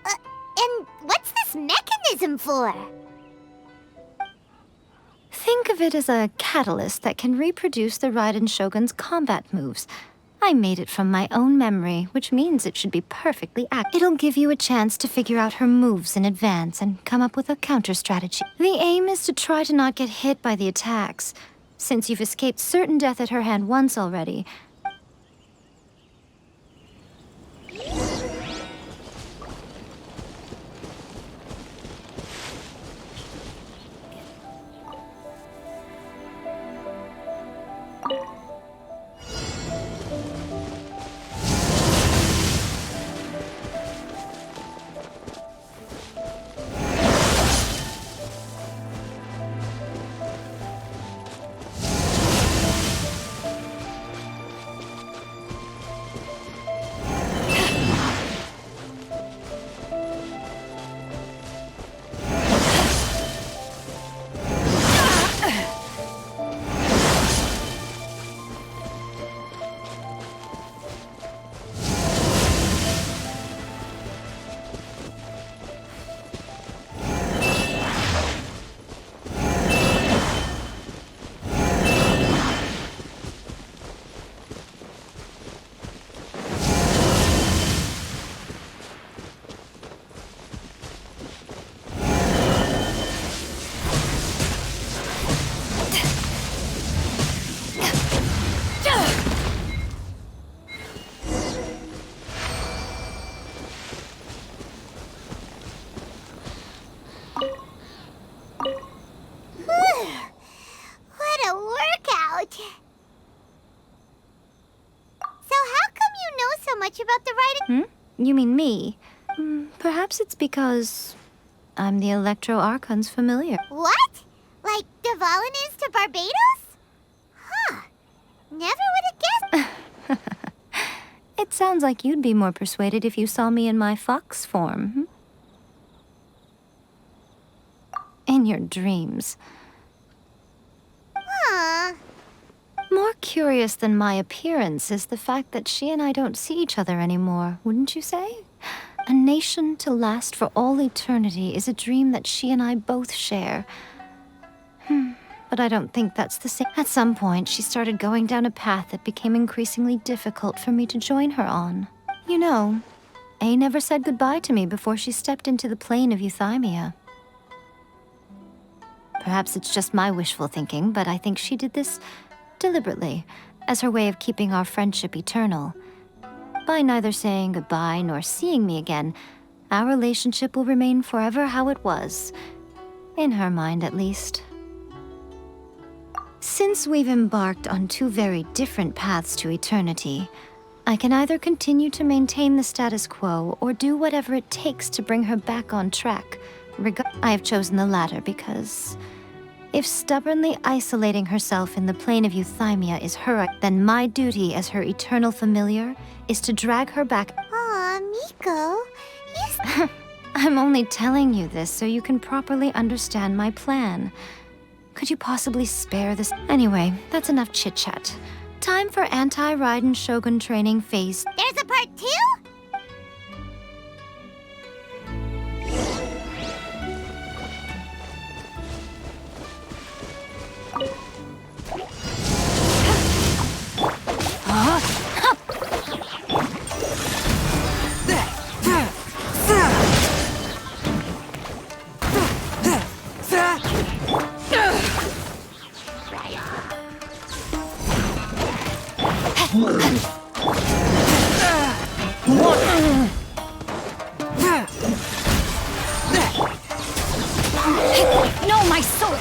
And what's this mechanism for? Think of it as a catalyst that can reproduce the Raiden Shogun's combat moves. I made it from my own memory, which means it should be perfectly accurate. It'll give you a chance to figure out her moves in advance and come up with a counter strategy. The aim is to try to not get hit by the attacks. Since you've escaped certain death at her hand once already, much about the writing? You mean me? Perhaps it's because I'm the Electro Archon's familiar. What? Like Dvalin is to Barbados? Huh. Never would have guessed. It sounds like you'd be more persuaded if you saw me in my fox form. In your dreams. More curious than my appearance is the fact that she and I don't see each other anymore, wouldn't you say? A nation to last for all eternity is a dream that she and I both share. But I don't think that's the same. At some point, she started going down a path that became increasingly difficult for me to join her on. You know, A never said goodbye to me before she stepped into the plane of Euthymia. Perhaps it's just my wishful thinking, but I think she did this deliberately, as her way of keeping our friendship eternal. By neither saying goodbye nor seeing me again, our relationship will remain forever how it was. In her mind, at least. Since we've embarked on two very different paths to eternity, I can either continue to maintain the status quo or do whatever it takes to bring her back on track. I have chosen the latter because if stubbornly isolating herself in the plane of Euthymia is her, then my duty as her eternal familiar is to drag her back. Aw, Miko, I'm only telling you this so you can properly understand my plan. Could you possibly spare this? Anyway, that's enough chit-chat. Time for anti-Raiden Shogun training phase. There's a part 2? No, my sword!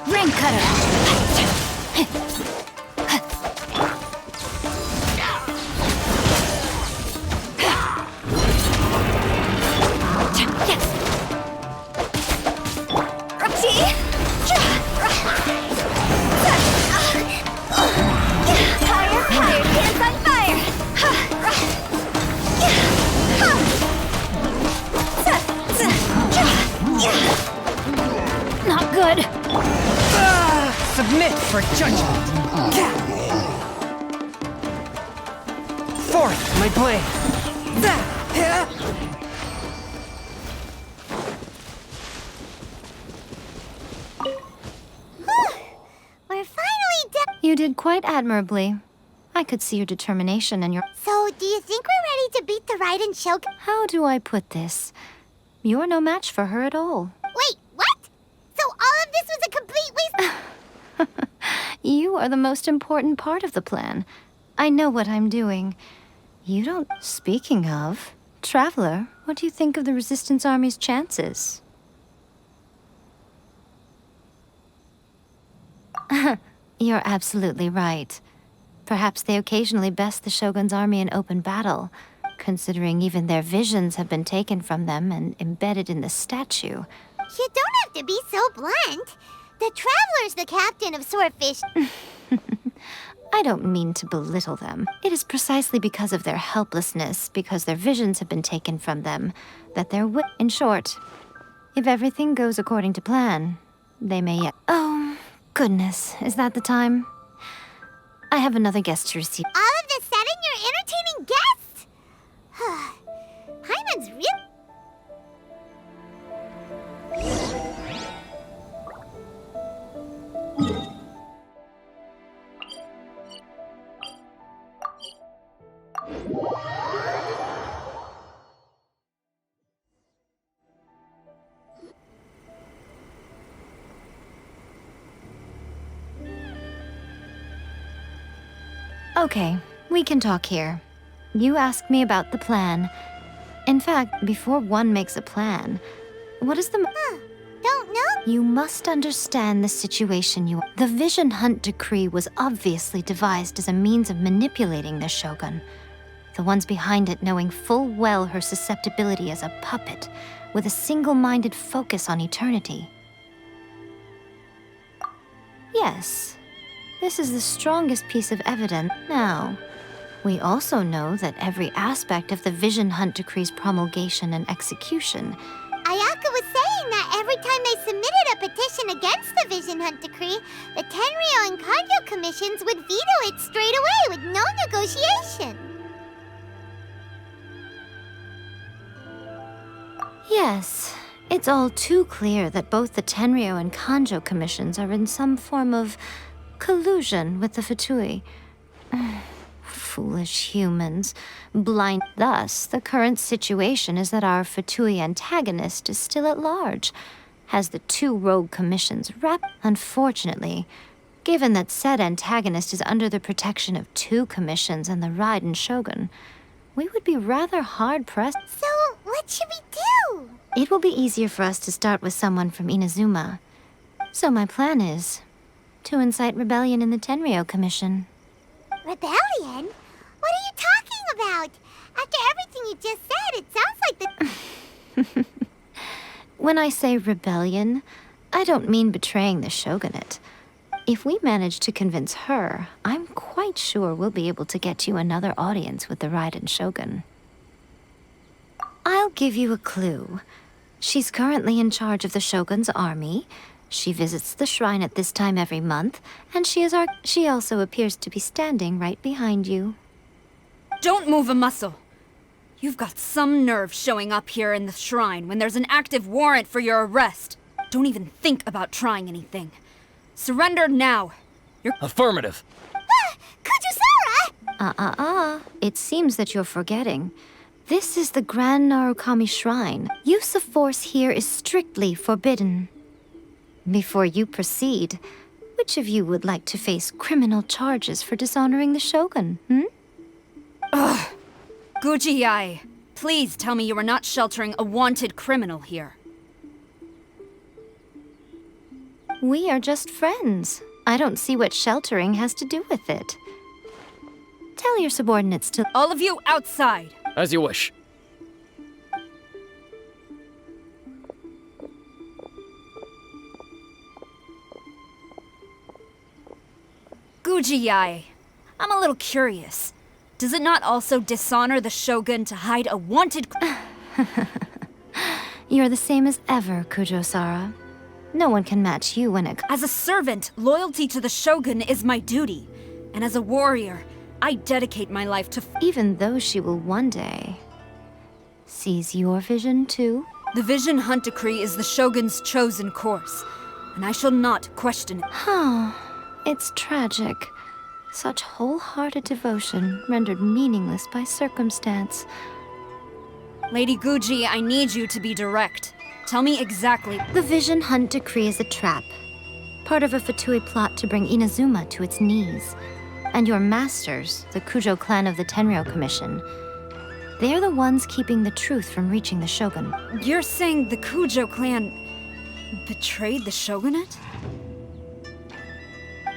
Ring cutter! Not good. Submit for judgment. Forth, my blade. We're finally done. You did quite admirably. I could see your determination and your... So, do you think we're ready to beat the Raiden Shogun? How do I put this? You're no match for her at all. Wait, what? So all of this was a complete waste? You are the most important part of the plan. I know what I'm doing. You don't... Speaking of, Traveler, what do you think of the Resistance Army's chances? You're absolutely right. Perhaps they occasionally best the Shogun's army in open battle, considering even their visions have been taken from them and embedded in the statue. You don't have to be so blunt. The Traveler's the captain of Swordfish. I don't mean to belittle them. It is precisely because of their helplessness, because their visions have been taken from them, that they're in short, if everything goes according to plan, they may yet... Oh, goodness, is that the time? I have another guest to receive. All of the sudden, you're entertaining guests? Paimon's real... Okay, we can talk here. You asked me about the plan. In fact, before one makes a plan, what is the... Don't know, You must understand the situation you are. The Vision Hunt Decree was obviously devised as a means of manipulating the Shogun. The ones behind it knowing full well her susceptibility as a puppet, with a single-minded focus on eternity. Yes, this is the strongest piece of evidence. Now, we also know that every aspect of the Vision Hunt Decree's promulgation and execution. Ayaka was saying that every time they submitted a petition against the Vision Hunt Decree, the Tenryou and Kanjo commissions would veto it straight away with no negotiation. Yes, it's all too clear that both the Tenryou and Kanjo commissions are in some form of collusion with the Fatui. Foolish humans. Blind. Thus, the current situation is that our Fatui antagonist is still at large, has the two rogue commissions wrapped. Unfortunately, given that said antagonist is under the protection of two commissions and the Raiden Shogun, we would be rather hard-pressed. So, what should we do? It will be easier for us to start with someone from Inazuma. So my plan is to incite rebellion in the Tenryou Commission. Rebellion? What are you talking about? After everything you just said, it sounds like the... When I say rebellion, I don't mean betraying the shogunate. If we manage to convince her, I'm quite sure we'll be able to get you another audience with the Raiden Shogun. I'll give you a clue. She's currently in charge of the Shogun's army. She visits the shrine at this time every month, and she also appears to be standing right behind you. Don't move a muscle. You've got some nerve showing up here in the shrine when there's an active warrant for your arrest. Don't even think about trying anything. Surrender now. Affirmative. Kujusara! It seems that you're forgetting. This is the Grand Narukami Shrine. Use of force here is strictly forbidden. Before you proceed, which of you would like to face criminal charges for dishonoring the Shogun, Ugh. Guji-ai, please tell me you are not sheltering a wanted criminal here. We are just friends. I don't see what sheltering has to do with it. Tell your subordinates to... All of you outside! As you wish. Guji-ai, I'm a little curious. Does it not also dishonor the Shogun to hide a wanted... You're the same as ever, Kujo-sara. No one can match you when it... As a servant, loyalty to the Shogun is my duty. And as a warrior, I dedicate my life to... Even though she will one day... seize your vision, too? The Vision Hunt Decree is the Shogun's chosen course, and I shall not question it. It's tragic. Such wholehearted devotion rendered meaningless by circumstance. Lady Guji, I need you to be direct. Tell me exactly. The Vision Hunt Decree is a trap. Part of a Fatui plot to bring Inazuma to its knees. And your masters, the Kujo clan of the Tenryou Commission, they're the ones keeping the truth from reaching the Shogun. You're saying the Kujo clan betrayed the Shogunate?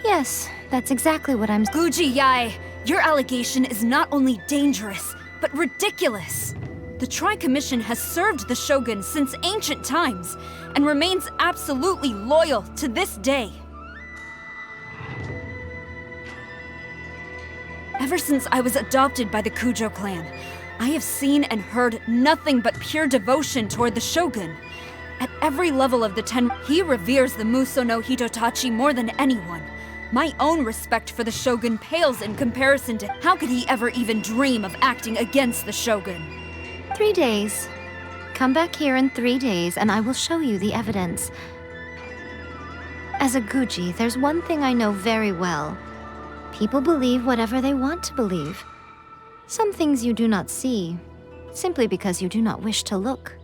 Yes, that's exactly what I'm... Guji-ai, your allegation is not only dangerous, but ridiculous. The Tri-Commission has served the Shogun since ancient times, and remains absolutely loyal to this day. Ever since I was adopted by the Kujo clan, I have seen and heard nothing but pure devotion toward the Shogun. At every level of the he reveres the Muso no Hitotachi more than anyone. My own respect for the Shogun pales in comparison to how could he ever even dream of acting against the Shogun? 3 days. Come back here in 3 days and I will show you the evidence. As a Guji, there's one thing I know very well. People believe whatever they want to believe. Some things you do not see, simply because you do not wish to look.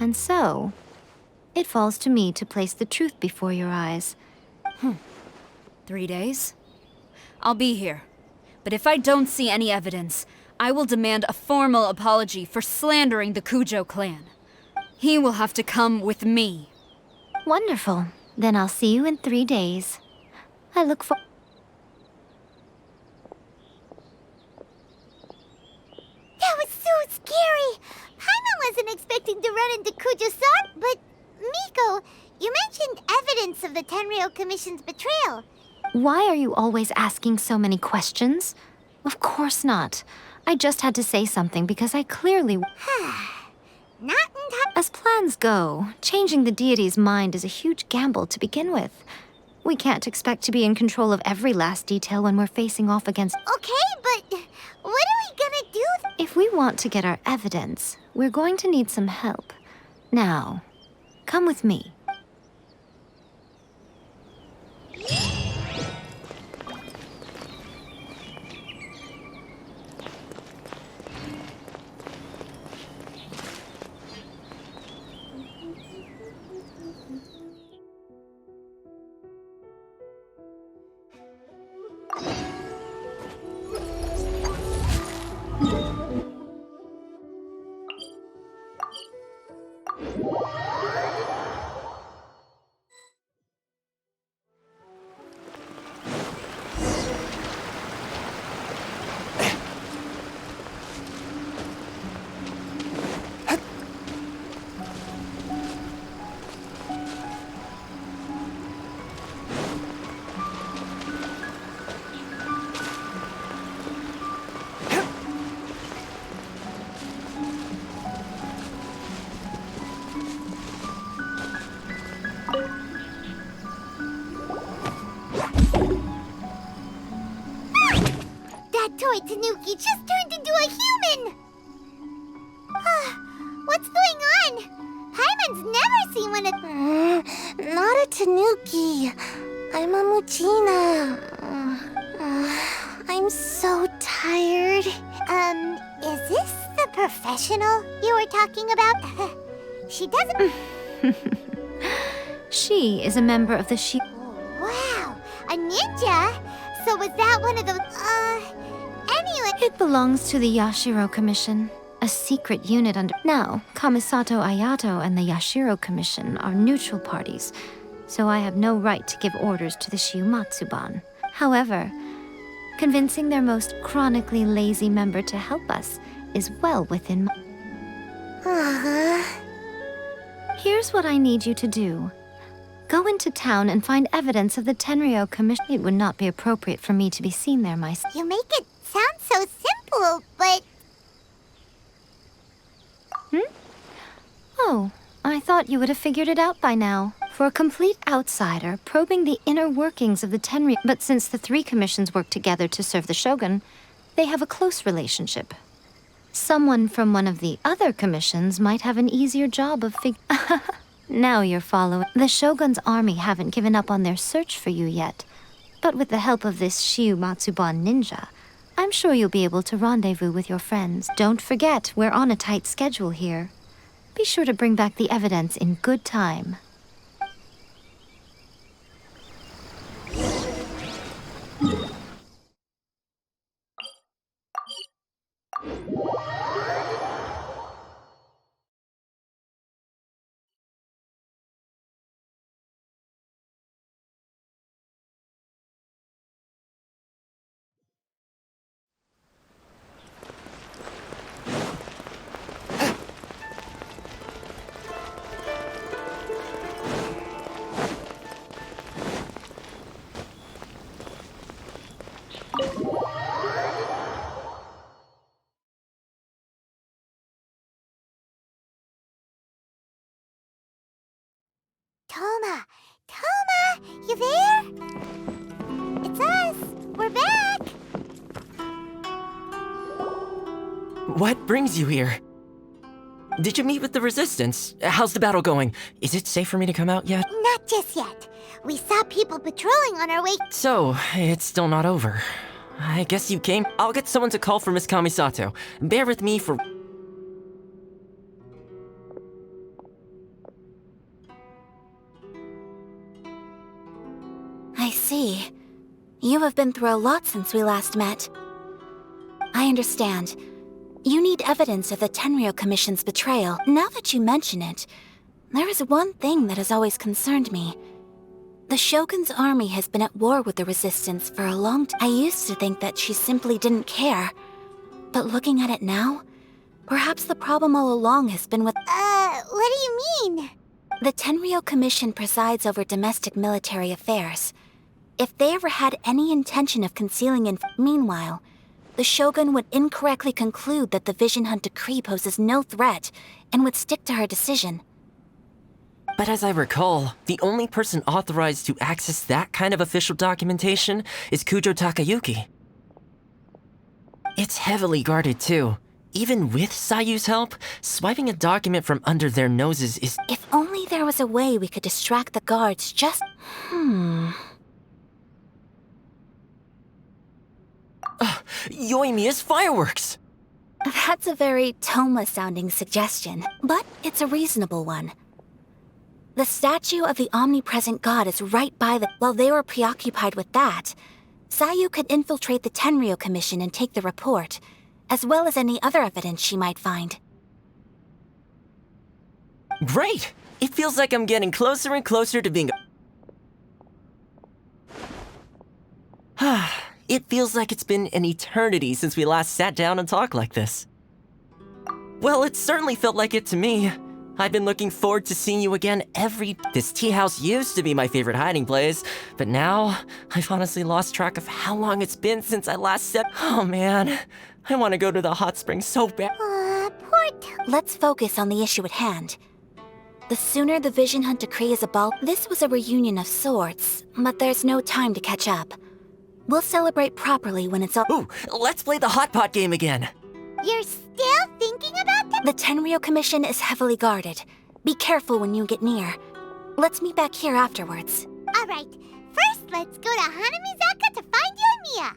And so, it falls to me to place the truth before your eyes. 3 days? I'll be here. But if I don't see any evidence, I will demand a formal apology for slandering the Kujo clan. He will have to come with me. Wonderful. Then I'll see you in 3 days. I look for... That was so scary! Paimon wasn't expecting to run into Kujo-san, but... Miko, you mentioned evidence of the Tenryou Commission's betrayal. Why are you always asking so many questions? Of course not. I just had to say something because I clearly... Not in time. As plans go, changing the deity's mind is a huge gamble to begin with. We can't expect to be in control of every last detail when we're facing off against... Okay, but what are we gonna do? If we want to get our evidence, we're going to need some help. Now, come with me. Toy Tanuki just turned into a human! What's going on? Paimon's never seen one of... Not a Tanuki. I'm a Muchina. I'm so tired. Is this the professional you were talking about? She doesn't... She is a member of the Shi... Wow, a ninja? So was that one of the... Anyway... It belongs to the Yashiro Commission, a secret unit under... Now, Kamisato Ayato and the Yashiro Commission are neutral parties, so I have no right to give orders to the Shiumatsuban. However, convincing their most chronically lazy member to help us is well within my... Here's what I need you to do. Go into town and find evidence of the Tenryou Commission. It would not be appropriate for me to be seen there myself. You make it sound so simple, but... Oh, I thought you would have figured it out by now. For a complete outsider, probing the inner workings of the Tenryou... But since the 3 commissions work together to serve the Shogun, they have a close relationship. Someone from one of the other commissions might have an easier job of Now you're following. The Shogun's army haven't given up on their search for you yet. But with the help of this Shiumatsuban ninja, I'm sure you'll be able to rendezvous with your friends. Don't forget, we're on a tight schedule here. Be sure to bring back the evidence in good time. Thoma! Thoma! You there? It's us! We're back! What brings you here? Did you meet with the Resistance? How's the battle going? Is it safe for me to come out yet? Not just yet. We saw people patrolling on our way. So, it's still not over. I guess you came. I'll get someone to call for Miss Kamisato. Bear with me for... I see. You have been through a lot since we last met. I understand. You need evidence of the Tenryou Commission's betrayal. Now that you mention it, There is one thing that has always concerned me. The Shogun's army has been at war with the Resistance for a long time. I used to think that she simply didn't care. But looking at it now, perhaps the problem all along has been with— what do you mean? The Tenryou Commission presides over domestic military affairs. If they ever had any intention of concealing meanwhile, the Shogun would incorrectly conclude that the Vision Hunt Decree poses no threat and would stick to her decision. But as I recall, the only person authorized to access that kind of official documentation is Kujo Takayuki. It's heavily guarded too. Even with Sayu's help, swiping a document from under their noses is— If only there was a way we could distract the guards just— Yoimiya's fireworks! That's a very Thoma-sounding suggestion, but it's a reasonable one. The statue of the omnipresent god is right by the— While they were preoccupied with that, Sayu could infiltrate the Tenryou Commission and take the report, as well as any other evidence she might find. Great! It feels like I'm getting closer and closer to being— It feels like it's been an eternity since we last sat down and talked like this. Well, it certainly felt like it to me. I've been looking forward to seeing you again This tea house used to be my favorite hiding place, but now I've honestly lost track of how long it's been since I last said— Oh man, I want to go to the hot springs so bad. Let's focus on the issue at hand. The sooner the Vision Hunt Decree is abolished— This was a reunion of sorts, but there's no time to catch up. We'll celebrate properly when it's all— Ooh, let's play the hot pot game again. You're still thinking about that? The Tenryou Commission is heavily guarded. Be careful when you get near. Let's meet back here afterwards. Alright, first let's go to Hanamizaka to find Yoimiya.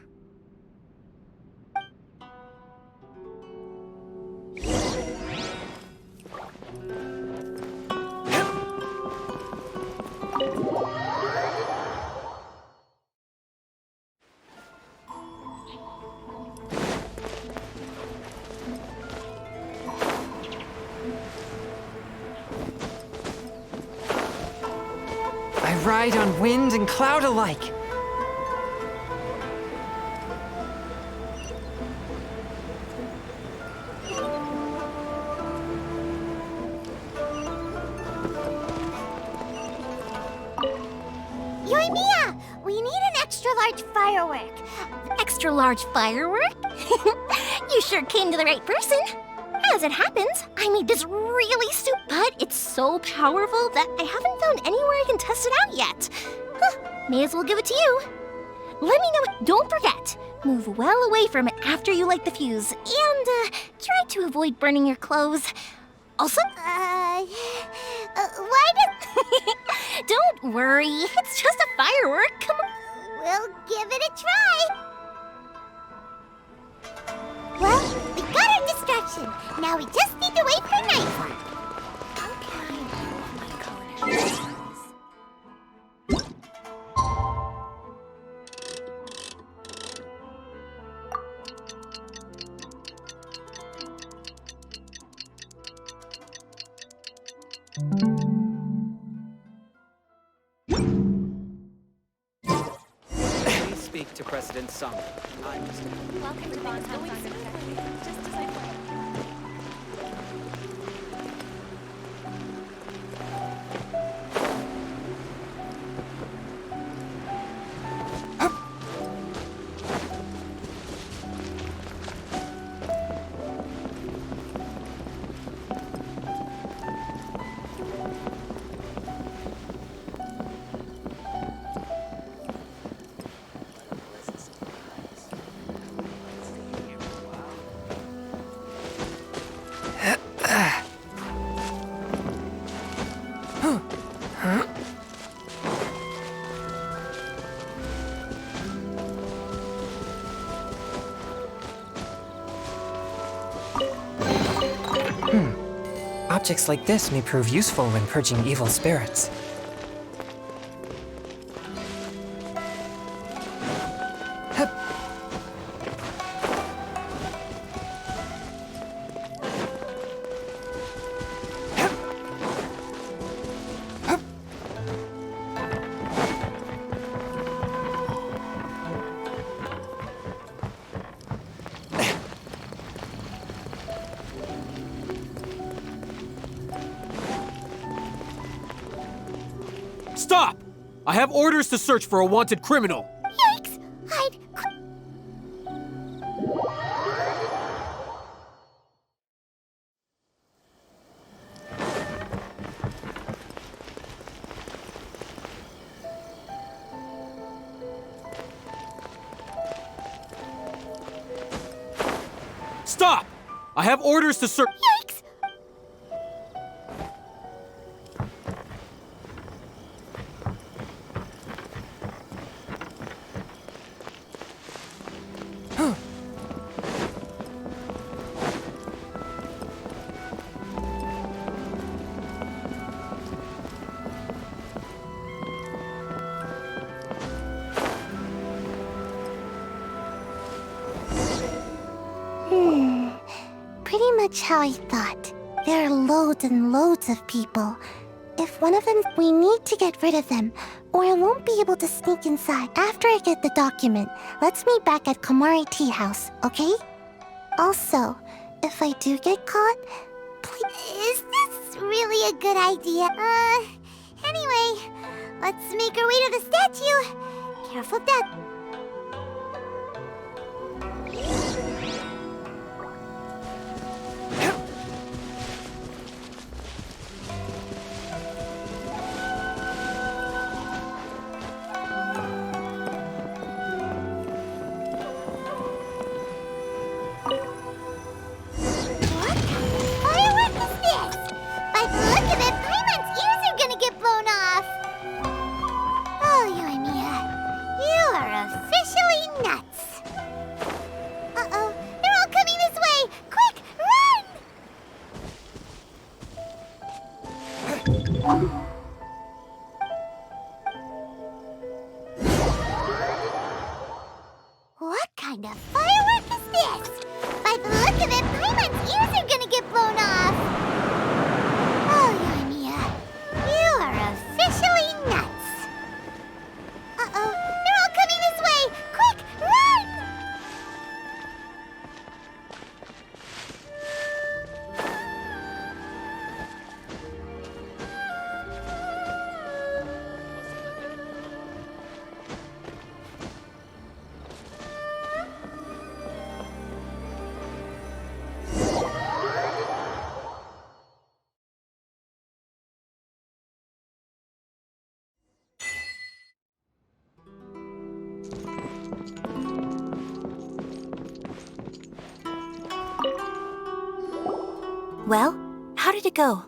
I ride on wind and cloud alike. Yoimiya, we need an extra-large firework. Extra-large firework? You sure came to the right person. As it happens, I made this really but it's so powerful that I haven't found anywhere I can test it out yet. May as well give it to you. Let me know. Don't forget, move well away from it after you light the fuse, and try to avoid burning your clothes. Also, why did... Don't worry, it's just a firework. Come on. We'll give it a try. Well, we got our distraction. Now we just need to wait for night. Please speak to President Sung. I understand. Welcome to Bond Time. Just as I planned. Objects like this may prove useful when purging evil spirits. Stop! I have orders to search for a wanted criminal. Yikes! Hide! Stop! I have orders to search. Yikes! Pretty much how I thought. There are loads and loads of people. If one of them, we need to get rid of them, or I won't be able to sneak inside. After I get the document, let's meet back at Komari Tea House, okay? Also, if I do get caught, please... Is this really a good idea? Anyway, let's make our way to the statue. Careful, Dad. What kind of firework is this? By the look of it, Paimon's ears are gonna get blown off! Oh, Yoimiya, you are officially nuts! Uh-oh, they're all coming this way! Quick, run! Well, how did it go?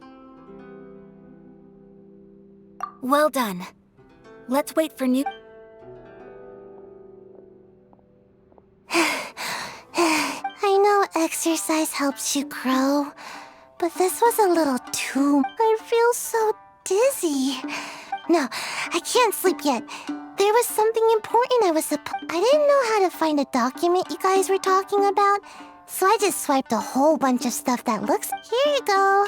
Well done. Let's wait for new... I know exercise helps you grow, but this was a little too... I feel so dizzy. No, I can't sleep yet. There was something important I didn't know how to find a document you guys were talking about, so I just swiped a whole bunch of stuff that looks... Here you go.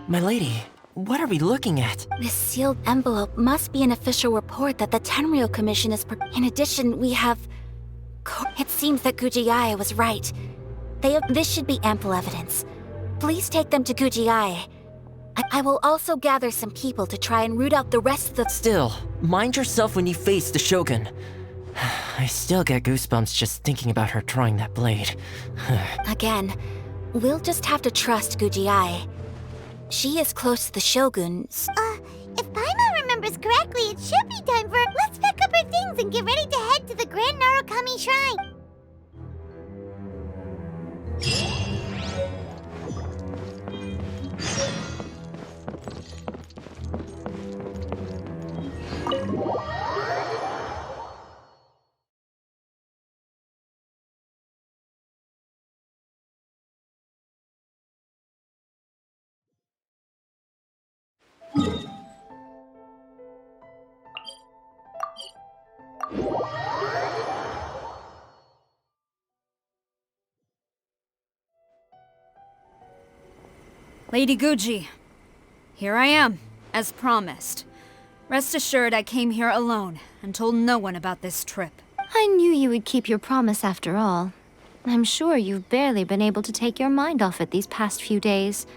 My lady, what are we looking at? This sealed envelope must be an official report that the Tenryou Commission is... In addition, we have... It seems that Gujiai was right. This should be ample evidence. Please take them to Gujiai. I will also gather some people to try and root out the rest of the... Still, mind yourself when you face the Shogun. I still get goosebumps just thinking about her drawing that blade. Again, we'll just have to trust Gujiai. She is close to the Shogun. If Paimon remembers correctly, it should be time for... Let's pack up our things and get ready to head to the Grand Narukami Shrine. Lady Guji, here I am, as promised. Rest assured I came here alone and told no one about this trip. I knew you would keep your promise after all. I'm sure you've barely been able to take your mind off it these past few days.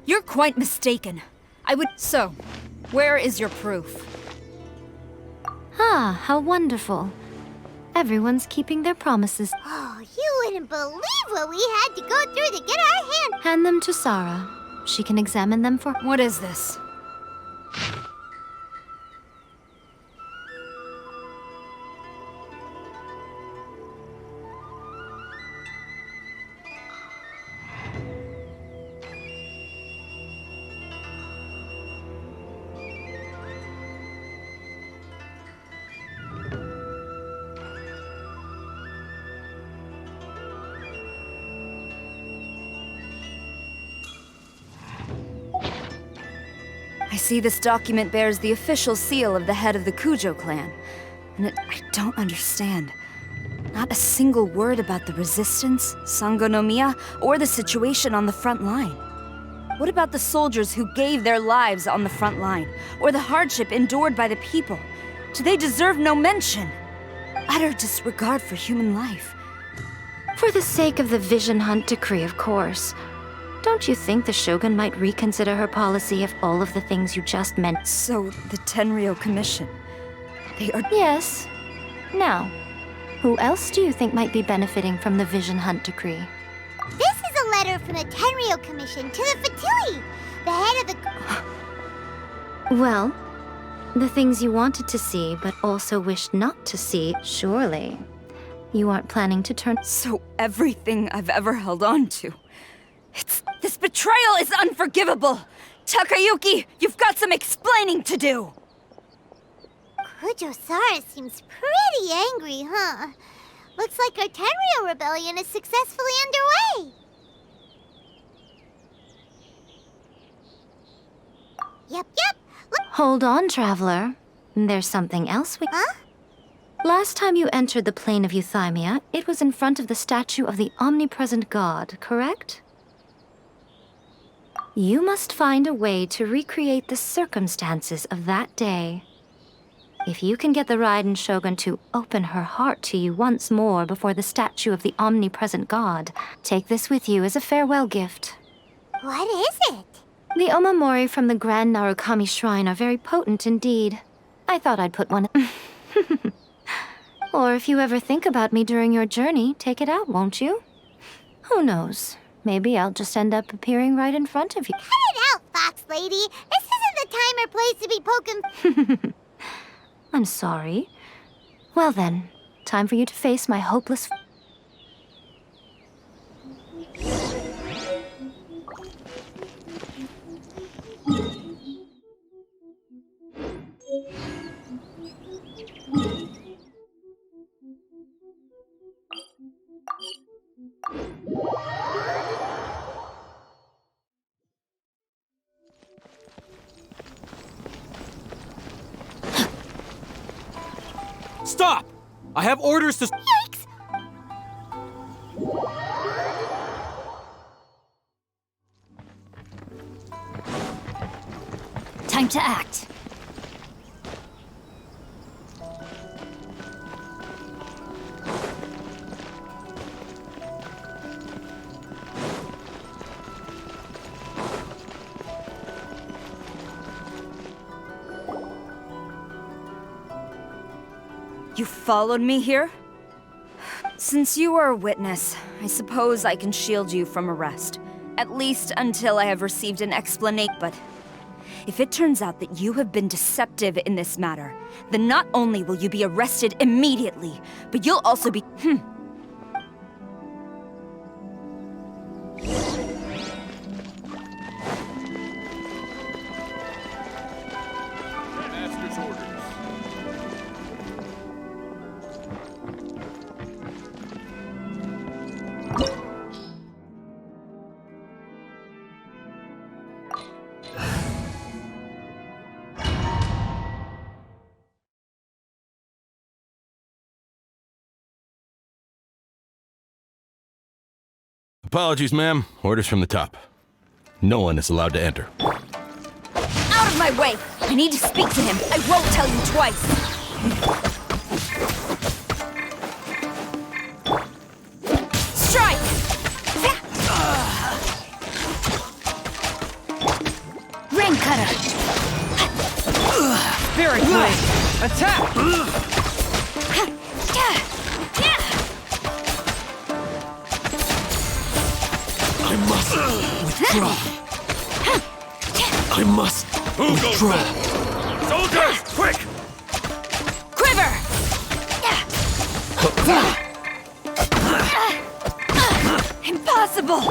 You're quite mistaken. So, where is your proof? Ah, how wonderful. Everyone's keeping their promises. Oh, you wouldn't believe what we had to go through to get our hand. Hand them to Sarah. She can examine them for— What is this? I see this document bears the official seal of the head of the Kujo clan, and I don't understand. Not a single word about the resistance, Sangonomiya, or the situation on the front line. What about the soldiers who gave their lives on the front line, or the hardship endured by the people? Do they deserve no mention? Utter disregard for human life. For the sake of the Vision Hunt decree, of course. Don't you think the Shogun might reconsider her policy if all of the things you just meant— So, the Tenryou Commission, they are— Yes. Now, who else do you think might be benefiting from the Vision Hunt decree? This is a letter from the Tenryou Commission to the Fatui, the head of the... Well, the things you wanted to see but also wished not to see, surely. You aren't planning to turn— So everything I've ever held on to. This betrayal is unforgivable! Takayuki, you've got some explaining to do! Kujo-Sara seems pretty angry, huh? Looks like our Tenryou rebellion is successfully underway. Yep. Hold on, Traveler. There's something else we— Huh? Last time you entered the plane of Euthymia, it was in front of the statue of the omnipresent god, correct? You must find a way to recreate the circumstances of that day. If you can get the Raiden Shogun to open her heart to you once more before the statue of the omnipresent god, take this with you as a farewell gift. What is it? The omamori from the Grand Narukami Shrine are very potent indeed. I thought I'd put one— Or if you ever think about me during your journey, take it out, won't you? Who knows? Maybe I'll just end up appearing right in front of you. Cut it out, Fox Lady. This isn't the time or place to be poking... I'm sorry. Well then, time for you to face my hopeless— Stop! I have orders to— Yikes! Time to act. You followed me here? Since you are a witness, I suppose I can shield you from arrest. At least until I have received an explanation, but if it turns out that you have been deceptive in this matter, then not only will you be arrested immediately, but you'll also be— Master's orders. Apologies, ma'am. Orders from the top. No one is allowed to enter. Out of my way! I need to speak to him. I won't tell you twice. Attack! I must withdraw. I must withdraw. Soldiers, quick! Quiver! Impossible!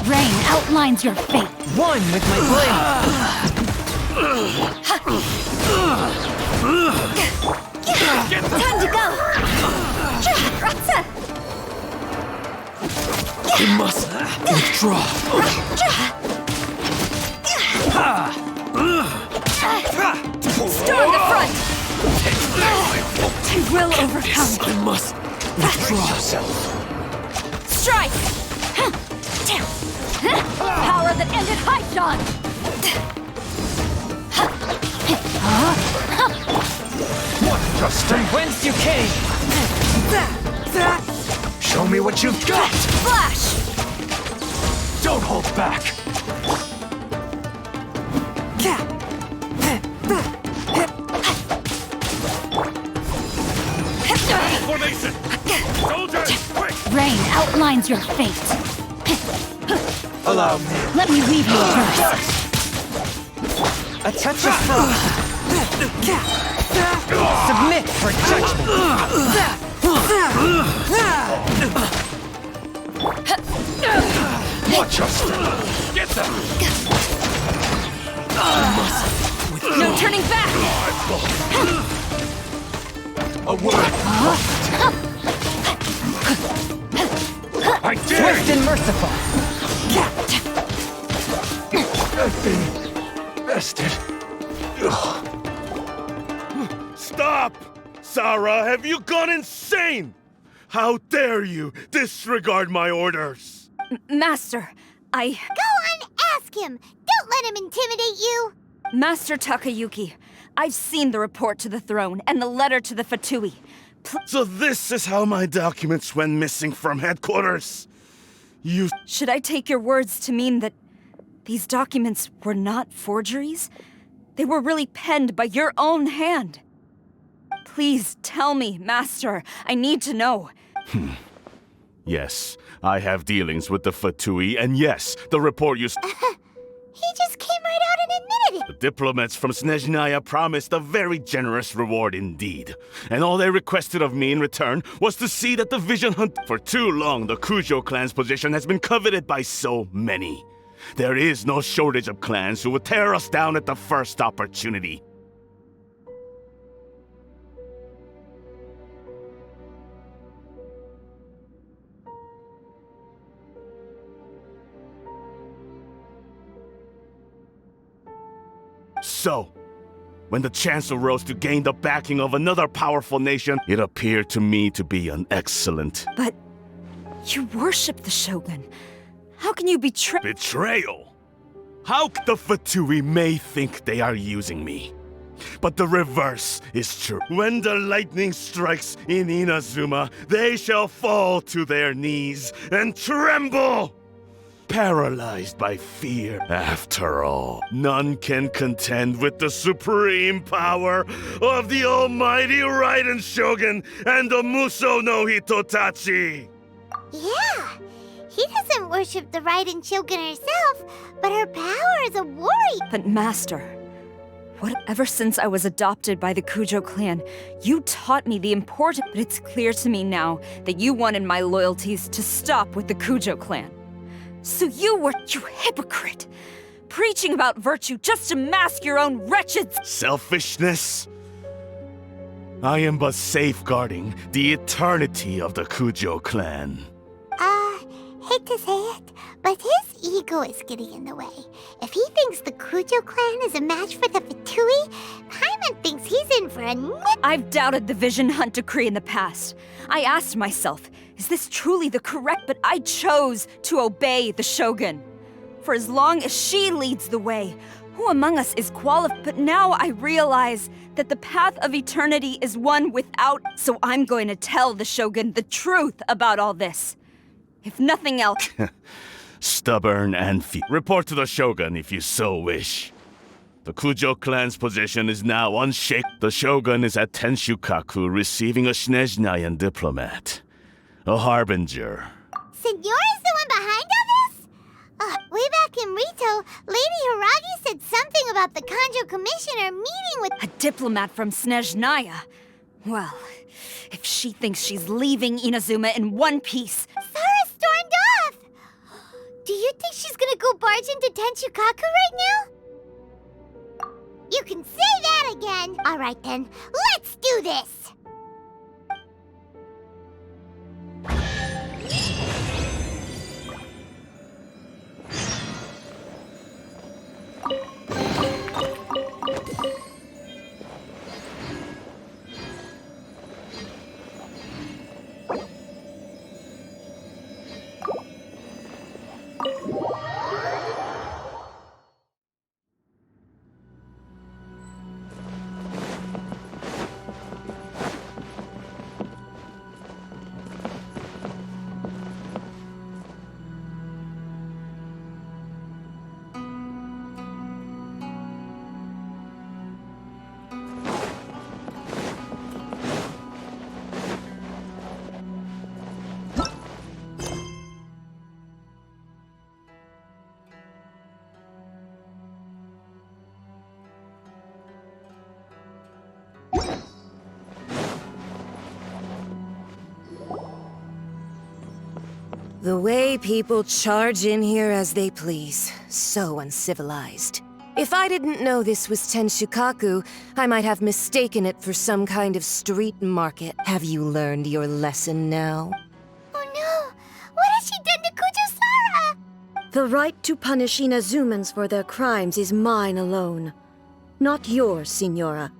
Rain outlines your fate. One with my blade. Time to go! Frota! I must withdraw. Storm the front! I will overcome. I must withdraw. Strike! Power that ended Haishan! What just From whence you came! Show me what you've got! Flash! Don't hold back! Formation! Soldiers, quick! Rain outlines your fate. Allow me. Let me leave you first. A touch of frost. Submit for judgment. Watch your step. Get them! No turning back! A word. I dare Swift and merciful. I've been bested. Stop! Sarah, have you gone insane? How dare you disregard my orders? Master, Go on, ask him! Don't let him intimidate you! Master Takayuki, I've seen the report to the throne and the letter to the Fatui. So this is how my documents went missing from headquarters? You... Should I take your words to mean that these documents were not forgeries? They were really penned by your own hand. Please tell me, Master. I need to know. Yes, I have dealings with the Fatui, and yes, the report you... He just came right out and admitted it! The diplomats from Snezhnaya promised a very generous reward indeed. And all they requested of me in return was to see that the Vision Hunt... For too long, the Kujo clan's position has been coveted by so many. There is no shortage of clans who would tear us down at the first opportunity. So, when the chance arose to gain the backing of another powerful nation, it appeared to me to be an excellent... But you worship the Shogun. How can you betray... Betrayal? How the Fatui may think they are using me. But the reverse is true. When the lightning strikes in Inazuma, they shall fall to their knees and tremble! Paralyzed by fear. After all, none can contend with the supreme power of the almighty Raiden Shogun and the Muso no Hitotachi! Yeah, he doesn't worship the Raiden Shogun herself, but her power is a worry. But Master, ever since I was adopted by the Kujo clan, you taught me the importance... But it's clear to me now that you wanted my loyalties to stop with the Kujo clan. So you hypocrite, preaching about virtue just to mask your own wretched... Selfishness? I am but safeguarding the eternity of the Kujo clan. Hate to say it, but his ego is getting in the way. If he thinks the Kujo clan is a match for the Fatui, Paimon thinks he's in for a I've doubted the Vision Hunt decree in the past. I asked myself, is this truly the correct... But I chose to obey the Shogun. For as long as she leads the way, who among us is qualified? But now I realize that the path of eternity is one without... So I'm going to tell the Shogun the truth about all this. If nothing else... Stubborn and Report to the Shogun if you so wish. The Kujo clan's position is now unshaken. The shogun is at Tenshukaku receiving a Snezhnayan diplomat. A harbinger. Signora's the one behind all this? Way back in Ritou, Lady Hiragi said something about the Kanjo Commissioner meeting with— A diplomat from Snezhnaya. Well, if she thinks she's leaving Inazuma in one piece— Sara stormed off! Do you think she's gonna go barge into Tenshukaku right now? You can say that again! Alright then, let's do this! The way people charge in here as they please. So uncivilized. If I didn't know this was Tenshukaku, I might have mistaken it for some kind of street market. Have you learned your lesson now? Oh no! What has she done to Kujo-Sara? The right to punish Inazumans for their crimes is mine alone. Not yours, Signora.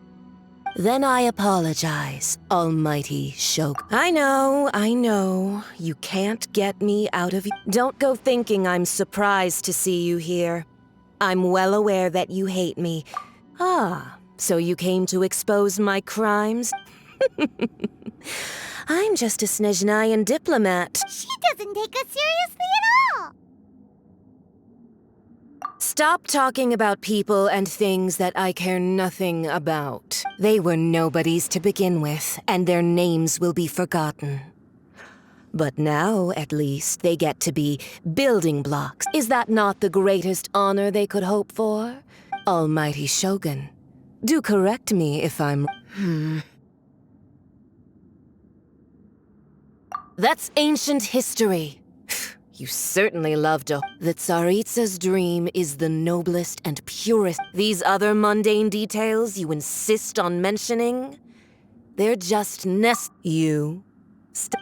Then I apologize, Almighty Shogun. I know. You can't get me out of you. Don't go thinking I'm surprised to see you here. I'm well aware that you hate me. Ah, so you came to expose my crimes? I'm just a Snezhnayan diplomat. She doesn't take us seriously at all! Stop talking about people and things that I care nothing about. They were nobodies to begin with, and their names will be forgotten. But now, at least, they get to be building blocks. Is that not the greatest honor they could hope for? Almighty Shogun, do correct me if I'm... That's ancient history. You certainly loved her. The Tsaritsa's dream is the noblest and purest. These other mundane details you insist on mentioning, they're just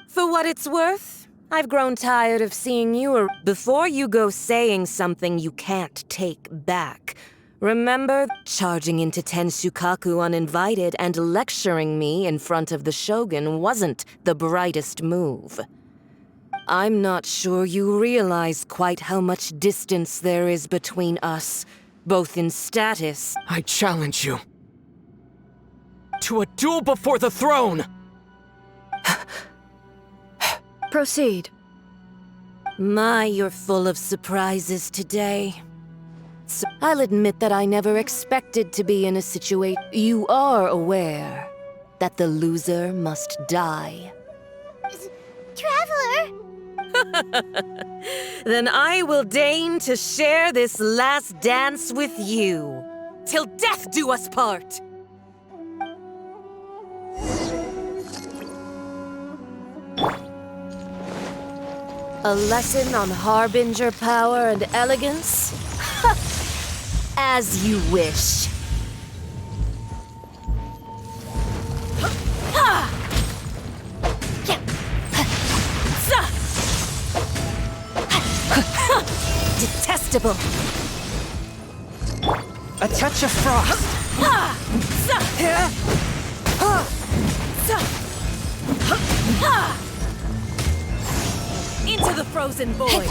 For what it's worth, I've grown tired of seeing you before you go saying something you can't take back. Remember charging into Tenshukaku uninvited and lecturing me in front of the Shogun wasn't the brightest move. I'm not sure you realize quite how much distance there is between us, both in status. I challenge you to a duel before the throne! Proceed. You're full of surprises today. So I'll admit that I never expected to be in a situation. You are aware that the loser must die. Traveler! Then I will deign to share this last dance with you. Till death do us part! A lesson on harbinger power and elegance? As you wish. Detestable. A touch of frost. Into the frozen void.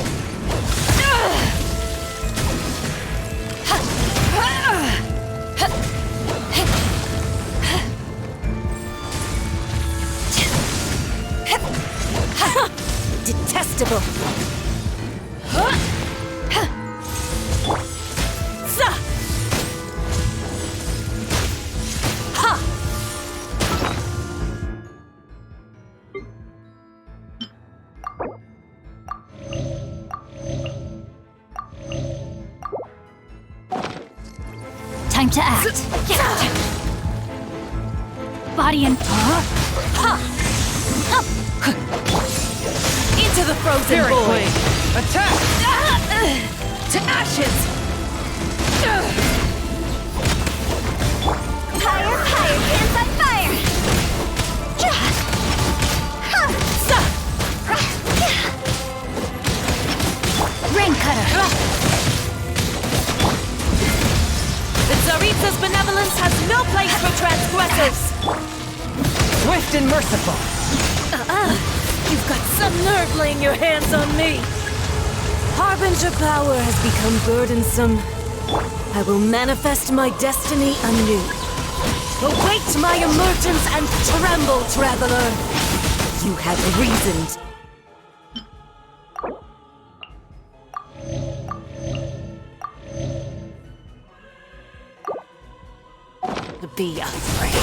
Detestable. Time to act. Body and... Into the frozen Spirit void! Blade. Attack! To ashes! Fire, fire, hands on fire! Rain cutter. The Tsaritsa's benevolence has no place for transgressors! Swift and merciful. You've got some nerve laying your hands on me! Harbinger power has become burdensome. I will manifest my destiny anew. Await my emergence and tremble, traveler! You have reasoned. Be afraid.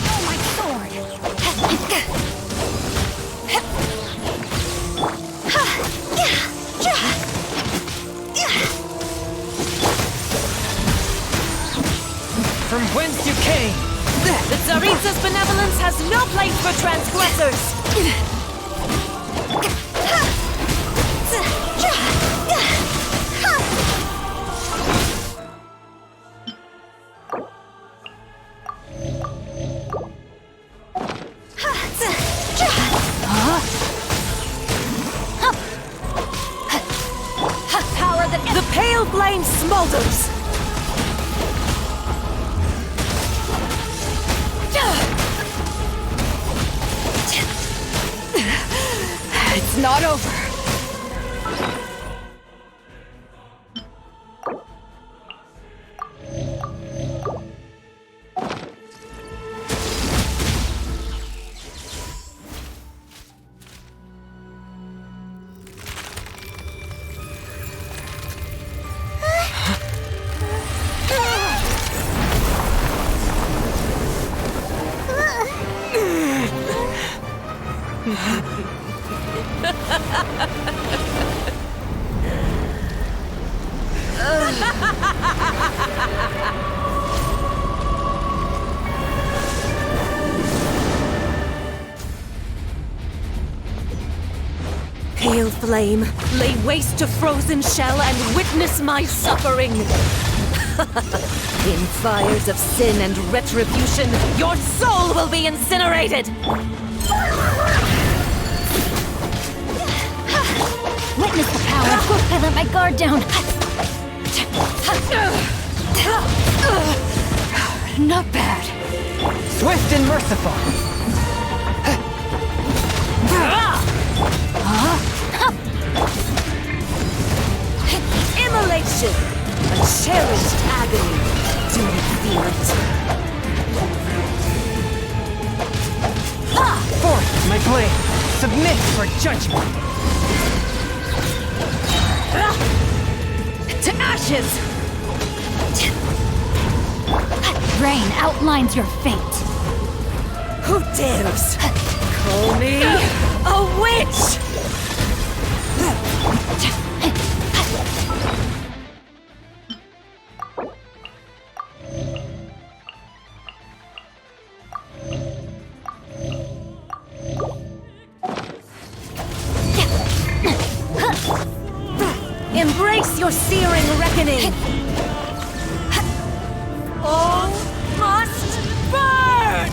Oh, my sword. From whence you came. The Tsaritsa's benevolence has no place for transgressors! Power that... The pale flame smolders! It's not over. Pale flame, lay waste to frozen shell and witness my suffering! In fires of sin and retribution, your soul will be incinerated! Witness the power. I let my guard down. Not bad. Swift and merciful. Immolation! A cherished agony. Do you feel it? Forth, my blade. Submit for judgment. To ashes! Rain outlines your fate. Who dares call me a witch? Embrace your searing reckoning! All must burn!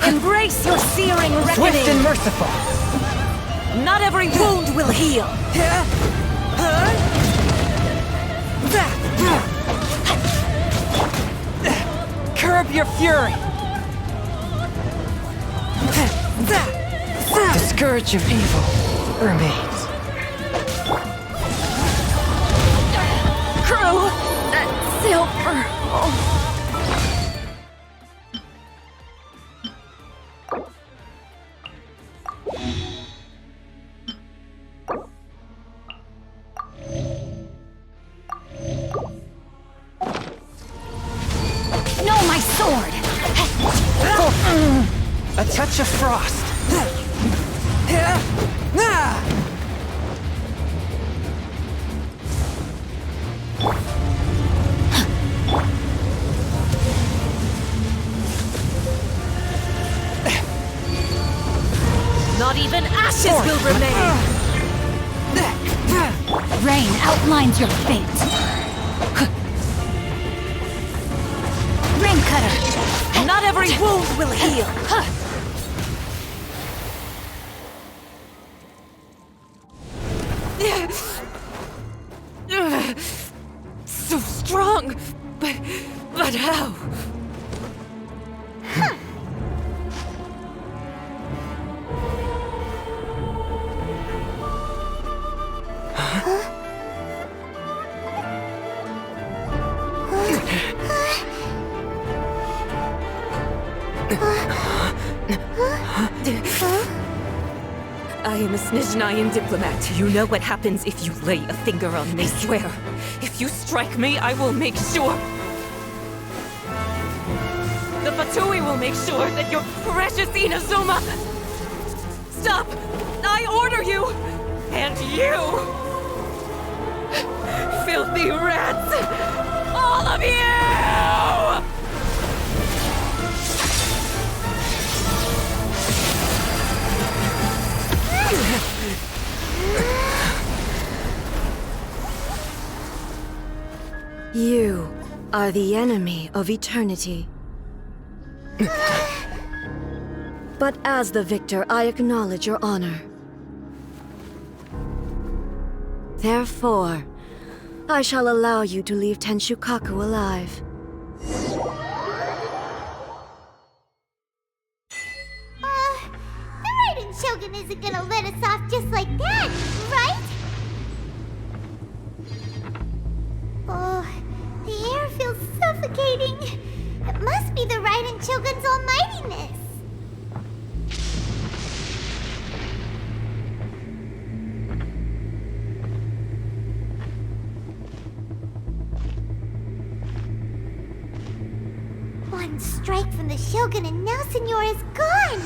Embrace your searing reckoning! Swift and merciful. Not every wound will heal. Curb your fury. The scourge of evil remains. Crew, that silver. Oh. A touch of frost. Not even ashes will remain! Rain outlines your fate. Rain cutter! Not every wound will heal! So strong, but how? I am a Snezhnayan diplomat. You know what happens if you lay a finger on me. I swear, if you strike me, I will make sure. The Fatui will make sure that your precious Inazuma. Stop! I order you! And you! Filthy rats! All of you! You are the enemy of eternity. But as the victor, I acknowledge your honor. Therefore, I shall allow you to leave Tenshukaku alive. The Raiden Shogun isn't gonna let us off just like that, right? Oh, the air feels suffocating. It must be the Raiden Shogun's almightiness. One strike from the Shogun and now Signora's gone!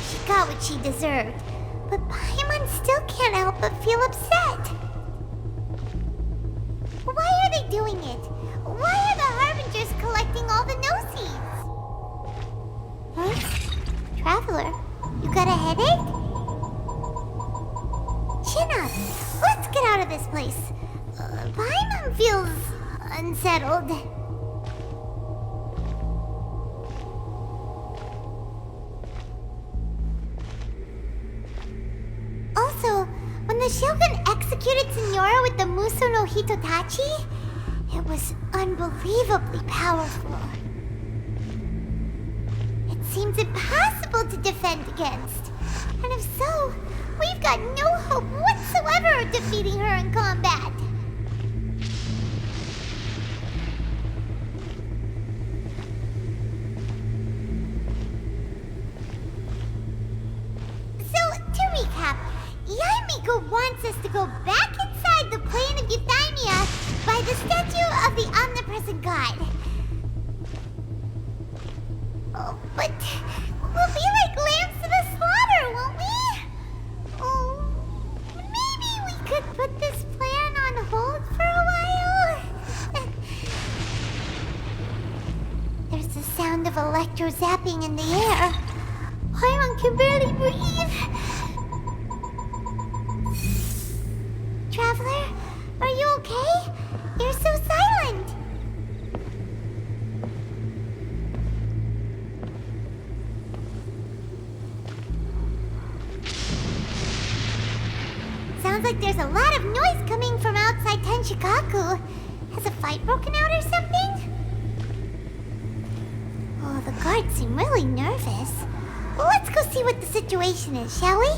She got what she deserved, but Paimon still can't help but feel upset. Why are they doing it? Why are the Harbingers collecting all the no-seeds? Huh? Traveler, you got a headache? Chin up! Let's get out of this place. Paimon feels unsettled. Also, when the Shogun executed Signora with the Muso no Hitotachi, it was unbelievably powerful. It seems impossible to defend against. And if so, we've got no hope whatsoever of defeating her in combat. So, to recap, Yaimiko wants us to go back inside the plane of Euthymia by the statue of the omnipresent god. Oh, but we'll be like lambs to the slaughter, won't we? Oh, maybe we could put this plan on hold for a while? There's the sound of electro zapping in the air. Paimon can barely breathe. Traveler, are you okay? You're so silent. Sounds like there's a lot of noise coming from outside Tenshukaku. Has a fight broken out or something? Oh, the guards seem really nervous. Well, let's go see what the situation is, shall we?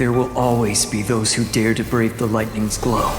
there will always be those who dare to brave the lightning's glow.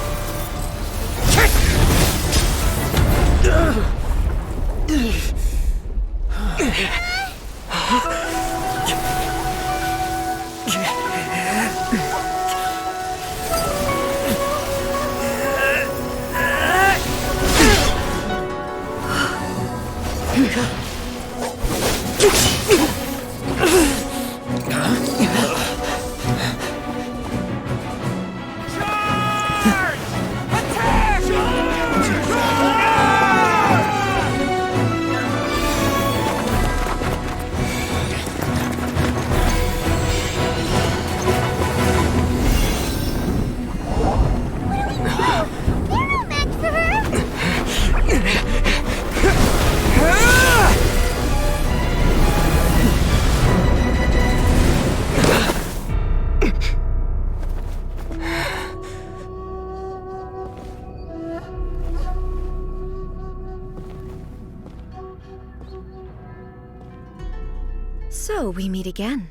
So we meet again.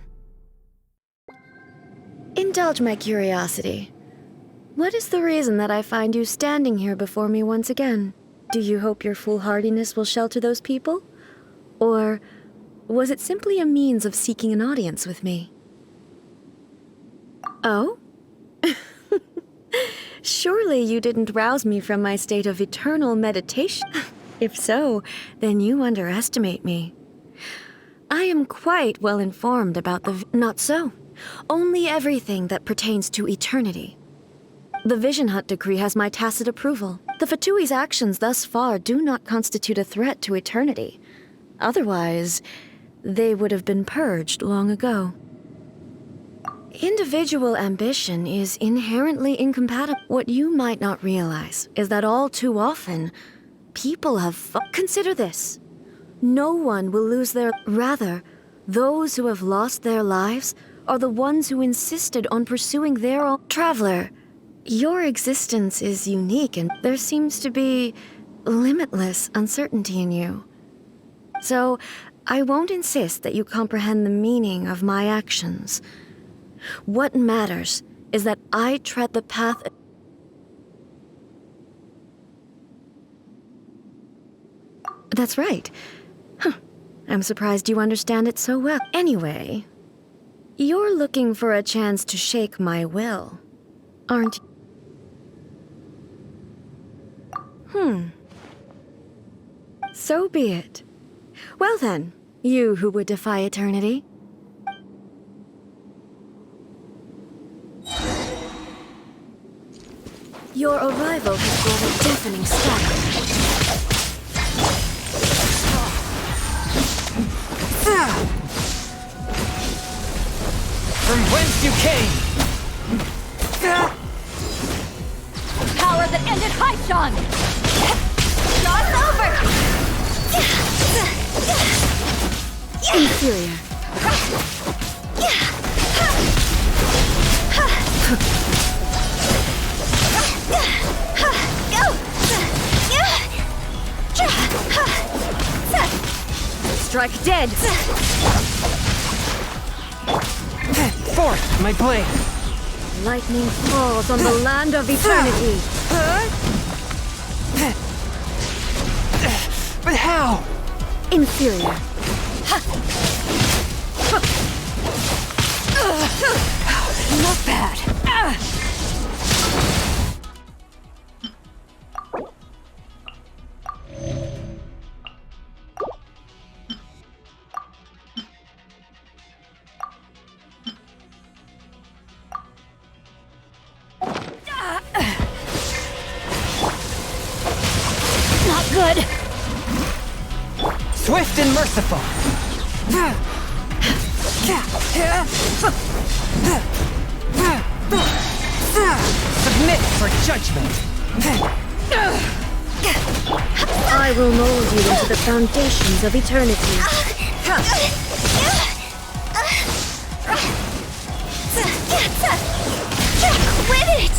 Indulge my curiosity. What is the reason that I find you standing here before me once again? Do you hope your foolhardiness will shelter those people? Or was it simply a means of seeking an audience with me? Oh? Surely you didn't rouse me from my state of eternal meditation. If so, then you underestimate me. I am quite well informed about the... Not so. Only everything that pertains to eternity. The Vision Hunt decree has my tacit approval. The Fatui's actions thus far do not constitute a threat to eternity. Otherwise, they would have been purged long ago. Individual ambition is inherently incompatible. What you might not realize is that all too often, people have... Consider this. No one will lose their... Rather, those who have lost their lives are the ones who insisted on pursuing their own... Traveler, your existence is unique and there seems to be limitless uncertainty in you. So, I won't insist that you comprehend the meaning of my actions. What matters is that I tread the path... That's right. I'm surprised you understand it so well. Anyway, you're looking for a chance to shake my will, aren't you? So be it. Well then, you who would defy eternity. Your arrival has brought a deafening static. From whence you came! Power that ended Haishan! Shot's over! Inferior. Strike dead! Forth, my blade! Lightning falls on the land of eternity! But how? Inferior. Not bad. Not good. Swift and merciful. Submit for judgment. I will mold you into the foundations of eternity. Quit it!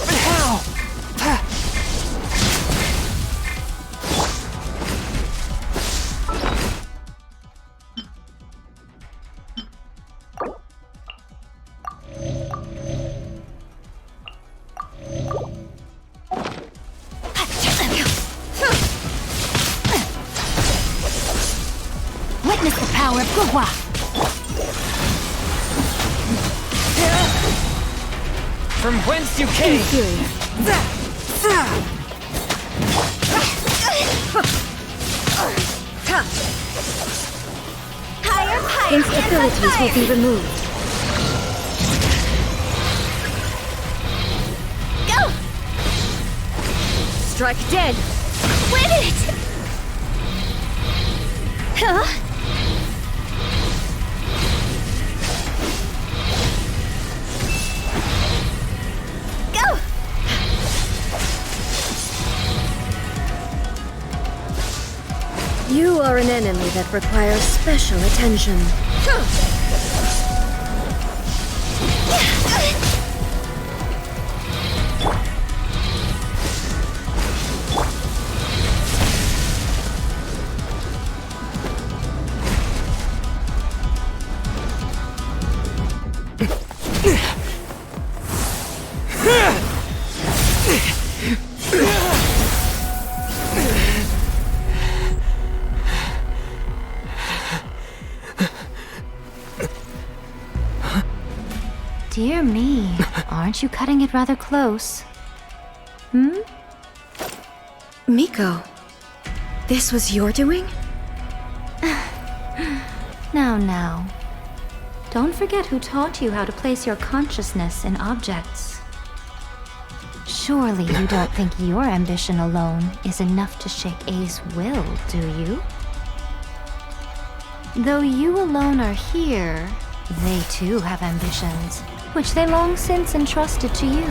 But how? Witness the power of Gugwa! From whence you came! Instabilities will be removed. Go! Strike dead. Win it! Huh? Go! You are an enemy that requires special attention. Dear me, aren't you cutting it rather close? Hmm? Miko, this was your doing? Now. Don't forget who taught you how to place your consciousness in objects. Surely you don't think your ambition alone is enough to shake A's will, do you? Though you alone are here, they too have ambitions, which they long since entrusted to you.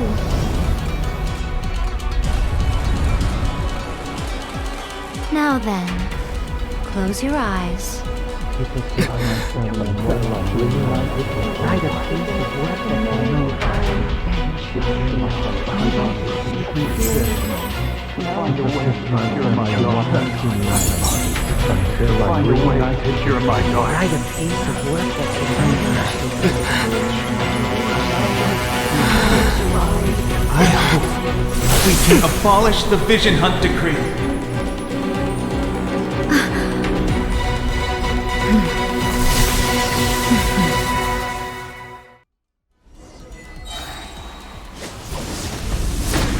Now then, close your eyes. I hope we can abolish the Vision Hunt Decree.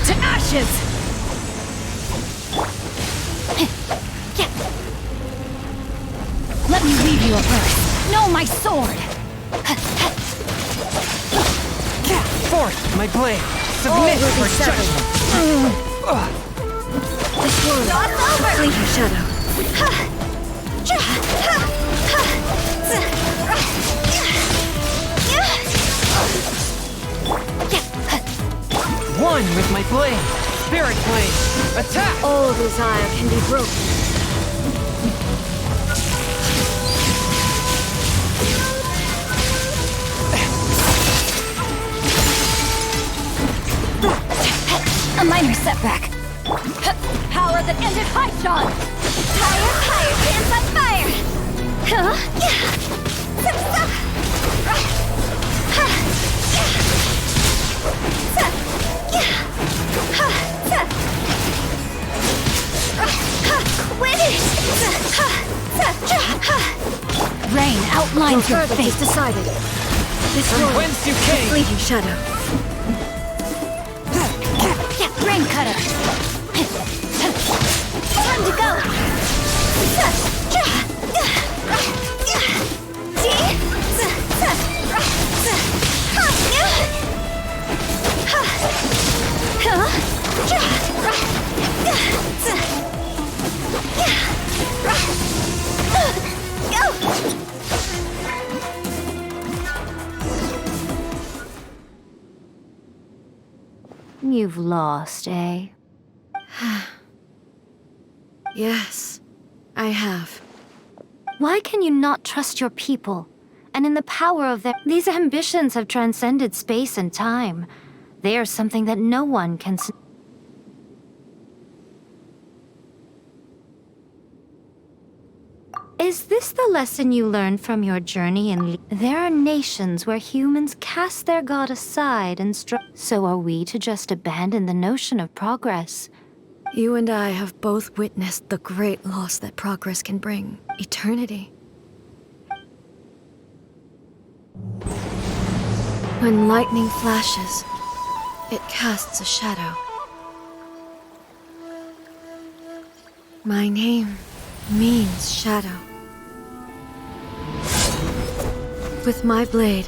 To ashes! Let me leave you a verse. Know my sword! Forth, my blade! Submit for judgment! This one, fleeting shadow. One with my blade! Spirit blade! Attack! All desire can be broken. A minor setback. Power that ended Haishan! Higher, dance on fire! Quit it! Rain outlines your fate. fate. Decided. This From one, whence you came! fleeting shadow. Rain cutter! Time to go! You've lost, eh? Yes, I have. Why can you not trust your people? And in the power of these ambitions have transcended space and time. They are something that no one can... Is this the lesson you learned from your journey in... There are nations where humans cast their god aside and so are we to just abandon the notion of progress? You and I have both witnessed the great loss that progress can bring. Eternity. When lightning flashes, it casts a shadow. My name means shadow. With my blade,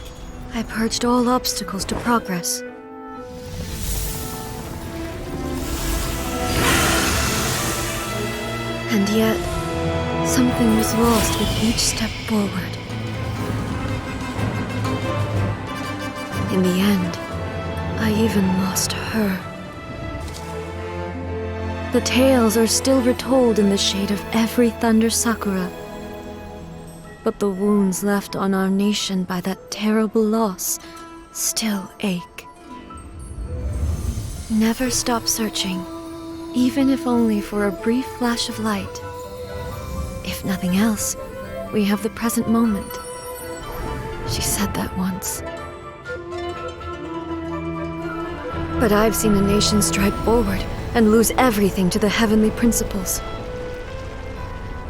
I purged all obstacles to progress. And yet, something was lost with each step forward. In the end, I even lost her. The tales are still retold in the shade of every thunder sakura. But the wounds left on our nation by that terrible loss still ache. Never stop searching, even if only for a brief flash of light. If nothing else, we have the present moment. She said that once. But I've seen a nation stride forward and lose everything to the heavenly principles.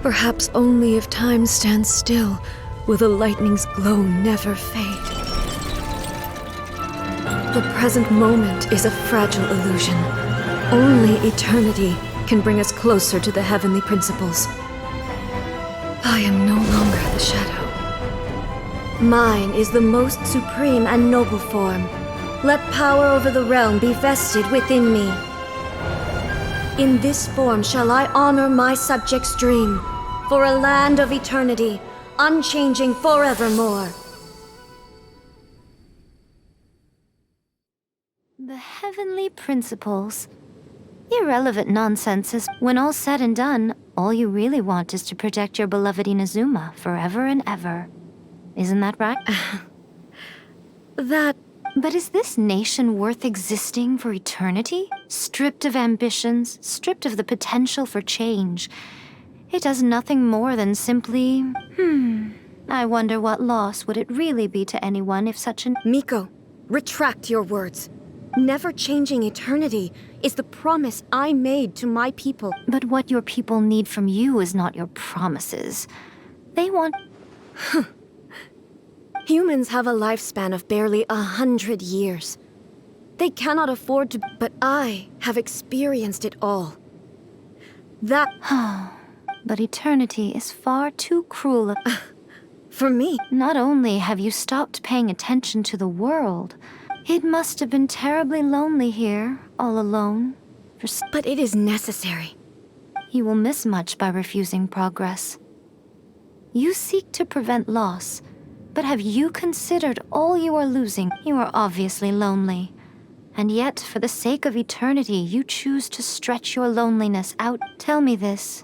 Perhaps only if time stands still will the lightning's glow never fade. The present moment is a fragile illusion. Only eternity can bring us closer to the heavenly principles. I am no longer the shadow. Mine is the most supreme and noble form. Let power over the realm be vested within me. In this form shall I honor my subjects' dream, for a land of eternity, unchanging forevermore. The heavenly principles. Irrelevant nonsense is, when all's said and done, all you really want is to protect your beloved Inazuma forever and ever. Isn't that right? But is this nation worth existing for eternity? Stripped of ambitions, stripped of the potential for change. It does nothing more than simply, I wonder what loss would it really be to anyone if such an— Miko, retract your words. Never-changing eternity is the promise I made to my people. But what your people need from you is not your promises. They want— Humans have a lifespan of barely 100 years. They cannot afford to— But I have experienced it all. But eternity is far too cruel. For me? Not only have you stopped paying attention to the world, it must have been terribly lonely here, all alone. But it is necessary. You will miss much by refusing progress. You seek to prevent loss, but have you considered all you are losing? You are obviously lonely. And yet, for the sake of eternity, you choose to stretch your loneliness out. Tell me this.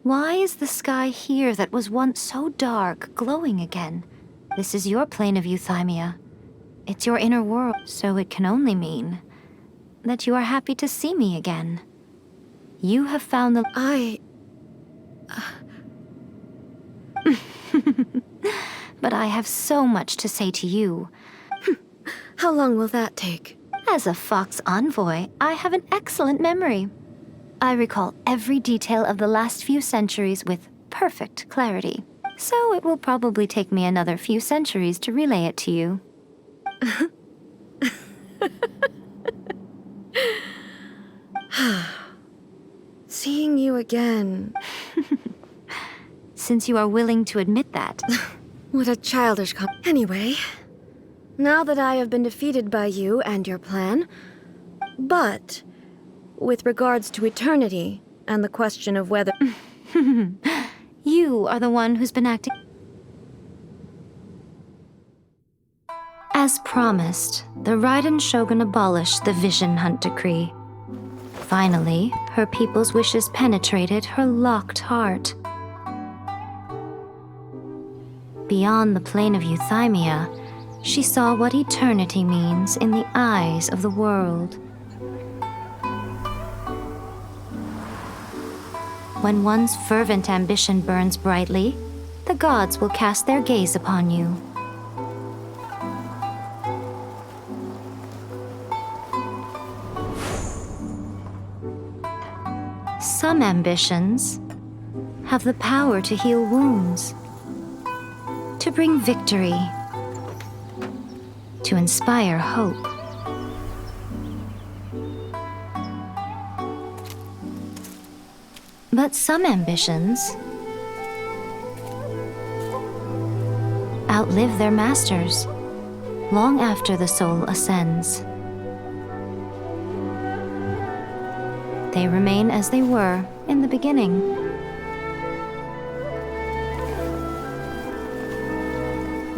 Why is the sky here that was once so dark glowing again? This is your plane of euthymia. It's your inner world, so it can only mean that you are happy to see me again. You have found the— But I have so much to say to you. How long will that take? As a Fox envoy, I have an excellent memory. I recall every detail of the last few centuries with perfect clarity. So it will probably take me another few centuries to relay it to you. Seeing you again. Since you are willing to admit that. What a childish Anyway, now that I have been defeated by you and your plan, but with regards to eternity and the question of whether— You are the one who's been acting— As promised, the Raiden Shogun abolished the Vision Hunt Decree. Finally, her people's wishes penetrated her locked heart. Beyond the plane of euthymia, she saw what eternity means in the eyes of the world. When one's fervent ambition burns brightly, the gods will cast their gaze upon you. Some ambitions have the power to heal wounds, to bring victory. to inspire hope. But some ambitions outlive their masters long after the soul ascends. They remain as they were in the beginning.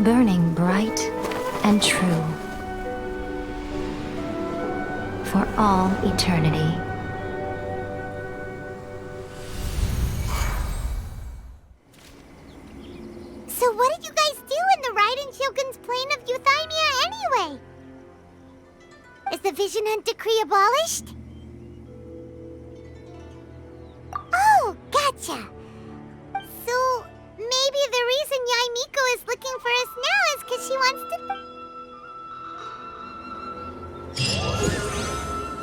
Burning bright and true for all eternity. So what did you guys do in the Raiden Shogun's plane of Euthymia anyway? Is the Vision Hunt decree abolished? Oh, gotcha. So maybe the reason Yaimiko is looking for us now is because she wants to...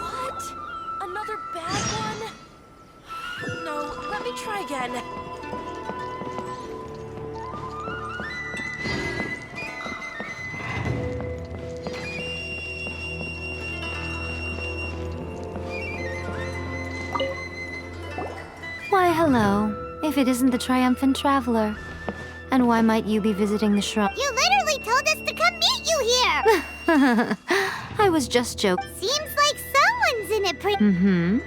What? Another bad one? No, let me try again. Why, hello, if it isn't the triumphant traveler. And why might you be visiting the shrine? You literally told us to come meet you here! I was just joking. Seems like someone's in it pretty... Mm-hmm.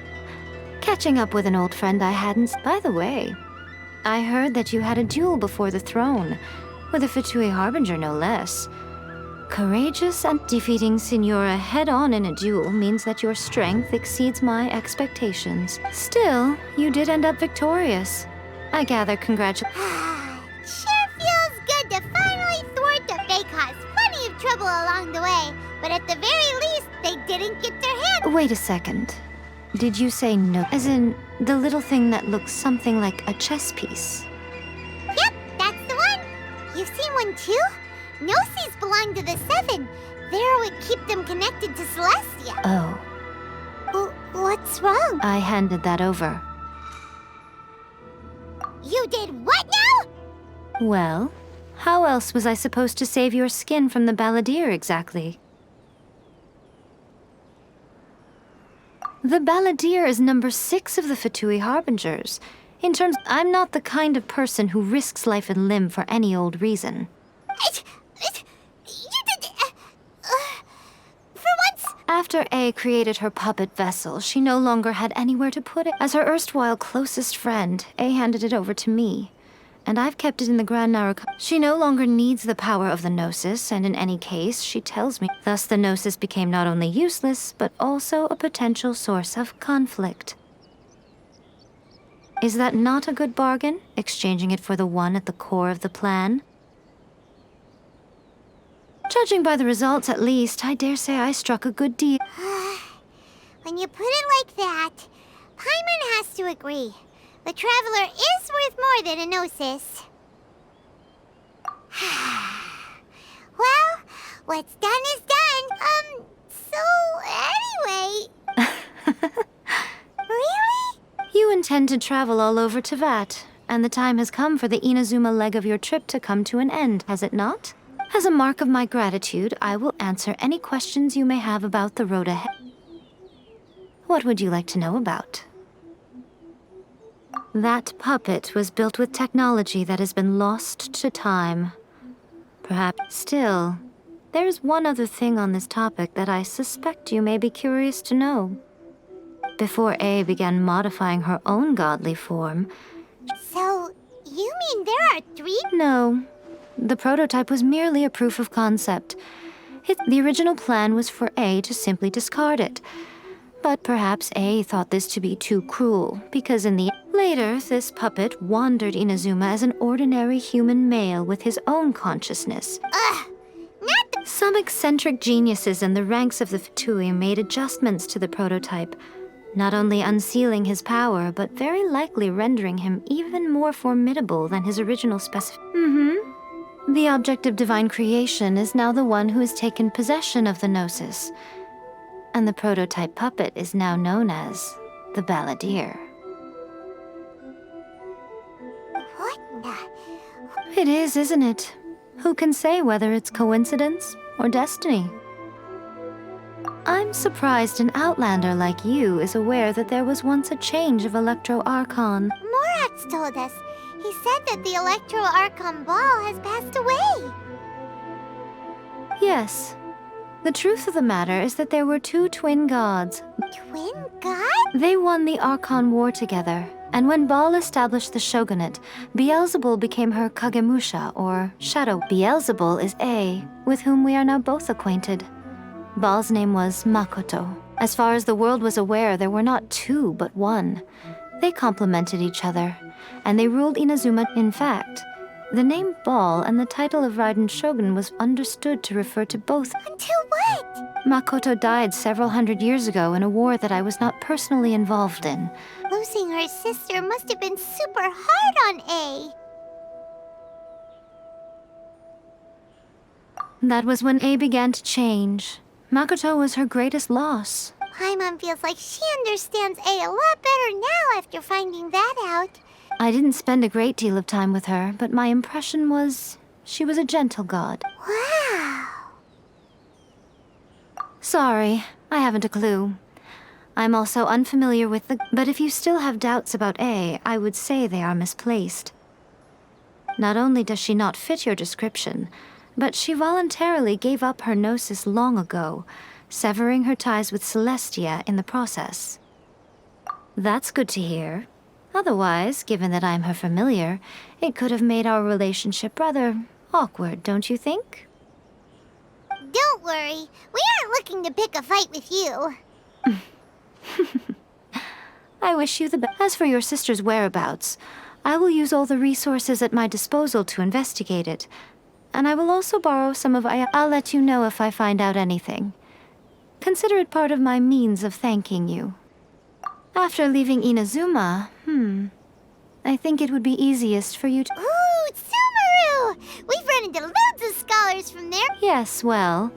Catching up with an old friend I hadn't... By the way, I heard that you had a duel before the throne, with a Fatui Harbinger no less. Courageous, and defeating Signora head-on in a duel means that your strength exceeds my expectations. Still, you did end up victorious. I gather congratulations. Sure feels good to finally thwart the Fae caused plenty of trouble along the way, but at the very least, they didn't get their hands... Wait a second. Did you say no? As in, the little thing that looks something like a chess piece? Yep, that's the one. You've seen one too? Gnosis belong to the Seven. They're what keep them connected to Celestia. Oh. What's wrong? I handed that over. You did what now? Well, how else was I supposed to save your skin from the balladeer exactly? The balladeer is number 6 of the Fatui Harbingers. In terms, I'm not the kind of person who risks life and limb for any old reason. For once... After A created her puppet vessel, she no longer had anywhere to put it. As her erstwhile closest friend, A handed it over to me. And I've kept it in the Grand Naruk. She no longer needs the power of the Gnosis, and in any case, she tells me. Thus the Gnosis became not only useless, but also a potential source of conflict. Is that not a good bargain, exchanging it for the one at the core of the plan? Judging by the results, at least, I dare say I struck a good deal. When you put it like that, Paimon has to agree. The Traveler is worth more than a Gnosis. Well, what's done is done. So anyway... Really? You intend to travel all over Teyvat, and the time has come for the Inazuma leg of your trip to come to an end, has it not? As a mark of my gratitude, I will answer any questions you may have about the road ahead. What would you like to know about? That puppet was built with technology that has been lost to time. Perhaps still, there's one other thing on this topic that I suspect you may be curious to know. Before A began modifying her own godly form... So, you mean there are 3? No. The prototype was merely a proof of concept. The original plan was for A to simply discard it. But perhaps A thought this to be too cruel, because in the... Later, this puppet wandered Inazuma as an ordinary human male with his own consciousness. Some eccentric geniuses in the ranks of the Fatui made adjustments to the prototype, not only unsealing his power, but very likely rendering him even more formidable than his original The object of divine creation is now the one who has taken possession of the Gnosis, and the prototype puppet is now known as the Balladeer. What the... It is, isn't it? Who can say whether it's coincidence or destiny. I'm surprised an outlander like you is aware that there was once a change of Electro Archon. Morax told us. He said that the Electro Archon Ball has passed away. Yes. The truth of the matter is that there were two twin gods. Twin gods? They won the Archon War together, and when Baal established the shogunate, Beelzebul became her Kagemusha, or shadow. Beelzebul is A, with whom we are now both acquainted. Baal's name was Makoto. As far as the world was aware, there were not two, but one. They complemented each other, and they ruled Inazuma. In fact, the name Baal and the title of Raiden Shogun was understood to refer to both. Until what? Makoto died several hundred years ago in a war that I was not personally involved in. Losing her sister must have been super hard on A. That was when A began to change. Makoto was her greatest loss. Paimon feels like she understands A a lot better now after finding that out. I didn't spend a great deal of time with her, but my impression was she was a gentle god. Wow. Sorry, I haven't a clue. I'm also unfamiliar with the... But if you still have doubts about A, I would say they are misplaced. Not only does she not fit your description, but she voluntarily gave up her gnosis long ago, severing her ties with Celestia in the process. That's good to hear. Otherwise, given that I'm her familiar, it could have made our relationship rather awkward, don't you think? Don't worry. We aren't looking to pick a fight with you. I wish you the best. As for your sister's whereabouts, I will use all the resources at my disposal to investigate it. And I will also borrow some of Ayaka. I'll let you know if I find out anything. Consider it part of my means of thanking you. After leaving Inazuma, I think it would be easiest for you to... Ooh, Sumeru! We've run into loads of scholars from there. Yes, well,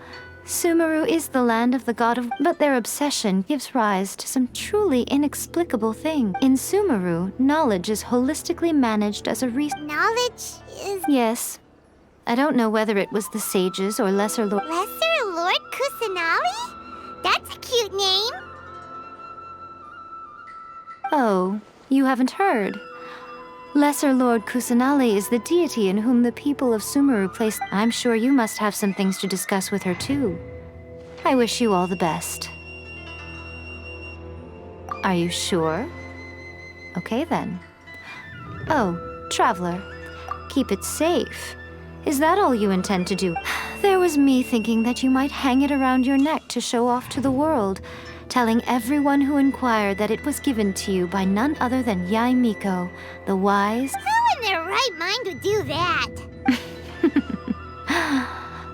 Sumeru is the land of the god of... But their obsession gives rise to some truly inexplicable thing. In Sumeru, knowledge is holistically managed as a Knowledge is... Yes. I don't know whether it was the sages or Lesser Lord... Lesser Lord Kusanali? That's a cute name. Oh, you haven't heard. Lesser Lord Kusanali is the deity in whom the people of Sumeru place... I'm sure you must have some things to discuss with her too. I wish you all the best. Are you sure? Okay then. Oh, traveler. Keep it safe. Is that all you intend to do? There was me thinking that you might hang it around your neck to show off to the world, telling everyone who inquired that it was given to you by none other than Yae Miko, the wise... Who in their right mind would do that?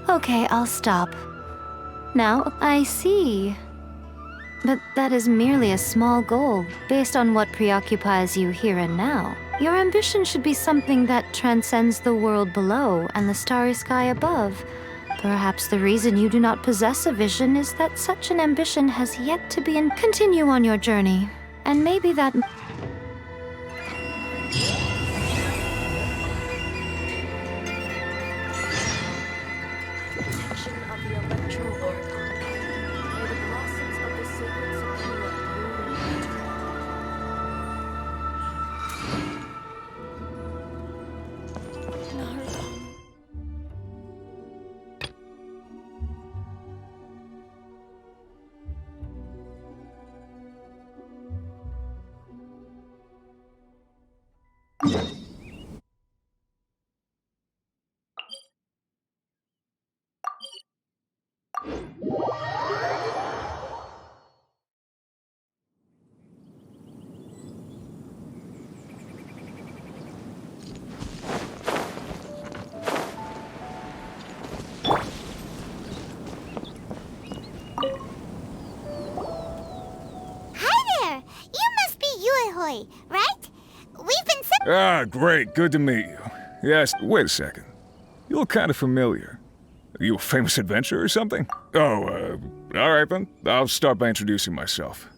Okay, I'll stop. Now, I see. But that is merely a small goal, based on what preoccupies you here and now. Your ambition should be something that transcends the world below and the starry sky above. Perhaps the reason you do not possess a vision is that such an ambition has yet to be and continue on your journey. And maybe that... Right? We've been Ah, great. Good to meet you. Yes, wait a second. You look kind of familiar. Are you a famous adventurer or something? Oh, all right then. I'll start by introducing myself.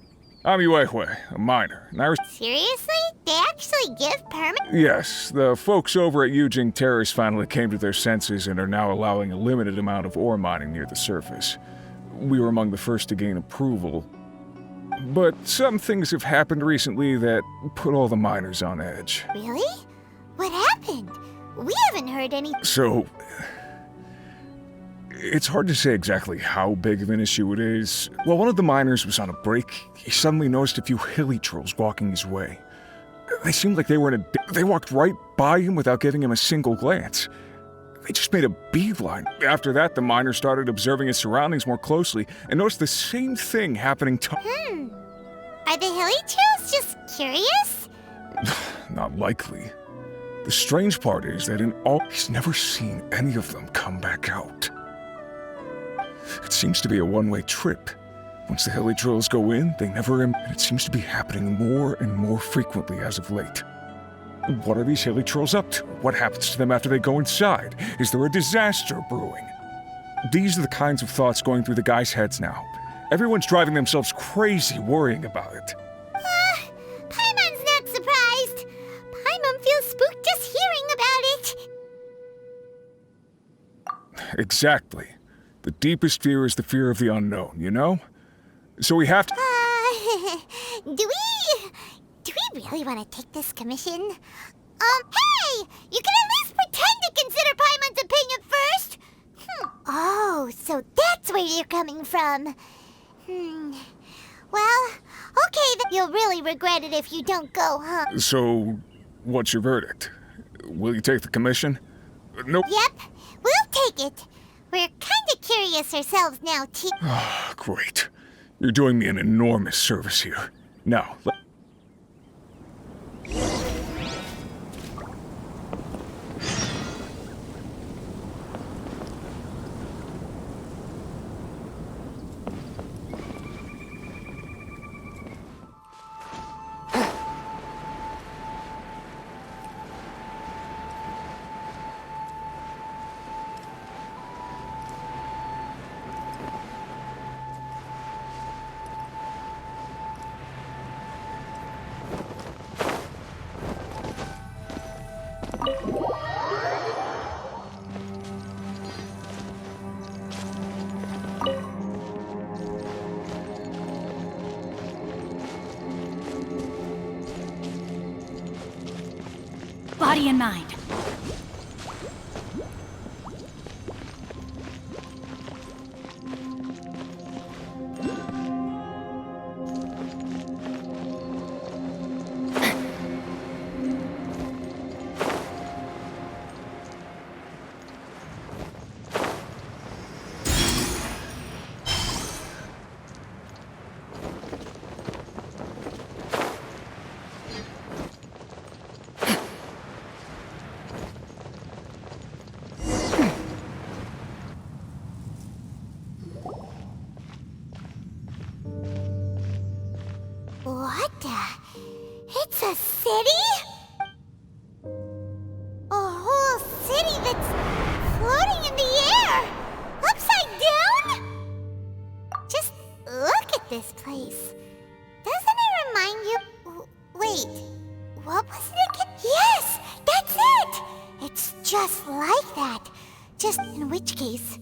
I'm Yuehue, a miner. And Seriously? They actually give permits? Yes, the folks over at Yujing Terrace finally came to their senses and are now allowing a limited amount of ore mining near the surface. We were among the first to gain approval. But some things have happened recently that put all the miners on edge. Really? What happened? We haven't heard any— So, it's hard to say exactly how big of an issue it is. While one of the miners was on a break, he suddenly noticed a few hilly trolls walking his way. They seemed like they were they walked right by him without giving him a single glance. They just made a beeline. After that, the miner started observing his surroundings more closely and noticed the same thing happening to— Are the hilly trolls just curious? Not likely. The strange part is that in all, he's never seen any of them come back out. It seems to be a one-way trip. Once the hilly trolls go in, they never and it seems to be happening more and more frequently as of late. What are these hilly trolls up to? What happens to them after they go inside? Is there a disaster brewing? These are the kinds of thoughts going through the guys' heads now. Everyone's driving themselves crazy worrying about it. Paimon's not surprised. Paimon feels spooked just hearing about it. Exactly. The deepest fear is the fear of the unknown, you know? So we have to— Do we really want to take this commission? Hey! You can at least pretend to consider Paimon's opinion first! Oh, so that's where you're coming from. Well, okay, then you'll really regret it if you don't go, huh? So, what's your verdict? Will you take the commission? Nope. Yep, we'll take it. We're kinda curious ourselves now, too. Great. You're doing me an enormous service here. Now, Body and mind. What the? It's a city? A whole city that's floating in the air! Upside down? Just look at this place. Doesn't it remind you— Wait, what was it again? Yes! That's it! It's just like that. Just in which case,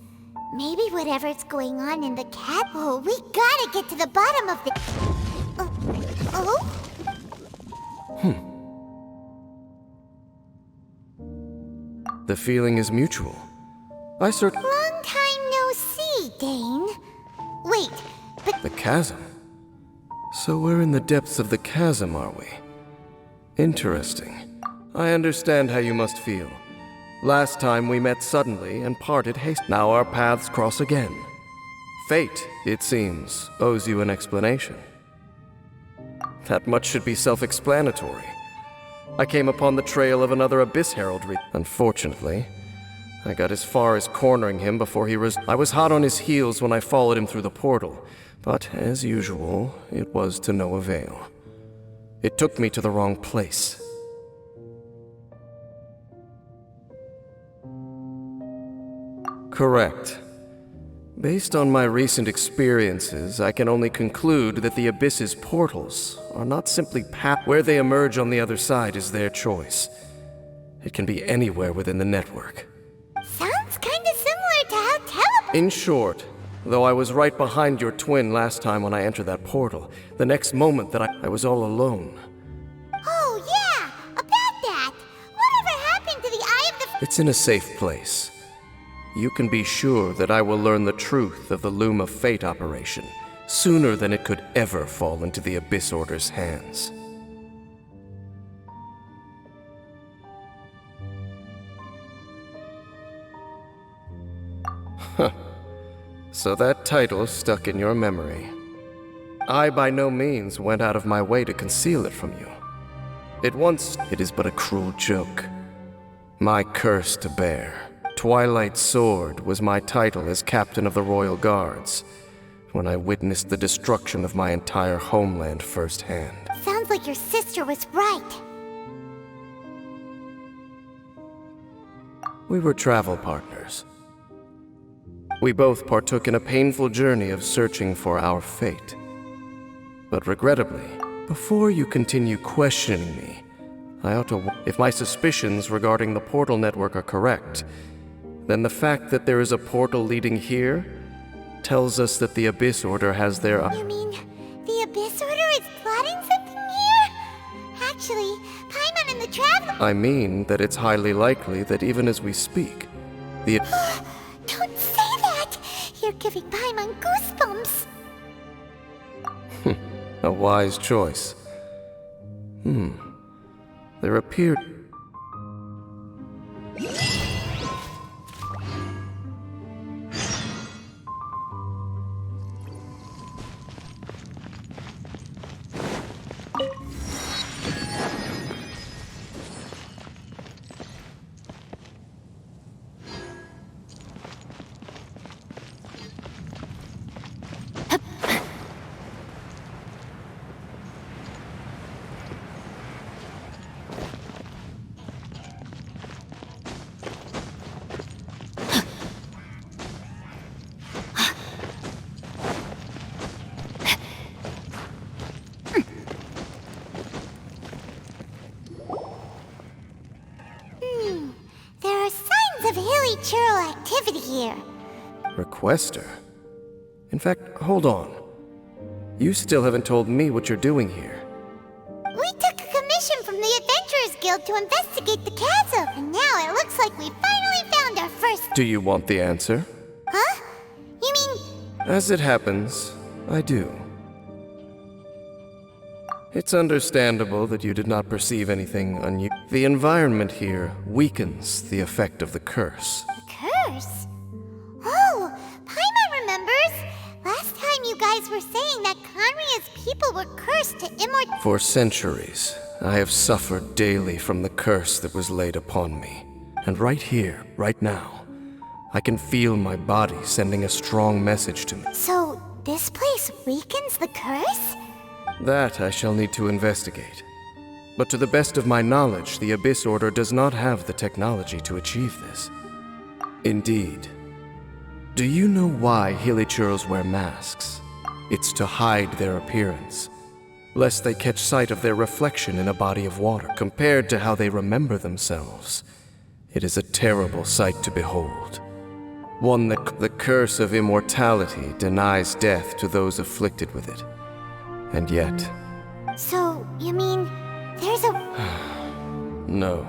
maybe whatever's going on in the cat— Oh, we gotta get to the bottom of the— The feeling is mutual. Long time no see, Dane. Wait, but— The chasm? So we're in the depths of the chasm, are we? Interesting. I understand how you must feel. Last time we met suddenly and parted hastily. Now our paths cross again. Fate, it seems, owes you an explanation. That much should be self-explanatory. I came upon the trail of another Abyss Heraldry. Unfortunately, I got as far as cornering him before he I was hot on his heels when I followed him through the portal, but as usual, it was to no avail. It took me to the wrong place. Correct. Based on my recent experiences, I can only conclude that the Abyss's portals are not simply where they emerge on the other side is their choice. It can be anywhere within the network. Sounds kinda similar to how In short, though I was right behind your twin last time when I entered that portal, the next moment that I was all alone. Oh yeah, about that! Whatever happened to the Eye of the... It's in a safe place. You can be sure that I will learn the truth of the Loom of Fate operation sooner than it could ever fall into the Abyss Order's hands. Huh. So that title stuck in your memory. I by no means went out of my way to conceal it from you. It is but a cruel joke. My curse to bear. Twilight Sword was my title as captain of the Royal Guards, when I witnessed the destruction of my entire homeland firsthand. Sounds like your sister was right. We were travel partners. We both partook in a painful journey of searching for our fate. But regrettably, before you continue questioning me, I ought to... If my suspicions regarding the portal network are correct, then the fact that there is a portal leading here tells us that the Abyss Order has their... You mean the Abyss Order is plotting something here? Actually, Paimon and the Traveler... I mean that it's highly likely that even as we speak, the... Don't say that! You're giving Paimon goosebumps! A wise choice. There appeared... There are signs of hilly churl activity here. Requester? In fact, hold on. You still haven't told me what you're doing here. We took a commission from the Adventurers Guild to investigate the chasm, and now it looks like we finally found our first... Do you want the answer? Huh? You mean... As it happens, I do. It's understandable that you did not perceive anything unusual. The environment here weakens the effect of the curse. Curse? Oh, Paimon remembers! Last time you guys were saying that Conria's people were cursed to immortality. For centuries, I have suffered daily from the curse that was laid upon me. And right here, right now, I can feel my body sending a strong message to me. So, this place weakens the curse? That I shall need to investigate. But to the best of my knowledge, the Abyss Order does not have the technology to achieve this. Indeed. Do you know why Hilichurls wear masks? It's to hide their appearance, lest they catch sight of their reflection in a body of water. Compared to how they remember themselves, it is a terrible sight to behold. One that the curse of immortality denies death to those afflicted with it. And yet... So, you mean, there's a... No.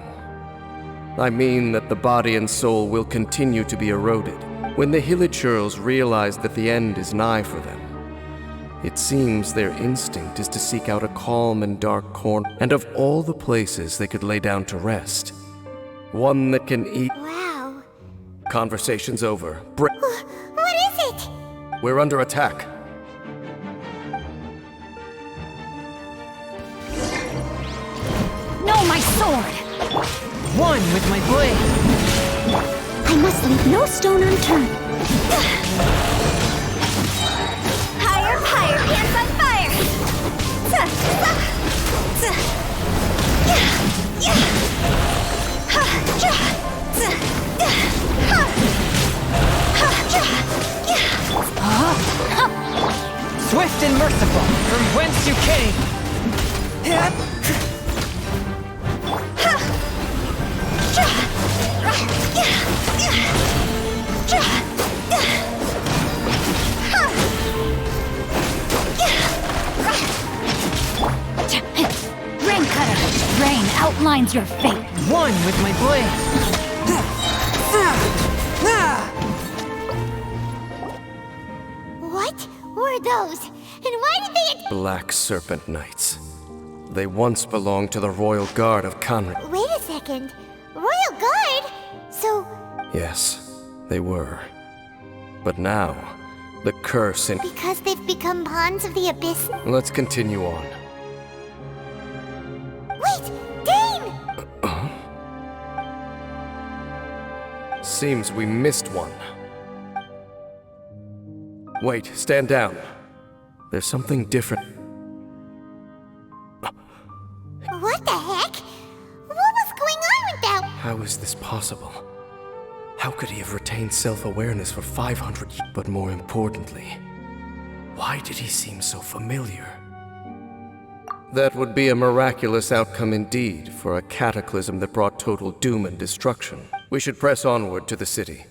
I mean that the body and soul will continue to be eroded when the Hilichurls realize that the end is nigh for them. It seems their instinct is to seek out a calm and dark corner, and of all the places they could lay down to rest, one that can eat... Wow. Conversation's over. What is it? We're under attack. No, my sword! One with my blade! I must leave no stone unturned. Higher, higher, hands on fire! and merciful, from whence you came! Rain Cutter! Rain outlines your fate! One with my blade! What were those? And why did they... Black Serpent Knights. They once belonged to the Royal Guard of Conrad. Wait a second. Royal Guard? So... Yes, they were. But now, the curse in... Because they've become pawns of the Abyss? Let's continue on. Wait! Dane! Seems we missed one. Wait, stand down. There's something different. What the heck? What was going on with that? How is this possible? How could he have retained self-awareness for 500 years? But more importantly, why did he seem so familiar? That would be a miraculous outcome indeed for a cataclysm that brought total doom and destruction. We should press onward to the city.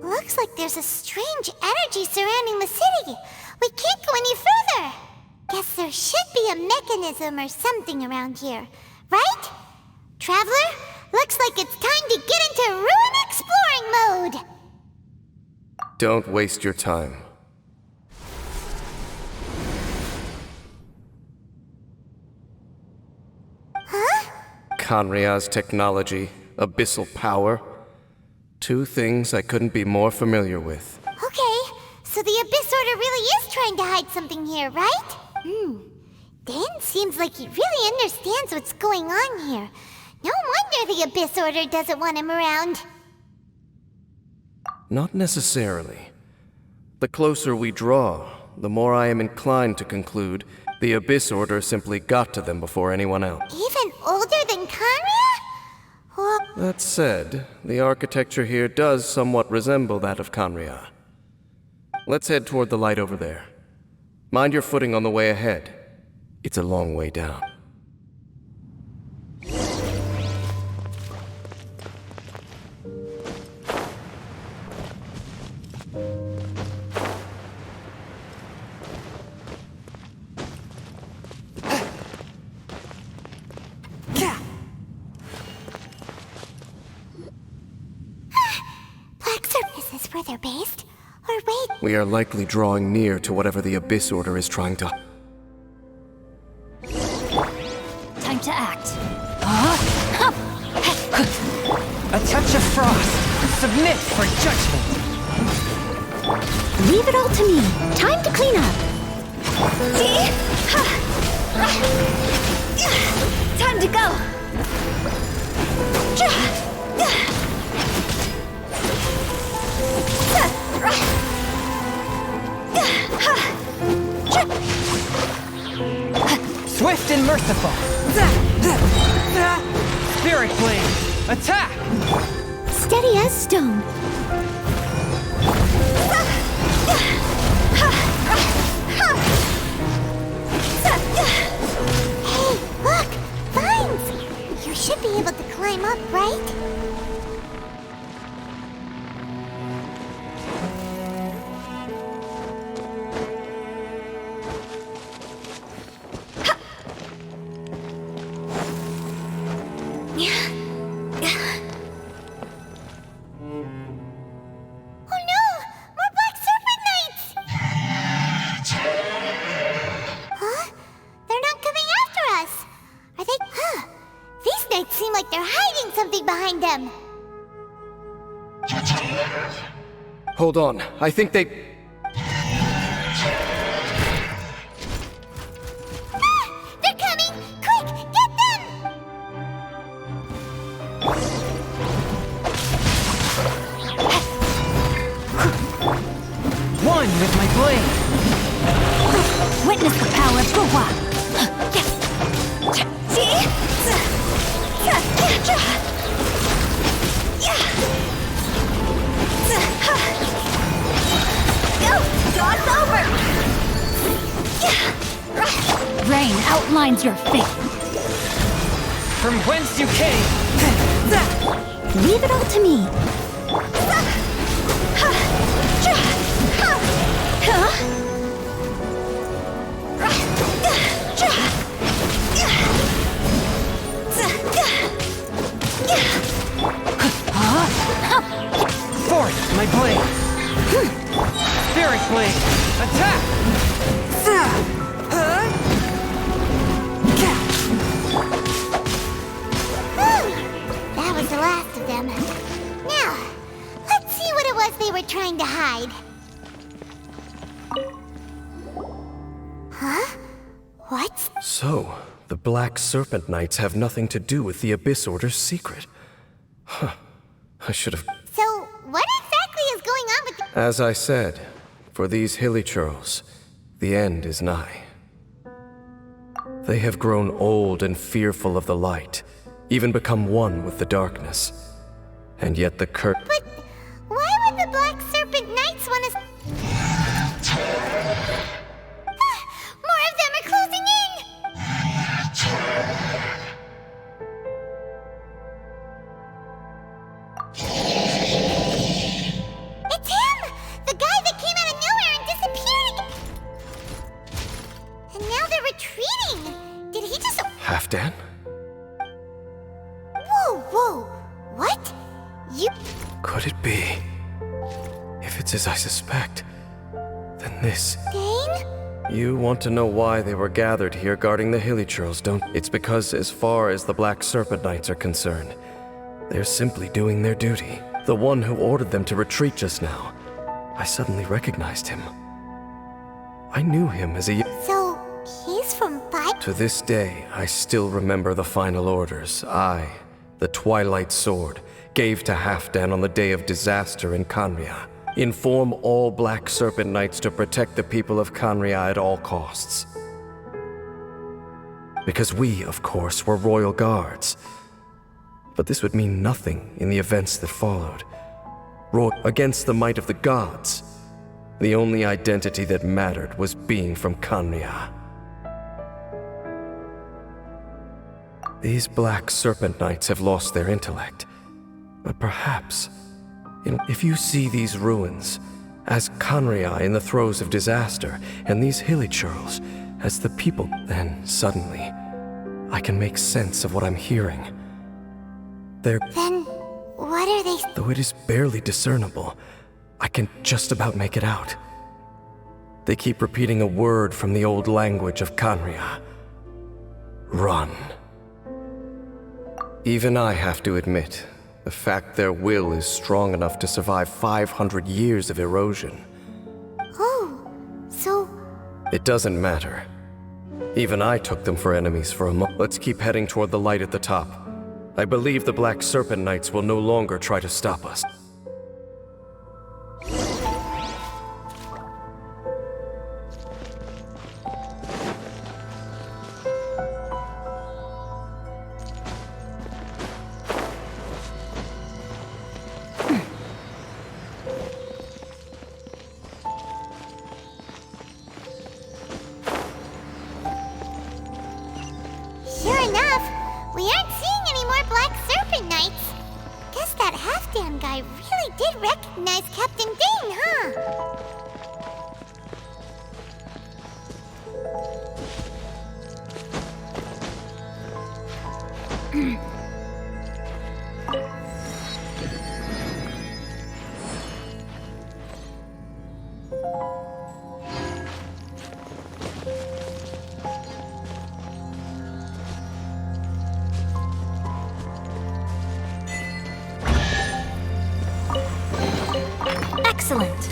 Looks like there's a strange energy surrounding the city. We can't go any further. Guess there should be a mechanism or something around here, right? Traveler, looks like it's time to get into ruin exploring mode. Don't waste your time. Huh? Conria's technology, abyssal power. Two things I couldn't be more familiar with. Okay, so the Abyss Order really is trying to hide something here, right? Dan seems like he really understands what's going on here. No wonder the Abyss Order doesn't want him around. Not necessarily. The closer we draw, the more I am inclined to conclude the Abyss Order simply got to them before anyone else. Even older than Conria? Or... That said, the architecture here does somewhat resemble that of Conria. Let's head toward the light over there. Mind your footing on the way ahead. It's a long way down. Where they're based? Or wait... We are likely drawing near to whatever the Abyss Order is trying to... Time to act. A touch of frost. Submit for judgment. Leave it all to me. Time to clean up. Time to go. Swift and merciful. Spirit blade. Attack. Steady as stone. Hey, look! Vines! You should be able to climb up, right? Hold on. I think they... They're coming! Quick, get them! One with my blade! Witness the power of Fuga! God's over! Rain outlines your fate. From whence you came! Leave it all to me. Forth, my blade! Spirit blade! Attack! That was the last of them. Now, let's see what it was they were trying to hide. Huh? What? So, the Black Serpent Knights have nothing to do with the Abyss Order's secret. Huh. I should have... So, what exactly is going on with the... As I said, for these hilly churls, the end is nigh. They have grown old and fearful of the light, even become one with the darkness. And yet the But why would the Black Serpent Knights want to... More of them are closing in! It's him! The guy that came out of nowhere and disappeared! And now they're retreating! Did he just... Halfdan? Whoa! What? You... Could it be? If it's as I suspect, then this... Dane? You want to know why they were gathered here guarding the hilly churls, don't... It's because as far as the Black Serpent Knights are concerned, they're simply doing their duty. The one who ordered them to retreat just now. I suddenly recognized him. I knew him as a... So, he's from Five... To this day, I still remember the final orders I, the Twilight Sword, gave to Halfdan on the day of disaster in Khaenri'ah. Inform all Black Serpent Knights to protect the people of Khaenri'ah at all costs. Because we, of course, were royal guards. But this would mean nothing in the events that followed. Against the might of the gods, the only identity that mattered was being from Khaenri'ah. These Black Serpent Knights have lost their intellect. But perhaps, if you see these ruins as Khaenri'ah in the throes of disaster, and these hilly churls as the people, then suddenly, I can make sense of what I'm hearing. Then what are they... Though it is barely discernible, I can just about make it out. They keep repeating a word from the old language of Khaenri'ah. Run. Even I have to admit, the fact their will is strong enough to survive 500 years of erosion. Oh, so... It doesn't matter. Even I took them for enemies for a moment. Let's keep heading toward the light at the top. I believe the Black Serpent Knights will no longer try to stop us. Sure enough, we aren't seeing any more Black Serpent Knights. Guess that Halfdan guy really did recognize Captain Dane, huh? Excellent.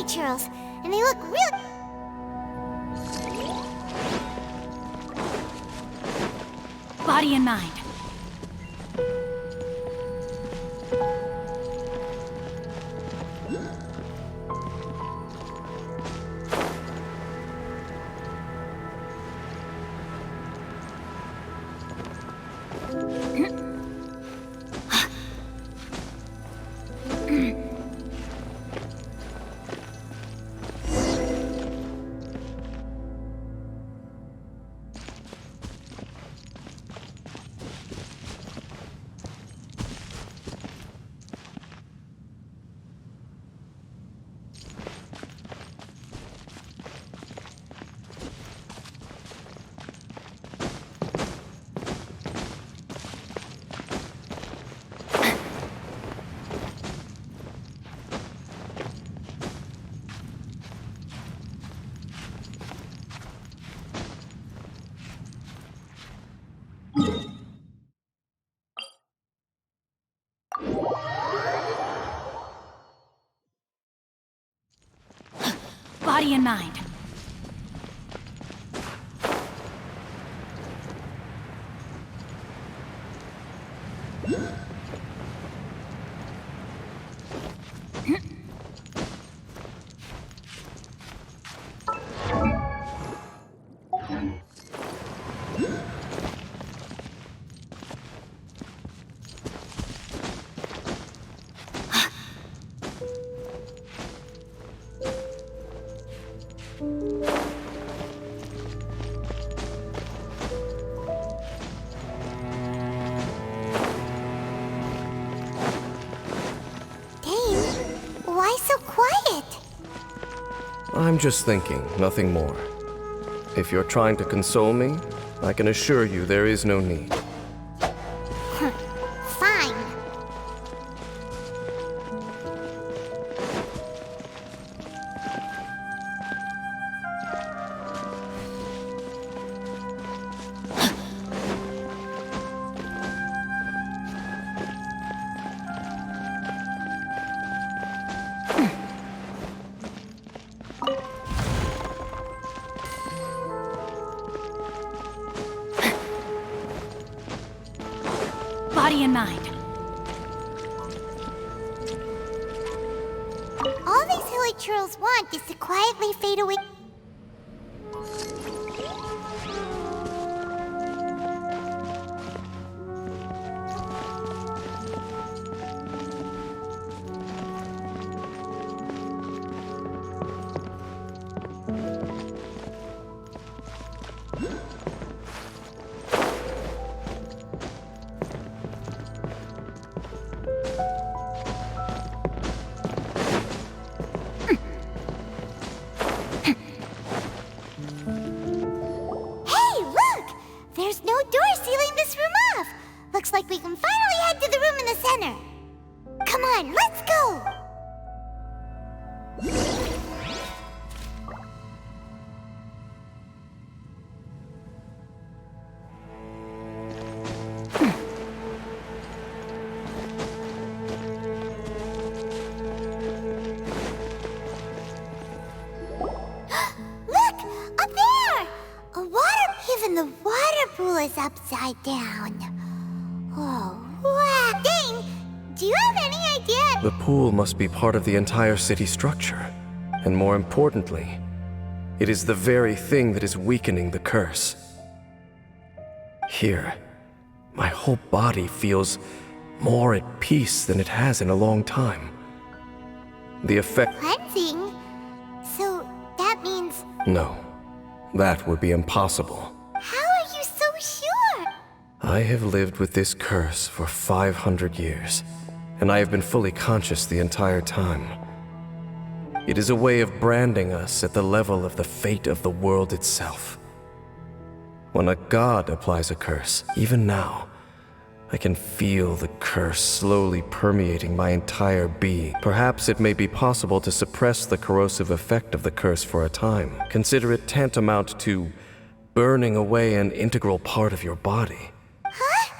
churls, and they look real... Body and mind. Body and mind. I'm just thinking, nothing more. If you're trying to console me, I can assure you there is no need. Fine. Body and mind. All these hilly churls want is to quietly fade away. Looks like we can finally head to the room in the center. Come on, let's go! Look! Up there! Even the water pool is upside down. Oh, wow! Dane, do you have any idea? The pool must be part of the entire city structure. And more importantly, it is the very thing that is weakening the curse. Here, my whole body feels more at peace than it has in a long time. The effect... Cleansing? So, that means... No, that would be impossible. How are you so sure? I have lived with this curse for 500 years, and I have been fully conscious the entire time. It is a way of branding us at the level of the fate of the world itself. When a god applies a curse, even now, I can feel the curse slowly permeating my entire being. Perhaps it may be possible to suppress the corrosive effect of the curse for a time. Consider it tantamount to burning away an integral part of your body. Huh?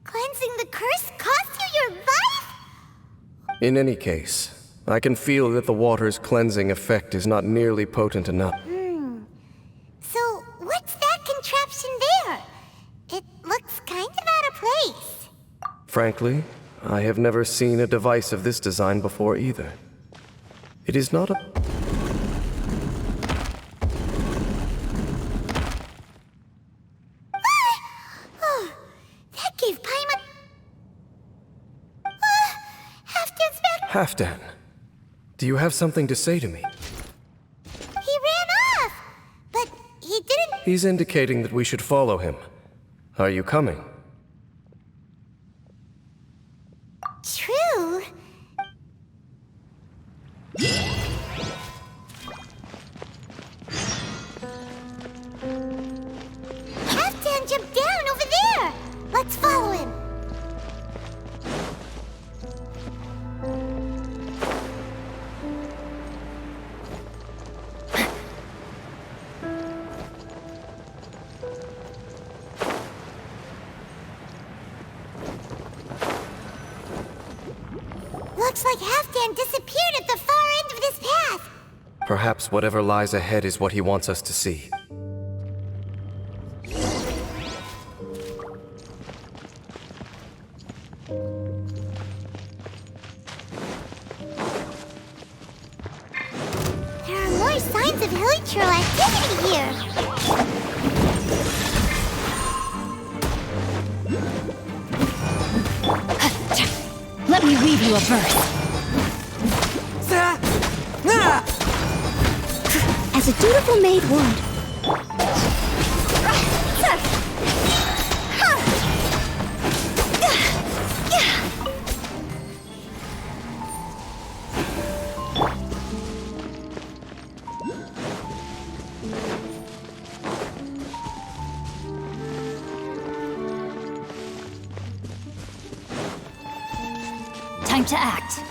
Cleansing the curse cost you your life? In any case, I can feel that the water's cleansing effect is not nearly potent enough. So, what's that contraption there? It looks kind of out of place. Frankly, I have never seen a device of this design before either. It is not a... That gave Paimon... Halfdan's back! Halfdan, do you have something to say to me? He ran off! But he didn't... He's indicating that we should follow him. Are you coming? True. Halfdan jumped down over there! Let's follow him. Looks like Halfdan disappeared at the far end of this path. Perhaps whatever lies ahead is what he wants us to see. There are more signs of hilichurl activity here. Let me weave you a verse. As a dutiful maid would. Time to act.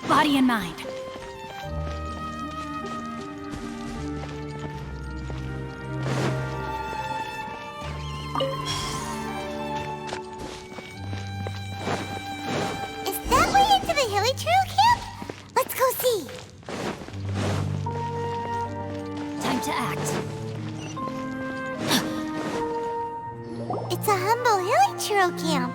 Body and mind. Is that way into the hilichurl camp? Let's go see. Time to act. It's a humble hilichurl camp.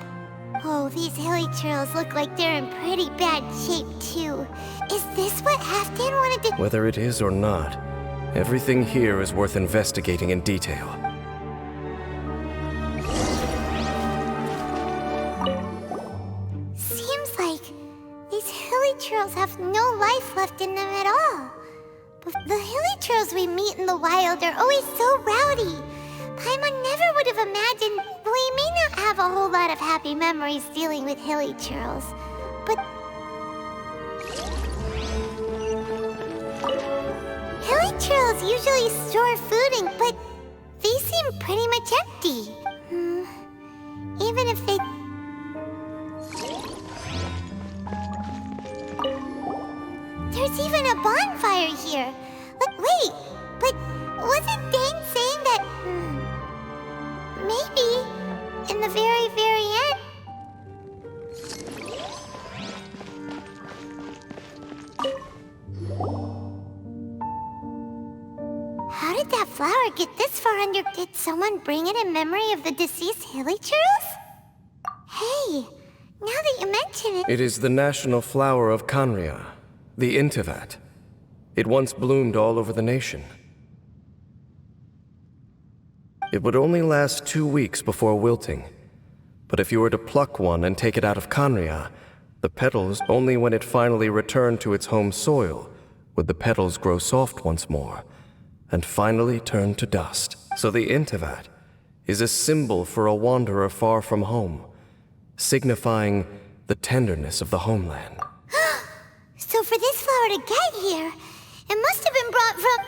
Oh, these hilichurls look like they're in pretty bad shape, too. Is this what Halfdan wanted to... Whether it is or not, everything here is worth investigating in detail. Seems like these hilichurls have no life left in them at all. But the hilichurls we meet in the wild are always so rowdy. Paimon never would have imagined... We may not have a whole lot of happy memories dealing with hilichurls, but... Hilichurls usually store food but these seem pretty much empty. Even if they... There's even a bonfire here. Wait, but wasn't Dane saying that... Maybe, in the very, very end... How did that flower get this far under... Did someone bring it in memory of the deceased hilichurls? Hey, now that you mention it... It is the national flower of Khaenri'ah, the Intivat. It once bloomed all over the nation. It would only last 2 weeks before wilting. But if you were to pluck one and take it out of Khaenri'ah, the petals, only when it finally returned to its home soil, would the petals grow soft once more, and finally turn to dust. So the Intivat is a symbol for a wanderer far from home, signifying the tenderness of the homeland. So for this flower to get here, it must have been brought from...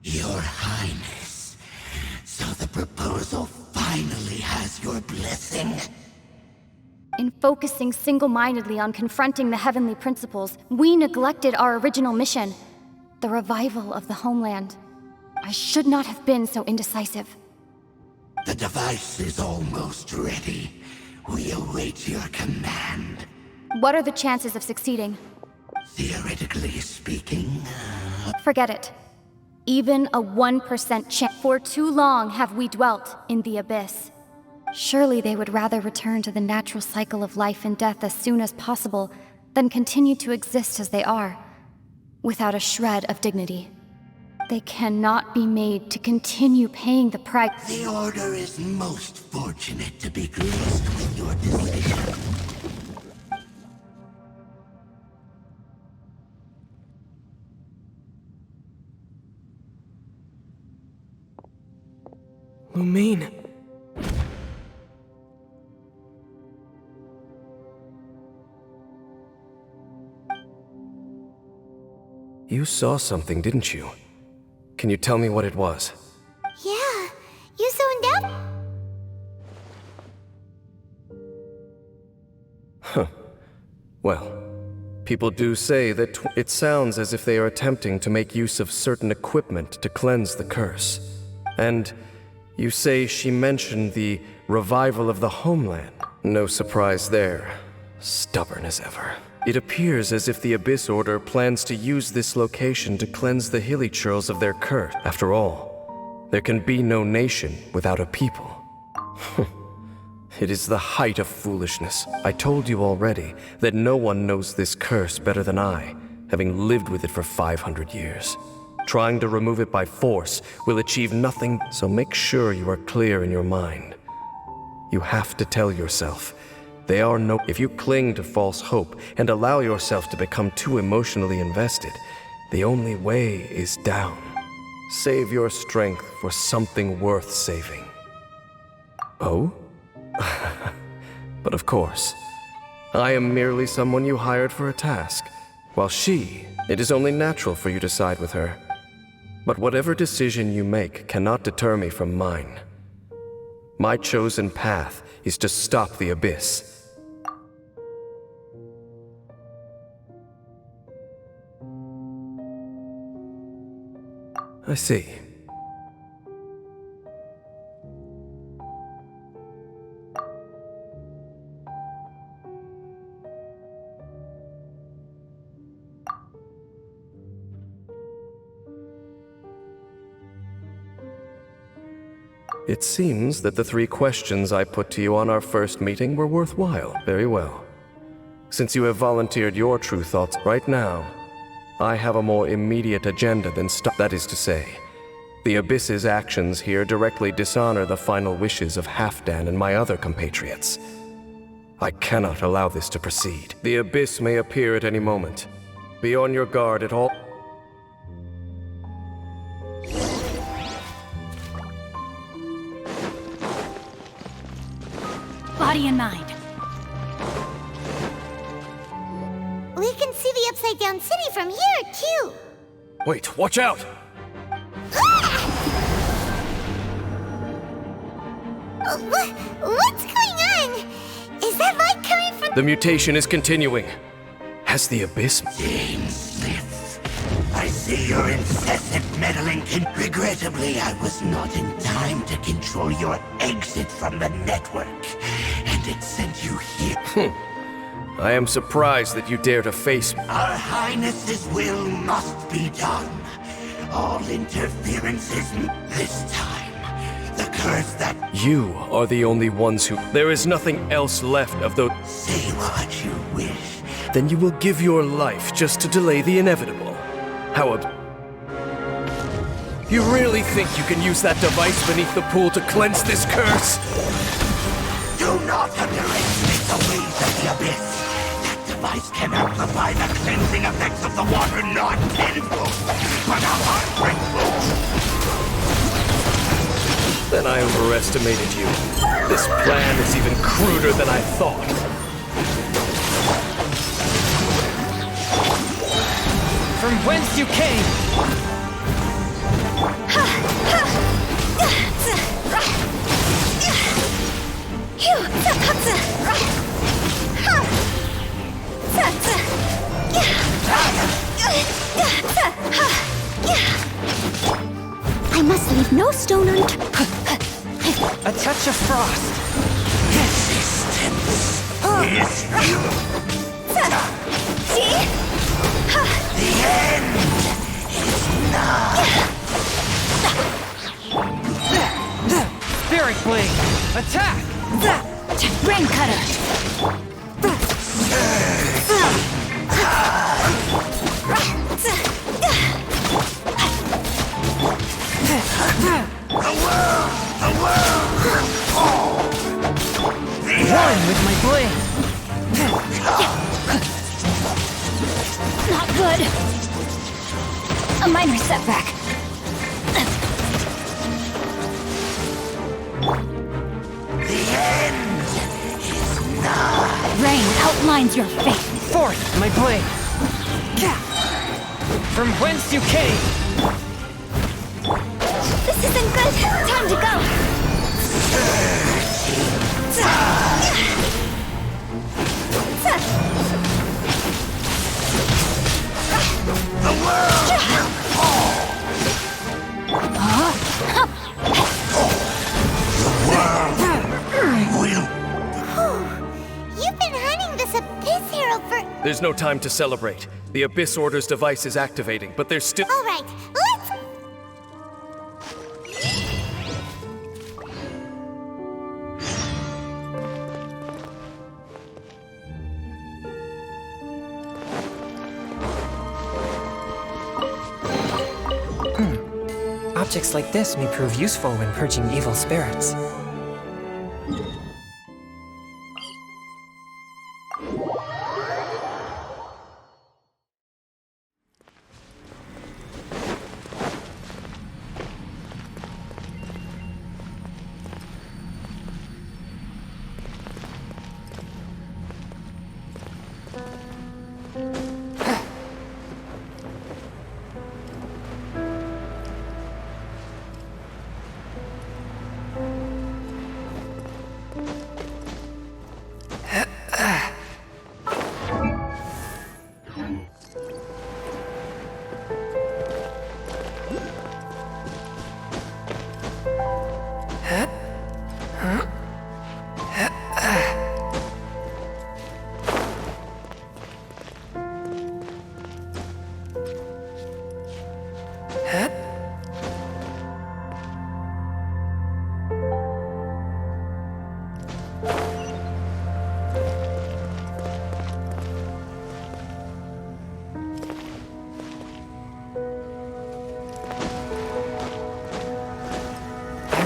Your Highness, so the proposal finally has your blessing. In focusing single-mindedly on confronting the heavenly principles, we neglected our original mission, the revival of the homeland. I should not have been so indecisive. The device is almost ready. We await your command. What are the chances of succeeding? Theoretically speaking... Forget it. Even a 1% chance. For too long have we dwelt in the abyss. Surely they would rather return to the natural cycle of life and death as soon as possible than continue to exist as they are, without a shred of dignity. They cannot be made to continue paying the price. The Order is most fortunate to be graced with your decision. Lumine. You saw something, didn't you? Can you tell me what it was? Yeah, you zoned out? Huh. Well, people do say that it sounds as if they are attempting to make use of certain equipment to cleanse the curse. And you say she mentioned the revival of the homeland. No surprise there. Stubborn as ever. It appears as if the Abyss Order plans to use this location to cleanse the hilly churls of their curse. After all, there can be no nation without a people. It is the height of foolishness. I told you already that no one knows this curse better than I, having lived with it for 500 years. Trying to remove it by force will achieve nothing, so make sure you are clear in your mind. You have to tell yourself, if you cling to false hope and allow yourself to become too emotionally invested, the only way is down. Save your strength for something worth saving. Oh? But of course, I am merely someone you hired for a task, while it is only natural for you to side with her. But whatever decision you make cannot deter me from mine. My chosen path is to stop the Abyss. I see. It seems that the 3 questions I put to you on our first meeting were worthwhile. Very well. Since you have volunteered your true thoughts right now, I have a more immediate agenda than that is to say, the Abyss's actions here directly dishonor the final wishes of Halfdan and my other compatriots. I cannot allow this to proceed. The Abyss may appear at any moment. Be on your guard at all. Body and mind. We can see the Upside Down City from here, too. Wait, watch out! What's going on? Is that light coming from... The mutation is continuing. Has the Abyss... James Smith, I see your incessant meddling. Regrettably, I was not in time to control your exit from the network, and it sent you here. I am surprised that you dare to face me. Our Highness's will must be done. All interferences this time. The curse that... You are the only ones who... There is nothing else left of those... Say what you wish. Then you will give your life just to delay the inevitable. How You really think you can use that device beneath the pool to cleanse this curse? Do not underestimate the waves of the Abyss. Device can amplify the cleansing effects of the water not tenfold, but 100-fold. Then I overestimated you. This plan is even cruder than I thought. From whence you came! I must leave no stone unturned. A touch of frost. Resistance is See? the end is nigh. Spirit blade. Attack. Rain cutter. One with my blade. Not good. A minor setback. The end is nigh. Rain outlines your fate. Fourth, my blade. From whence you came. This isn't good. Time to go. The world will fall. You've been hunting this Abyss Hero for... There's no time to celebrate. The Abyss Order's device is activating, but there's still... All right, let's... Objects like this may prove useful when purging evil spirits.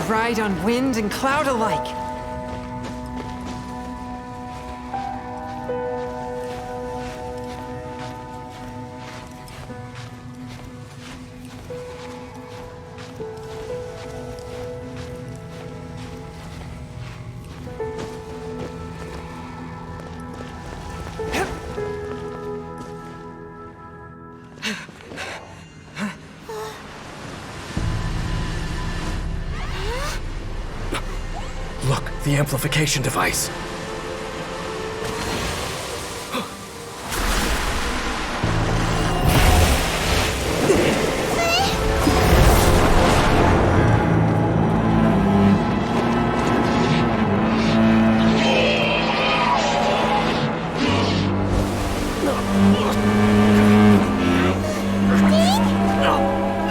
Ride on wind and cloud alike. The amplification device.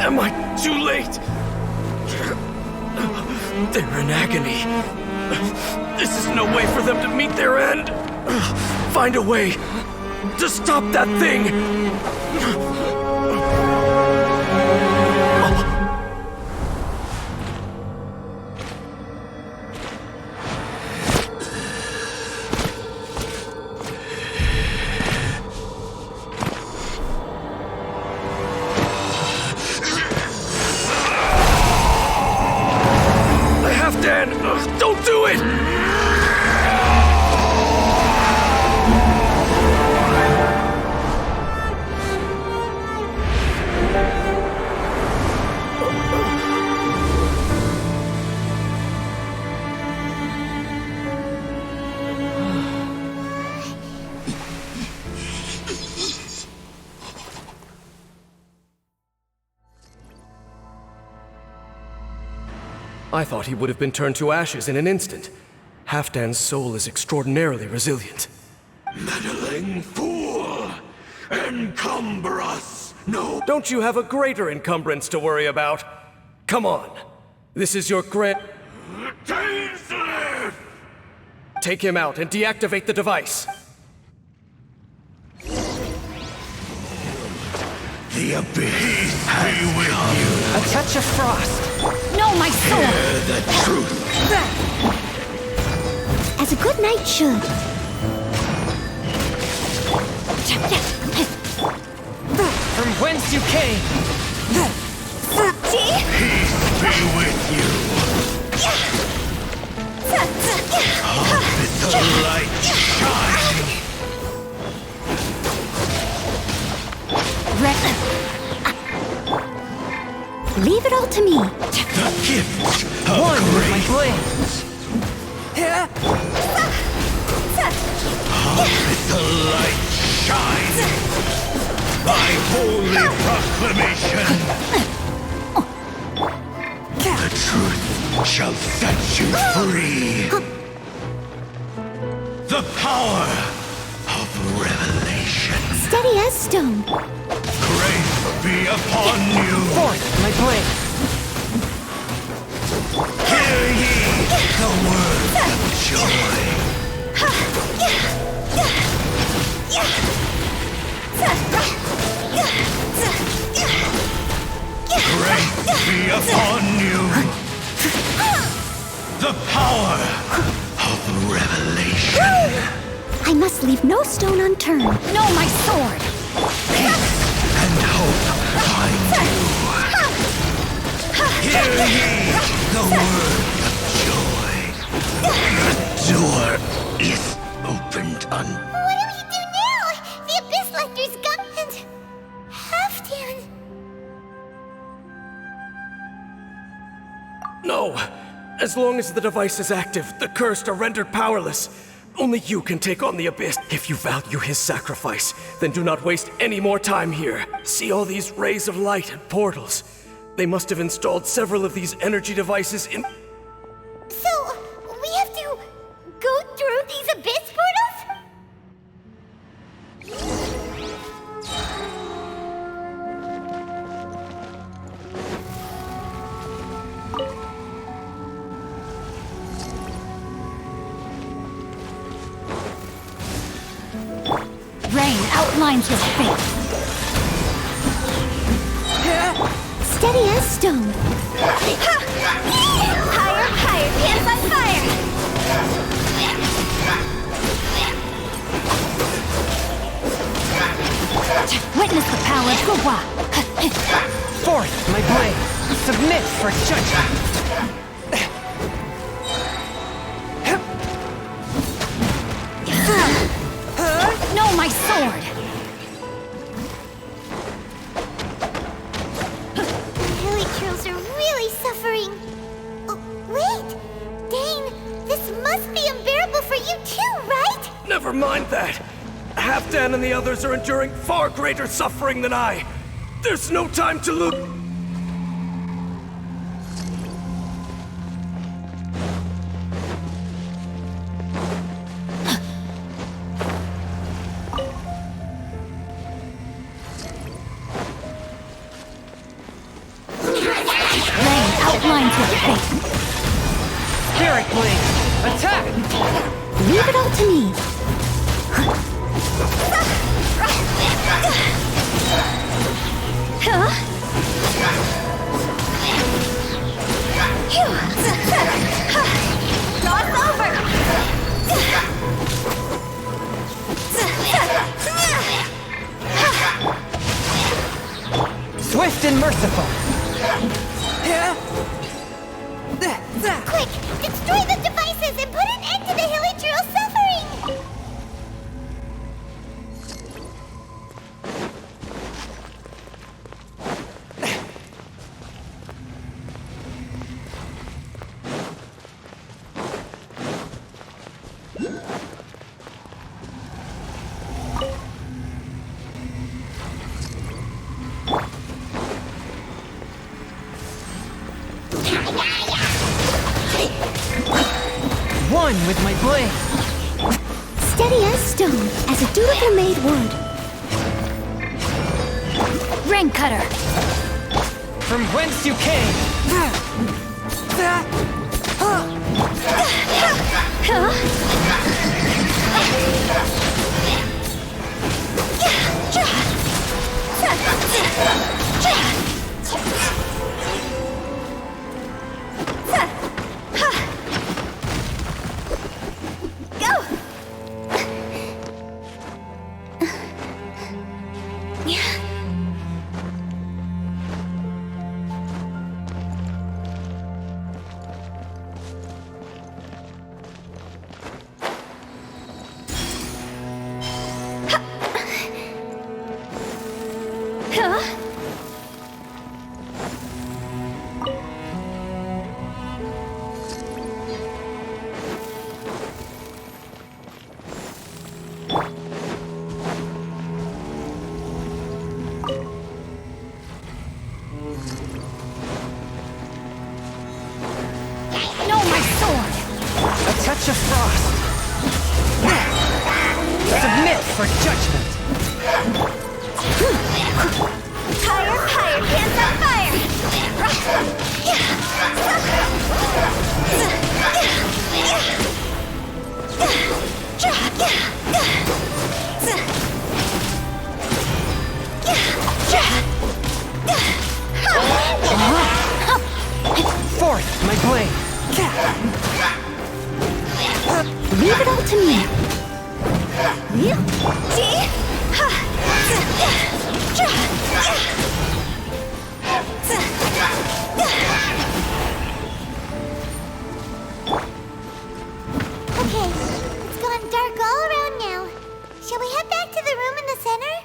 Am I too late? They're in agony. This is no way for them to meet their end. Find a way to stop that thing. I have to end. Don't do it. I thought he would have been turned to ashes in an instant. Halfdan's soul is extraordinarily resilient. Meddling fool! Encumber us! No! Don't you have a greater encumbrance to worry about? Come on. This is your Take him out and deactivate the device. The abyss be with you. A touch of frost. No, my sword! Hear the truth. As a good knight should. From whence you came. Peace be with you. Up the light shine. Leave it all to me. The gift of One with my grace. blades. Let the light shine. By holy proclamation. The truth shall set you free. The power of revelation. Steady as stone. Grace be upon you. Forth, my blade. Hear ye the words of joy. Grace be upon you. The power of revelation. I must leave no stone unturned. No, my sword! Peace and hope find you. Hear ye the word of joy. The door is opened unto. What do we do now? The Abyss Lector's gone and Halfdan. No! As long as the device is active, the cursed are rendered powerless. Only you can take on the Abyss. If you value his sacrifice, then do not waste any more time here. See all these rays of light and portals. They must have installed several of these energy devices in... So, we have to go through these Abyss portals? Rain outlines your fate. Steady as stone. Higher, higher, hands on fire! Witness the power of Fuga. Forth, my blade. Submit for judgment. No, my sword! Helitrals are really suffering. Oh, wait! Dane, this must be unbearable for you too, right? Never mind that! Halfdan and the others are enduring far greater suffering than I! There's no time to lose! Outlines your fate. Spirit blade. Attack! Leave it all to me. Not over! Swift and merciful. Quick! Destroy the devices and put an end to the Helitrial suffering! One with my blade. Steady as stone, as a dutiful maid would. Rain cutter. From whence you came. Touch of frost. Submit for judgment. Higher, higher, hands on fire! Forth, my blade. Leave it all to me. Okay, it's gone dark all around now. Shall we head back to the room in the center?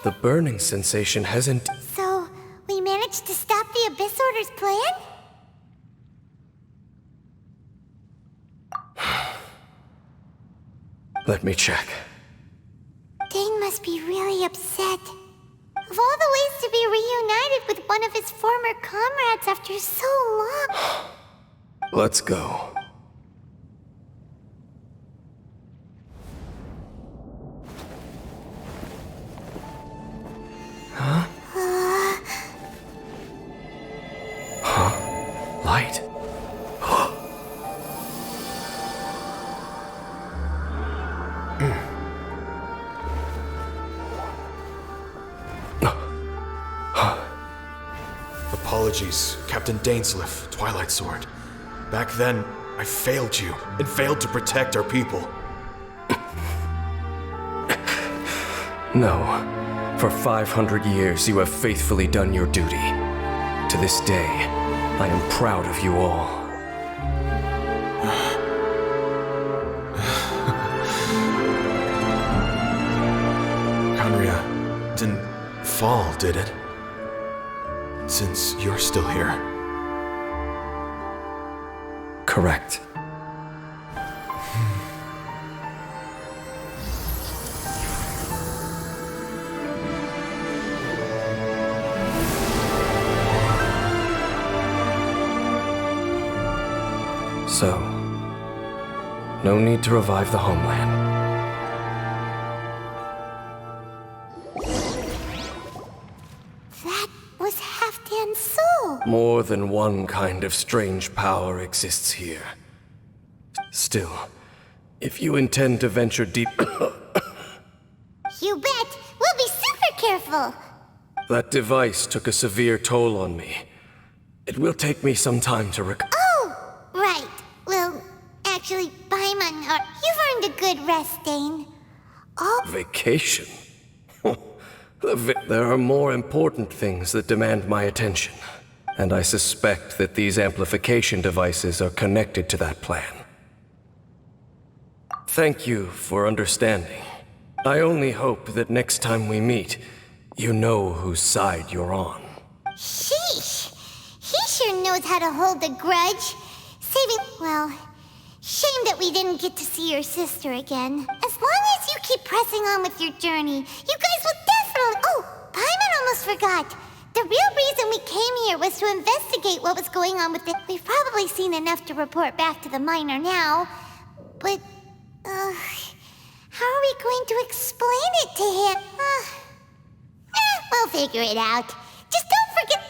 The burning sensation hasn't... So, we managed to stop the Abyss Order's plan? Let me check. Dane must be really upset. Of all the ways to be reunited with one of his former comrades after so long... Let's go. Huh? Huh? Light? Apologies, Captain Dainsleif, Twilight Sword. Back then, I failed you, and failed to protect our people. No. For 500 years, you have faithfully done your duty. To this day, I am proud of you all. Conria didn't fall, did it? Since you're still here. Correct. So, no need to revive the homeland. That was Halfdan's soul! More than one kind of strange power exists here. Still, if you intend to venture deep... You bet! We'll be super careful! That device took a severe toll on me. It will take me some time to Oh! Right. Well, actually, Paimon, you've earned a good rest, Dane. Oh... Vacation? There are more important things that demand my attention. and I suspect that these amplification devices are connected to that plan. Thank you for understanding. I only hope that next time we meet, you know whose side you're on. Sheesh! He sure knows how to hold a grudge. Shame that we didn't get to see your sister again. As long as you keep pressing on with your journey, you guys will definitely— Oh, Paimon almost forgot. The real reason we came here was to investigate what was going on with it. We've probably seen enough to report back to the miner now. But, how are we going to explain it to him? We'll figure it out. Just don't forget—